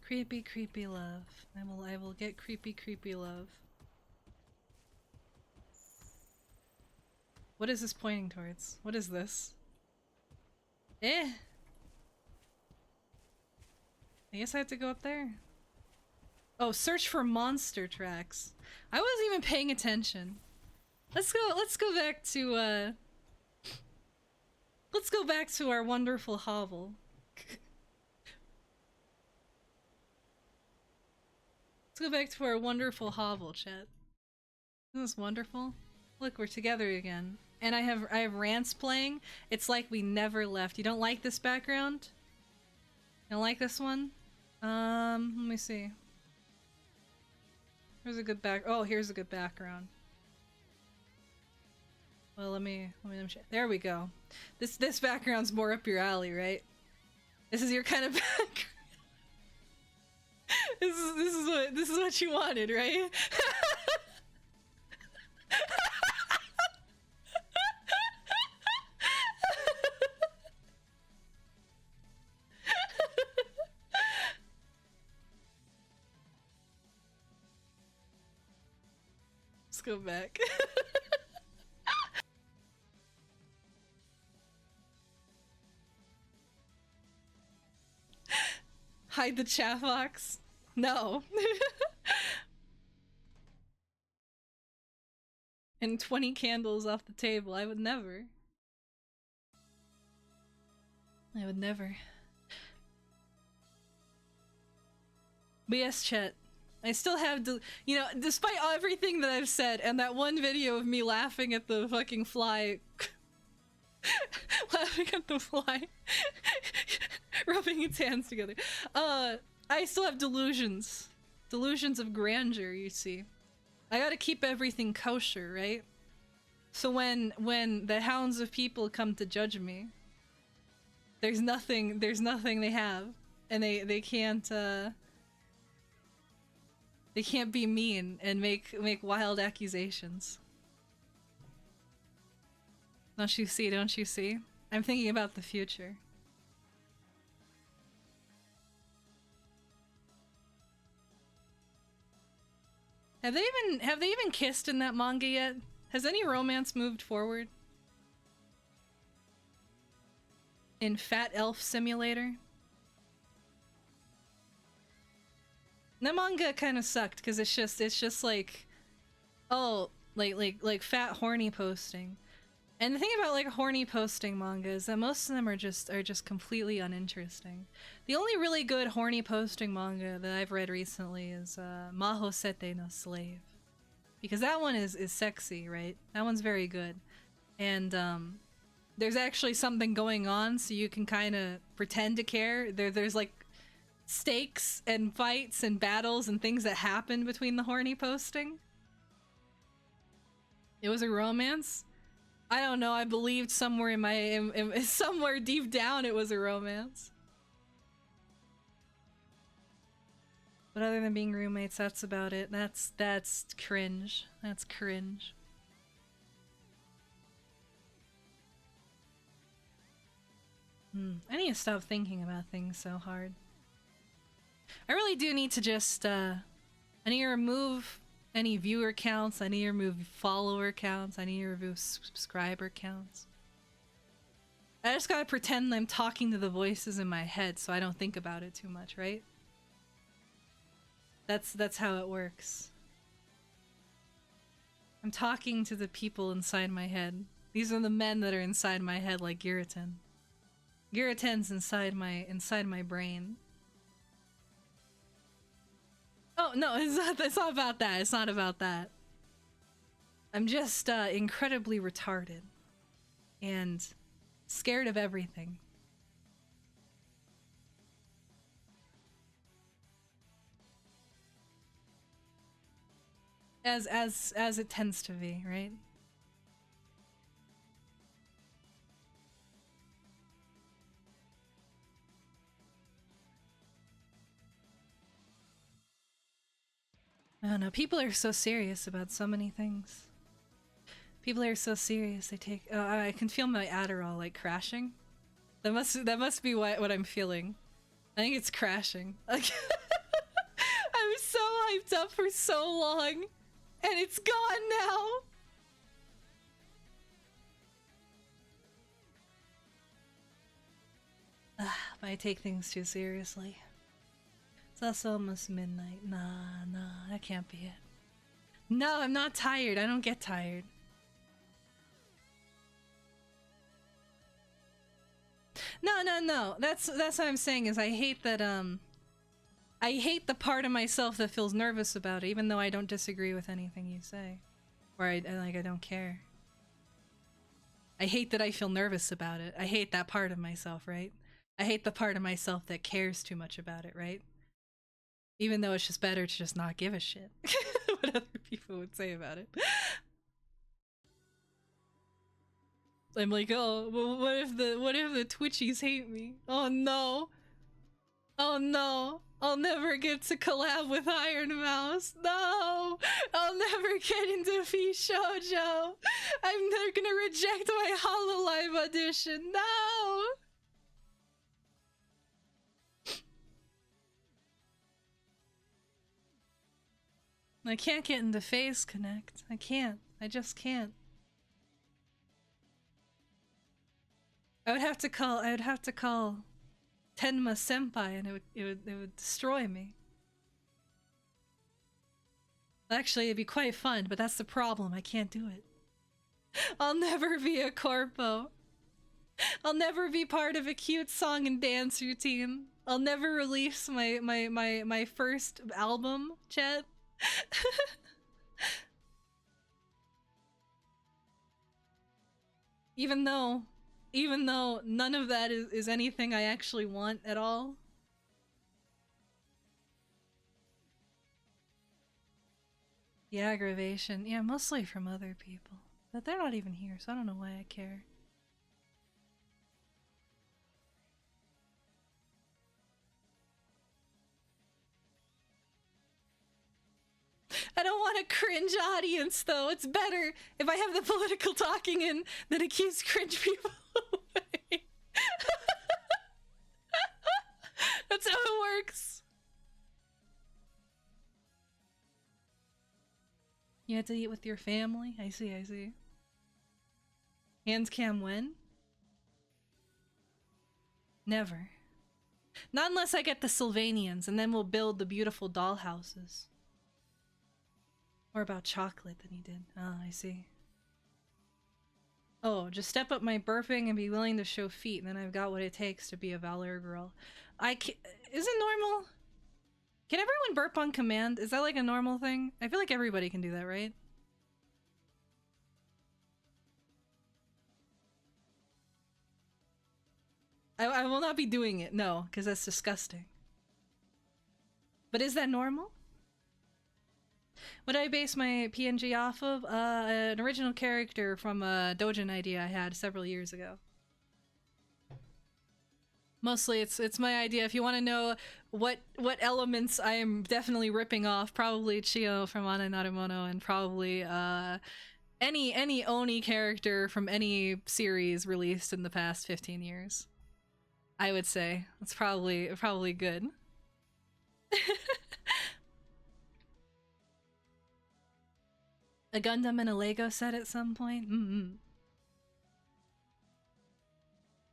Creepy, creepy love. I will get creepy, creepy love. What is this pointing towards? What is this? Eh. I guess I have to go up there. Oh, search for monster tracks. I wasn't even paying attention. Let's go back to let's go back to our wonderful hovel. Let's go back to our wonderful hovel, chat. Isn't this wonderful? Look, we're together again. And I have rants playing. It's like we never left. You don't like this background? You don't like this one? Let me see. Here's a good here's a good background. Well, let me there we go. This background's more up your alley, right? This is your kind of background. this is what you wanted, right? Let's go back. Hide the chat box? No. And 20 candles off the table. I would never. I would never. But yes, chat. I still have to, you know, despite everything that I've said and that one video of me laughing at the fucking fly. Laughing at the fly. Rubbing its hands together. I still have delusions. Delusions of grandeur, you see. I gotta keep everything kosher, right? So when the hounds of people come to judge me, there's nothing they have. And they can't be mean and make wild accusations. Don't you see, don't you see? I'm thinking about the future. Have they even kissed in that manga yet? Has any romance moved forward? In Fat Elf Simulator? That manga kind of sucked because it's just like, oh, like fat horny posting. And the thing about like horny posting manga is that most of them are just completely uninteresting. The only really good horny posting manga that I've read recently is Maho Sete no Slave. Because that one is sexy, right? That one's very good. And there's actually something going on, so you can kind of pretend to care. There's like stakes and fights and battles and things that happen between the horny posting. It was a romance? I don't know, I believed somewhere somewhere deep down it was a romance. But other than being roommates, that's about it. That's cringe. That's cringe. I need to stop thinking about things so hard. I really do need to just, I need to remove any viewer counts, I need to remove follower counts, I need to remove subscriber counts. I just gotta pretend I'm talking to the voices in my head so I don't think about it too much, right? That's how it works. I'm talking to the people inside my head. These are the men that are inside my head, like Giratin. Giratin's inside my brain. Oh no, it's not about that. It's not about that. I'm just incredibly retarded and scared of everything. As it tends to be, right? I don't know. People are so serious about so many things. People are so serious. They take. I can feel my Adderall like crashing. That must be what I'm feeling. I think it's crashing. Like I'm so hyped up for so long, and it's gone now. But I take things too seriously. It's also almost midnight. Nah, that can't be it. No, I'm not tired. I don't get tired. No. That's what I'm saying is I hate that I hate the part of myself that feels nervous about it, even though I don't disagree with anything you say. Or I don't care. I hate that I feel nervous about it. I hate that part of myself, right? I hate the part of myself that cares too much about it, right? Even though it's just better to just not give a shit. What other people would say about it. I'm like, oh, well, what if the Twitchies hate me? Oh no. Oh no. I'll never get to collab with Iron Mouse. No! I'll never get into Fee Shoujo. They're gonna reject my Hololive audition. No! I can't get into Phase Connect. I can't. I just can't. I would have to call Tenma Senpai and it would destroy me. Actually, it'd be quite fun, but that's the problem. I can't do it. I'll never be a corpo. I'll never be part of a cute song and dance routine. I'll never release my first album, chat. Even though none of that is anything I actually want at all. The aggravation, yeah, mostly from other people. But they're not even here, so I don't know why I care. I don't want a cringe audience, though. It's better if I have the political talking in than it keeps cringe people away. That's how it works. You had to eat with your family? I see. Hands cam when? Never. Not unless I get the Sylvanians, and then we'll build the beautiful dollhouses. More about chocolate than you did. Oh, I see. Oh, just step up my burping and be willing to show feet, and then I've got what it takes to be a Valor girl. Is it normal? Can everyone burp on command? Is that like a normal thing? I feel like everybody can do that, right? I will not be doing it, no, because that's disgusting. But is that normal? What I base my PNG off of? An original character from a Dojin idea I had several years ago. Mostly it's my idea. If you want to know what elements I am definitely ripping off, probably Chio from Ana Narumono, and probably any Oni character from any series released in the past 15 years. I would say it's probably good. A Gundam and a Lego set at some point?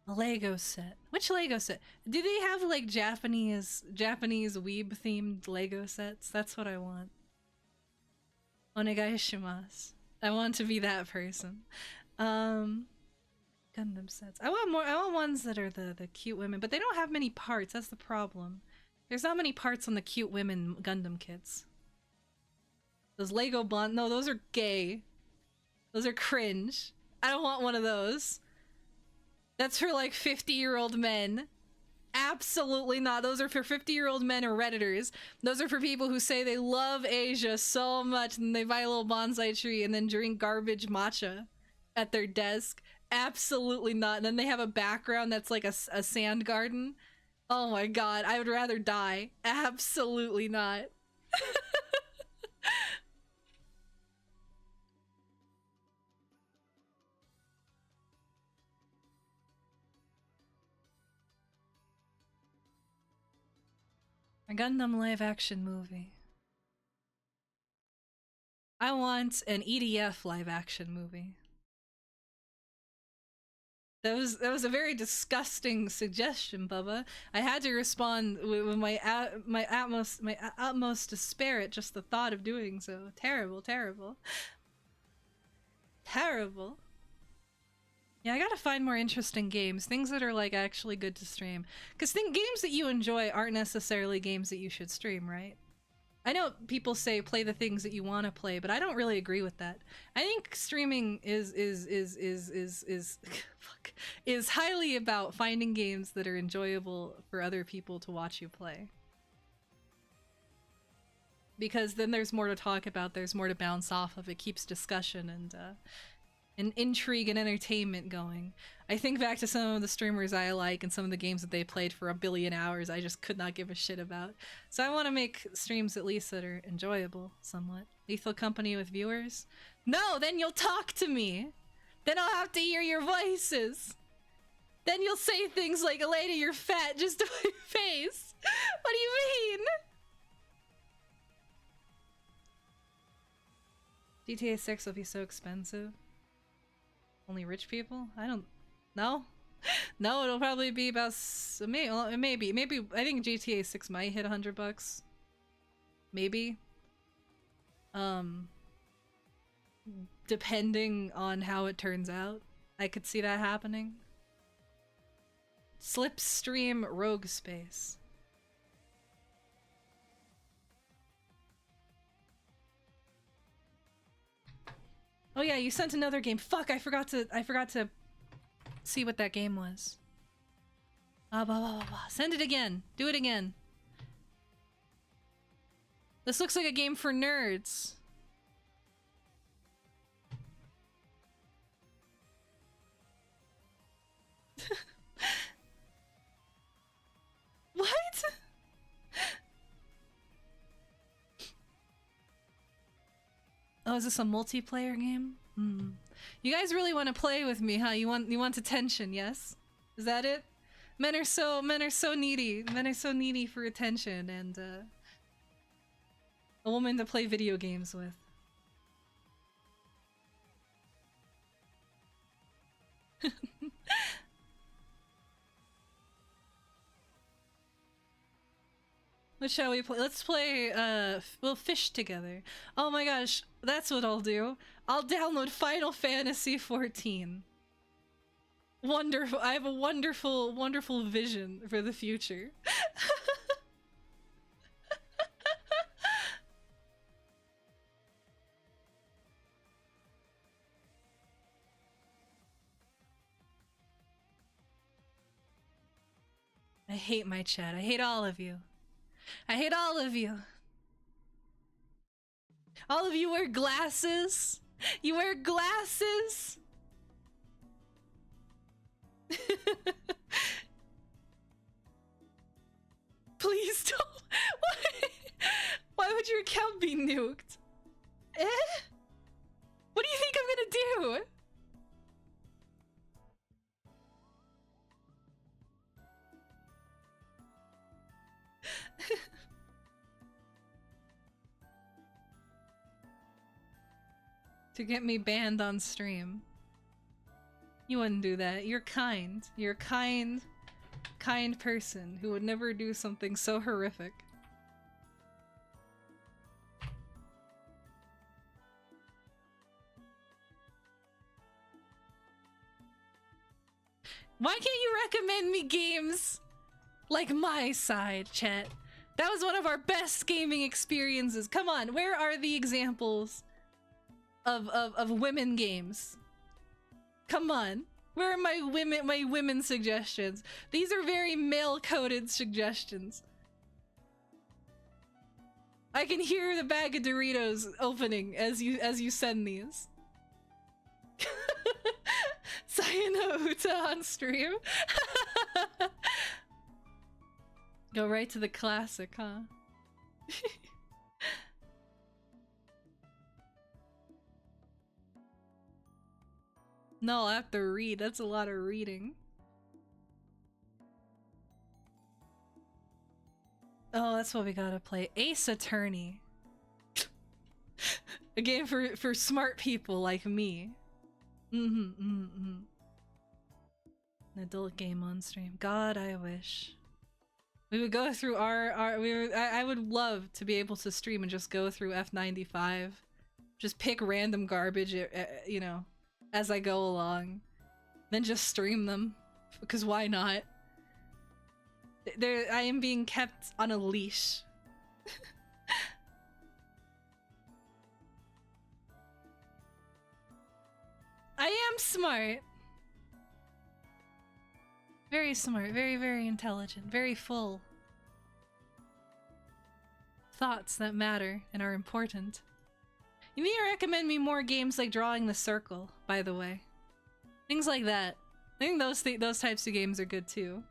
A Lego set. Which Lego set? Do they have like Japanese weeb themed Lego sets? That's what I want. Onegai shimasu. I want to be that person. Gundam sets. I want more. I want ones that are the cute women, but they don't have many parts. That's the problem. There's not many parts on the cute women Gundam kits. Those Lego bond. No, those are gay. Those are cringe. I don't want one of those. That's for like 50-year-old men. Absolutely not. Those are for 50-year-old men or Redditors. Those are for people who say they love Asia so much and they buy a little bonsai tree and then drink garbage matcha at their desk. Absolutely not. And then they have a background that's like a sand garden. Oh my god, I would rather die. Absolutely not. A Gundam live action movie. I want an EDF live action movie. That was a very disgusting suggestion, Bubba. I had to respond with my utmost despair at just the thought of doing so. Terrible, terrible. Terrible. Yeah, I gotta find more interesting games. Things that are like actually good to stream. Because games that you enjoy aren't necessarily games that you should stream, right? I know people say play the things that you want to play, but I don't really agree with that. I think streaming is fuck, is highly about finding games that are enjoyable for other people to watch you play. Because then there's more to talk about, there's more to bounce off of. It keeps discussion and intrigue and entertainment going. I think back to some of the streamers I like and some of the games that they played for 1 billion hours I just could not give a shit about. So I want to make streams at least that are enjoyable somewhat. Lethal company with viewers? No, then you'll talk to me. Then I'll have to hear your voices. Then you'll say things like, Aleda, you're fat, just to my face. What do you mean? GTA 6 will be so expensive. Only rich people? I don't know. No, it'll probably be about maybe I think GTA 6 might hit $100. Maybe. Depending on how it turns out. I could see that happening. Slipstream Rogue Space. Oh yeah, you sent another game. Fuck, I forgot to see what that game was. Send it again. Do it again. This looks like a game for nerds. What? Oh, is this a multiplayer game? Hmm. You guys really want to play with me, huh? You want attention, yes? Is that it? Men are so needy. Men are so needy for attention and a woman to play video games with. What shall we play? Let's play, we'll fish together. Oh my gosh, that's what I'll do. I'll download Final Fantasy XIV. Wonderful. I have a wonderful, wonderful vision for the future. I hate my chat. I hate all of you. I hate all of you. All of you wear glasses. You wear glasses. Please don't. Why would your account be nuked? Eh? What do you think I'm gonna do? To get me banned on stream. You wouldn't do that. You're kind. You're a kind, kind person who would never do something so horrific. Why can't you recommend me games like My Side, chat? That was one of our best gaming experiences. Come on, where are the examples of women games? Come on. Where are my women suggestions? These are very male-coded suggestions. I can hear the bag of Doritos opening as you send these. Sayano Uta on stream. Go right to the classic, huh? No, I'll have to read. That's a lot of reading. Oh, that's what we gotta play. Ace Attorney. A game for smart people like me. An adult game on stream. God, I wish. We would go through I would love to be able to stream and just go through F95. Just pick random garbage, you know, as I go along. Then just stream them. Because why not? I am being kept on a leash. I am smart. Very smart, very, very intelligent, very full. Thoughts that matter and are important. You need to recommend me more games like Drawing the Circle, by the way. Things like that. I think those types of games are good too.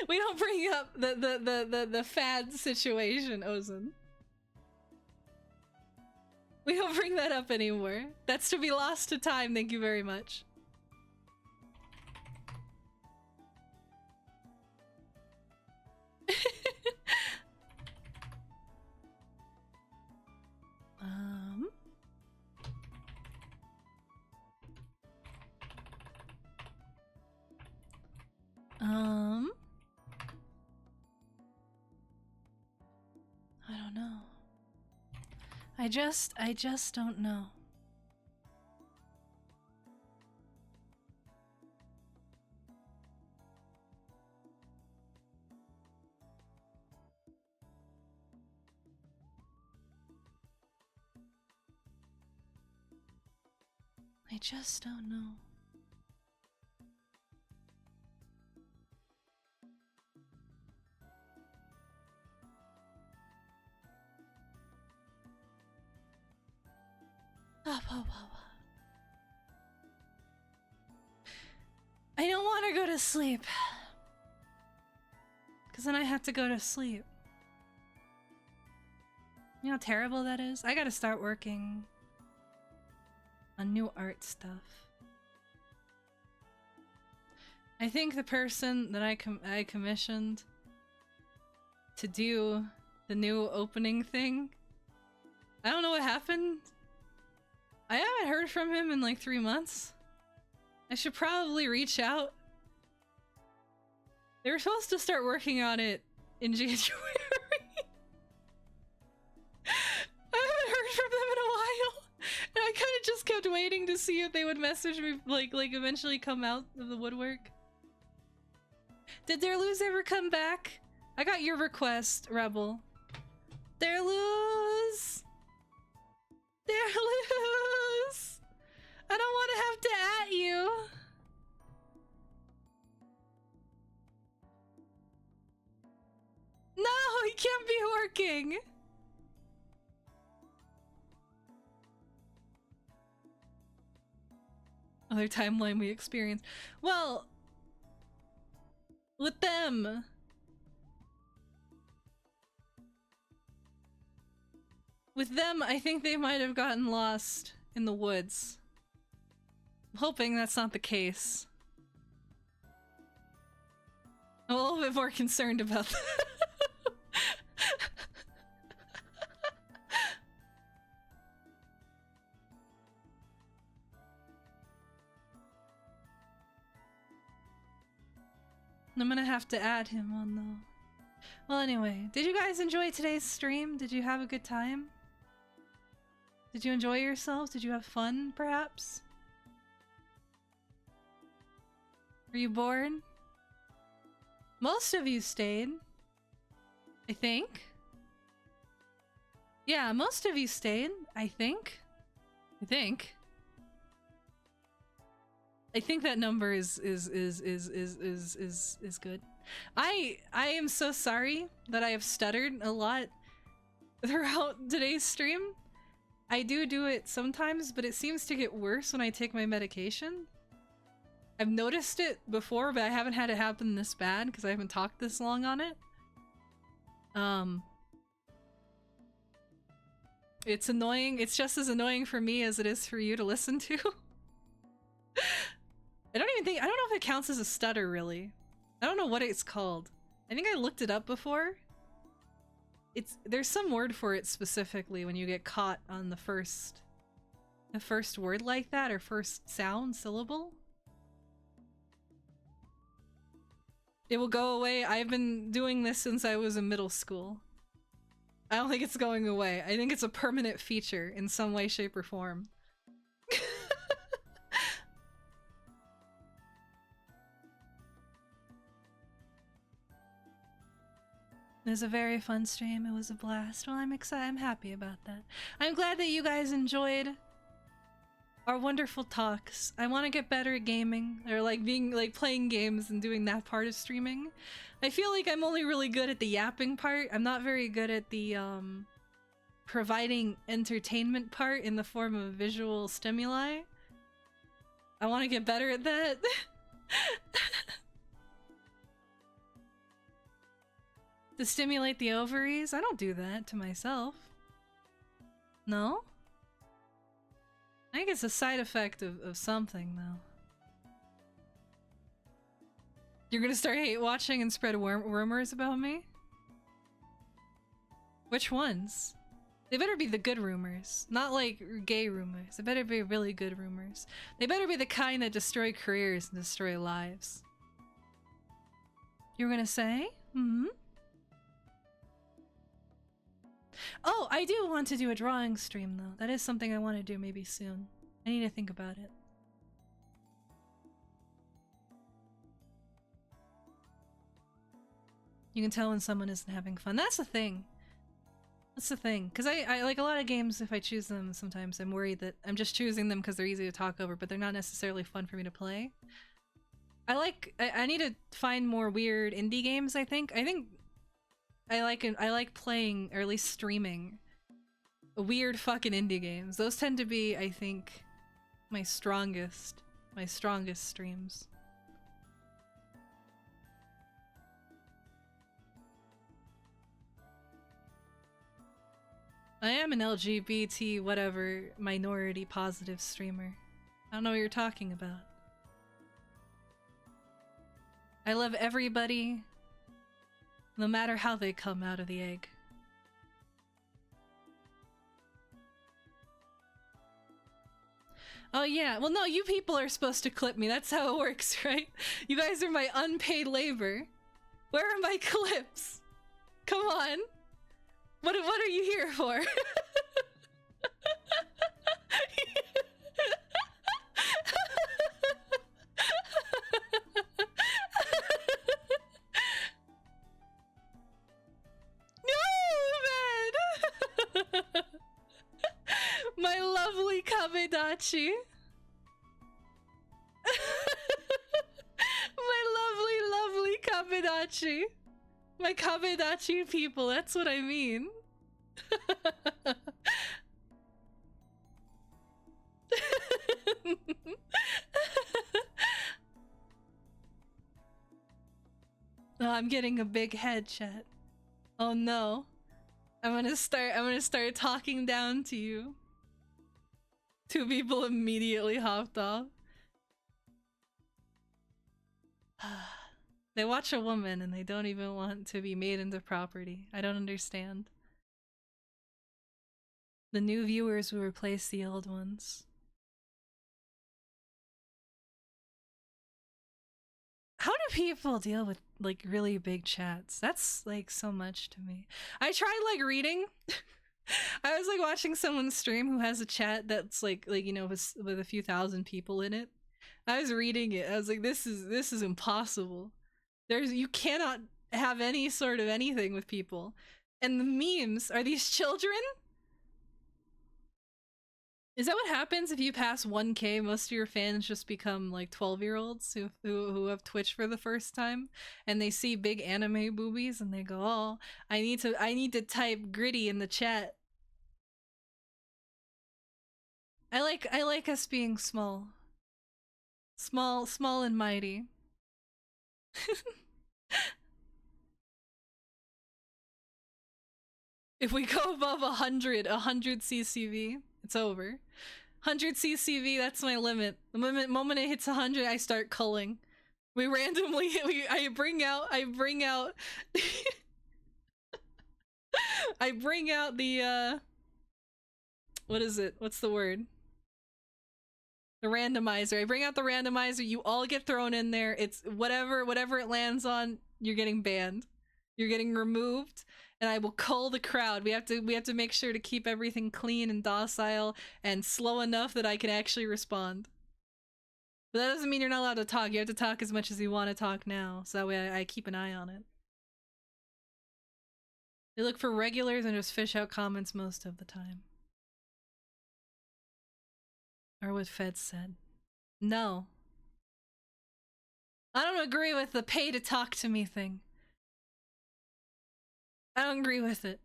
We don't bring up the fad situation, Ozan. We don't bring that up anymore. That's to be lost to time, thank you very much. I don't know. I just don't know. I just don't know. I don't want to go to sleep. Because then I have to go to sleep. You know how terrible that is? I gotta start working on new art stuff. I think the person that I commissioned to do the new opening thing, I don't know what happened. I haven't heard from him in like 3 months. I should probably reach out. They were supposed to start working on it in January. I haven't heard from them in a while. And I kind of just kept waiting to see if they would message me, like eventually come out of the woodwork. Did Derluz ever come back? I got your request, Rebel. Derluz! Derluz! I don't want to have to at you. No, he can't be working. Other timeline we experienced. Well, with them, I think they might have gotten lost in the woods. I'm hoping that's not the case. I'm a little bit more concerned about that. I'm gonna have to add him on though. Well, anyway, did you guys enjoy today's stream? Did you have a good time? Did you enjoy yourselves? Did you have fun, perhaps? Were you bored? Most of you stayed. I think. Yeah, most of you stayed, I think. I think that number is good. I am so sorry that I have stuttered a lot throughout today's stream. I do it sometimes, but it seems to get worse when I take my medication. I've noticed it before, but I haven't had it happen this bad because I haven't talked this long on it. It's annoying. It's just as annoying for me as it is for you to listen to. I don't know if it counts as a stutter, really. I don't know what it's called. I think I looked it up before. There's some word for it specifically when you get caught on the first word like that, or first sound syllable. It will go away. I've been doing this since I was in middle school. I don't think it's going away. I think it's a permanent feature in some way, shape, or form. It was a very fun stream. It was a blast. Well, I'm excited. I'm happy about that. I'm glad that you guys enjoyed our wonderful talks. I want to get better at gaming, or playing games and doing that part of streaming. I feel like I'm only really good at the yapping part. I'm not very good at the providing entertainment part in the form of visual stimuli. I want to get better at that. To stimulate the ovaries? I don't do that to myself. No? I think it's a side effect of something, though. You're gonna start hate watching and spread rumors about me? Which ones? They better be the good rumors, not like gay rumors. They better be really good rumors. They better be the kind that destroy careers and destroy lives. You were gonna say? Mm-hmm. Oh, I do want to do a drawing stream, though. That is something I want to do maybe soon. I need to think about it. You can tell when someone isn't having fun. That's the thing. That's the thing. Because I like a lot of games, if I choose them, sometimes I'm worried that I'm just choosing them because they're easy to talk over, but they're not necessarily fun for me to play. I need to find more weird indie games, I think. I like playing, or at least streaming, weird fucking indie games. Those tend to be, I think, my strongest streams. I am an LGBT whatever minority positive streamer. I don't know what you're talking about. I love everybody, no matter how they come out of the egg. Oh yeah, well no, you people are supposed to clip me. That's how it works, right? You guys are my unpaid labor. Where are my clips? Come on. What are you here for? No, man! My lovely Kabedachi. My lovely Kabedachi. My Kabedachi people, that's what I mean. Oh, I'm getting a big head, chat. Oh no. I'm gonna start talking down to you. Two people immediately hopped off. They watch a woman and they don't even want to be made into property. I don't understand. The new viewers will replace the old ones. How do people deal with like really big chats? That's like so much to me. I tried like reading. I was like watching someone stream who has a chat that's like you know with a few thousand people in it. I was reading it. I was like, this is impossible. You cannot have any sort of anything with people. And the memes are these children. Is that what happens if you pass 1K? Most of your fans just become like 12-year-olds who have Twitch for the first time, and they see big anime boobies and they go, "Oh, I need to type gritty in the chat." I like us being small, small and mighty. If we go above 100 CCV, it's over. 100 CCV, that's my limit. The moment it hits 100, I start culling. We randomly, I bring out I bring out the, what is it? What's the word? The randomizer. I bring out the randomizer, you all get thrown in there. It's whatever it lands on, you're getting banned. You're getting removed, and I will cull the crowd. We have to make sure to keep everything clean and docile and slow enough that I can actually respond. But that doesn't mean you're not allowed to talk. You have to talk as much as you want to talk now, so that way I keep an eye on it. They look for regulars and just fish out comments most of the time. Or what Fed said. No. I don't agree with the pay to talk to me thing. I don't agree with it.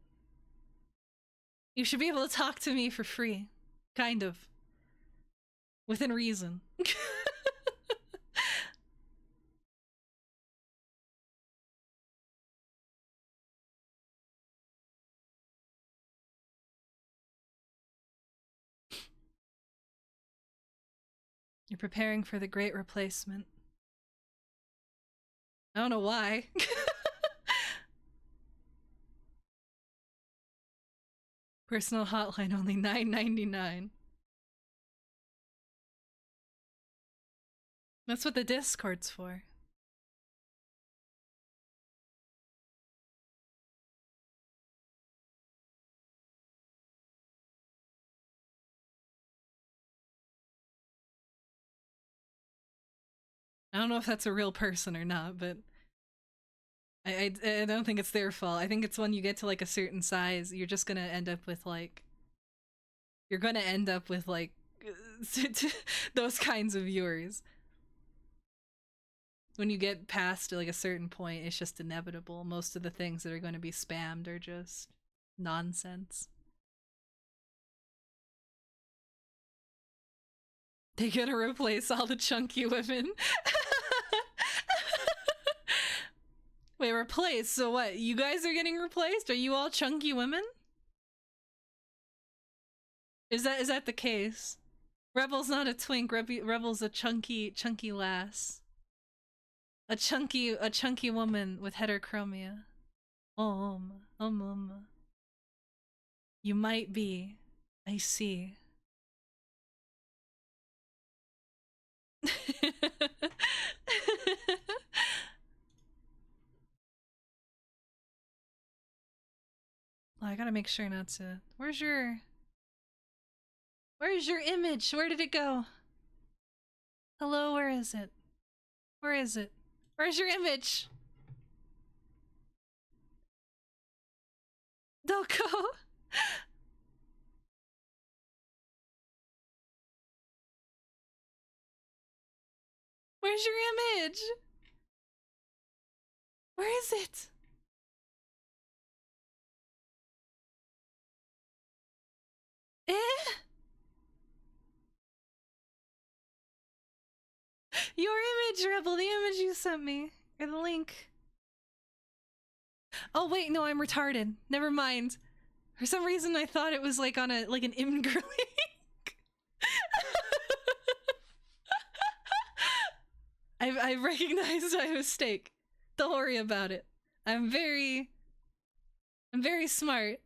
You should be able to talk to me for free. Kind of. Within reason. You're preparing for the great replacement. I don't know why. Personal hotline only $9.99. That's what the Discord's for. I don't know if that's a real person or not, but I don't think it's their fault. I think it's when you get to like a certain size, you're just gonna end up with like those kinds of viewers. When you get past like a certain point, it's just inevitable. Most of the things that are going to be spammed are just nonsense. They're gonna replace all the chunky women. Wait, replace? So what? You guys are getting replaced? Are you all chunky women? Is that the case? Rebel's not a twink. Rebel's a chunky lass. A chunky woman with heterochromia. You might be. I see. I gotta make sure not to. Where's your image? Where did it go? Hello, where is it? Where is it? Where's your image? Don't go. Where's your image? Where is it? Eh? Your image, Rebel, the image you sent me. Or the link. Oh wait, no, I'm retarded. Never mind. For some reason I thought it was like on an Imgur link. I recognized my mistake. Don't worry about it. I'm very smart.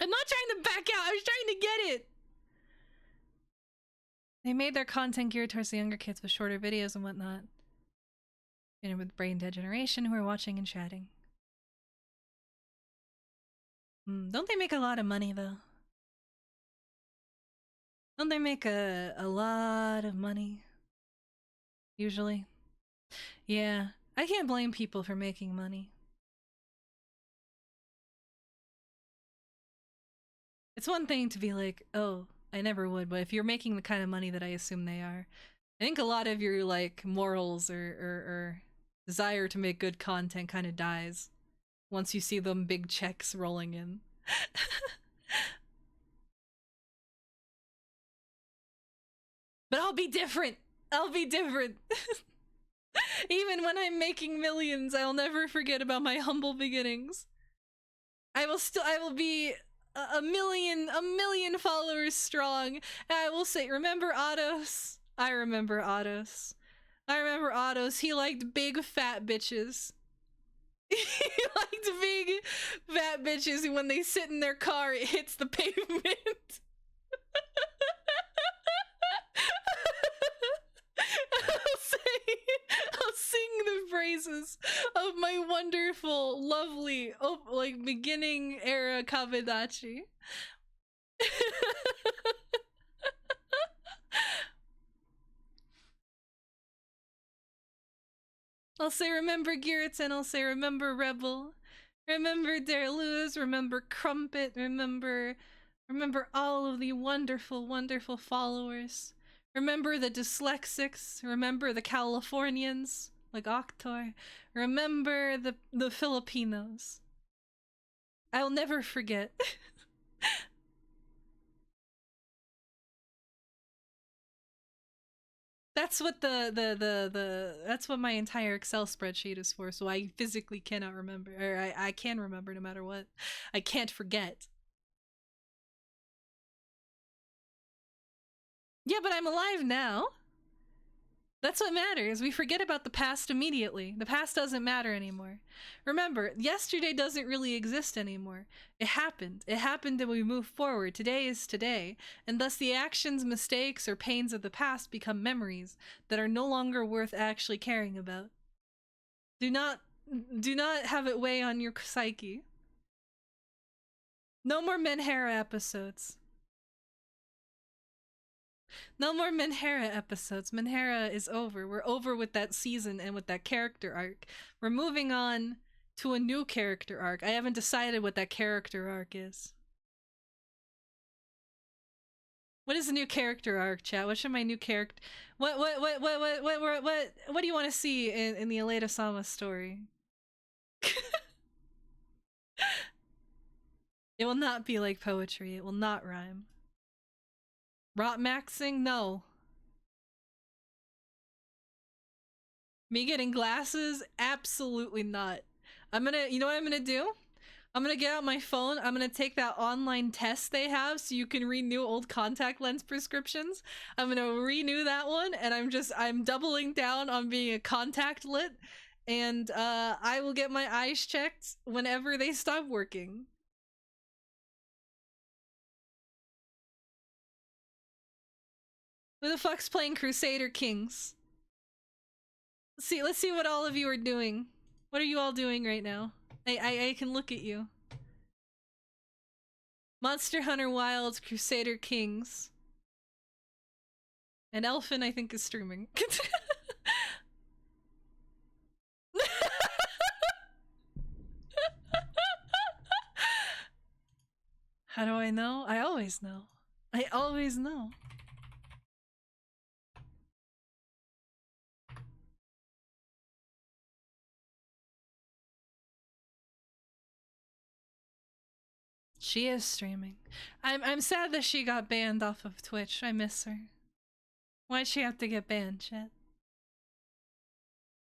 I'm not trying to back out. I was trying to get it. They made their content geared towards the younger kids with shorter videos and whatnot. And with brain dead generation who are watching and chatting. Don't they make a lot of money though? Don't they make a lot of money? Usually. Yeah, I can't blame people for making money. It's one thing to be like, oh, I never would, but if you're making the kind of money that I assume they are, I think a lot of your like morals or desire to make good content kind of dies once you see them big checks rolling in. But I'll be different. I'll be different. Even when I'm making millions, I'll never forget about my humble beginnings. I will be a million followers strong, and I will say, remember Ottos? I remember Ottos. I remember Ottos. He liked big fat bitches. He liked big fat bitches, and when they sit in their car, it hits the pavement. I'll sing the praises of my wonderful, lovely, like beginning era Kabedachi. I'll say remember Giratin, I'll say remember Rebel, remember Derluz, remember Crumpet, remember all of the wonderful, wonderful followers. Remember the dyslexics, remember the Californians, like Octor, remember the Filipinos. I'll never forget. That's what that's what my entire Excel spreadsheet is for, so I physically cannot remember, or I can remember no matter what. I can't forget. Yeah, but I'm alive now. That's what matters. We forget about the past immediately. The past doesn't matter anymore. Remember, yesterday doesn't really exist anymore. It happened. It happened and we move forward. Today is today. And thus the actions, mistakes, or pains of the past become memories that are no longer worth actually caring about. Do not have it weigh on your psyche. No more Menhera episodes. No more Menhera episodes. Menhera is over. We're over with that season and with that character arc. We're moving on to a new character arc. I haven't decided what that character arc is. What is the new character arc, chat? What should my new character... What do you want to see in the AledaSama story? It will not be like poetry. It will not rhyme. Rot maxing? No. Me getting glasses? Absolutely not. You know what I'm gonna do? I'm gonna get out my phone. I'm gonna take that online test they have so you can renew old contact lens prescriptions. I'm gonna renew that one, and I'm doubling down on being a contact lit, and I will get my eyes checked whenever they stop working. Who the fuck's playing Crusader Kings? Let's see what all of you are doing. What are you all doing right now? I can look at you. Monster Hunter Wilds, Crusader Kings. And Elfin, I think, is streaming. How do I know? I always know. I always know. She is streaming. I'm sad that she got banned off of Twitch. I miss her. Why'd she have to get banned, chat?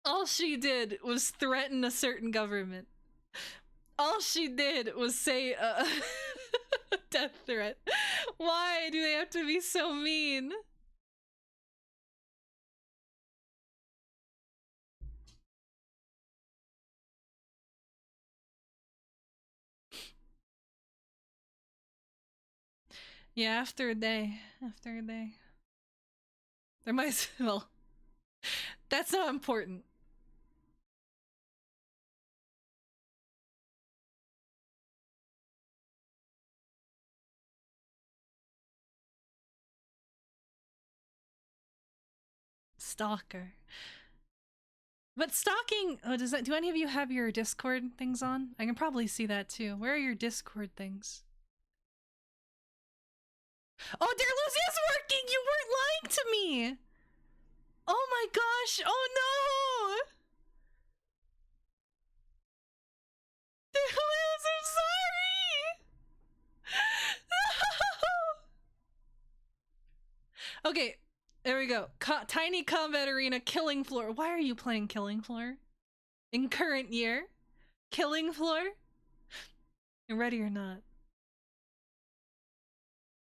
All she did was threaten a certain government. All she did was say a death threat. Why do they have to be so mean? Yeah, after a day. After a day. There might well. That's not important. Stalker. But stalking, oh, do any of you have your Discord things on? I can probably see that too. Where are your Discord things? Oh, Derlos is working! You weren't lying to me! Oh my gosh! Oh no! Derlos, I'm sorry! No! Okay, there we go. Tiny Combat Arena, Killing Floor. Why are you playing Killing Floor? In current year? Killing Floor? You ready or not?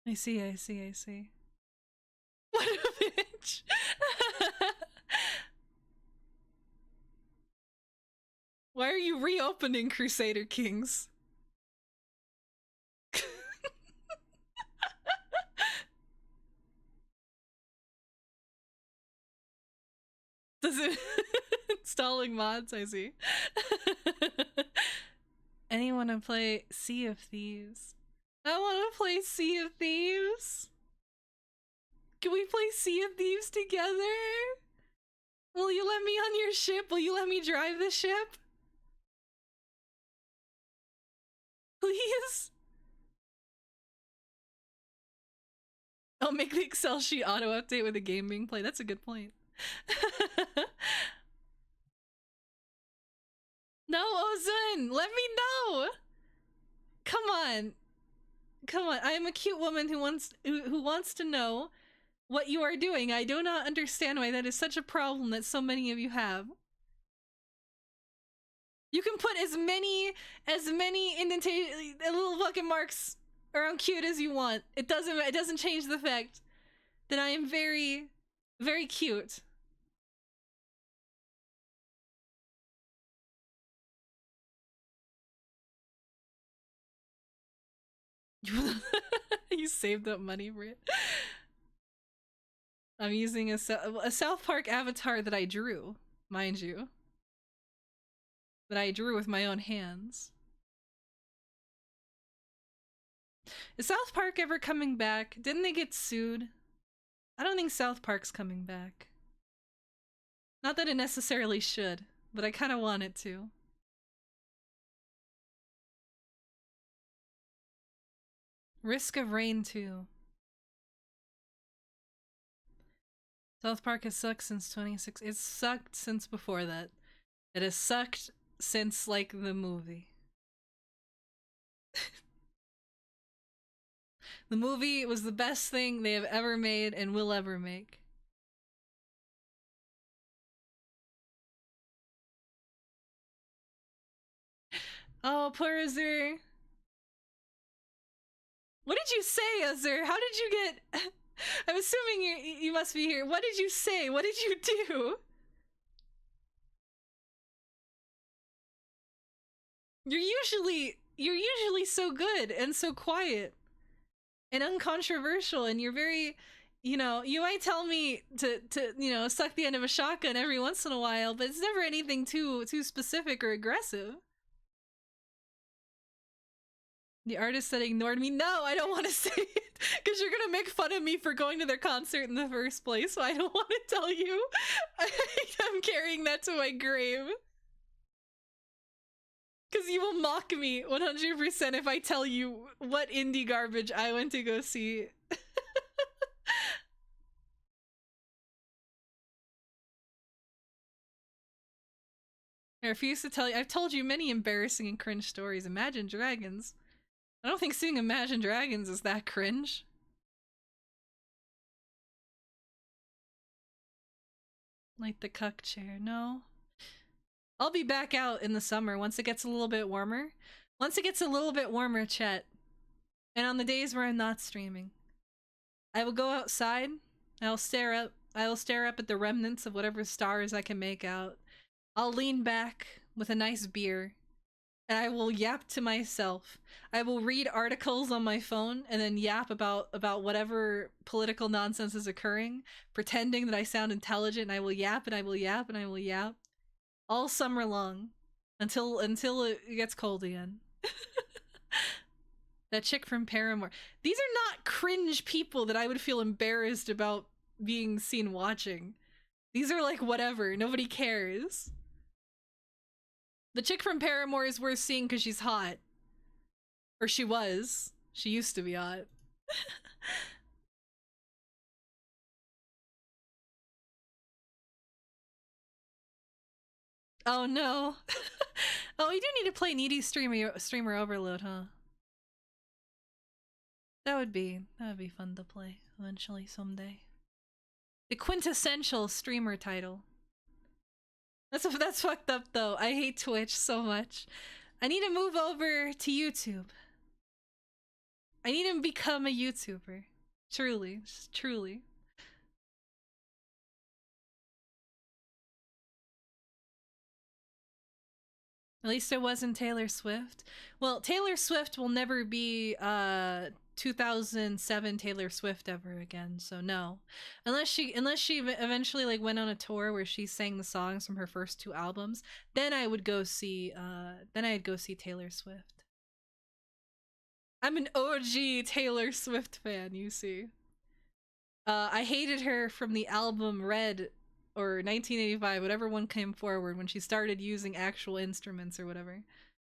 I see. What a bitch! Why are you reopening Crusader Kings? Does it installing mods? I see. Anyone wanna play Sea of Thieves? I wanna play Sea of Thieves. Can we play Sea of Thieves together? Will you let me on your ship? Will you let me drive the ship? Please? I'll make the Excel sheet auto-update with a game being played. That's a good point. No, Ozun! Let me know! Come on. Come on. I am a cute woman who wants to know what you are doing. I do not understand why that is such a problem that so many of you have. You can put as many indentation little fucking marks around cute as you want. It doesn't change the fact that I am very, very cute. You saved up money for it. I'm using a South Park avatar that I drew, mind you. That I drew with my own hands. Is South Park ever coming back? Didn't they get sued? I don't think South Park's coming back. Not that it necessarily should, but I kind of want it to. Risk of Rain 2. South Park has sucked since 2006. It's sucked since before that. It has sucked since, like, the movie. The movie was the best thing they have ever made and will ever make. Oh, poor Azur. What did you say, Azur? How did you get... I'm assuming you must be here. What did you say? What did you do? You're usually so good and so quiet and uncontroversial, and you're very, you know, you might tell me to you know, suck the end of a shotgun every once in a while, but it's never anything too specific or aggressive. The artist that ignored me? No, I don't want to say it, because you're gonna make fun of me for going to their concert in the first place, so I don't want to tell you. I'm carrying that to my grave. Because you will mock me 100% if I tell you what indie garbage I went to go see. I refuse to tell you. I've told you many embarrassing and cringe stories. Imagine Dragons. I don't think seeing Imagine Dragons is that cringe. Like the cuck chair. No. I'll be back out in the summer once it gets a little bit warmer. Once it gets a little bit warmer, chat. And on the days where I'm not streaming, I will go outside. I will stare up at the remnants of whatever stars I can make out. I'll lean back with a nice beer and I will yap to myself. I will read articles on my phone and then yap about whatever political nonsense is occurring, pretending that I sound intelligent, and I will yap and I will yap and I will yap all summer long until it gets cold again. That chick from Paramore. These are not cringe people that I would feel embarrassed about being seen watching. These are like whatever, nobody cares. The chick from Paramore is worth seeing because she's hot. Or she was. She used to be hot. Oh no. Oh, we do need to play Needy Streamer Overload, huh? That would be fun to play eventually someday. The quintessential streamer title. That's fucked up though. I hate Twitch so much. I need to move over to YouTube. I need to become a YouTuber. Truly, just truly. At least it wasn't Taylor Swift. Well, Taylor Swift will never be 2007 Taylor Swift ever again. So no, unless she eventually like went on a tour where she sang the songs from her first two albums, then I would go see Taylor Swift. I'm an OG Taylor Swift fan, you see. I hated her from the album Red or 1985, whatever one came forward, when she started using actual instruments or whatever.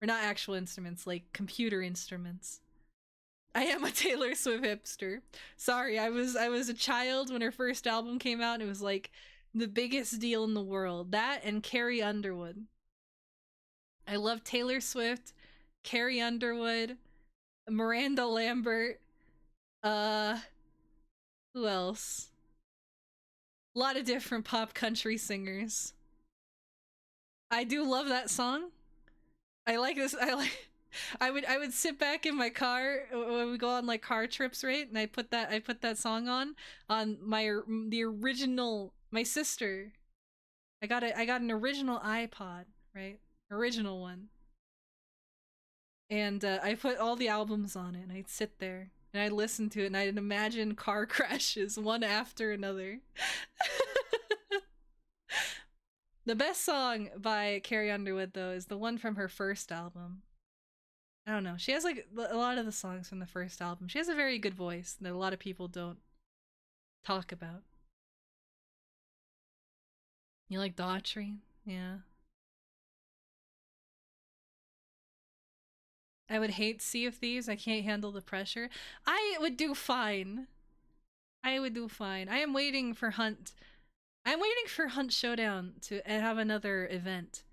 Or not actual instruments, like computer instruments. I am a Taylor Swift hipster. Sorry, I was a child when her first album came out and it was like the biggest deal in the world. That and Carrie Underwood. I love Taylor Swift, Carrie Underwood, Miranda Lambert, who else? A lot of different pop country singers. I do love that song. I like this. I would sit back in my car when we go on like car trips, right? And I put that song on the original. My sister, I got an original iPod, right? Original one. And I put all the albums on it, and I'd sit there and I'd listen to it, and I'd imagine car crashes one after another. The best song by Carrie Underwood, though, is the one from her first album. I don't know. She has like a lot of the songs from the first album. She has a very good voice that a lot of people don't talk about. You like Daughtry? Yeah. I would hate Sea of Thieves. I can't handle the pressure. I would do fine. I would do fine. I am waiting for Hunt. I'm waiting for Hunt Showdown to have another event.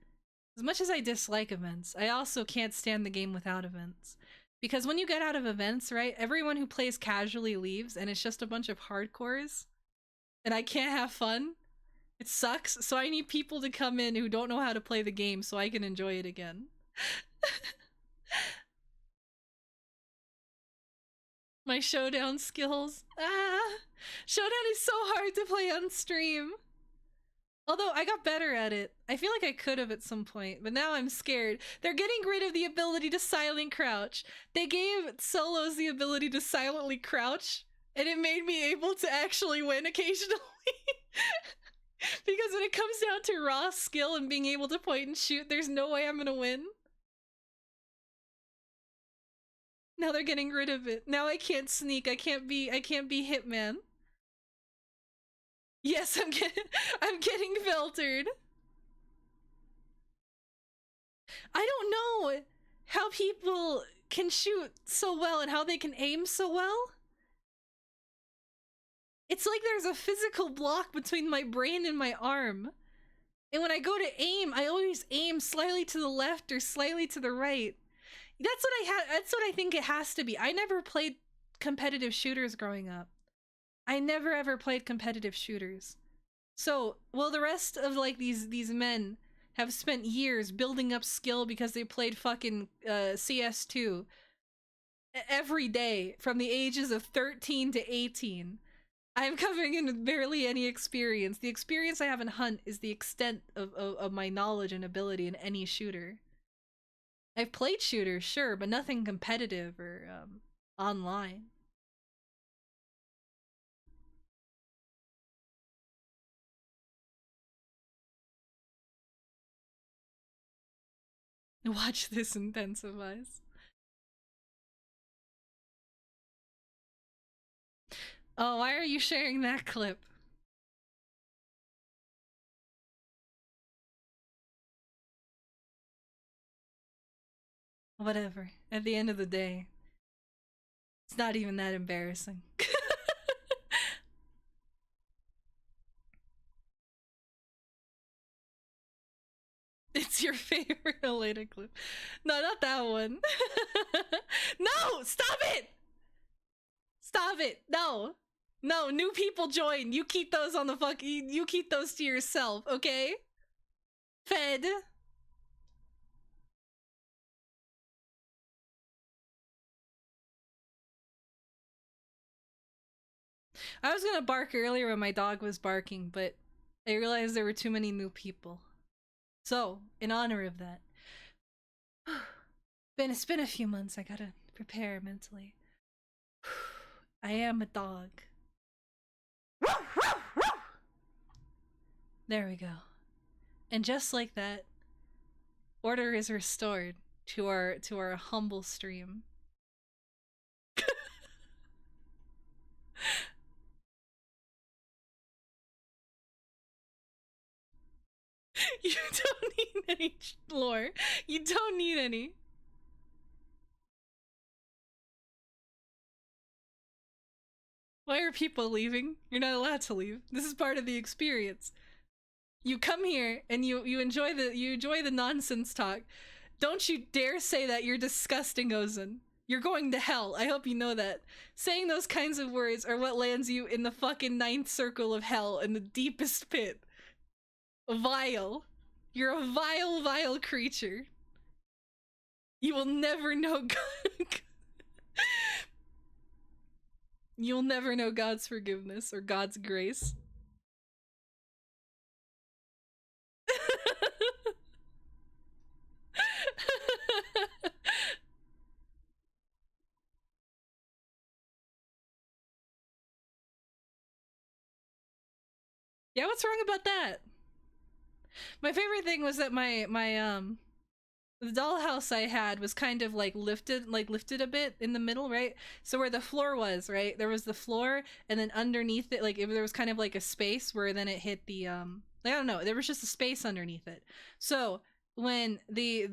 As much as I dislike events, I also can't stand the game without events. Because when you get out of events, right, everyone who plays casually leaves and it's just a bunch of hardcores. And I can't have fun. It sucks. So I need people to come in who don't know how to play the game so I can enjoy it again. My Showdown skills. Showdown is so hard to play on stream. Although I got better at it. I feel like I could have at some point, but now I'm scared. They're getting rid of the ability to silent crouch. They gave solos the ability to silently crouch, and it made me able to actually win occasionally. Because when it comes down to raw skill and being able to point and shoot, there's no way I'm gonna win. Now they're getting rid of it. Now I can't sneak. I can't be Hitman. Yes, I'm getting filtered. I don't know how people can shoot so well and how they can aim so well. It's like there's a physical block between my brain and my arm. And when I go to aim, I always aim slightly to the left or slightly to the right. That's what I think it has to be. I never played competitive shooters growing up. I never ever played competitive shooters. So, well, the rest of like these men have spent years building up skill because they played fucking CS2 every day from the ages of 13 to 18. I'm coming in with barely any experience. The experience I have in Hunt is the extent of my knowledge and ability in any shooter. I've played shooters, sure, but nothing competitive or online. Watch this intensifies. Oh, why are you sharing that clip? Whatever. At the end of the day, it's not even that embarrassing. It's your favorite Aleda clip. No, not that one. No! Stop it! Stop it! No! No, new people join. You keep those on the you keep those to yourself, okay? Fed. I was gonna bark earlier when my dog was barking, but I realized there were too many new people. So, in honor of that, it's been a few months. I gotta prepare mentally. I am a dog. There we go. And just like that, order is restored to our humble stream. You don't need any lore. You don't need any. Why are people leaving? You're not allowed to leave. This is part of the experience. You come here and you enjoy the nonsense talk. Don't you dare say that you're disgusting, Ozan. You're going to hell. I hope you know that. Saying those kinds of words are what lands you in the fucking ninth circle of hell in the deepest pit. Vile. You're a vile, vile creature. You will never know God. You'll never know God's forgiveness or God's grace. Yeah, what's wrong about that? My favorite thing was that my the dollhouse I had was kind of like lifted a bit in the middle, right? So where the floor was, right? There was the floor, and then underneath it, like there was kind of like a space where then it hit the like, I don't know, there was just a space underneath it. So when the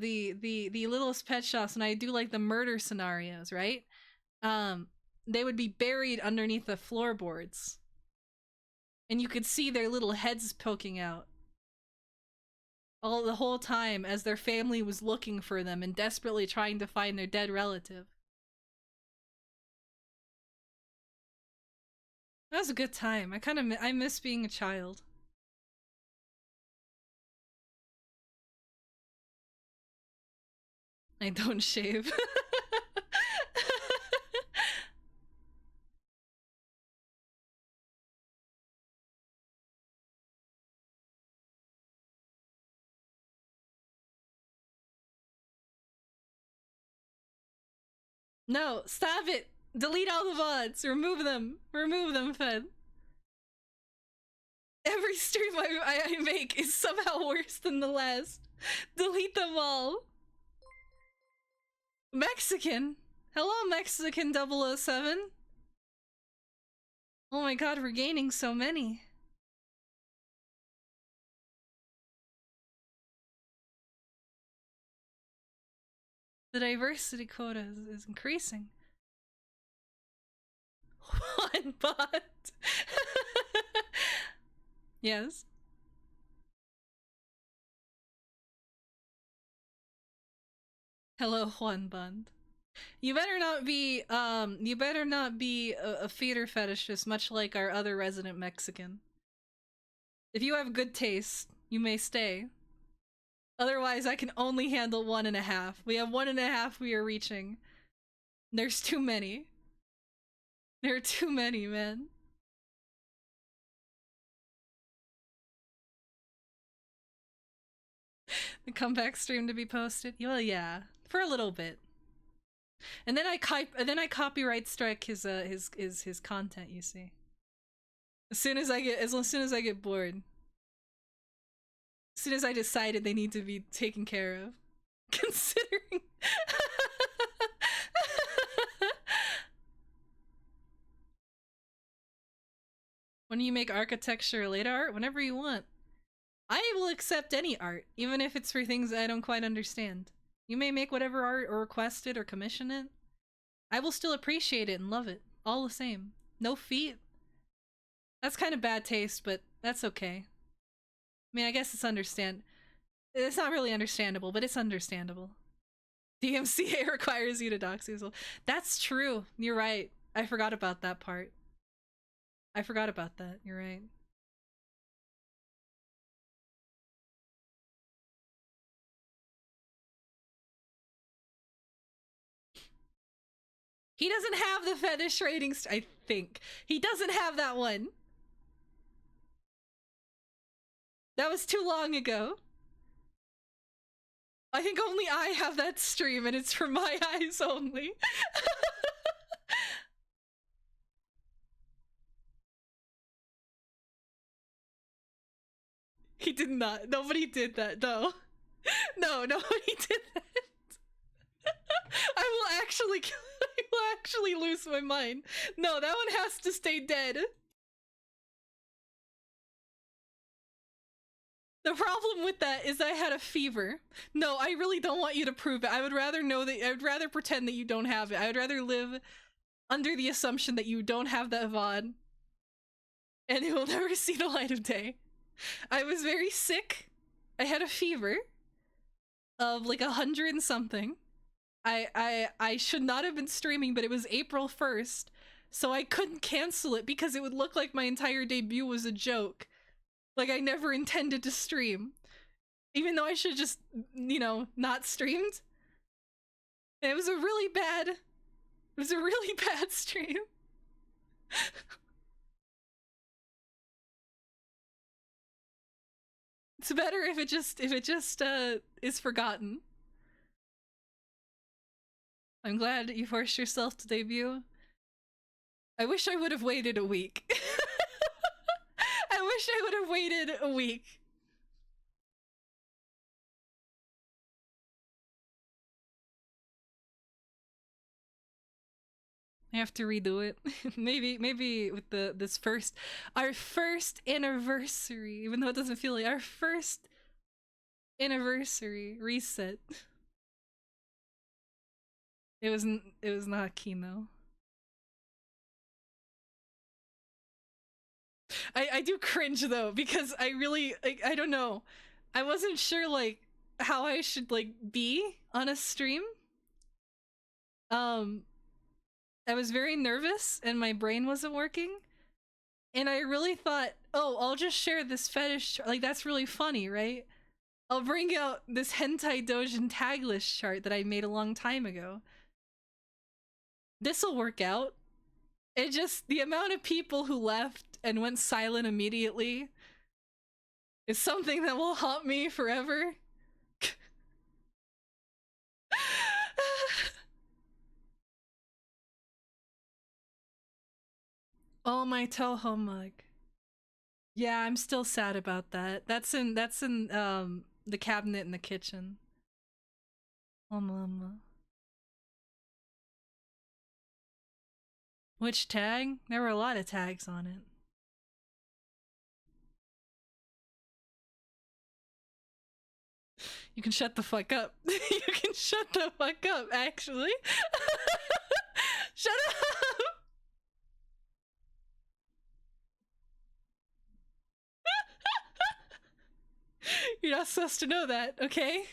littlest pet shops, when I do like the murder scenarios, right? They would be buried underneath the floorboards. And you could see their little heads poking out all the whole time as their family was looking for them and desperately trying to find their dead relative. That was a good time. I miss being a child. I don't shave. No, stop it! Delete all the VODs! Remove them! Remove them, Fed. Every stream I make is somehow worse than the last. Delete them all. Mexican? Hello, Mexican 007. Oh my god, we're gaining so many. The diversity quota is increasing. One bot. Yes. Hello, Juan Bund. You better not be a feeder fetishist, much like our other resident Mexican. If you have good taste, you may stay. Otherwise, I can only handle 1.5. We have 1.5 we are reaching. There's too many. There are too many, man. The comeback stream to be posted? Well, yeah. for a little bit. And then I copyright strike his content, you see. As soon as I get bored. As soon as I decided they need to be taken care of. Considering when you make architecture or Aleda art, whenever you want. I will accept any art, even if it's for things I don't quite understand. You may make whatever art or request it or commission it. I will still appreciate it and love it. All the same. No feet. That's kind of bad taste, but that's okay. I mean, I guess it's it's not really understandable, but it's understandable. DMCA requires you to dox yourself. That's true. You're right. I forgot about that part. You're right. He doesn't have the fetish ratings, I think. He doesn't have that one. That was too long ago. I think only I have that stream and it's for my eyes only. He did not. Nobody did that, no. No, nobody did that. I will actually lose my mind. No, that one has to stay dead. The problem with that is I had a fever. No, I really don't want you to prove it. I would rather pretend that you don't have it. I would rather live under the assumption that you don't have that VOD. And it will never see the light of day. I was very sick. I had a fever of like 100 and something. I should not have been streaming, but it was April 1st, so I couldn't cancel it because it would look like my entire debut was a joke. Like I never intended to stream. Even though I should just, you know, not streamed. And it was a really bad stream. It's better if it just is forgotten. I'm glad you forced yourself to debut. I wish I would have waited a week. I wish I would have waited a week. I have to redo it. maybe with our first anniversary, even though it doesn't feel like our first anniversary reset. It was not Kino. I do cringe though, because I really I don't know. I wasn't sure like how I should like be on a stream. I was very nervous and my brain wasn't working. And I really thought, oh, I'll just share this fetish, like that's really funny, right? I'll bring out this hentai dojin tag list chart that I made a long time ago. This'll work out. It just, the amount of people who left and went silent immediately is something that will haunt me forever. Oh, my Toho mug. Yeah, I'm still sad about that. That's in the cabinet in the kitchen. Oh, mama. Which tag? There were a lot of tags on it. You can shut the fuck up. You can shut the fuck up, actually. Shut up! You're not supposed to know that, okay?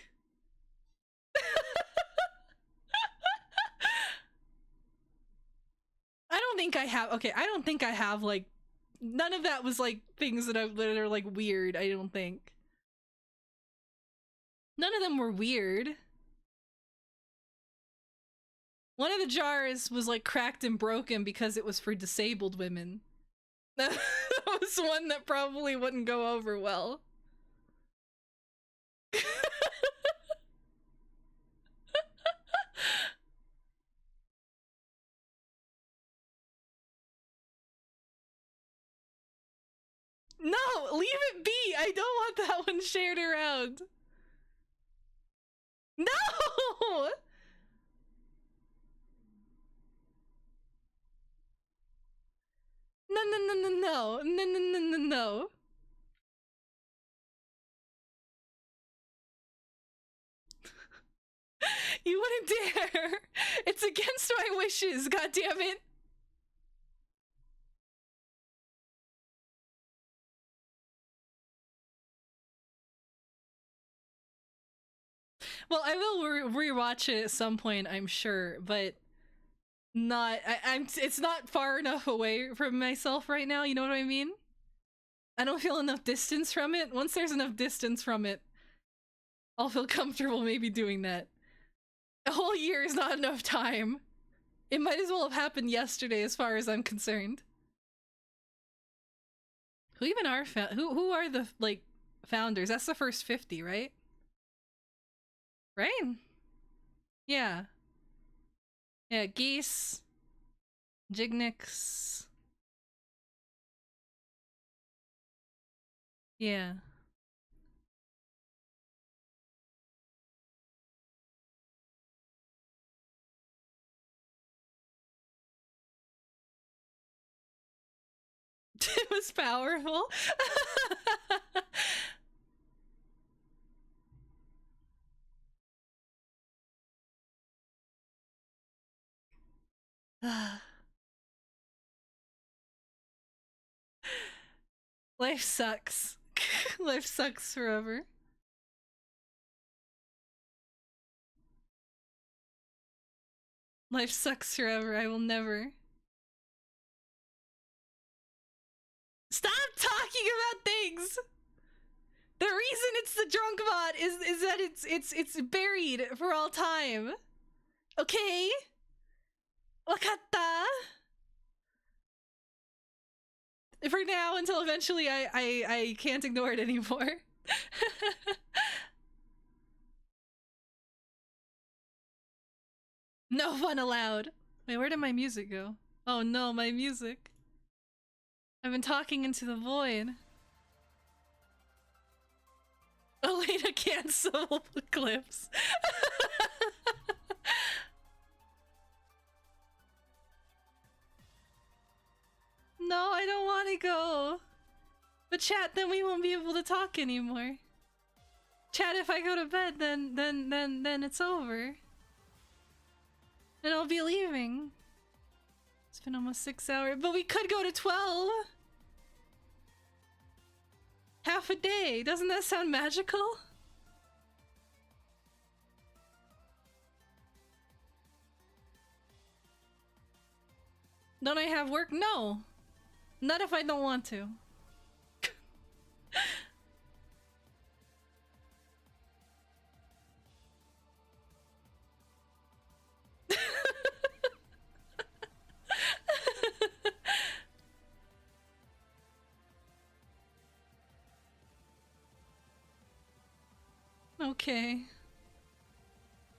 I don't think I have like none of that was like things that are like weird. I don't think none of them were weird. One of the jars was like cracked and broken because it was for disabled women. That was one that probably wouldn't go over well. No, leave it be. I don't want that one shared around. No! No, no, no, no, no. No, no, no, no, no. You wouldn't dare. It's against my wishes, god damn it. Well, I will rewatch it at some point, I'm sure, but not. I'm. It's not far enough away from myself right now. You know what I mean? I don't feel enough distance from it. Once there's enough distance from it, I'll feel comfortable maybe doing that. A whole year is not enough time. It might as well have happened yesterday, as far as I'm concerned. Who even are who are the like founders? That's the first 50, right? Right? Yeah. Yeah, Geese, Jignix. Yeah. It was powerful. Life sucks. Life sucks forever. Life sucks forever. I will never. Stop talking about things! The reason it's the drunk bot is that it's buried for all time. Okay? Wakatta? For now, until eventually I can't ignore it anymore. No fun allowed. Wait, where did my music go? Oh no, my music. I've been talking into the void. Aleda cancel clips. No, I don't want to go. But chat, then we won't be able to talk anymore. Chat, if I go to bed, then it's over. Then I'll be leaving. It's been almost 6 hours, but we could go to 12. Half a day. Doesn't that sound magical? Don't I have work? No. Not if I don't want to. Okay.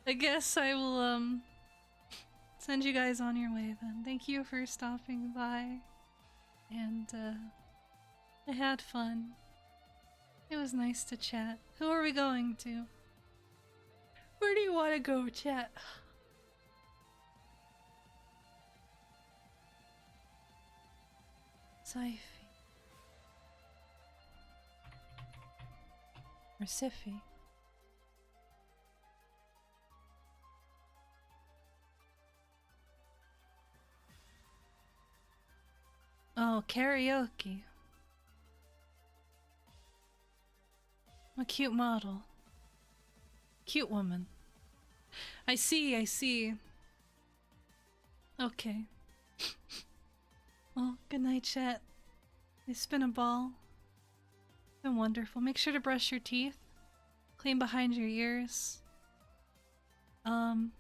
I guess I will, send you guys on your way then. Thank you for stopping by. And, I had fun. It was nice to chat. Who are we going to? Where do you want to go, chat? Saifi. Or Siffy. Oh, karaoke. A cute model. Cute woman. I see, I see. Okay. Well, good night, chat. It's been a ball. Been wonderful. Make sure to brush your teeth. Clean behind your ears. Don't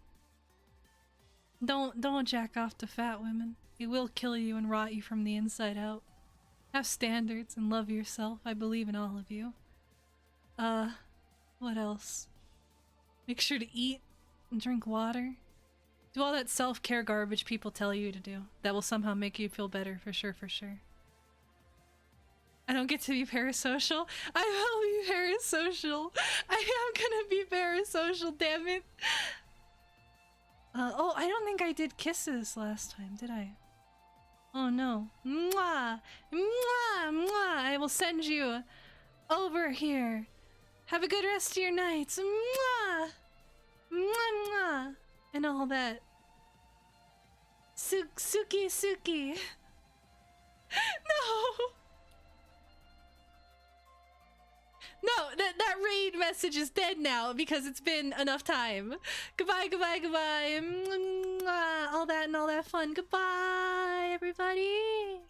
jack off to fat women. It will kill you and rot you from the inside out. Have standards and love yourself. I believe in all of you. What else? Make sure to eat and drink water. Do all that self-care garbage people tell you to do. That will somehow make you feel better, for sure, for sure. I don't get to be parasocial. I will be parasocial. I am gonna be parasocial, damn it. Oh, I don't think I did kisses last time, did I? Oh no. Mwah! Mwah! Mwah! I will send you over here. Have a good rest of your nights. Mwah! Mwah! Mwah! And all that. Suki Suki. No! No, that raid message is dead now because it's been enough time. Goodbye, goodbye, goodbye. Mwah, all that and all that fun. Goodbye, everybody.